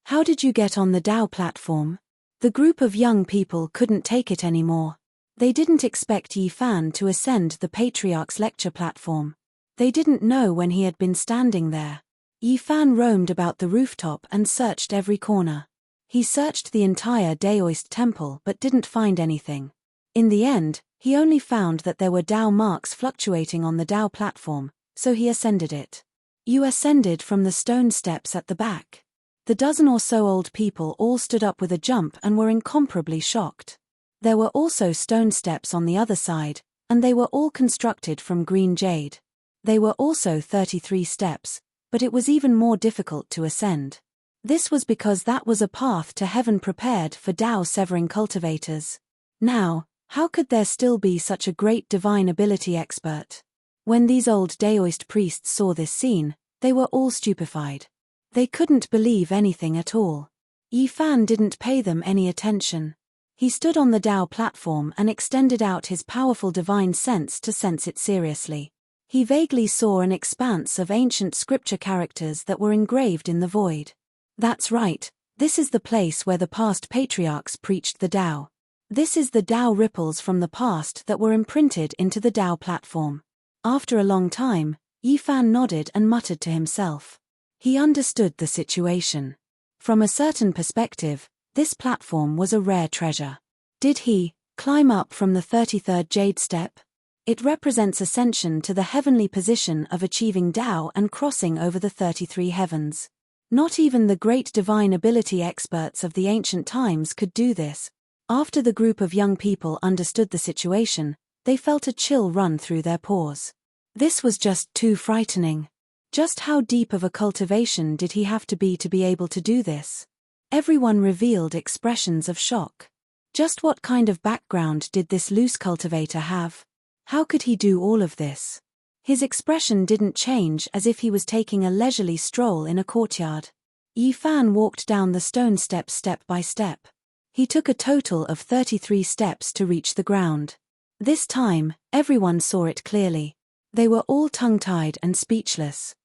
S1: How did you get on the Tao platform? The group of young people couldn't take it anymore. They didn't expect Yi Fan to ascend the Patriarch's lecture platform. They didn't know when he had been standing there. Yi Fan roamed about the rooftop and searched every corner. He searched the entire Daoist temple but didn't find anything. In the end, he only found that there were Tao marks fluctuating on the Tao platform, so he ascended it. You ascended from the stone steps at the back. The dozen or so old people all stood up with a jump and were incomparably shocked. There were also stone steps on the other side, and they were all constructed from green jade. They were also 33 steps, but it was even more difficult to ascend. This was because that was a path to heaven prepared for Tao-severing cultivators. Now, how could there still be such a great divine ability expert? When these old Daoist priests saw this scene, they were all stupefied. They couldn't believe anything at all. Yi Fan didn't pay them any attention. He stood on the Tao platform and extended out his powerful divine sense to sense it seriously. He vaguely saw an expanse of ancient scripture characters that were engraved in the void. That's right, this is the place where the past patriarchs preached the Tao. This is the Tao ripples from the past that were imprinted into the Tao platform. After a long time, Yi Fan nodded and muttered to himself. He understood the situation. From a certain perspective, this platform was a rare treasure. Did he climb up from the 33rd jade step? It represents ascension to the heavenly position of achieving Tao and crossing over the 33 heavens. Not even the great divine ability experts of the ancient times could do this. After the group of young people understood the situation, they felt a chill run through their pores. This was just too frightening. Just how deep of a cultivation did he have to be able to do this? Everyone revealed expressions of shock. Just what kind of background did this loose cultivator have? How could he do all of this? His expression didn't change, as if he was taking a leisurely stroll in a courtyard. Yi Fan walked down the stone steps step by step. He took a total of 33 steps to reach the ground. This time, everyone saw it clearly. They were all tongue-tied and speechless.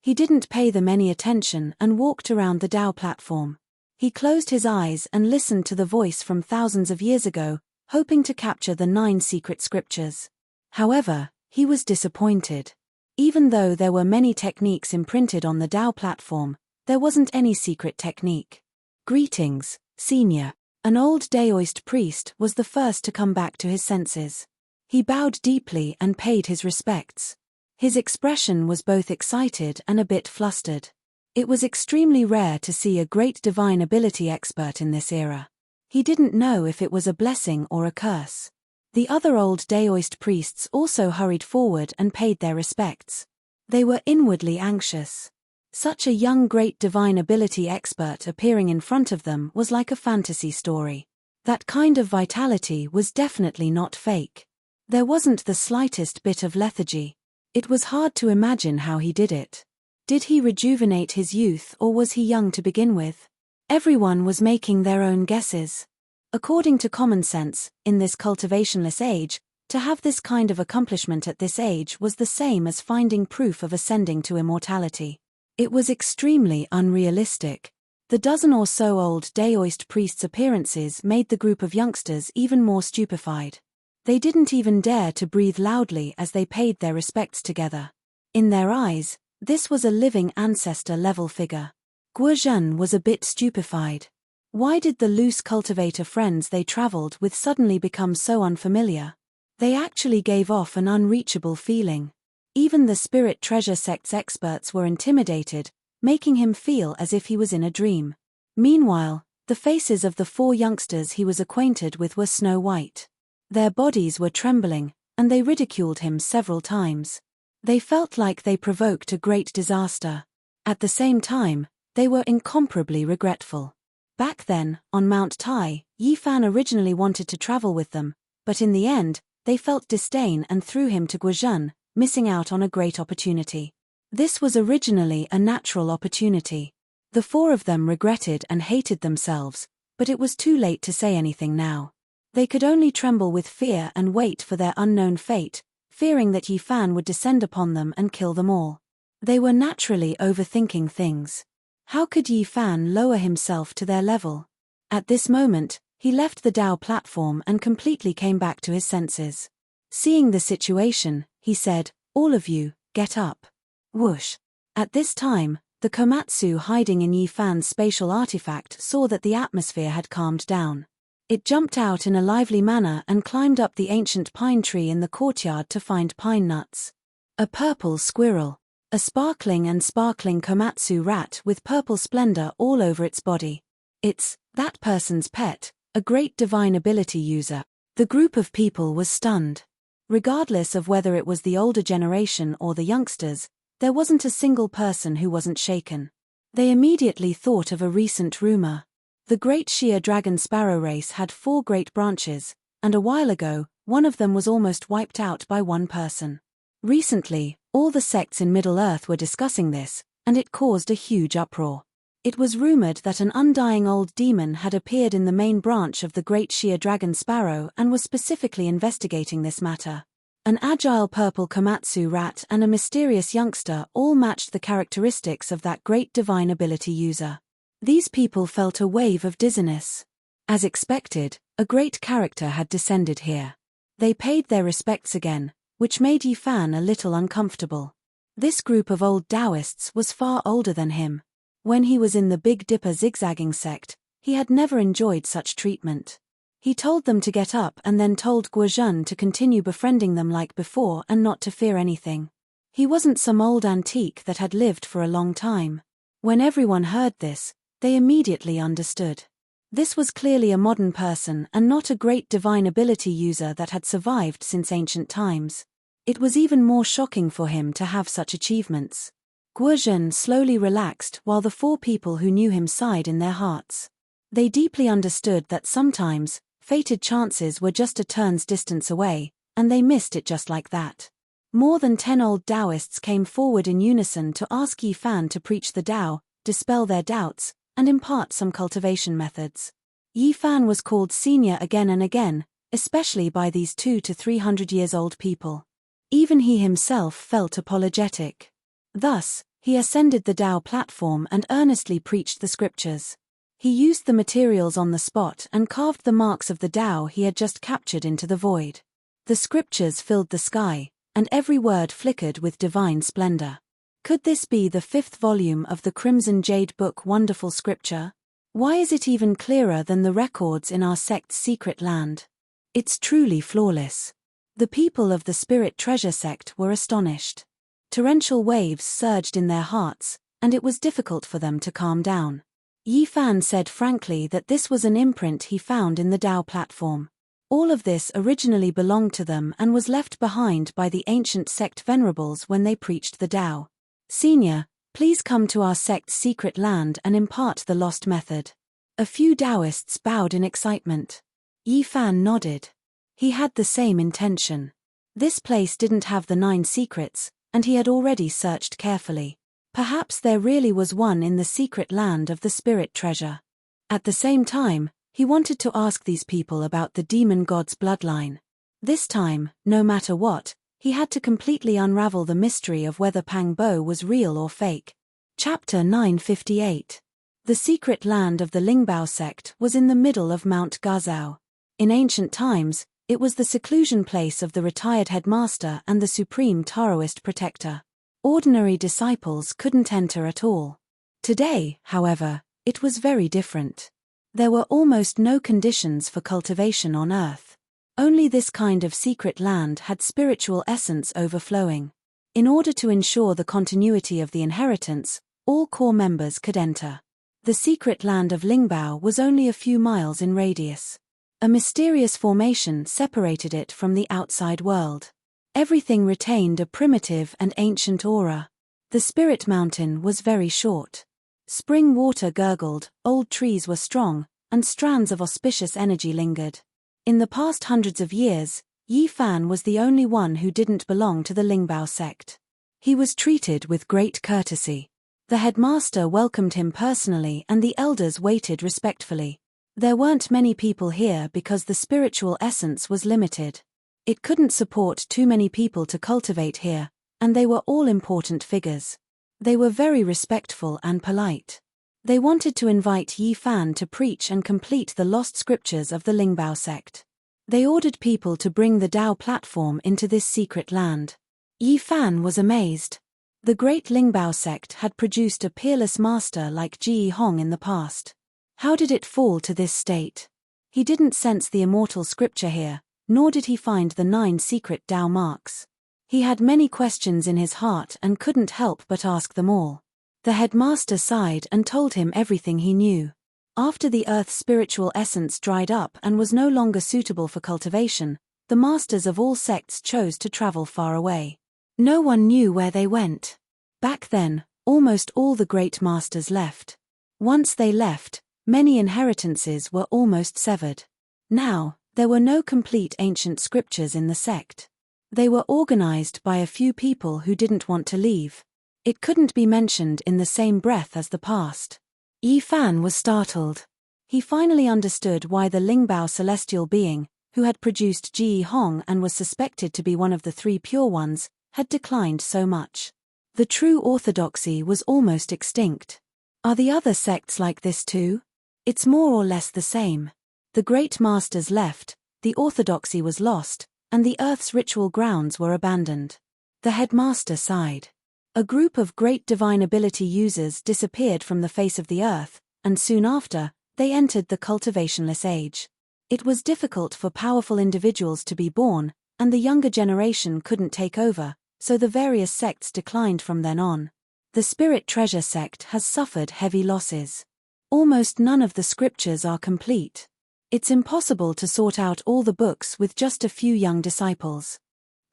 S1: He didn't pay them any attention and walked around the Tao platform. He closed his eyes and listened to the voice from thousands of years ago, hoping to capture the 9 secret scriptures. However, he was disappointed. Even though there were many techniques imprinted on the Tao platform, there wasn't any secret technique. Greetings, Senior. An old Daoist priest was the first to come back to his senses. He bowed deeply and paid his respects. His expression was both excited and a bit flustered. It was extremely rare to see a great divine ability expert in this era. He didn't know if it was a blessing or a curse. The other old Daoist priests also hurried forward and paid their respects. They were inwardly anxious. Such a young great divine ability expert appearing in front of them was like a fantasy story. That kind of vitality was definitely not fake. There wasn't the slightest bit of lethargy. It was hard to imagine how he did it. Did he rejuvenate his youth or was he young to begin with? Everyone was making their own guesses. According to common sense, in this cultivationless age, to have this kind of accomplishment at this age was the same as finding proof of ascending to immortality. It was extremely unrealistic. The dozen or so old Daoist priests' appearances made the group of youngsters even more stupefied. They didn't even dare to breathe loudly as they paid their respects together. In their eyes, this was a living ancestor-level figure. Guozhen was a bit stupefied. Why did the loose cultivator friends they traveled with suddenly become so unfamiliar? They actually gave off an unreachable feeling. Even the Spirit Treasure Sect's experts were intimidated, making him feel as if he was in a dream. Meanwhile, the faces of the 4 youngsters he was acquainted with were snow white. Their bodies were trembling, and they ridiculed him several times. They felt like they provoked a great disaster. At the same time, they were incomparably regretful. Back then, on Mount Tai, Yi Fan originally wanted to travel with them, but in the end, they felt disdain and threw him to Guozhen, missing out on a great opportunity. This was originally a natural opportunity. The 4 of them regretted and hated themselves, but it was too late to say anything now. They could only tremble with fear and wait for their unknown fate, fearing that Yi Fan would descend upon them and kill them all. They were naturally overthinking things. How could Yi Fan lower himself to their level? At this moment, he left the Dao platform and completely came back to his senses. Seeing the situation, he said, "All of you, get up." Whoosh. At this time, the Komatsu hiding in Yi Fan's spatial artifact saw that the atmosphere had calmed down. It jumped out in a lively manner and climbed up the ancient pine tree in the courtyard to find pine nuts. A purple squirrel. A sparkling Komatsu rat with purple splendor all over its body. It's that person's pet, a great divine ability user. The group of people was stunned. Regardless of whether it was the older generation or the youngsters, there wasn't a single person who wasn't shaken. They immediately thought of a recent rumor. The Great Shia Dragon Sparrow race had 4 great branches, and a while ago, one of them was almost wiped out by one person. Recently, all the sects in Middle-earth were discussing this, and it caused a huge uproar. It was rumored that an undying old demon had appeared in the main branch of the Great Shia Dragon Sparrow and was specifically investigating this matter. An agile purple Komatsu rat and a mysterious youngster all matched the characteristics of that great divine ability user. These people felt a wave of dizziness. As expected, a great character had descended here. They paid their respects again, which made Yi Fan a little uncomfortable. This group of old Taoists was far older than him. When he was in the Big Dipper zigzagging sect, he had never enjoyed such treatment. He told them to get up and then told Guozhen to continue befriending them like before and not to fear anything. He wasn't some old antique that had lived for a long time. When everyone heard this, they immediately understood. This was clearly a modern person and not a great divine ability user that had survived since ancient times. It was even more shocking for him to have such achievements. Guozhen slowly relaxed while the 4 people who knew him sighed in their hearts. They deeply understood that sometimes, fated chances were just a turn's distance away, and they missed it just like that. More than 10 old Taoists came forward in unison to ask Yi Fan to preach the Tao, dispel their doubts, and impart some cultivation methods. Yi Fan was called senior again and again, especially by these 200 to 300 years old people. Even he himself felt apologetic. Thus, he ascended the Tao platform and earnestly preached the scriptures. He used the materials on the spot and carved the marks of the Tao he had just captured into the void. The scriptures filled the sky, and every word flickered with divine splendor. Could this be the 5th volume of the Crimson Jade Book Wonderful Scripture? Why is it even clearer than the records in our sect's secret land? It's truly flawless. The people of the Spirit Treasure Sect were astonished. Torrential waves surged in their hearts, and it was difficult for them to calm down. Yi Fan said frankly that this was an imprint he found in the Tao platform. All of this originally belonged to them and was left behind by the ancient sect venerables when they preached the Tao. Senior, please come to our sect's secret land and impart the lost method. A few Taoists bowed in excitement. Yi Fan nodded. He had the same intention. This place didn't have the 9 secrets, and he had already searched carefully. Perhaps there really was one in the secret land of the spirit treasure. At the same time, he wanted to ask these people about the demon god's bloodline. This time, no matter what, he had to completely unravel the mystery of whether Pang Bo was real or fake. Chapter 958. The secret land of the Lingbao sect was in the middle of Mount Gazao. In ancient times, It was the seclusion place of the retired headmaster and the supreme Taoist protector. Ordinary disciples couldn't enter at all. Today, however, it was very different. There were almost no conditions for cultivation on earth. Only this kind of secret land had spiritual essence overflowing. In order to ensure the continuity of the inheritance, all core members could enter. The secret land of Lingbao was only a few miles in radius. A mysterious formation separated it from the outside world. Everything retained a primitive and ancient aura. The spirit mountain was very short. Spring water gurgled, old trees were strong, and strands of auspicious energy lingered. In the past hundreds of years, Yi Fan was the only one who didn't belong to the Lingbao sect. He was treated with great courtesy. The headmaster welcomed him personally and the elders waited respectfully. There weren't many people here because the spiritual essence was limited. It couldn't support too many people to cultivate here, and they were all important figures. They were very respectful and polite. They wanted to invite Yi Fan to preach and complete the lost scriptures of the Lingbao sect. They ordered people to bring the Dao platform into this secret land. Yi Fan was amazed. The great Lingbao sect had produced a peerless master like Ji Hong in the past. How did it fall to this state? He didn't sense the immortal scripture here, nor did he find the 9 secret Dao marks. He had many questions in his heart and couldn't help but ask them all. The headmaster sighed and told him everything he knew. After the earth's spiritual essence dried up and was no longer suitable for cultivation, the masters of all sects chose to travel far away. No one knew where they went. Back then, almost all the great masters left. Once they left, many inheritances were almost severed. Now, there were no complete ancient scriptures in the sect. They were organized by a few people who didn't want to leave. It couldn't be mentioned in the same breath as the past. Yi Fan was startled. He finally understood why the Lingbao celestial being, who had produced Ji Hong and was suspected to be one of the 3 pure ones, had declined so much. The true orthodoxy was almost extinct. Are the other sects like this too? It's more or less the same. The great masters left, the orthodoxy was lost, and the earth's ritual grounds were abandoned. The headmaster sighed. A group of great divine ability users disappeared from the face of the earth, and soon after, they entered the cultivationless age. It was difficult for powerful individuals to be born, and the younger generation couldn't take over, so the various sects declined from then on. The Spirit Treasure sect has suffered heavy losses. Almost none of the scriptures are complete. It's impossible to sort out all the books with just a few young disciples.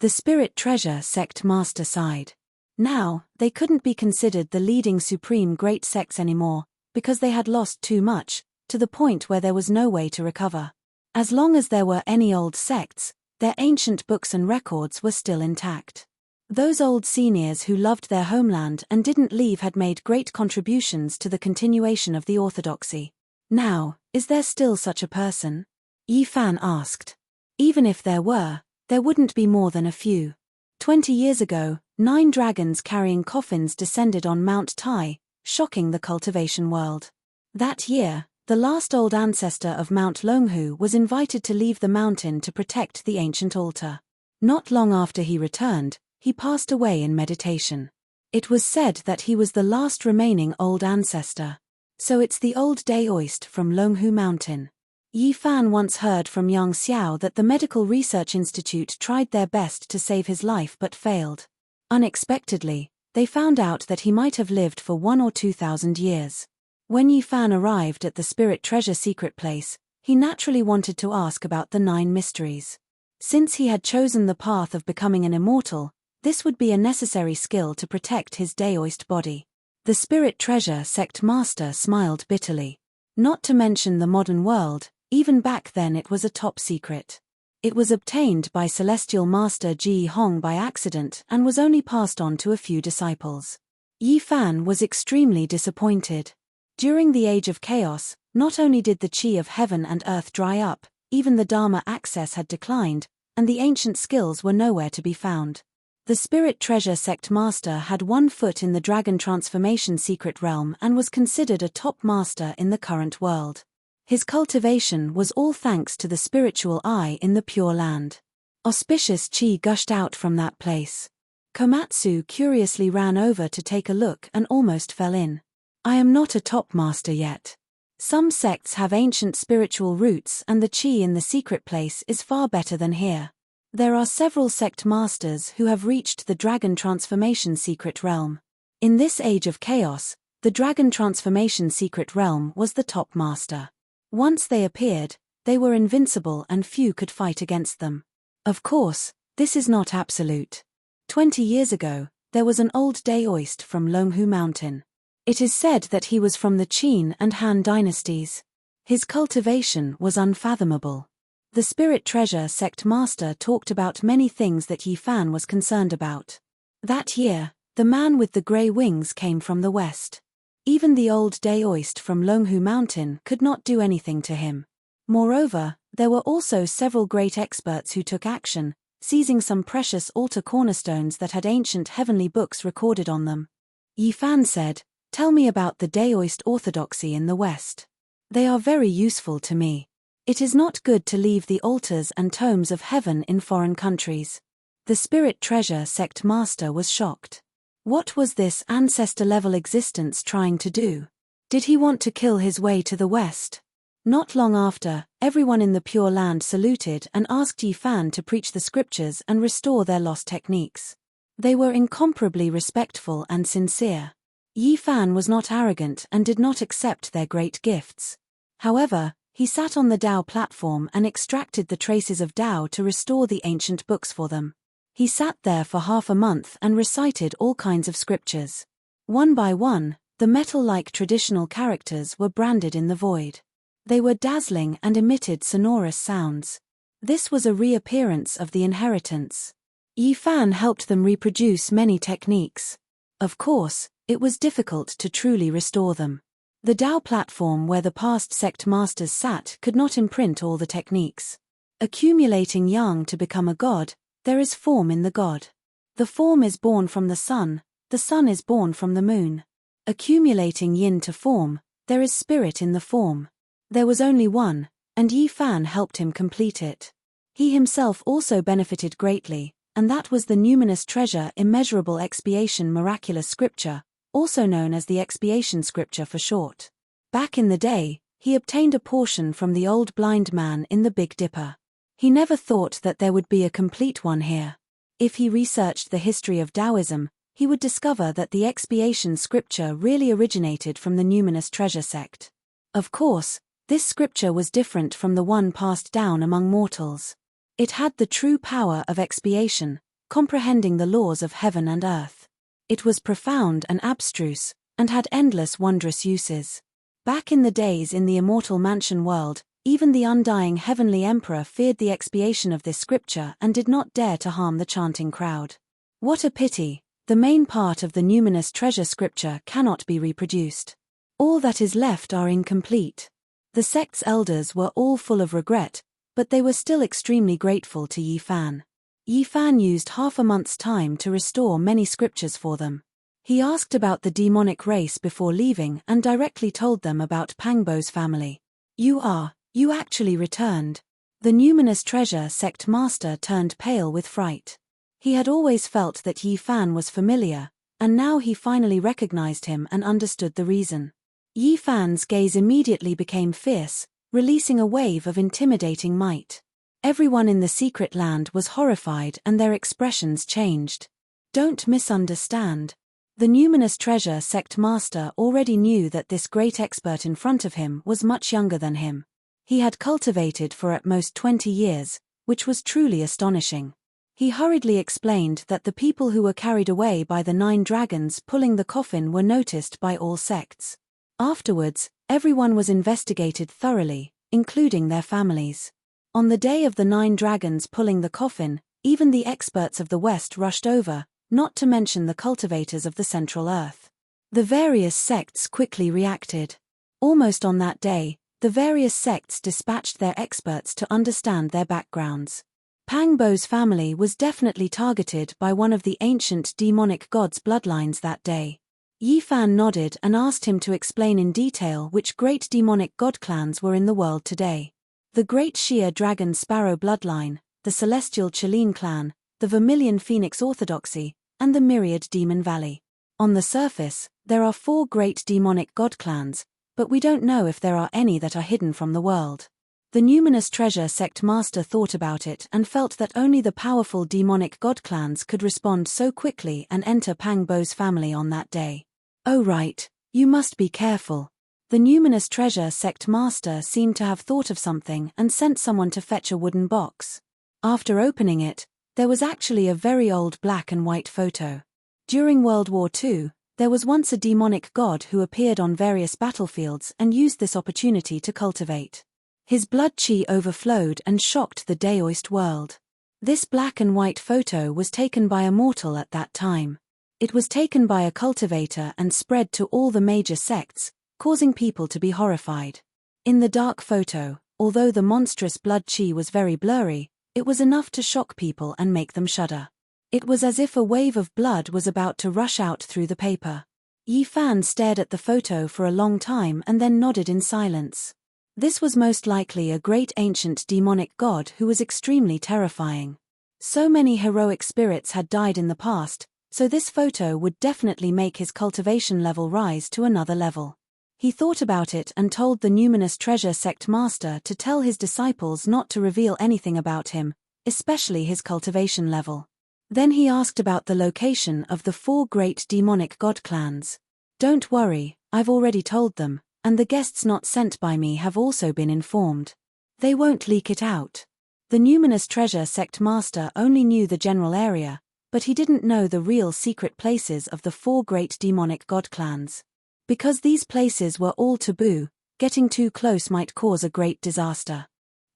S1: The Spirit Treasure sect master sighed. Now, they couldn't be considered the leading supreme great sects anymore, because they had lost too much, to the point where there was no way to recover. As long as there were any old sects, their ancient books and records were still intact. Those old seniors who loved their homeland and didn't leave had made great contributions to the continuation of the orthodoxy. Now, is there still such a person? Yi Fan asked. Even if there were, there wouldn't be more than a few. 20 years ago, 9 dragons carrying coffins descended on Mount Tai, shocking the cultivation world. That year, the last old ancestor of Mount Longhu was invited to leave the mountain to protect the ancient altar. Not long after he returned, he passed away in meditation. It was said that he was the last remaining old ancestor. So it's the old Daoist from Longhu Mountain. Yi Fan once heard from Yang Xiao that the Medical Research Institute tried their best to save his life but failed. Unexpectedly, they found out that he might have lived for 1 or 2,000 years. When Yi Fan arrived at the Spirit Treasure secret place, he naturally wanted to ask about the 9 mysteries. Since he had chosen the path of becoming an immortal, this would be a necessary skill to protect his Daoist body. The Spirit Treasure sect master smiled bitterly. Not to mention the modern world, even back then it was a top secret. It was obtained by Celestial Master Ji Hong by accident and was only passed on to a few disciples. Yi Fan was extremely disappointed. During the Age of Chaos, not only did the chi of heaven and earth dry up, even the Dharma access had declined, and the ancient skills were nowhere to be found. The Spirit Treasure sect master had 1 foot in the dragon transformation secret realm and was considered a top master in the current world. His cultivation was all thanks to the spiritual eye in the Pure Land. Auspicious chi gushed out from that place. Komatsu curiously ran over to take a look and almost fell in. I am not a top master yet. Some sects have ancient spiritual roots and the chi in the secret place is far better than here. There are several sect masters who have reached the dragon transformation secret realm. In this age of chaos, the dragon transformation secret realm was the top master. Once they appeared, they were invincible and few could fight against them. Of course, this is not absolute. 20 years ago, there was an old Daoist from Longhu Mountain. It is said that he was from the Qin and Han dynasties. His cultivation was unfathomable. The Spirit Treasure sect master talked about many things that Yi Fan was concerned about. That year, the man with the grey wings came from the west. Even the old Daoist from Longhu Mountain could not do anything to him. Moreover, there were also several great experts who took action, seizing some precious altar cornerstones that had ancient heavenly books recorded on them. Yi Fan said, "Tell me about the Daoist orthodoxy in the West. They are very useful to me. It is not good to leave the altars and tomes of heaven in foreign countries." The Spirit Treasure sect master was shocked. What was this ancestor-level existence trying to do? Did he want to kill his way to the West? Not long after, everyone in the Pure Land saluted and asked Yi Fan to preach the scriptures and restore their lost techniques. They were incomparably respectful and sincere. Yi Fan was not arrogant and did not accept their great gifts. However, he sat on the Tao platform and extracted the traces of Tao to restore the ancient books for them. He sat there for half a month and recited all kinds of scriptures. One by one, the metal-like traditional characters were branded in the void. They were dazzling and emitted sonorous sounds. This was a reappearance of the inheritance. Yi Fan helped them reproduce many techniques. Of course, it was difficult to truly restore them. The Tao platform where the past sect masters sat could not imprint all the techniques. Accumulating yang to become a god, there is form in the god. The form is born from the sun is born from the moon. Accumulating yin to form, there is spirit in the form. There was only one, and Yi Fan helped him complete it. He himself also benefited greatly, and that was the numinous treasure immeasurable expiation miraculous scripture, also known as the expiation scripture for short. Back in the day, he obtained a portion from the old blind man in the Big Dipper. He never thought that there would be a complete one here. If he researched the history of Taoism, he would discover that the expiation scripture really originated from the numinous treasure sect. Of course, this scripture was different from the one passed down among mortals. It had the true power of expiation, comprehending the laws of heaven and earth. It was profound and abstruse, and had endless wondrous uses. Back in the days in the immortal mansion world, even the undying heavenly emperor feared the expiation of this scripture and did not dare to harm the chanting crowd. What a pity, the main part of the numinous treasure scripture cannot be reproduced. All that is left are incomplete. The sect's elders were all full of regret, but they were still extremely grateful to Yi Fan. Yi Fan used half a month's time to restore many scriptures for them. He asked about the demonic race before leaving and directly told them about Pangbo's family. You actually returned." The numinous treasure sect master turned pale with fright. He had always felt that Yi Fan was familiar, and now he finally recognized him and understood the reason. Yi Fan's gaze immediately became fierce, releasing a wave of intimidating might. Everyone in the secret land was horrified and their expressions changed. Don't misunderstand. The numinous treasure sect master already knew that this great expert in front of him was much younger than him. He had cultivated for at most 20 years, which was truly astonishing. He hurriedly explained that the people who were carried away by the 9 dragons pulling the coffin were noticed by all sects. Afterwards, everyone was investigated thoroughly, including their families. On the day of the 9 dragons pulling the coffin, even the experts of the West rushed over, not to mention the cultivators of the Central Earth. The various sects quickly reacted. Almost on that day, the various sects dispatched their experts to understand their backgrounds. Pangbo's family was definitely targeted by one of the ancient demonic gods' bloodlines that day. Yi Fan nodded and asked him to explain in detail which great demonic god clans were in the world today. The Great Shia Dragon Sparrow Bloodline, the Celestial Chelene Clan, the Vermilion Phoenix Orthodoxy, and the Myriad Demon Valley. On the surface, there are 4 great demonic god clans, but we don't know if there are any that are hidden from the world. The numinous treasure sect master thought about it and felt that only the powerful demonic god clans could respond so quickly and enter Pang Bo's family on that day. Oh right, you must be careful. The numinous treasure sect master seemed to have thought of something and sent someone to fetch a wooden box. After opening it, there was actually a very old black and white photo. During World War II, there was once a demonic god who appeared on various battlefields and used this opportunity to cultivate. His blood chi overflowed and shocked the Daoist world. This black and white photo was taken by a mortal at that time. It was taken by a cultivator and spread to all the major sects, causing people to be horrified. In the dark photo, although the monstrous blood chi was very blurry, it was enough to shock people and make them shudder. It was as if a wave of blood was about to rush out through the paper. Yi Fan stared at the photo for a long time and then nodded in silence. This was most likely a great ancient demonic god who was extremely terrifying. So many heroic spirits had died in the past, so this photo would definitely make his cultivation level rise to another level. He thought about it and told the numinous treasure sect master to tell his disciples not to reveal anything about him, especially his cultivation level. Then he asked about the location of the 4 great demonic god clans. Don't worry, I've already told them, and the guests not sent by me have also been informed. They won't leak it out. The numinous treasure sect master only knew the general area, but he didn't know the real secret places of the 4 great demonic god clans. Because these places were all taboo, getting too close might cause a great disaster.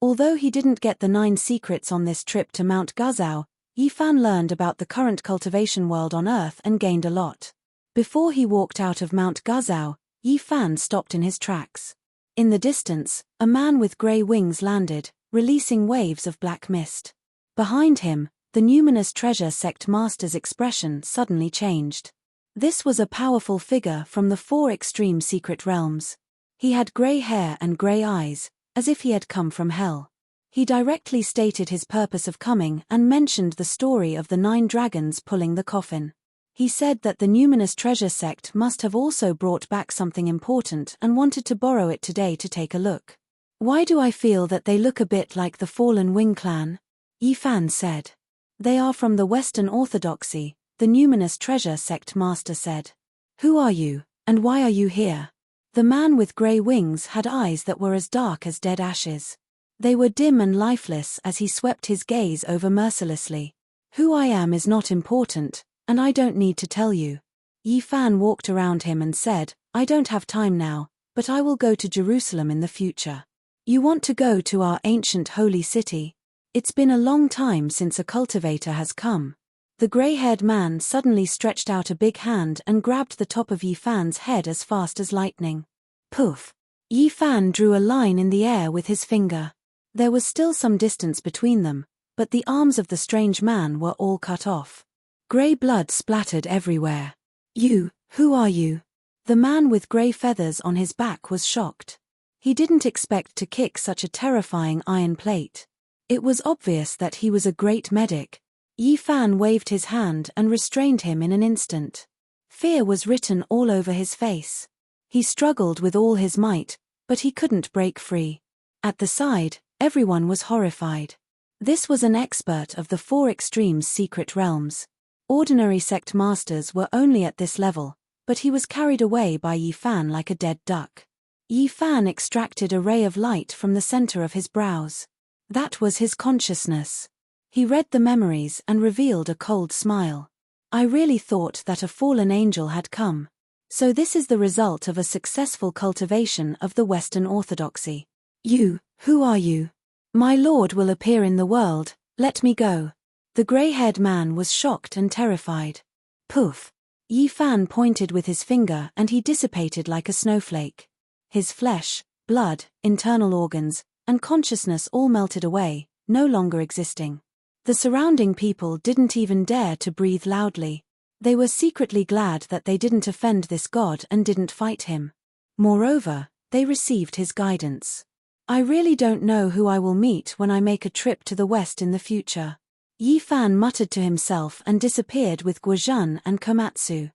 S1: Although he didn't get the 9 secrets on this trip to Mount Gazao, Yi Fan learned about the current cultivation world on Earth and gained a lot. Before he walked out of Mount Gazao, Yi Fan stopped in his tracks. In the distance, a man with grey wings landed, releasing waves of black mist. Behind him, the numinous treasure sect master's expression suddenly changed. This was a powerful figure from the 4 extreme secret realms. He had grey hair and grey eyes, as if he had come from hell. He directly stated his purpose of coming and mentioned the story of the 9 dragons pulling the coffin. He said that the numinous treasure sect must have also brought back something important and wanted to borrow it today to take a look. Why do I feel that they look a bit like the fallen Wing clan? Yi Fan said. They are from the Western Orthodoxy, the numinous treasure sect master said. Who are you, and why are you here? The man with grey wings had eyes that were as dark as dead ashes. They were dim and lifeless as he swept his gaze over mercilessly. Who I am is not important, and I don't need to tell you. Yi Fan walked around him and said, I don't have time now, but I will go to Jerusalem in the future. You want to go to our ancient holy city? It's been a long time since a cultivator has come. The grey-haired man suddenly stretched out a big hand and grabbed the top of Yi Fan's head as fast as lightning. Poof! Yi Fan drew a line in the air with his finger. There was still some distance between them, but the arms of the strange man were all cut off. Grey blood splattered everywhere. You, who are you? The man with grey feathers on his back was shocked. He didn't expect to kick such a terrifying iron plate. It was obvious that he was a great medic. Yi Fan waved his hand and restrained him in an instant. Fear was written all over his face. He struggled with all his might, but he couldn't break free. At the side, everyone was horrified. This was an expert of the 4 extremes secret realms. Ordinary sect masters were only at this level, but he was carried away by Yi Fan like a dead duck. Yi Fan extracted a ray of light from the center of his brows. That was his consciousness. He read the memories and revealed a cold smile. I really thought that a fallen angel had come. So this is the result of a successful cultivation of the Western Orthodoxy. You, who are you? My lord will appear in the world, let me go. The grey-haired man was shocked and terrified. Poof! Yi Fan pointed with his finger and he dissipated like a snowflake. His flesh, blood, internal organs, and consciousness all melted away, no longer existing. The surrounding people didn't even dare to breathe loudly. They were secretly glad that they didn't offend this god and didn't fight him. Moreover, they received his guidance. I really don't know who I will meet when I make a trip to the west in the future. Yi Fan muttered to himself and disappeared with Guozhan and Komatsu.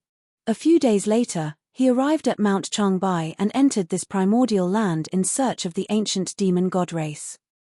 S1: A few days later, he arrived at Mount Changbai and entered this primordial land in search of the ancient demon god race.